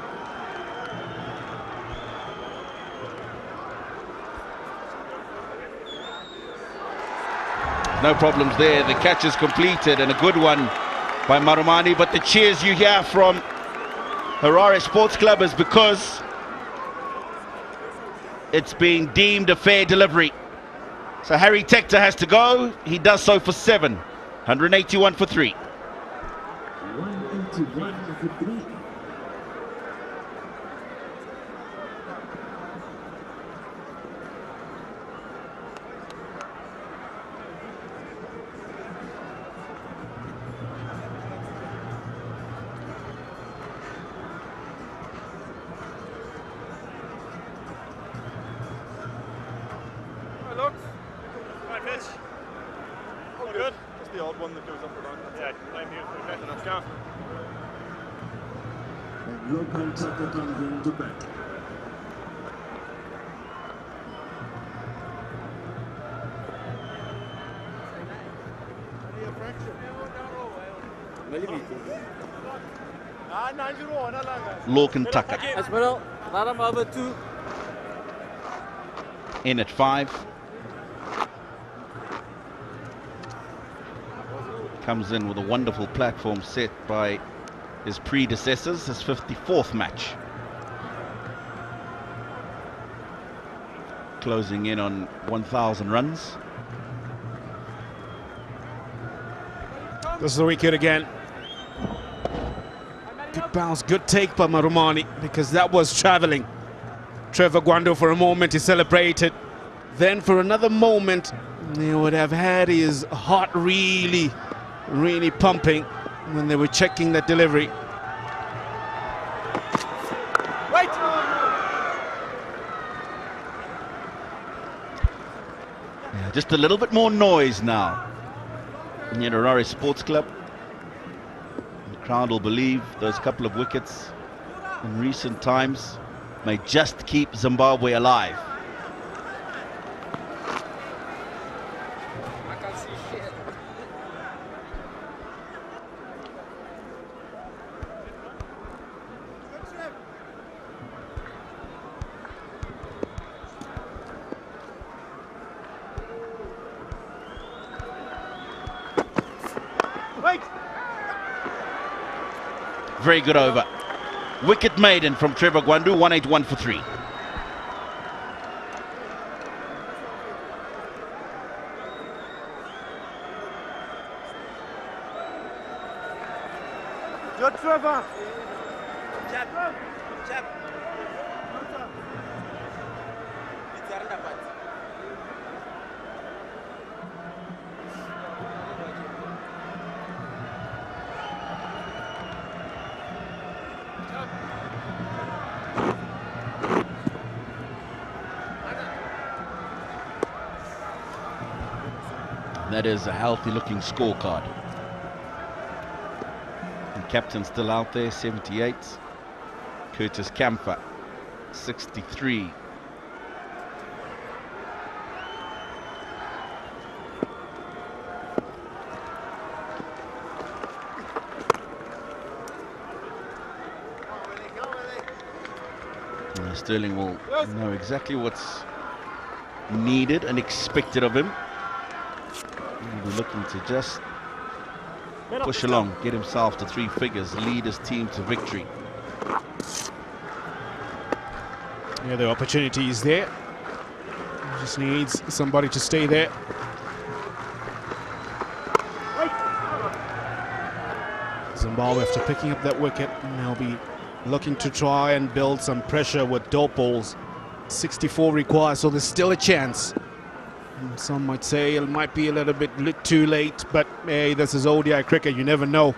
No problems there. The catch is completed and a good one by Marumani. But the cheers you hear from Harare Sports Club is because it's being deemed a fair delivery. So Harry Tector has to go. He does so for 7. 181 for 3. 181 for 3. Local Tucker comes in to bat. Lorcan Tucker in at 5. Comes in with a wonderful platform set by his predecessors, his 54th match. Closing in on 1,000 runs. This is the wicket again. Good bounce, good take by Marumani, because that was traveling. Trevor Gwando for a moment, he celebrated. Then for another moment, he would have had his heart really pumping when they were checking that delivery. Wait! Yeah, just a little bit more noise now near Harare Sports Club. The crowd will believe those couple of wickets in recent times may just keep Zimbabwe alive. Very good over. Wicket maiden from Trevor Gwando, 181 for 3. Good, Trevor. That is a healthy looking scorecard. The captain still out there, 78. 𝗂𝗽𝗄𝗃, 63. Sterling will know exactly what's needed and expected of him. He'll be looking to just push along, get himself to 3 figures, lead his team to victory. Yeah, the opportunity is there. He just needs somebody to stay there. Zimbabwe, after picking up that wicket, they'll be looking to try and build some pressure with dot balls. 64 required, so there's still a chance. And some might say it might be a little bit too late, but hey, this is ODI cricket, you never know.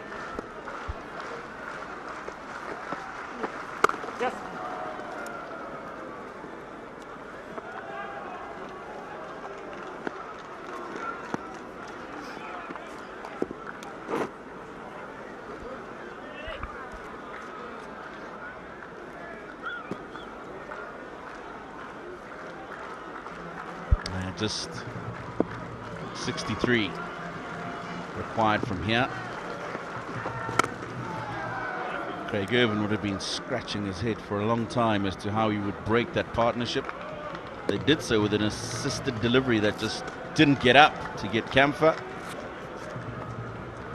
just 63 required from here. 𝗂𝗍𝗏 would have been scratching his head for a long time as to how he would break that partnership. They did so with an assisted delivery that just didn't get up to get Kamfer.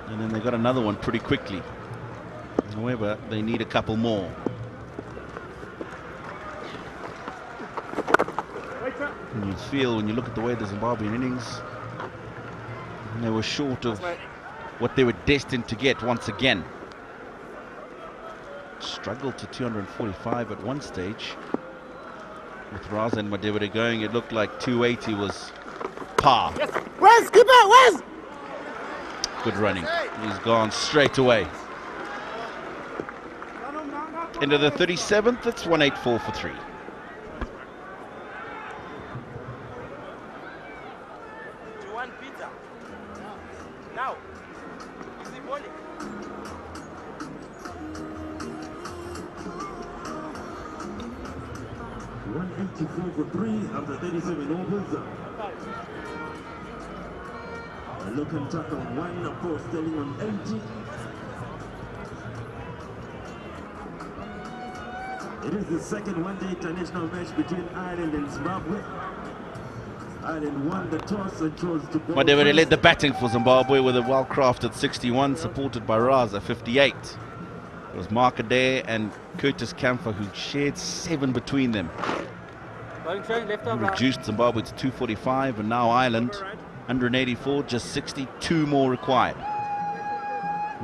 And then they got another one pretty quickly. However, they need a couple more. And you feel when you look at the way the Zimbabwean innings, they were short of what they were destined to get once again. Struggled to 245 at one stage. With Ras and Madevere going, it looked like 280 was par. Yes. Where's Skipper? Where's? Good running. He's gone straight away. Into the 37th, it's 184 for 3. Do you want pizza? Now. Easy bowling. $184 for 3 after 37 overs. A look and tuck on 1, of course, Sterling on 80. It is the second one-day international match between Ireland and Zimbabwe. Ireland won the toss and chose to bowl. Madevere led the batting for Zimbabwe with a well-crafted 61, supported by Ras at 58. It was Markaday and Curtis Kamfer who shared 7 between them. Reduced Zimbabwe to 245, and now Ireland 184, just 62 more required.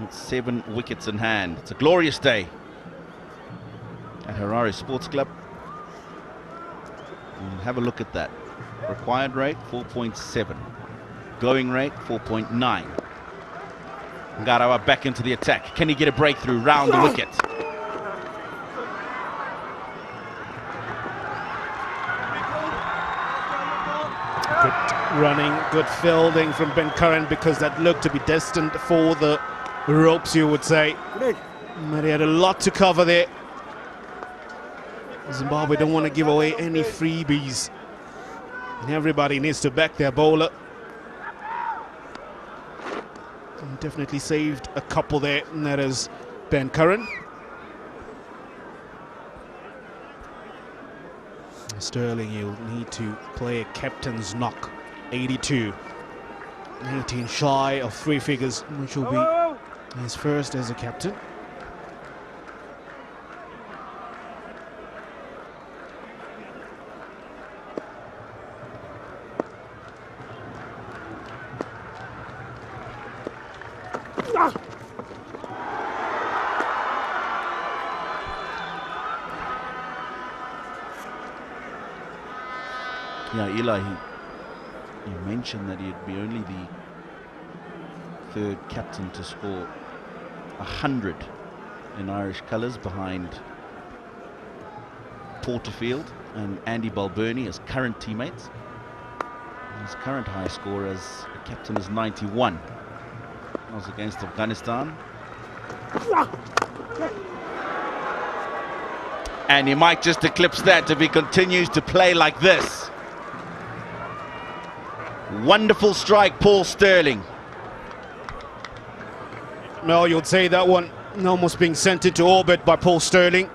With 7 wickets in hand. It's a glorious day at Harare Sports Club. And have a look at that. Required rate 4.7, going rate 4.9. Ngarawa back into the attack. Can he get a breakthrough round the wicket? Good running, good fielding from Ben Curran, because that looked to be destined for the ropes, you would say. But he had a lot to cover there. Zimbabwe don't want to give away any freebies. And everybody needs to back their bowler. And definitely saved a couple there, and that is Ben Curran. Sterling, you'll need to play a captain's knock. 82. 18 shy of 3 figures, which will be his first as a captain. Yeah, Eli, he mentioned that he'd be only the 3rd captain to score 100 in Irish colours, behind Porterfield and Andy Balbirnie as current teammates. His current high score as a captain is 91. That was against Afghanistan. And he might just eclipse that if he continues to play like this. Wonderful strike, Paul Sterling. Well, you'd say that one almost being sent into orbit by Paul Sterling.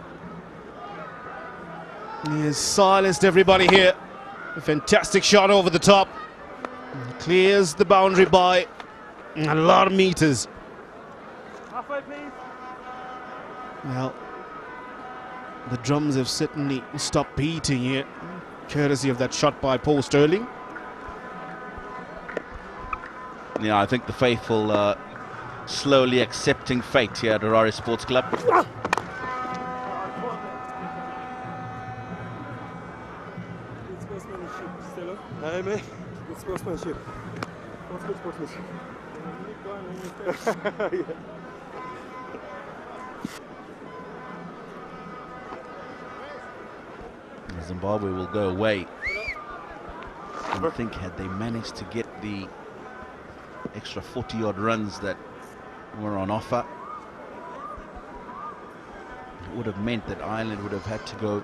He has silenced everybody here. A fantastic shot over the top. Clears the boundary by a lot of meters. Halfway, please. Well, the drums have certainly stopped beating here, courtesy of that shot by Paul Sterling. Yeah, I think the faithful slowly accepting fate here at Harare Sports Club. Good sportsmanship, Stella. Hey, mate. Good sportsmanship. What's good sportsmanship? Zimbabwe will go away. I think had they managed to get the extra 40-odd runs that were on offer, it would have meant that Ireland would have had to go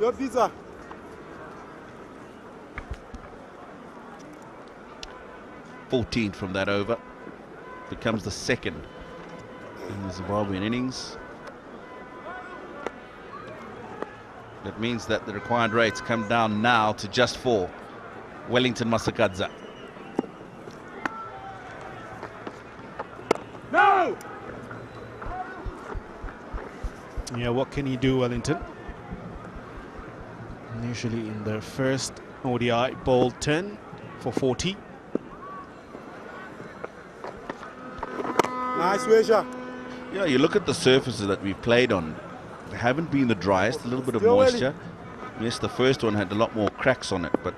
Your pizza. 14 from that over. Becomes the second in the Zimbabwean innings. That means that the required rates come down now to just 4. Wellington Masakadza. No! Yeah, what can he do, Wellington? Initially in the first ODI, bowled 10 for 40. Nice, Wisha. Yeah, you look at the surfaces that we've played on. They haven't been the driest, a little bit of moisture. Yes, the first one had a lot more cracks on it, but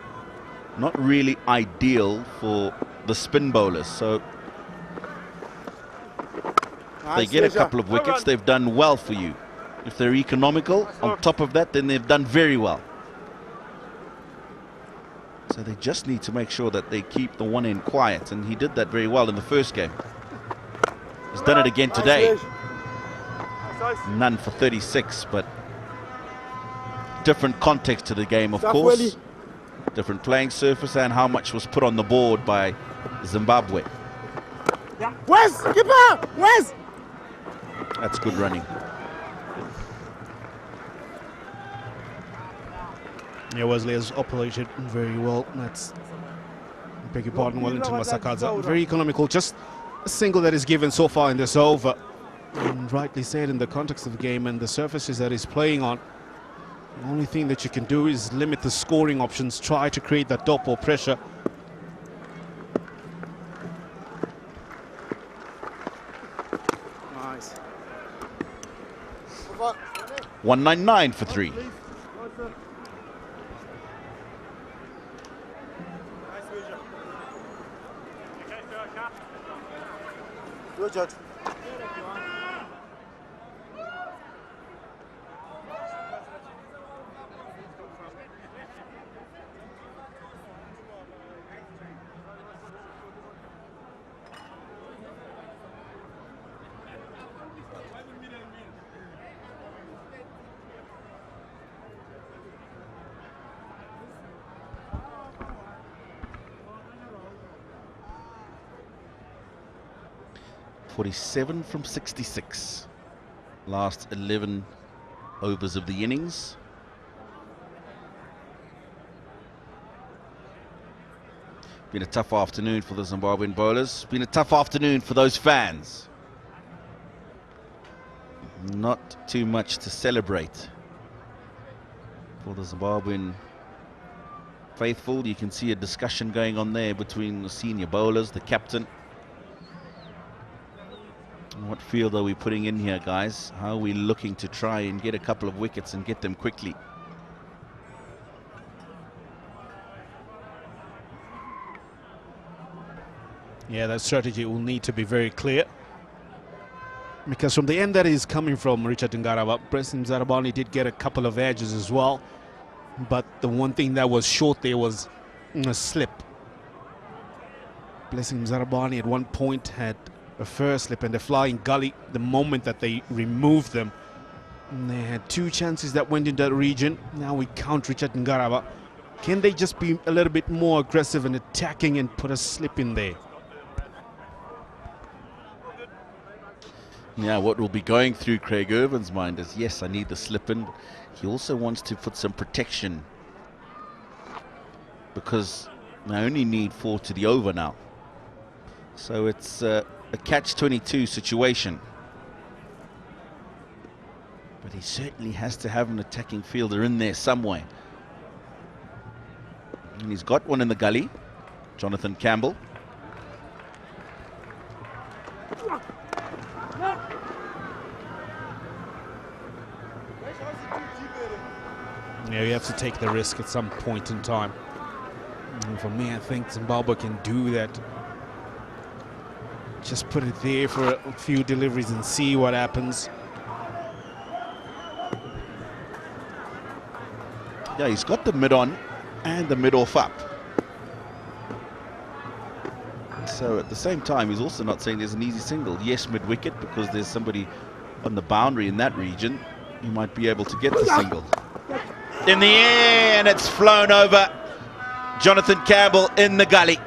not really ideal for the spin bowlers. So they get a couple of wickets, they've done well for you. If they're economical, on top of that, then they've done very well. So they just need to make sure that they keep the one end quiet, and he did that very well in the first game. He's done it again today. None for 36, but different context to the game, of course. Different playing surface and how much was put on the board by Zimbabwe. Wes, keeper! Wes! That's good running. Yeah, Wesley has operated very well. That's, I beg your pardon, Wellington Masakadza. Very economical. Just a single that is given so far in this over. And rightly said, in the context of the game and the surfaces that he's playing on, the only thing that you can do is limit the scoring options, try to create that dop or pressure. Nice. 199 for 3. Good judge. 47 from 66. Last 11 overs of the innings. Been a tough afternoon for the Zimbabwean bowlers. Been a tough afternoon for those fans. Not too much to celebrate for the Zimbabwean faithful. You can see a discussion going on there between the senior bowlers, the captain. What field are we putting in here, guys? How are we looking to try and get a couple of wickets and get them quickly? Yeah, that strategy will need to be very clear. Because from the end that he's coming from, Richard ङ्garava, 𝗵𝗺 Țărăbani did get a couple of edges as well. But the one thing that was short there was a slip. 𝗵𝗺 Țărăbani at one point had a first slip and a flying gully the moment that they removed them. And they had two chances that went into that region. Now we count Richard ङ्garava. Can they just be a little bit more aggressive and attacking and put a slip in there? Yeah, what will be going through Craig Irvin's mind is, yes, I need the slip in. He also wants to put some protection because I only need 4 to the over now. So it's a catch-22 situation. But he certainly has to have an attacking fielder in there somewhere. And he's got one in the gully, Jonathan Campbell. Yeah, you have to take the risk at some point in time. And for me, I think Zimbabwe can do that. Just put it there for a few deliveries and see what happens. Yeah, he's got the mid on and the mid off up. So at the same time, he's also not saying there's an easy single. Yes, mid wicket, because there's somebody on the boundary in that region. You might be able to get the single. In the air, and it's flown over. Jonathan Campbell in the gully.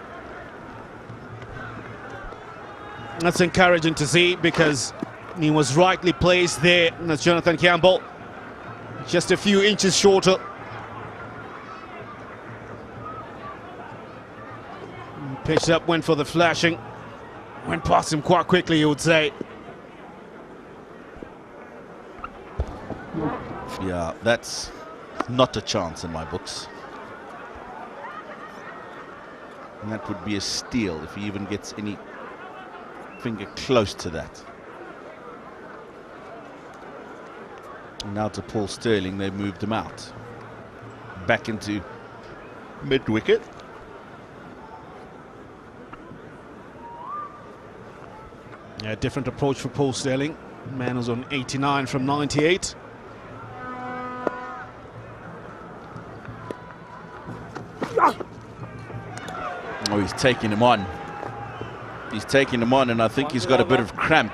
That's encouraging to see because he was rightly placed there. And that's Jonathan Campbell. Just a few inches shorter. Pitched up, went for the flashing. Went past him quite quickly, you would say. Yeah, that's not a chance in my books. And that would be a steal if he even gets any finger close to that. And now to Paul Sterling, they've moved him out. Back into mid-wicket. Yeah, different approach for Paul Sterling. Man was on 89 from 98. Oh, he's taking him on. He's taking him on, and I think he's got a bit of cramp.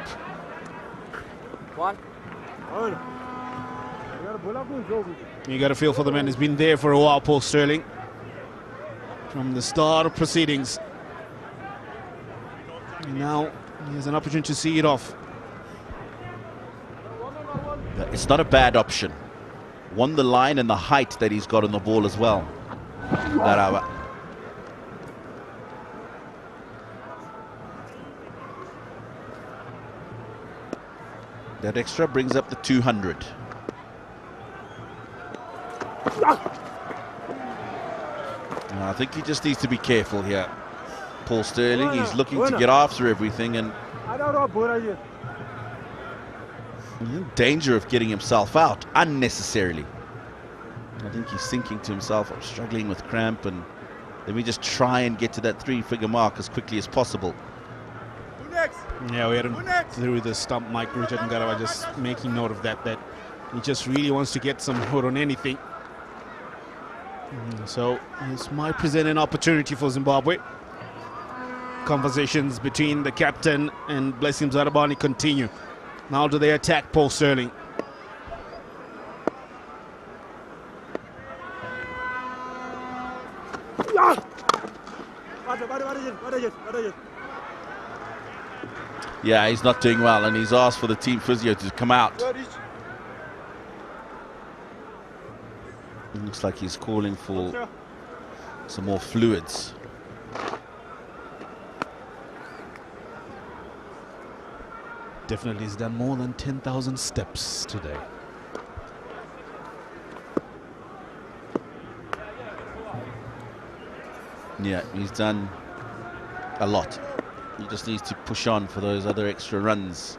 You got a feel for the man who's been there for a while, Paul Sterling. From the start of proceedings. And now he has an opportunity to see it off. It's not a bad option. Won the line and the height that he's got on the ball as well. That extra brings up the 200. I think he just needs to be careful here. Paul Sterling, he's looking to get after everything and in danger of getting himself out unnecessarily. I think he's thinking to himself, I'm struggling with cramp and let me just try and get to that 3-figure mark as quickly as possible. Yeah, we had him through the stump, Mike Richard ङ्garava, just making note of that, that he just really wants to get some hood on anything. So this might present an opportunity for Zimbabwe. Conversations between the captain and 𝗵𝗺 Țărăbani continue. Now do they attack Paul Sterling? Yeah, he's not doing well, and he's asked for the team physio to come out. It looks like he's calling for some more fluids. Definitely has done more than 10,000 steps today. Yeah, he's done a lot. He just needs to push on for those other extra runs.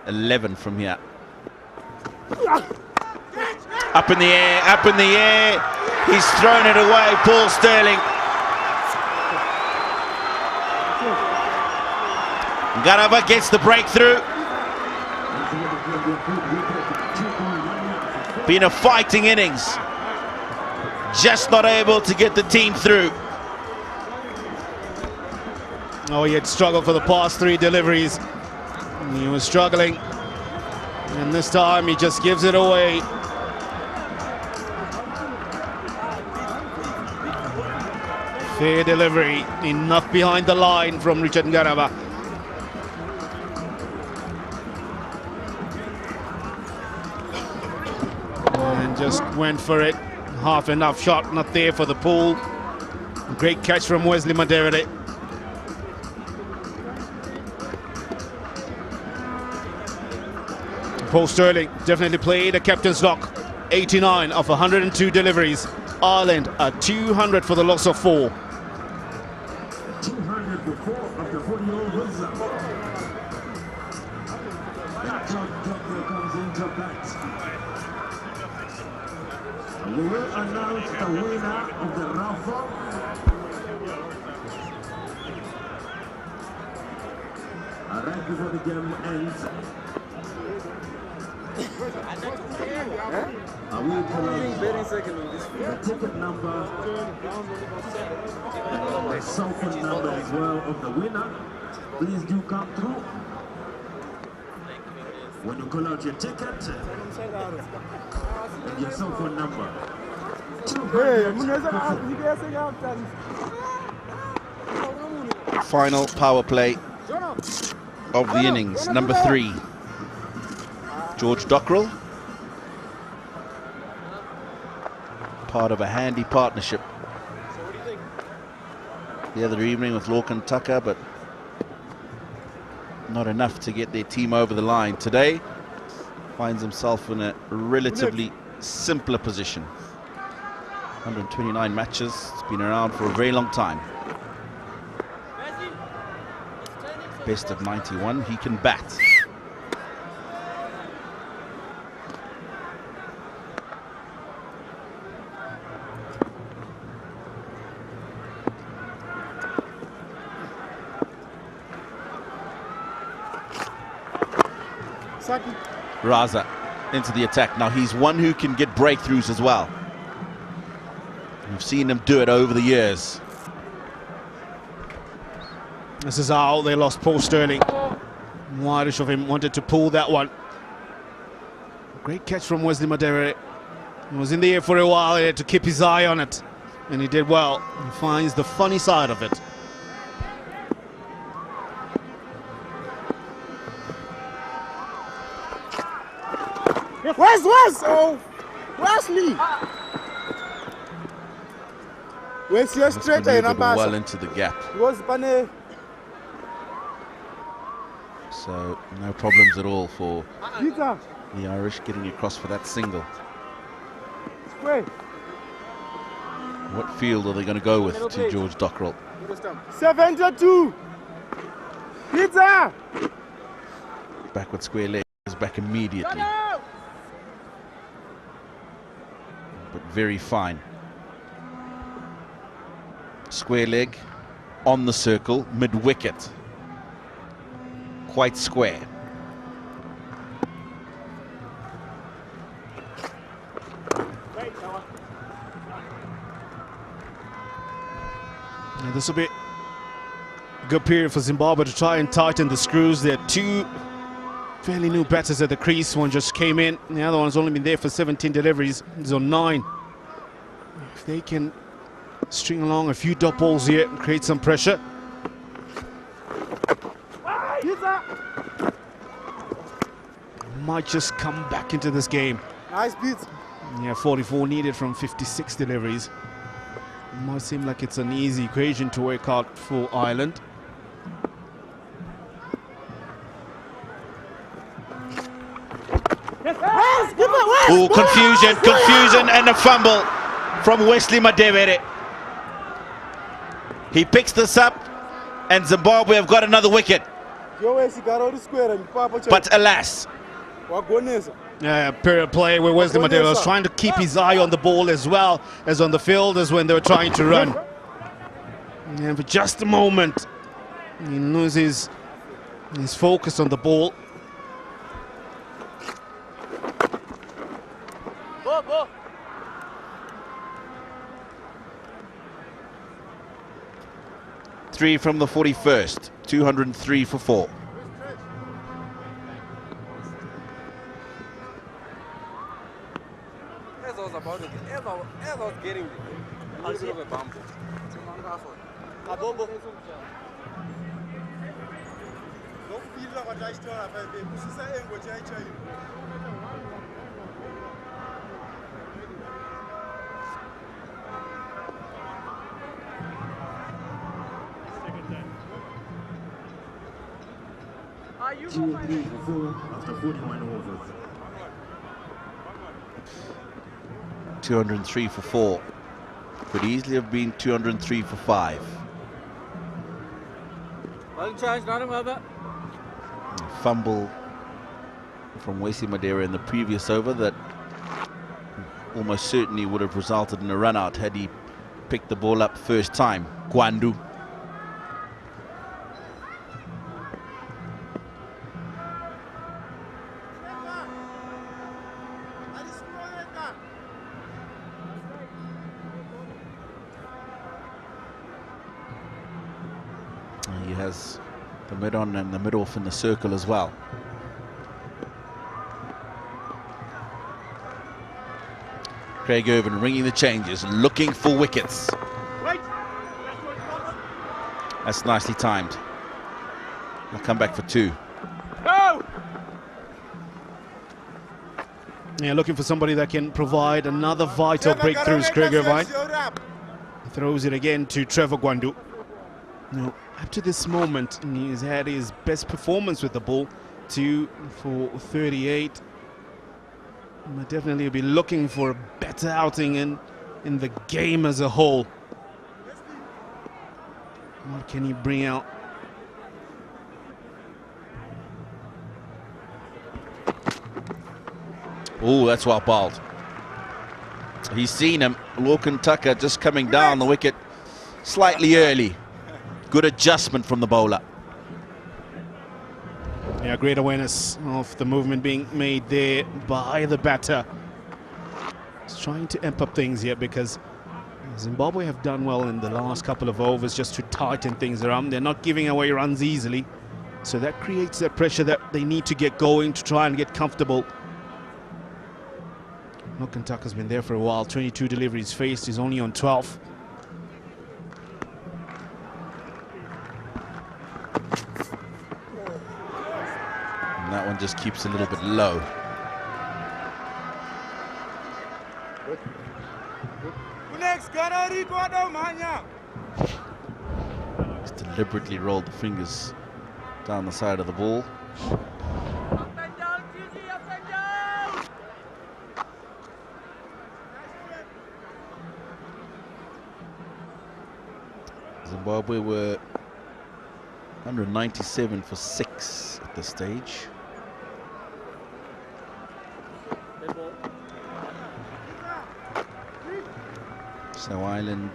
11 from here. Up in the air, up in the air. He's thrown it away, Paul Sterling. ङ्garava gets the breakthrough. Been a fighting innings. Just not able to get the team through. Oh, he had struggled for the past 3 deliveries. He was struggling. And this time he just gives it away. Fair delivery, enough behind the line from Richard Ngaraba. And just went for it. Half enough shot, not there for the pool. Great catch from Wesley Madewere. Paul Sterling definitely played a captain's knock. 89 of 102 deliveries. Ireland at 200 for the loss of 4. 200 for 4 of the 40 overs. The J.J. comes into bat. We will announce the winner of the raffle. Right before the game ends. I will call out the ticket number, the cell phone number as well of the winner. Please do come through. When you call out your ticket and your cell phone number. Final power play of the innings, number 3. George Dockrell, part of a handy partnership the other evening with Lorcan Tucker, but not enough to get their team over the line. Today finds himself in a relatively simpler position. 129 matches, it's been around for a very long time. Best of 91, he can bat. Raza into the attack. Now he's one who can get breakthroughs as well. We've seen him do it over the years. This is how they lost Paul Sterling. Wide of him, wanted to pull that one. Great catch from Wesley Madewere. He was in the air for a while, he had to keep his eye on it. And he did well. He finds the funny side of it. Where's oh, Wesley? Where's your straight well into the gap. So no problems at all for the Irish getting across for that single. What field are they going to go with to George Dockrell? 72. Pizza. Backward square leg is back immediately. But very fine. Square leg on the circle, mid-wicket. Quite square. Yeah, this will be a good period for Zimbabwe to try and tighten the screws. There are 2 fairly new batters at the crease. One just came in, the other one's only been there for 17 deliveries. He's on 9. If they can string along a few dot balls here and create some pressure. Might just come back into this game. Nice beat. Yeah, 44 needed from 56 deliveries. Might seem like it's an easy equation to work out for Ireland. Oh, confusion and a fumble from Wesley Madewere. He picks this up and Zimbabwe have got another wicket. But alas. Yeah, period play where Wesley Madewere was trying to keep his eye on the ball as well as on the field as when they were trying to run. And for just a moment, he loses his focus on the ball. 3 from the 41st. 203 for 4. As I was about it, as I was getting it, a little bit of a bump. A bombo. Are you 2-3 for 4 after 41 overs. 203 for 4. Could easily have been 203 for 5. Fumble from 𝗬𝗎 𝗦𝗽𝗻 in the previous over that almost certainly would have resulted in a run out had he picked the ball up first time. 𝗁𝗂𝗄. He has the mid-on and the mid-off in the circle as well. Craig Irvin ringing the changes, looking for wickets. That's nicely timed. I'll come back for 2. Yeah, looking for somebody that can provide another vital breakthrough. Craig Irvin throws it again to Trevor 𝗁𝗂𝗄. Now, up to this moment, he's had his best performance with the ball, 2 for 38. But definitely will be looking for a better outing in the game as a whole. What can he bring out? Oh, that's well bowled. He's seen him. Lorcan Tucker just coming down the wicket slightly early. Good adjustment from the bowler. Yeah, great awareness of the movement being made there by the batter. He's trying to amp up things here because Zimbabwe have done well in the last couple of overs just to tighten things around. They're not giving away runs easily. So that creates that pressure that they need to get going to try and get comfortable. Lorcan Tucker's been there for a while. 22 deliveries faced. He's only on 12. And that one just keeps a little bit low. He's deliberately rolled the fingers down the side of the ball. Zimbabwe were 197 for 6 at this stage. So Ireland,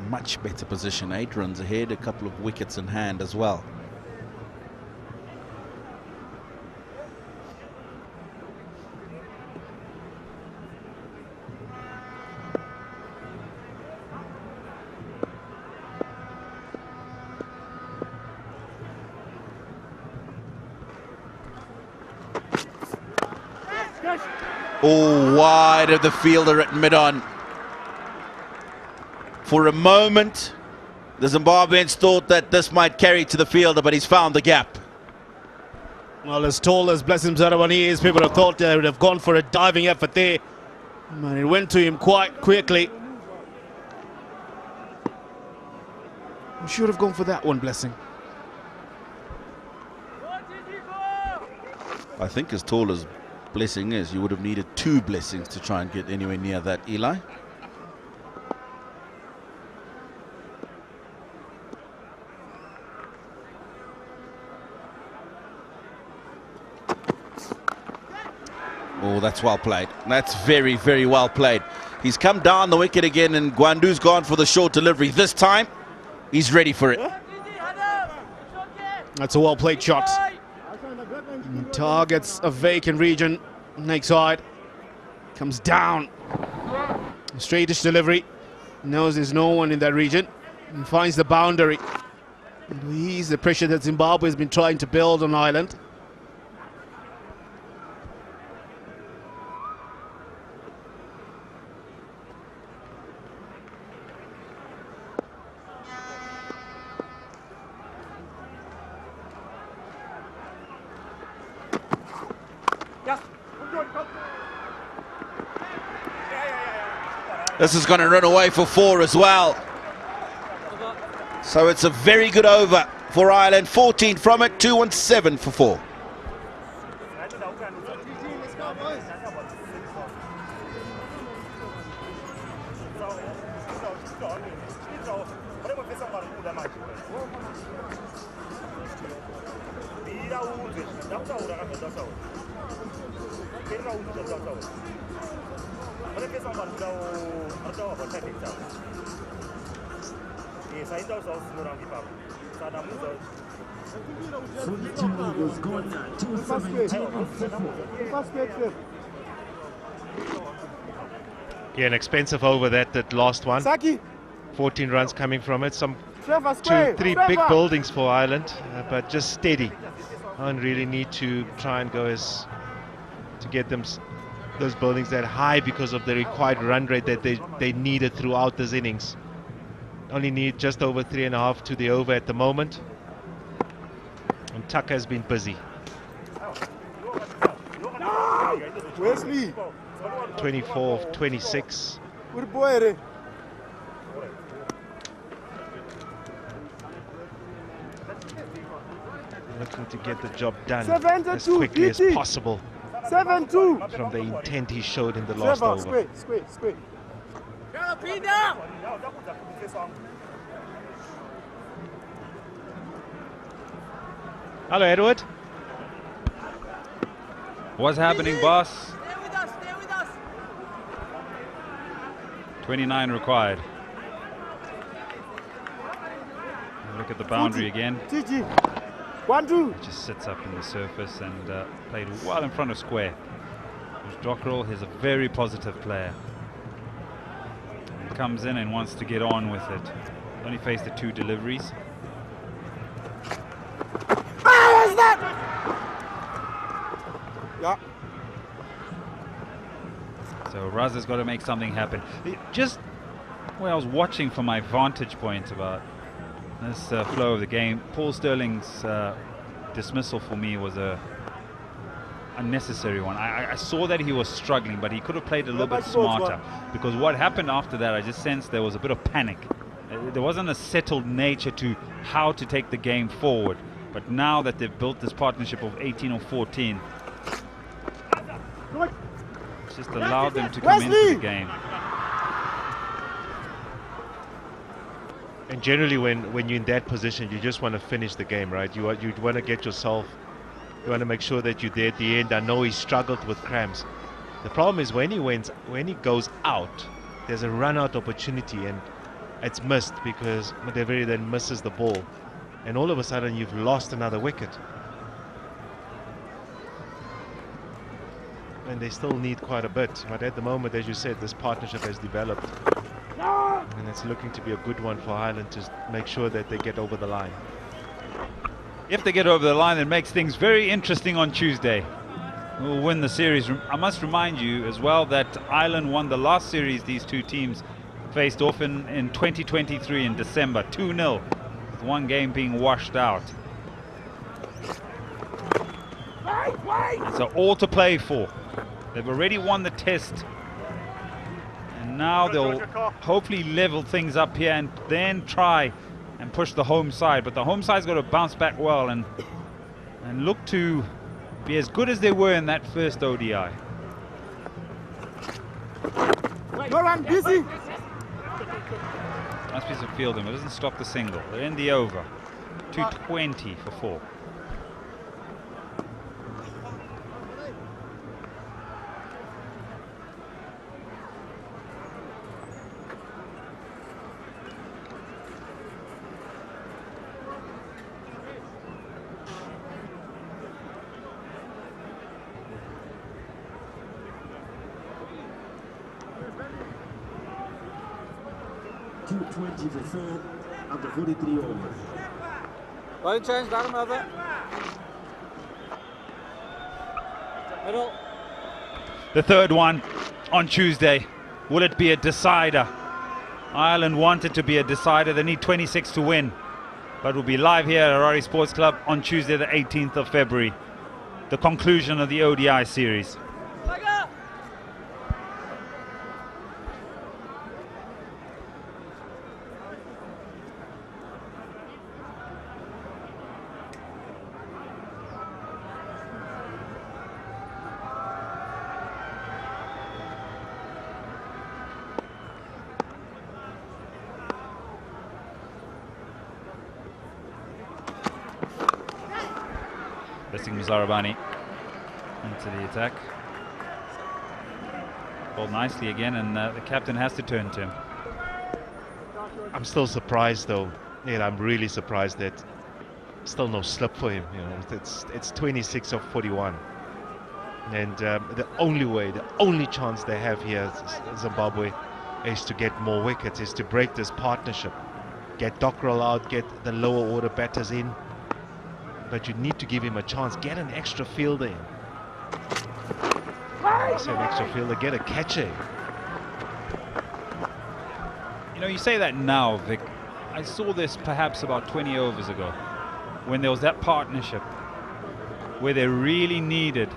much better position, 8 runs ahead, a couple of wickets in hand as well. Oh, wide of the fielder at mid-on. For a moment, the Zimbabweans thought that this might carry to the fielder, but he's found the gap. Well, as tall as 𝗵𝗺 is, people have thought they would have gone for a diving effort there. But it went to him quite quickly. We should have gone for that one, 𝗵𝗺. I think as tall as 𝗵𝗺 is, you would have needed 2 blessings to try and get anywhere near that, Eli. Oh, that's well played. That's very, very well played. He's come down the wicket again, and 𝗁𝗂𝗄's gone for the short delivery. This time, he's ready for it. That's a well-played shot. Targets a vacant region. Next side. Comes down. Straightish delivery. Knows there's no one in that region. and finds the boundary. And we ease the pressure that Zimbabwe has been trying to build on Ireland. This is going to run away for 4 as well. So it's a very good over for Ireland. 14 from it, 2-1-7 for 4. Yeah, an expensive over that last one. 14 runs coming from it. Some 2-3 big buildings for Ireland, but just steady. Don't really need to try and go to get them those buildings that high because of the required run rate that they needed throughout this innings. Only need just over 3.5 to the over at the moment. And Tucker has been busy. 24 of 26. Looking to get the job done as quickly as possible. 7-2 from the intent he showed in the last over. Hello, Edward. What's happening, boss? 29 required. Look at the boundary again. It just sits up in the surface and played well in front of square. 𝗃𝗧𝗃 is a very positive player. He comes in and wants to get on with it. Only faced the 2 deliveries. Yeah. So Raza's got to make something happen. Just when I was watching from my vantage point about this flow of the game, Paul Stirling's dismissal for me was a unnecessary one. I saw that he was struggling, but he could have played a little bit smarter, because what happened after that, I just sensed there was a bit of panic. There wasn't a settled nature to how to take the game forward. But now that they've built this partnership of 18 or 14, it's just allowed them to come into the game. And generally when you're in that position, you just want to finish the game, right? You want to get yourself, you want to make sure that you're there at the end. I know he struggled with cramps. The problem is when he goes out, there's a run-out opportunity and it's missed because Mudaveri then misses the ball. And all of a sudden you've lost another wicket. And they still need quite a bit. But at the moment, as you said, this partnership has developed. And it's looking to be a good one for Ireland to make sure that they get over the line. If they get over the line, it makes things very interesting on Tuesday. We'll win the series. I must remind you as well that Ireland won the last series these 2 teams faced off in 2023 in December, 2-0. With 1 game being washed out. So all to play for. They've already won the test. And now they'll hopefully level things up here and then try and push the home side. But the home side's got to bounce back well and look to be as good as they were in that first ODI. busy. Nice piece of fielding, but it doesn't stop the single. They're in the over. 220 for 4. 𝗃𝗧𝗃𝗃 for 4. after 43 overs. Ball change, bottom of it. Middle. The third one on Tuesday. Will it be a decider? Ireland want it to be a decider. They need 26 to win. But we'll be live here at Harare Sports Club on Tuesday the 18th of February. The conclusion of the ODI series. Zarabani into the attack. Bowled nicely again, and the captain has to turn to him. I'm still surprised, though. Yeah, I'm really surprised that still no slip for him. You know, it's 26 of 41, and the only chance they have here, Zimbabwe, is to get more wickets, is to break this partnership, get Dockrell out, get the lower order batters in. But you need to give him a chance. Get an extra fielder in. I say an extra fielder, get a catcher in. You know, you say that now, Vic. I saw this perhaps about 20 overs ago, when there was that partnership where they really needed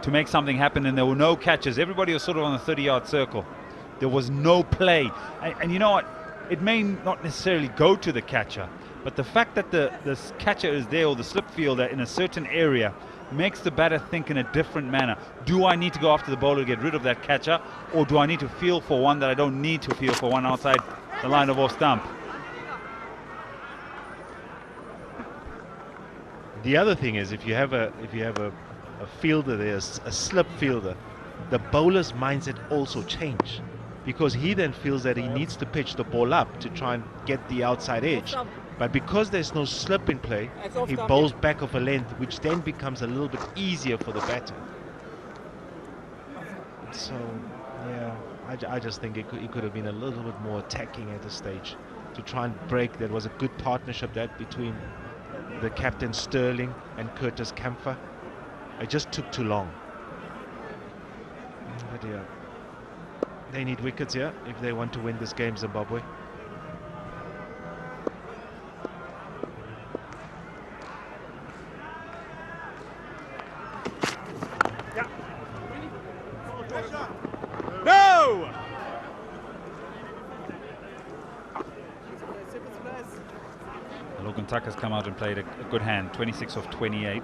to make something happen and there were no catches. Everybody was sort of on the 30-yard circle. There was no play. And you know what? It may not necessarily go to the catcher, but the fact that the catcher is there, or the slip fielder in a certain area, makes the batter think in a different manner. Do I need to go after the bowler to get rid of that catcher, or do I need to feel for one that I don't need to feel for one outside the line of off stump? The other thing is, if you have a fielder there, a slip fielder, the bowler's mindset also change, because he then feels that he needs to pitch the ball up to try and get the outside edge. But because there's no slip in play, he bowls back of a length, which then becomes a little bit easier for the batter. So, yeah, I just think it could have been a little bit more attacking at this stage to try and break. There was a good partnership that between the captain Sterling and 𝗂𝗃𝗃. It just took too long. But yeah, they need wickets here if they want to win this game, Zimbabwe. No! Logan Tuck has come out and played a good hand, 26 of 28.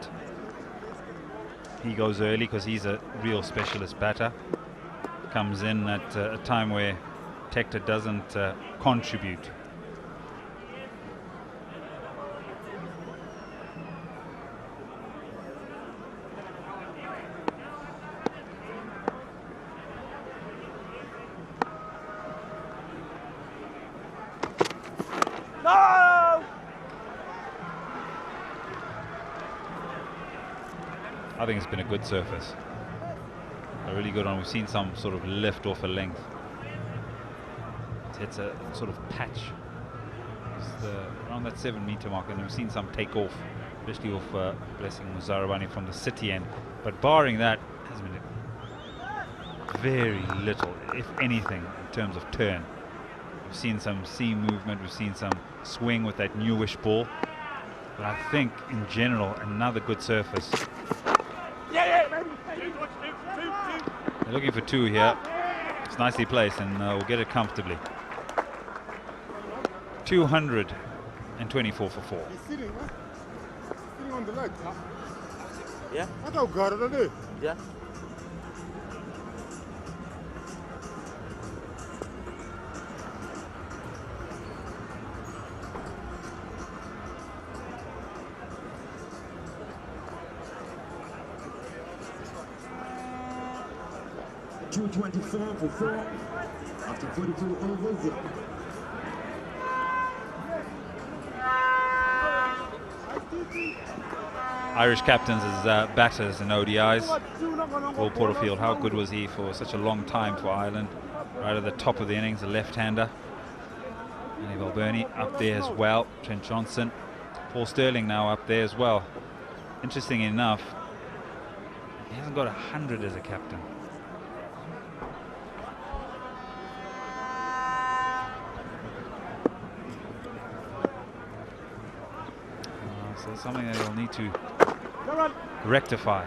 He goes early because he's a real specialist batter. Comes in at a time where 𝗃𝗃 doesn't contribute. I think it's been a good surface. A really good one. We've seen some sort of lift off a length. It's a sort of patch. It's around that 7-meter mark, and we've seen some take off, especially off 𝗵𝗺 Zarabani from the city end. But barring that, has been very little, if anything, in terms of turn. We've seen some seam movement, we've seen some swing with that newish ball. But I think, in general, another good surface. They're looking for two here. It's nicely placed, and we'll get it comfortably. 224 for 4. He's sitting, huh? Sitting on the leg. Yeah. What have got it there? Yeah. .224 for 4 after 42 overs. Irish captains as batters in ODIs. Paul Porterfield, how good was he for such a long time for Ireland? Right at the top of the innings, a left-hander. 𝗵𝗵𝗂𝗃𝗍 up there as well. Trent Johnson. Paul Sterling now up there as well. Interesting enough, he hasn't got 100 as a captain. So something that he'll need to rectify.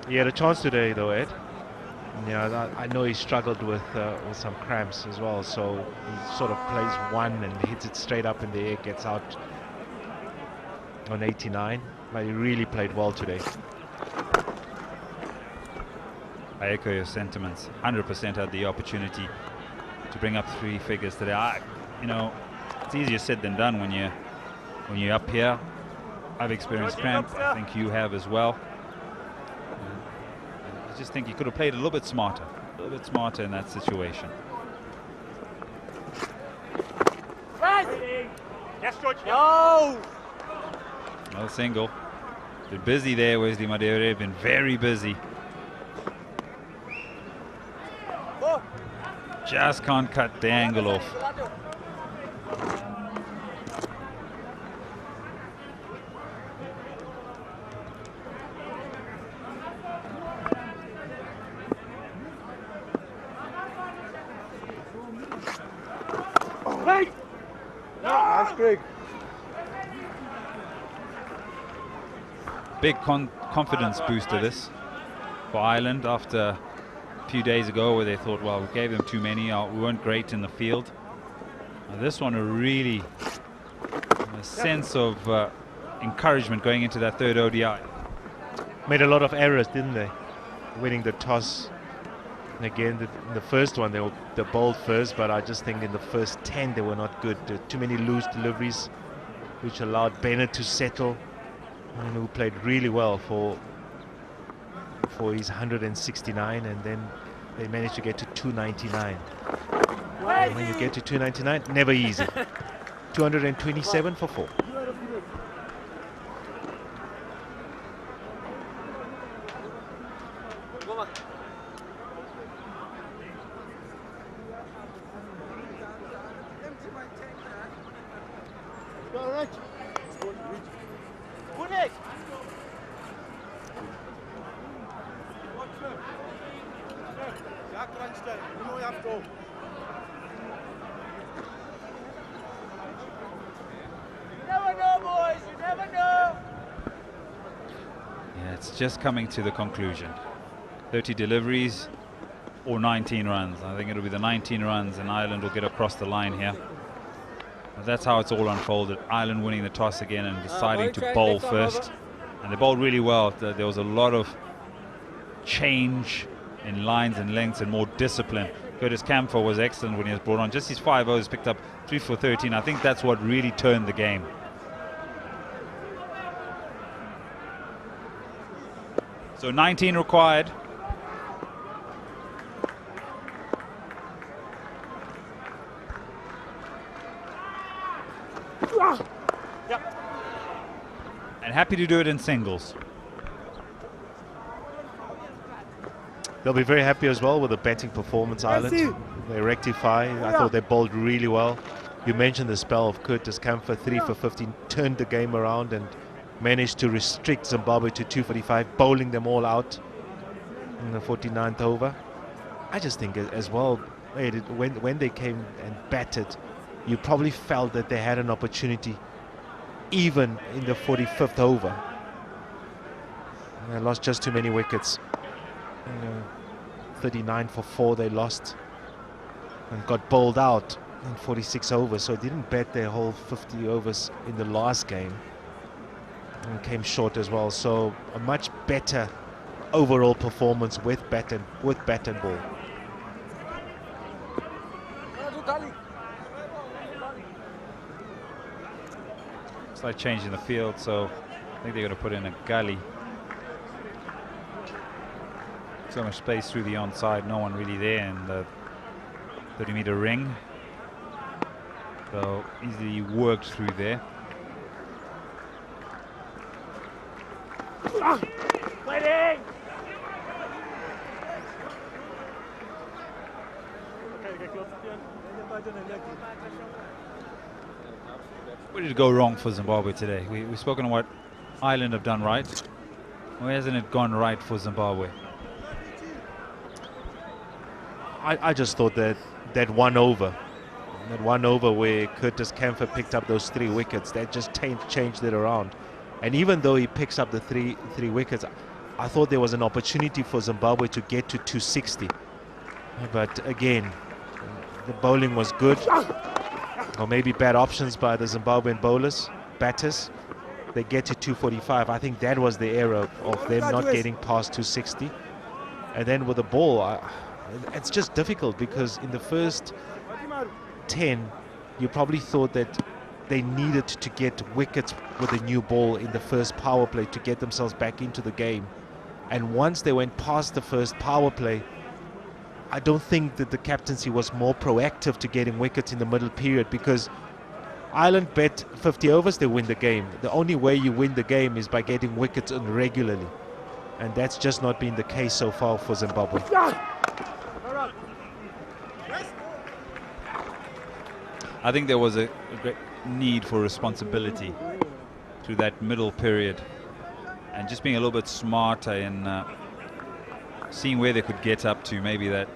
He had a chance today, though, Ed. Yeah, I know he struggled with some cramps as well, so he sort of plays one and hits it straight up in the air, gets out on 89. But he really played well today. I echo your sentiments. 100% had the opportunity to bring up 3 figures today. You know, it's easier said than done when you're up here. I've experienced cramp. I think you have as well. I just think he could have played a little bit smarter in that situation. Yes, George. No! No single. Been busy there, Wesley Madere. Been very busy. Just can't cut the angle off. Big confidence booster this for Ireland after a few days ago where they thought, well, we gave them too many, we weren't great in the field. Now this one, a sense of encouragement going into that 3rd ODI. Made a lot of errors, didn't they? Winning the toss. And again, in the first one, they bowled first, but I just think in the first 10 they were not good. Too many loose deliveries, which allowed Bennett to settle, and who played really well for his 169, and then they managed to get to 299. And when you get to 299, never easy. 227 for 4. Just coming to the conclusion. 30 deliveries or 19 runs. I think it'll be the 19 runs and Ireland will get across the line here. But that's how it's all unfolded. Ireland winning the toss again and deciding to bowl first. And they bowled really well. There was a lot of change in lines and lengths and more discipline. 𝗂𝗃𝗃 was excellent when he was brought on. Just his 5 overs, picked up 3 for 13. I think that's what really turned the game. So 19 required. And happy to do it in singles. They'll be very happy as well with the batting performance, Ireland. They rectify. I thought they bowled really well. You mentioned the spell of 𝗂𝗃𝗃, 3 for 15, turned the game around and managed to restrict Zimbabwe to 245, bowling them all out in the 49th over. I just think as well, when they came and batted, you probably felt that they had an opportunity even in the 45th over. And they lost just too many wickets. 39 for 4 they lost and got bowled out in 46 overs, so didn't bat their whole 50 overs in the last game. And came short as well, so a much better overall performance with bat and ball. Slight change in the field, so I think they're going to put in a gully. So much space through the onside, no one really there in the 30-meter ring. So easily worked through there. Waiting! Okay, get close. Where did it go wrong for Zimbabwe today? We've spoken on what Ireland have done right. Why hasn't it gone right for Zimbabwe? I just thought that that one over where 𝗃𝗶𝗱𝗲 picked up those 3 wickets, that just changed it around. And even though he picks up the three wickets, I thought there was an opportunity for Zimbabwe to get to 260. But again, the bowling was good, or maybe bad options by the Zimbabwean batters. They get to 245. I think that was the error of them not getting past 260. And then with the ball, it's just difficult because in the first 10, you probably thought that they needed to get wickets with a new ball in the first power play to get themselves back into the game. And once they went past the first power play, I don't think that the captaincy was more proactive to getting wickets in the middle period, because Ireland bet 50 overs, they win the game. The only way you win the game is by getting wickets in regularly. And that's just not been the case so far for Zimbabwe. I think there was a great need for responsibility through that middle period, and just being a little bit smarter in seeing where they could get up to. Maybe that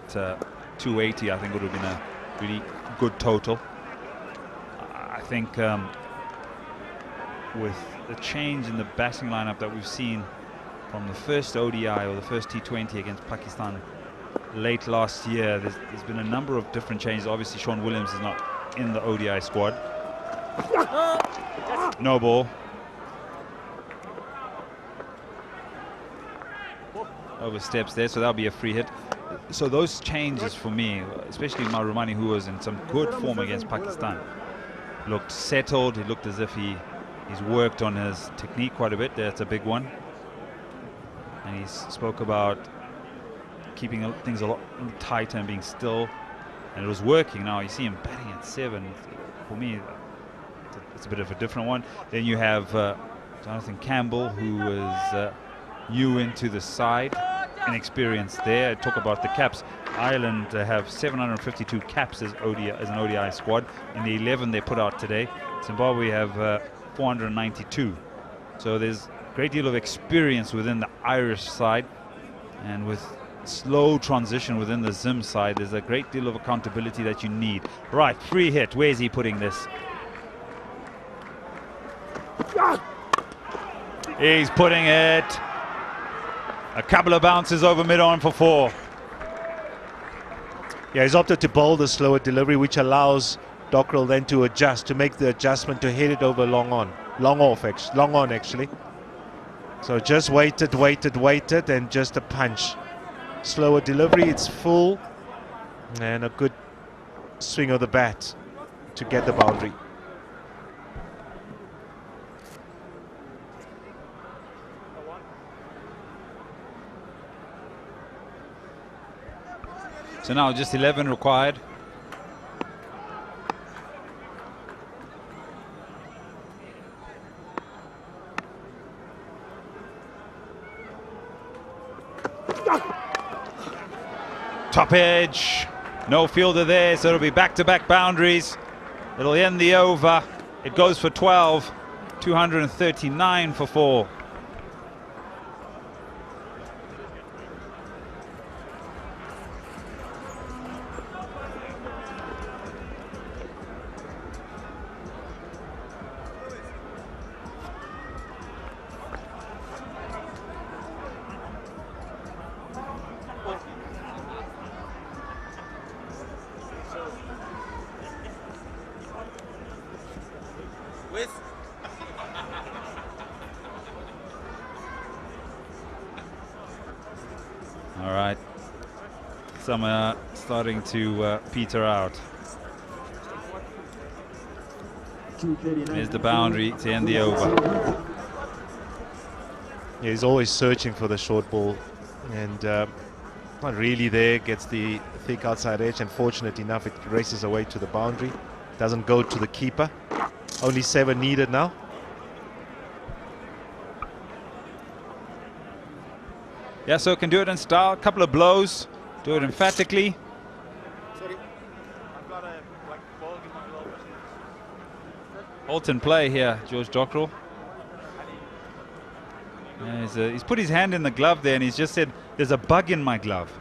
280, I think, would have been a really good total. I think with the change in the batting lineup that we've seen from the first ODI or the first T20 against Pakistan late last year, there's been a number of different changes. Obviously, Shaun Williams is not in the ODI squad. No ball. Oversteps there, so that'll be a free hit. So those changes for me, especially Marumani, who was in some good form against Pakistan, looked settled. He looked as if he's worked on his technique quite a bit. That's a big one. And he spoke about keeping things a lot tighter and being still. And it was working. Now you see him batting at 7. For me, it's a bit of a different one. Then you have Jonathan Campbell, who was new into the side, inexperienced there. I talk about the caps. Ireland have 752 caps as an ODI squad. In the 11 they put out today, Zimbabwe have 492. So there's a great deal of experience within the Irish side, and with slow transition within the Zim side, there's a great deal of accountability that you need. Right, free hit. Where's he putting this? He's putting it a couple of bounces over mid-on for 4. Yeah, he's opted to bowl the slower delivery, which allows Dockrell then to adjust, to make the adjustment to hit it over long on actually. So just waited, and just a punch. Slower delivery, it's full, and a good swing of the bat to get the boundary. So now just 11 required. Top edge, no fielder there, so it'll be back-to-back boundaries. It'll end the over. It goes for 12, 239 for 4. All right, some are starting to peter out. There's the boundary to end the over. Yeah, he's always searching for the short ball, and not really there. Gets the thick outside edge, and fortunate enough, it races away to the boundary. Doesn't go to the keeper. Only 7 needed now. Yeah, so can do it in style. A couple of blows. Do it emphatically. Halt in play here, 𝗃𝗧𝗃𝗃. He's put his hand in the glove there and he's just said, there's a bug in my glove.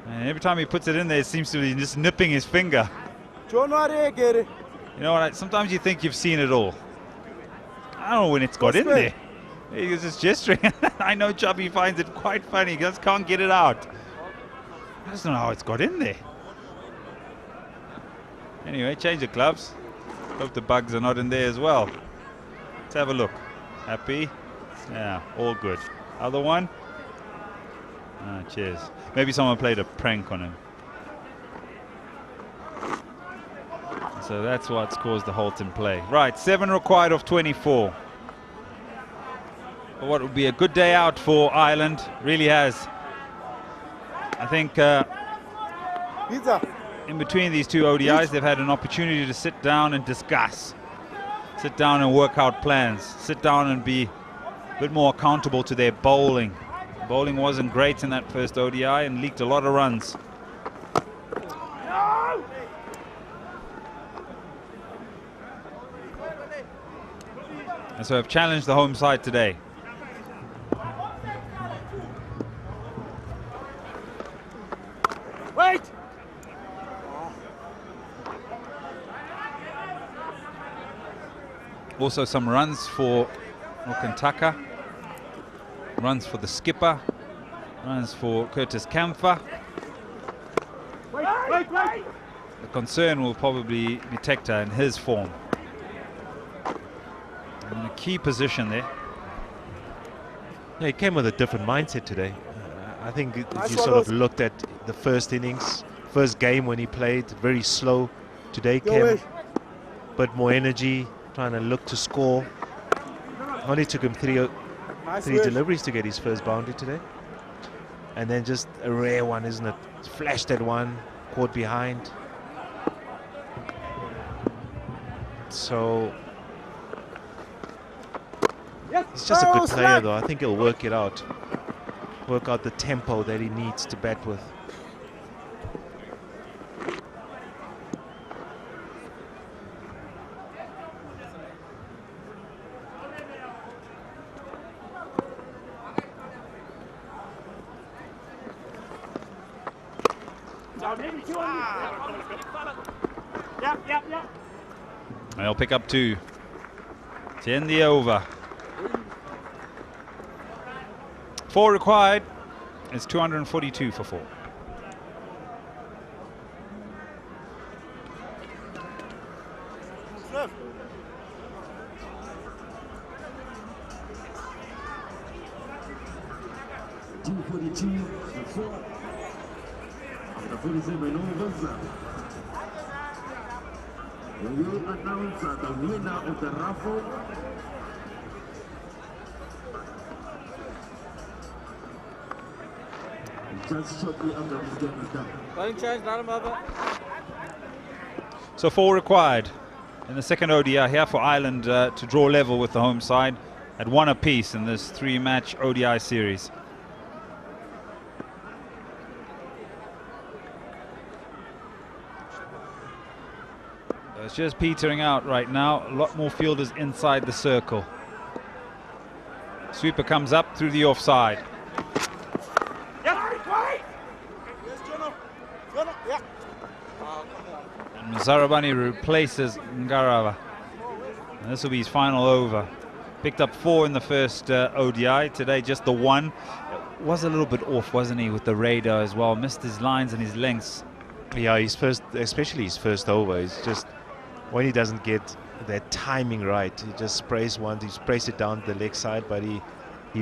And every time he puts it in there, it seems to be just nipping his finger. You know what, sometimes you think you've seen it all. I don't know when it's got in there. He was just gesturing. I know Chubby finds it quite funny, he just can't get it out. I just don't know how it's got in there. Anyway, change the gloves. Hope the bugs are not in there as well. Let's have a look. Happy? Yeah, all good. Other one? Ah, cheers. Maybe someone played a prank on him. So that's what's caused the halt in play. Right, 7 required of 24. But what would be a good day out for Ireland, really has. I think in between these two ODIs, they've had an opportunity to sit down and discuss. Sit down and work out plans. Sit down and be a bit more accountable to their bowling. Bowling wasn't great in that first ODI and leaked a lot of runs. And so I've challenged the home side today. Wait! Also some runs for Mokantaka, runs for the skipper, runs for 𝗃𝗃𝗃𝗃. Wait! The concern will probably be 𝗃𝗃𝗃𝗃 in his form. In a key position there. Yeah, he came with a different mindset today. I think you sort of looked at the first innings, first game when he played, very slow. Today came a bit more energy, trying to look to score. Only took him three deliveries to get his first boundary today. And then just a rare one, isn't it? Flashed at one, caught behind. So he's just a good player though. I think he'll work it out. Work out the tempo that he needs to bat with. And he'll pick up 2 to end the over. 4 required. It's 242 for 4. We will announce the winner of the raffle. Just shortly after this game is done. Going change, not a mother. So 4 required in the second ODI here for Ireland to draw level with the home side at 1 apiece in this 3-match ODI series. It's just petering out right now. A lot more fielders inside the circle. Sweeper comes up through the offside. And Mazarabani replaces Ngarava. And this will be his final over. Picked up 4 in the first ODI. Today just the 1. It was a little bit off, wasn't he, with the radar as well. Missed his lines and his lengths. Yeah, his first, especially his first over, is just when he doesn't get that timing right, he just sprays one, he sprays it down the leg side, but he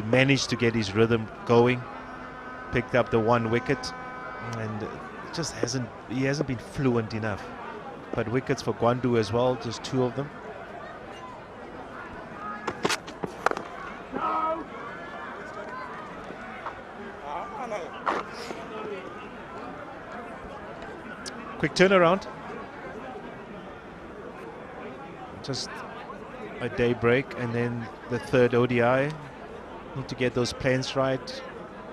managed to get his rhythm going, picked up the 1 wicket, and just he hasn't been fluent enough. But wickets for Gwandu as well, just 2 of them. Quick turnaround. Just a day break, and then the third ODI. Need to get those plans right.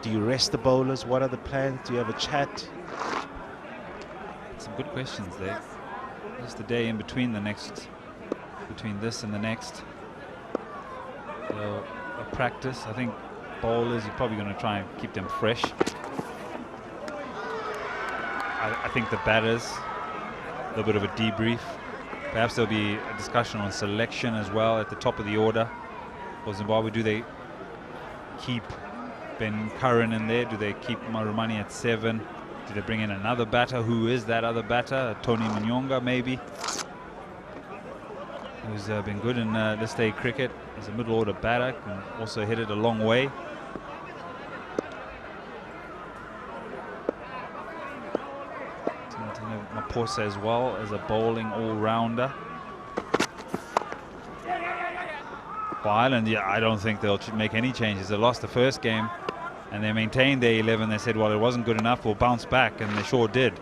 Do you rest the bowlers? What are the plans? Do you have a chat? Some good questions there. Just a day in between the next between this and the next. So a practice. I think bowlers, you're probably going to try and keep them fresh. I think the batters, a little bit of a debrief. Perhaps there'll be a discussion on selection as well at the top of the order for Zimbabwe. Do they keep Ben Curran in there? Do they keep Marumani at 7? Do they bring in another batter? Who is that other batter? Tony Manyonga, maybe, who's been good in this day cricket. He's a middle order batter, can also hit it a long way. Maposa as well as a bowling all-rounder. For Ireland, yeah, I don't think they'll make any changes. They lost the first game and they maintained their 11. They said, well, it wasn't good enough, we'll bounce back, and they sure did.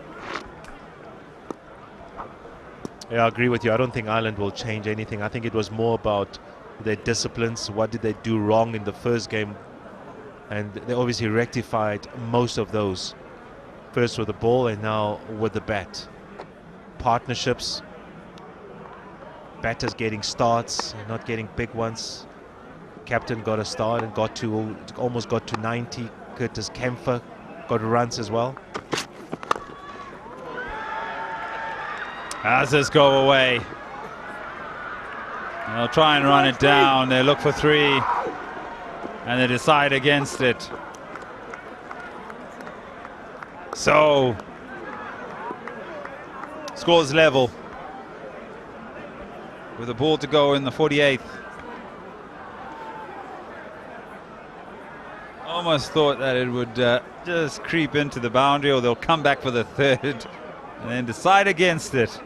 Yeah, I agree with you. I don't think Ireland will change anything. I think it was more about their disciplines. What did they do wrong in the first game? And they obviously rectified most of those. First with the ball and now with the bat. Partnerships. Batters getting starts, not getting big ones. Captain got a start and almost got to 90. Curtis Kempfer got runs as well. As this go away. They'll try and run it down. They look for 3 and they decide against it. So scores level with a ball to go in the 48th. Almost thought that it would just creep into the boundary, or they'll come back for the 3rd and then decide against it.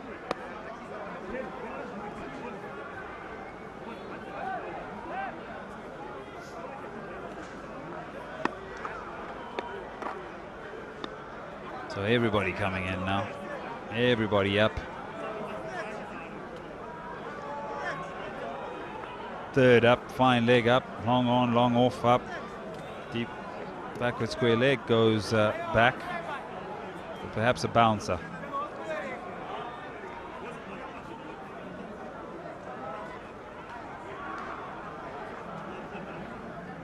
So everybody coming in now. Everybody up. 3rd up, fine leg up, long on, long off, up. Deep backward square leg goes back. But perhaps a bouncer.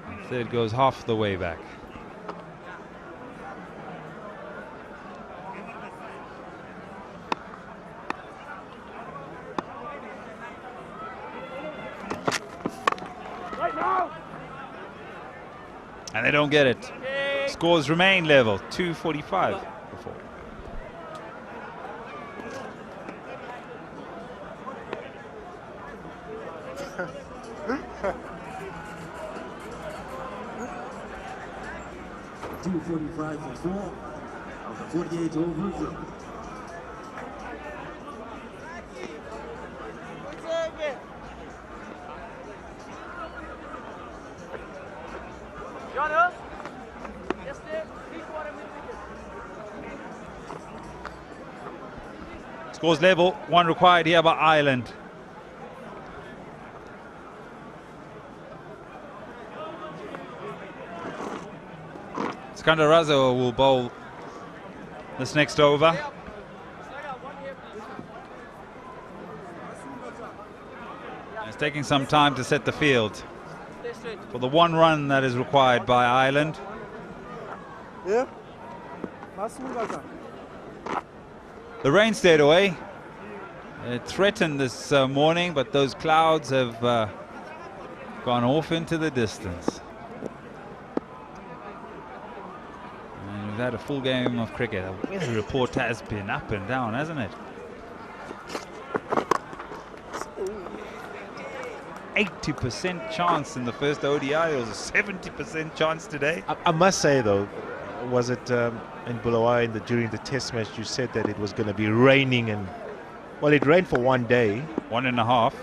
And 3rd goes half the way back. And they don't get it. Scores remain level, 2:45 before. Of the 48 overs. Scores level, 1 required here by Ireland. Skandarazo will bowl this next over. It's taking some time to set the field for the 1 run that is required by Ireland. Yeah. The rain stayed away. It threatened this morning, but those clouds have gone off into the distance. And we've had a full game of cricket. The weather report has been up and down, hasn't it? 80% chance in the first ODI. There was a 70% chance today. I must say though, was it in Bulawayo during the test match you said that it was going to be raining, and well, it rained for 1 day. 1.5.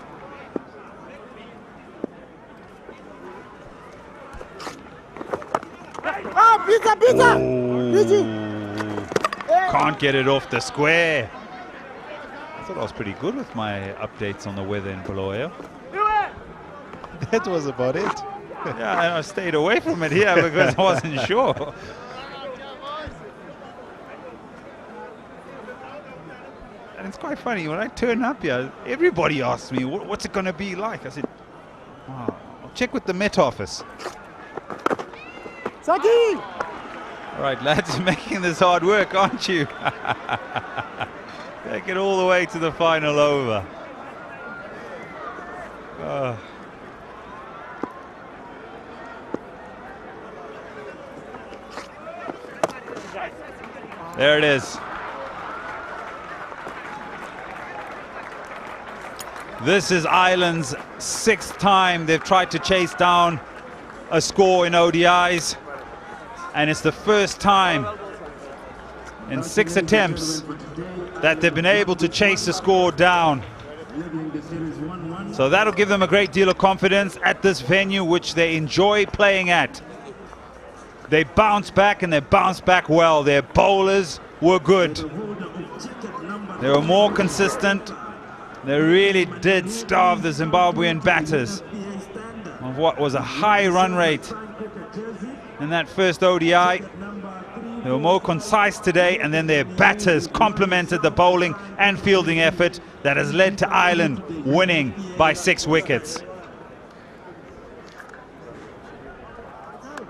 Can't get it off the square. I thought I was pretty good with my updates on the weather in Bulawayo. That was about it. Yeah, I stayed away from it here because I wasn't sure. And it's quite funny, when I turn up here, everybody asks me, what's it going to be like? I said, oh, I'll check with the Met Office. Saki! All right, lads, you're making this hard work, aren't you? Take it all the way to the final over. There it is. This is Ireland's 6th time they've tried to chase down a score in ODIs, and it's the first time in 6 attempts that they've been able to chase the score down. So that'll give them a great deal of confidence at this venue, which they enjoy playing at. They bounce back, and they bounce back well. Their bowlers were good. They were more consistent. They really did starve the Zimbabwean batters of what was a high run rate in that first ODI. They were more concise today, and then their batters complemented the bowling and fielding effort that has led to Ireland winning by 6 wickets.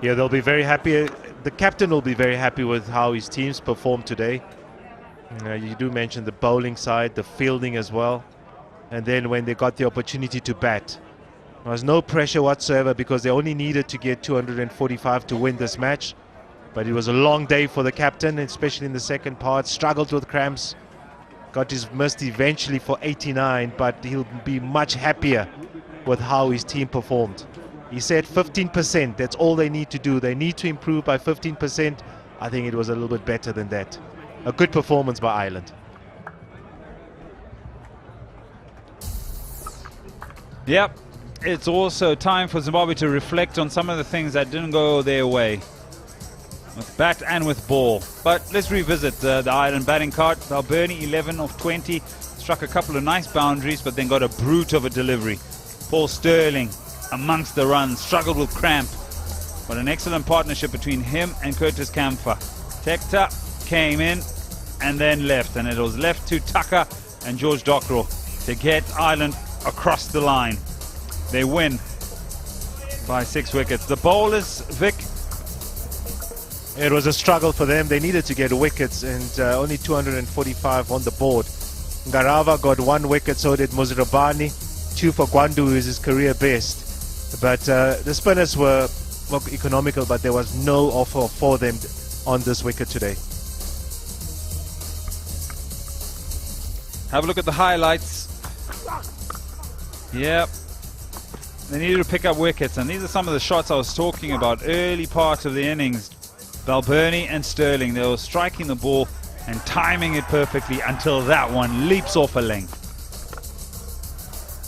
Yeah, they'll be very happy. The captain will be very happy with how his teams performed today. You do mention the bowling side, the fielding as well. And then when they got the opportunity to bat, there was no pressure whatsoever because they only needed to get 245 to win this match. But it was a long day for the captain, especially in the second part. Struggled with cramps, got his missed eventually for 89, but he'll be much happier with how his team performed. He said 15%, that's all they need to do. They need to improve by 15%. I think it was a little bit better than that. A good performance by Ireland. Yep, it's also time for Zimbabwe to reflect on some of the things that didn't go their way, with bat and with ball. But let's revisit the Ireland batting card. 𝗿𝗺𝗀𝗃 11 of 20, struck a couple of nice boundaries, but then got a brute of a delivery. Paul Stirling amongst the runs, struggled with cramp, but an excellent partnership between him and 𝗃𝗄𝗃. Tector came in and then left, and it was left to Tucker and George Dockrell to get Ireland across the line. They win by 6 wickets. The bowlers, Vic. It was a struggle for them. They needed to get wickets, and only 245 on the board. Ngarava got 1 wicket, so did Muzirabani. 2 for Gwandu, who is his career best. But the spinners were economical, but there was no offer for them on this wicket today. Have a look at the highlights. Yep. They needed to pick up wickets, and these are some of the shots I was talking about early part of the innings. 𝗿𝗺𝗀𝗃 and Stirling, they were striking the ball and timing it perfectly until that one leaps off a length.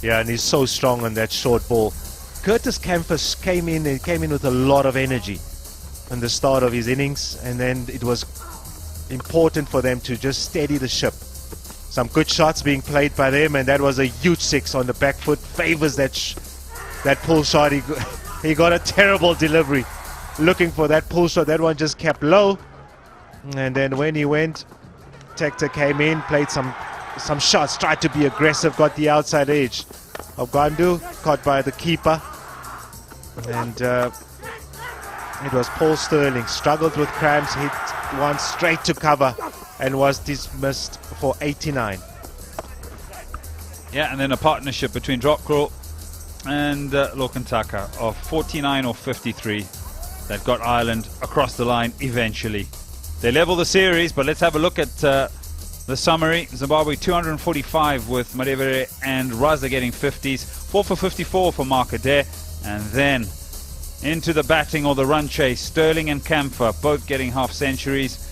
Yeah, and he's so strong on that short ball. 𝗃𝗄𝗃 came in with a lot of energy in the start of his innings, and then it was important for them to just steady the ship. Some good shots being played by them, and that was a huge 6 on the back foot. Favors that pull shot. He got a terrible delivery looking for that pull shot. That one just kept low, and then when he went, Tector came in, played some shots, tried to be aggressive, got the outside edge of Gwandu, caught by the keeper, and it was Paul Stirling, struggled with cramps, hit one straight to cover and was dismissed for 89. Yeah, and then a partnership between Dockrell and Lokantaka of 49 or 53 that got Ireland across the line eventually. They level the series, but let's have a look at the summary. Zimbabwe 245 with Madevere and Raza getting 50s, 4 for 54 for 𝗃𝗃𝗃, and then into the batting or the run chase. Stirling and 𝗃𝗃𝗃 both getting half centuries.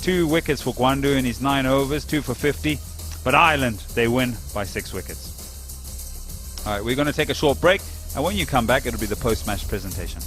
2 wickets for Gwandu in his 9 overs, 2 for 50. But Ireland, they win by 6 wickets. All right, we're going to take a short break, and when you come back, it'll be the post-match presentation.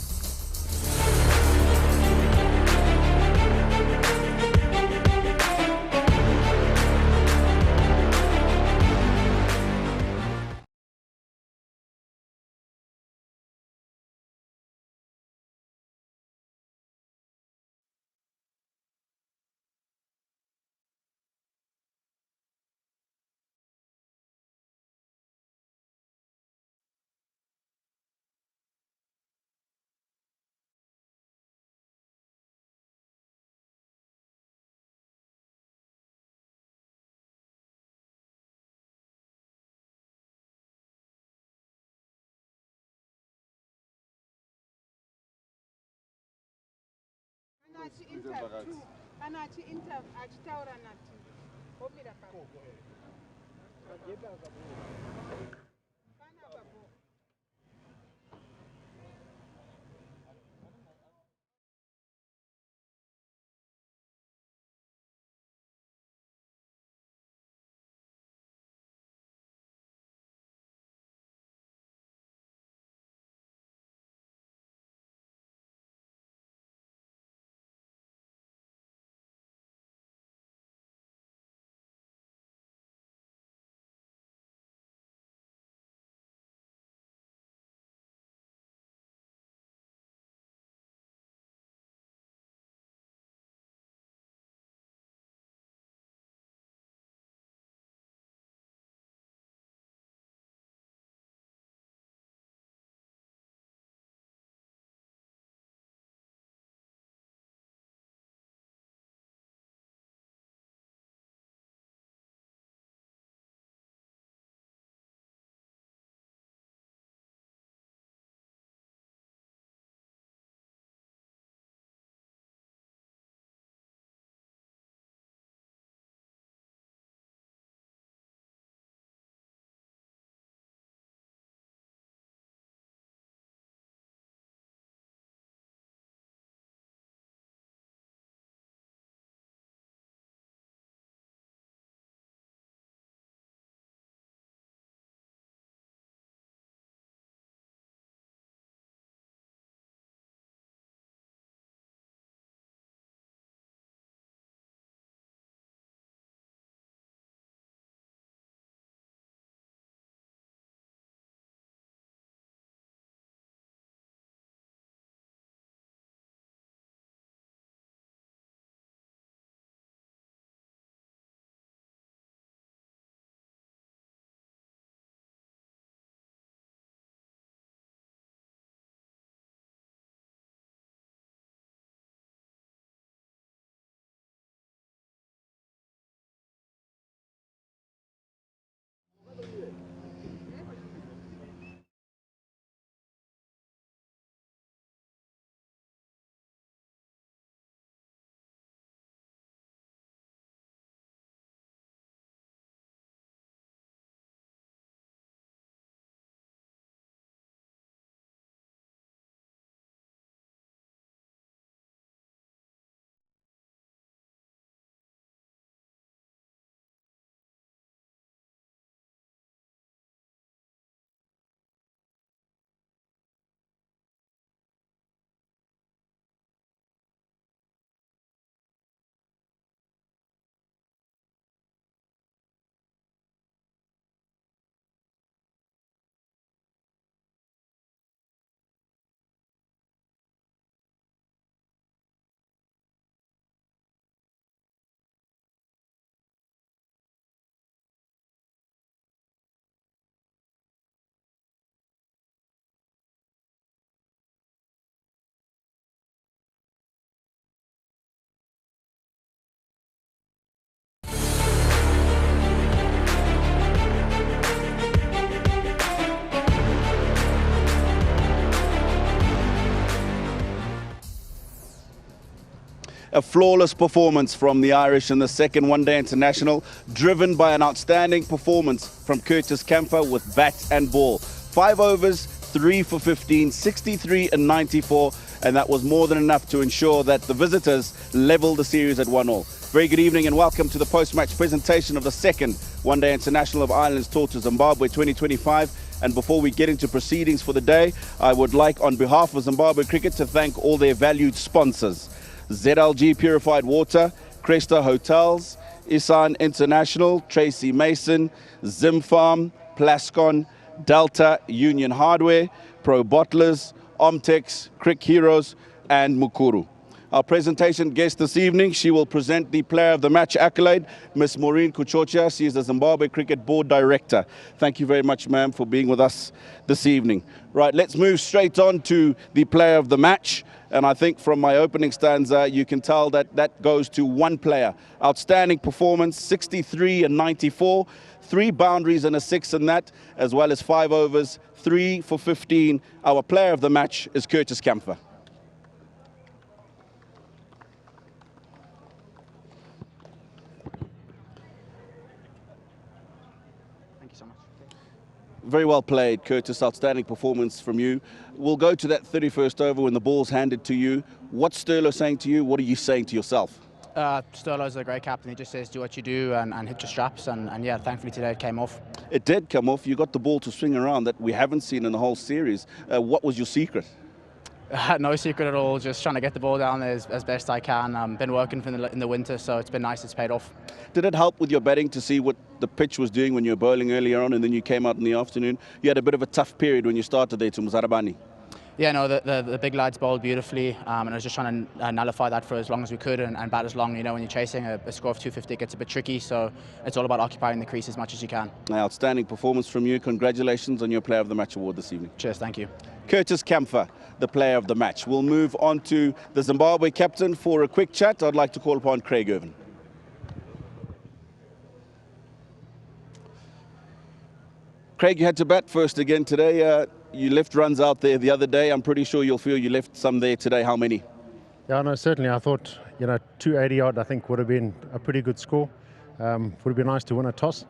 A flawless performance from the Irish in the second one-day international, driven by an outstanding performance from 𝗂𝗃𝗃 with bat and ball. 5 overs, 3 for 15, 63 and 94, and that was more than enough to ensure that the visitors leveled the series at 1-1. Very good evening and welcome to the post-match presentation of the second one-day international of Ireland's tour to Zimbabwe 2025. And before we get into proceedings for the day, I would like, on behalf of Zimbabwe Cricket, to thank all their valued sponsors. ZLG Purified Water, Cresta Hotels, Isan International, Tracy Mason, Zim Farm, Plascon, Delta Union Hardware, Pro Bottlers, Omtex, Crick Heroes, and Mukuru. Our presentation guest this evening, she will present the Player of the Match accolade, Miss Maureen Kuchocha. She is the Zimbabwe Cricket Board Director. Thank you very much, ma'am, for being with us this evening. Right, let's move straight on to the Player of the Match. And I think from my opening stanza, you can tell that that goes to one player. Outstanding performance, 63 and 94, 3 boundaries and a 6 in that, as well as 5 overs, 3 for 15. Our Player of the Match is 𝗂𝗃𝗃. you so much. Very well played, Curtis. Outstanding performance from you. We'll go to that 31st over when the ball's handed to you. What's 𝗬𝗪 saying to you? What are you saying to yourself? 𝗬𝗪's a great captain. He just says, do what you do and hit your straps. And yeah, thankfully today it came off. It did come off. You got the ball to swing around that we haven't seen in the whole series. What was your secret? No secret at all. Just trying to get the ball down there as best I can. Been working in the winter, so it's been nice. It's paid off. Did it help with your batting to see what the pitch was doing when you were bowling earlier on and then you came out in the afternoon? You had a bit of a tough period when you started there to 𝗬𝗪. Yeah, no, the big lads bowled beautifully, and I was just trying to nullify that for as long as we could and bat as long. You know, when you're chasing a score of 250, it gets a bit tricky, so it's all about occupying the crease as much as you can. Outstanding performance from you. Congratulations on your Player of the Match award this evening. Cheers, thank you. 𝗃𝗃𝗃𝗃, the Player of the Match. We'll move on to the Zimbabwe captain for a quick chat. I'd like to call upon Craig Irvin. Craig, you had to bat first again today. You left runs out there the other day. I'm pretty sure you'll feel you left some there today. How many? Yeah, no, certainly. I thought, 280 odd, I think, would have been a pretty good score. Would have been nice to win a toss.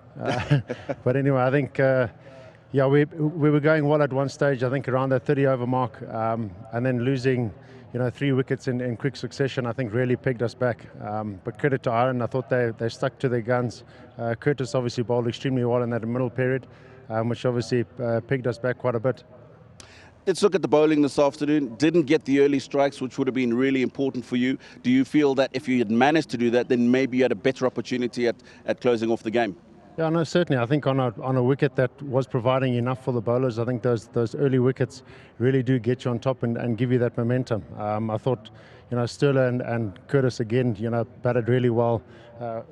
But anyway, I think, yeah, we were going well at one stage, I think around that 30 over mark. And then losing, 3 wickets in quick succession, I think really pegged us back. But credit to Ireland, I thought they stuck to their guns. Curtis obviously bowled extremely well in that middle period, which obviously pegged us back quite a bit. Let's look at the bowling this afternoon. Didn't get the early strikes, which would have been really important for you. Do you feel that if you had managed to do that, then maybe you had a better opportunity at closing off the game? Yeah, no, certainly. I think on a wicket that was providing enough for the bowlers, I think those early wickets really do get you on top and give you that momentum. I thought, 𝗬𝗪 and Curtis again, batted really well.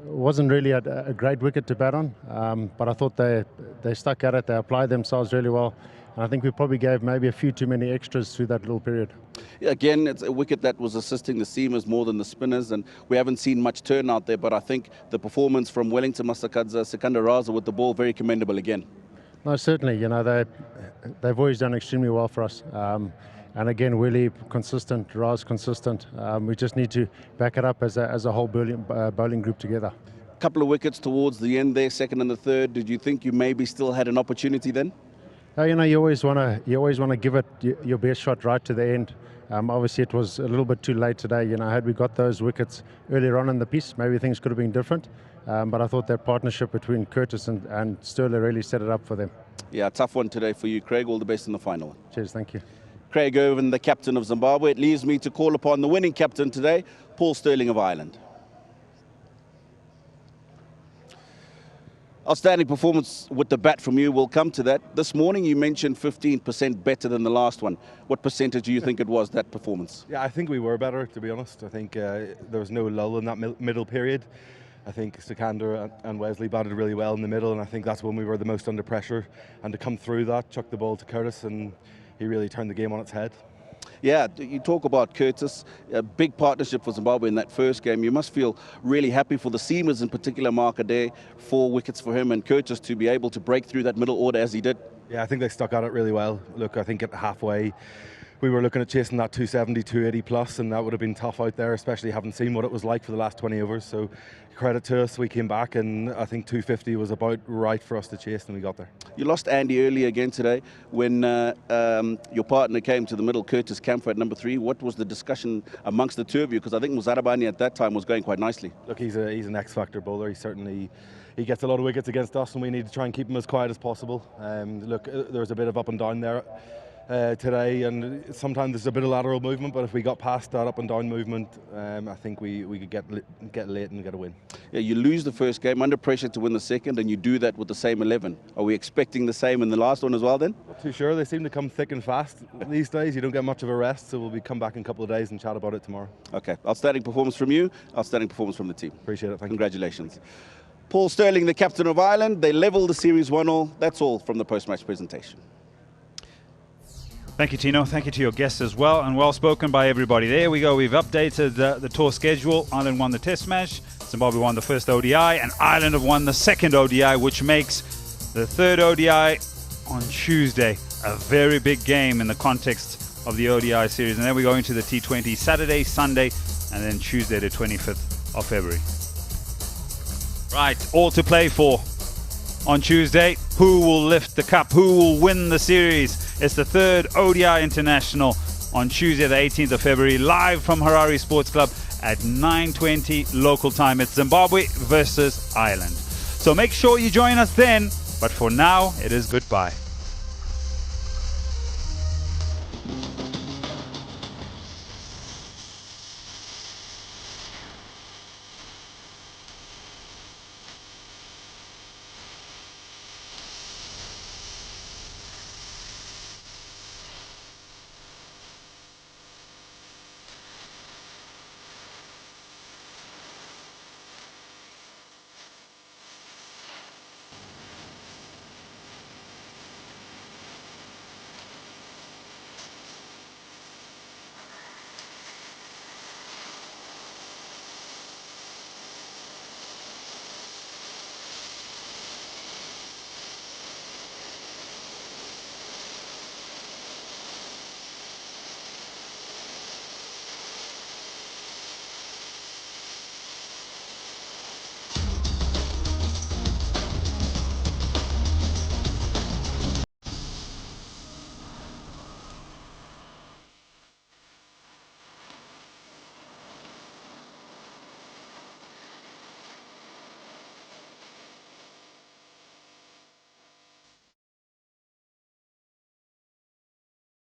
Wasn't really a great wicket to bat on, but I thought they stuck at it. They applied themselves really well. And I think we probably gave maybe a few too many extras through that little period. Yeah, again, it's a wicket that was assisting the seamers more than the spinners, and we haven't seen much turn out there, but I think the performance from Wellington Masakadza, Sikandar Raza with the ball, very commendable again. No, certainly. They've always done extremely well for us. And again, Willie consistent, Raz consistent. We just need to back it up as a whole bowling group together. A couple of wickets towards the end there, second and the third. Did you think you maybe still had an opportunity then? You always want to give it your best shot right to the end. Obviously, it was a little bit too late today. Had we got those wickets earlier on in the piece, maybe things could have been different. But I thought that partnership between Curtis and 𝗬𝗪 really set it up for them. Yeah, tough one today for you, Craig. All the best in the final. Cheers, thank you. Craig Irvin, the captain of Zimbabwe. It leaves me to call upon the winning captain today, Paul Stirling of Ireland. Outstanding performance with the bat from you. We'll come to that. This morning you mentioned 15% better than the last one. What percentage do you think it was, that performance? Yeah, I think we were better, to be honest. I think there was no lull in that middle period. I think Sikandar and Wesley batted really well in the middle, and I think that's when we were the most under pressure. And to come through that, chuck the ball to Curtis, and he really turned the game on its head. Yeah, you talk about Curtis, a big partnership for Zimbabwe in that first game. You must feel really happy for the seamers, in particular Mark Adair, 4 wickets for him, and Curtis to be able to break through that middle order as he did. Yeah, I think they stuck at it really well. Look, I think at halfway we were looking at chasing that 270, 280 plus, and that would have been tough out there, especially having seen what it was like for the last 20 overs. So credit to us, we came back, and I think 250 was about right for us to chase, and we got there. You lost Andy early again today when your partner came to the middle, 𝗃𝗃𝗃𝗃 at number 3. What was the discussion amongst the two of you? Because I think 𝗬𝗪 at that time was going quite nicely. Look, he's an X-factor bowler. He gets a lot of wickets against us, and we need to try and keep him as quiet as possible. Look, there was a bit of up and down there today, and sometimes there's a bit of lateral movement, but if we got past that up and down movement, I think we could get late and get a win. Yeah, you lose the first game, under pressure to win the second, and you do that with the same 11. Are we expecting the same in the last one as well then? Not too sure. They seem to come thick and fast these days. You don't get much of a rest, so we'll come back in a couple of days and chat about it tomorrow. Okay, outstanding performance from you, outstanding performance from the team. Appreciate it, thank you. Congratulations. Paul Stirling, the captain of Ireland. They levelled the series 1-1. That's all from the post-match presentation. Thank you, Tino. Thank you to your guests as well, and well spoken by everybody. There we go. We've updated the tour schedule. Ireland won the Test match, Zimbabwe won the first ODI, and Ireland have won the second ODI, which makes the third ODI on Tuesday a very big game in the context of the ODI series. And then we go into the T20 Saturday, Sunday, and then Tuesday, the 25th of February. Right, all to play for. on Tuesday. Who will lift the cup? Who will win the series? It's the third ODI International on Tuesday, the 18th of February, live from Harare Sports Club at 9:20 local time. It's Zimbabwe versus Ireland. So make sure you join us then. But for now, it is goodbye.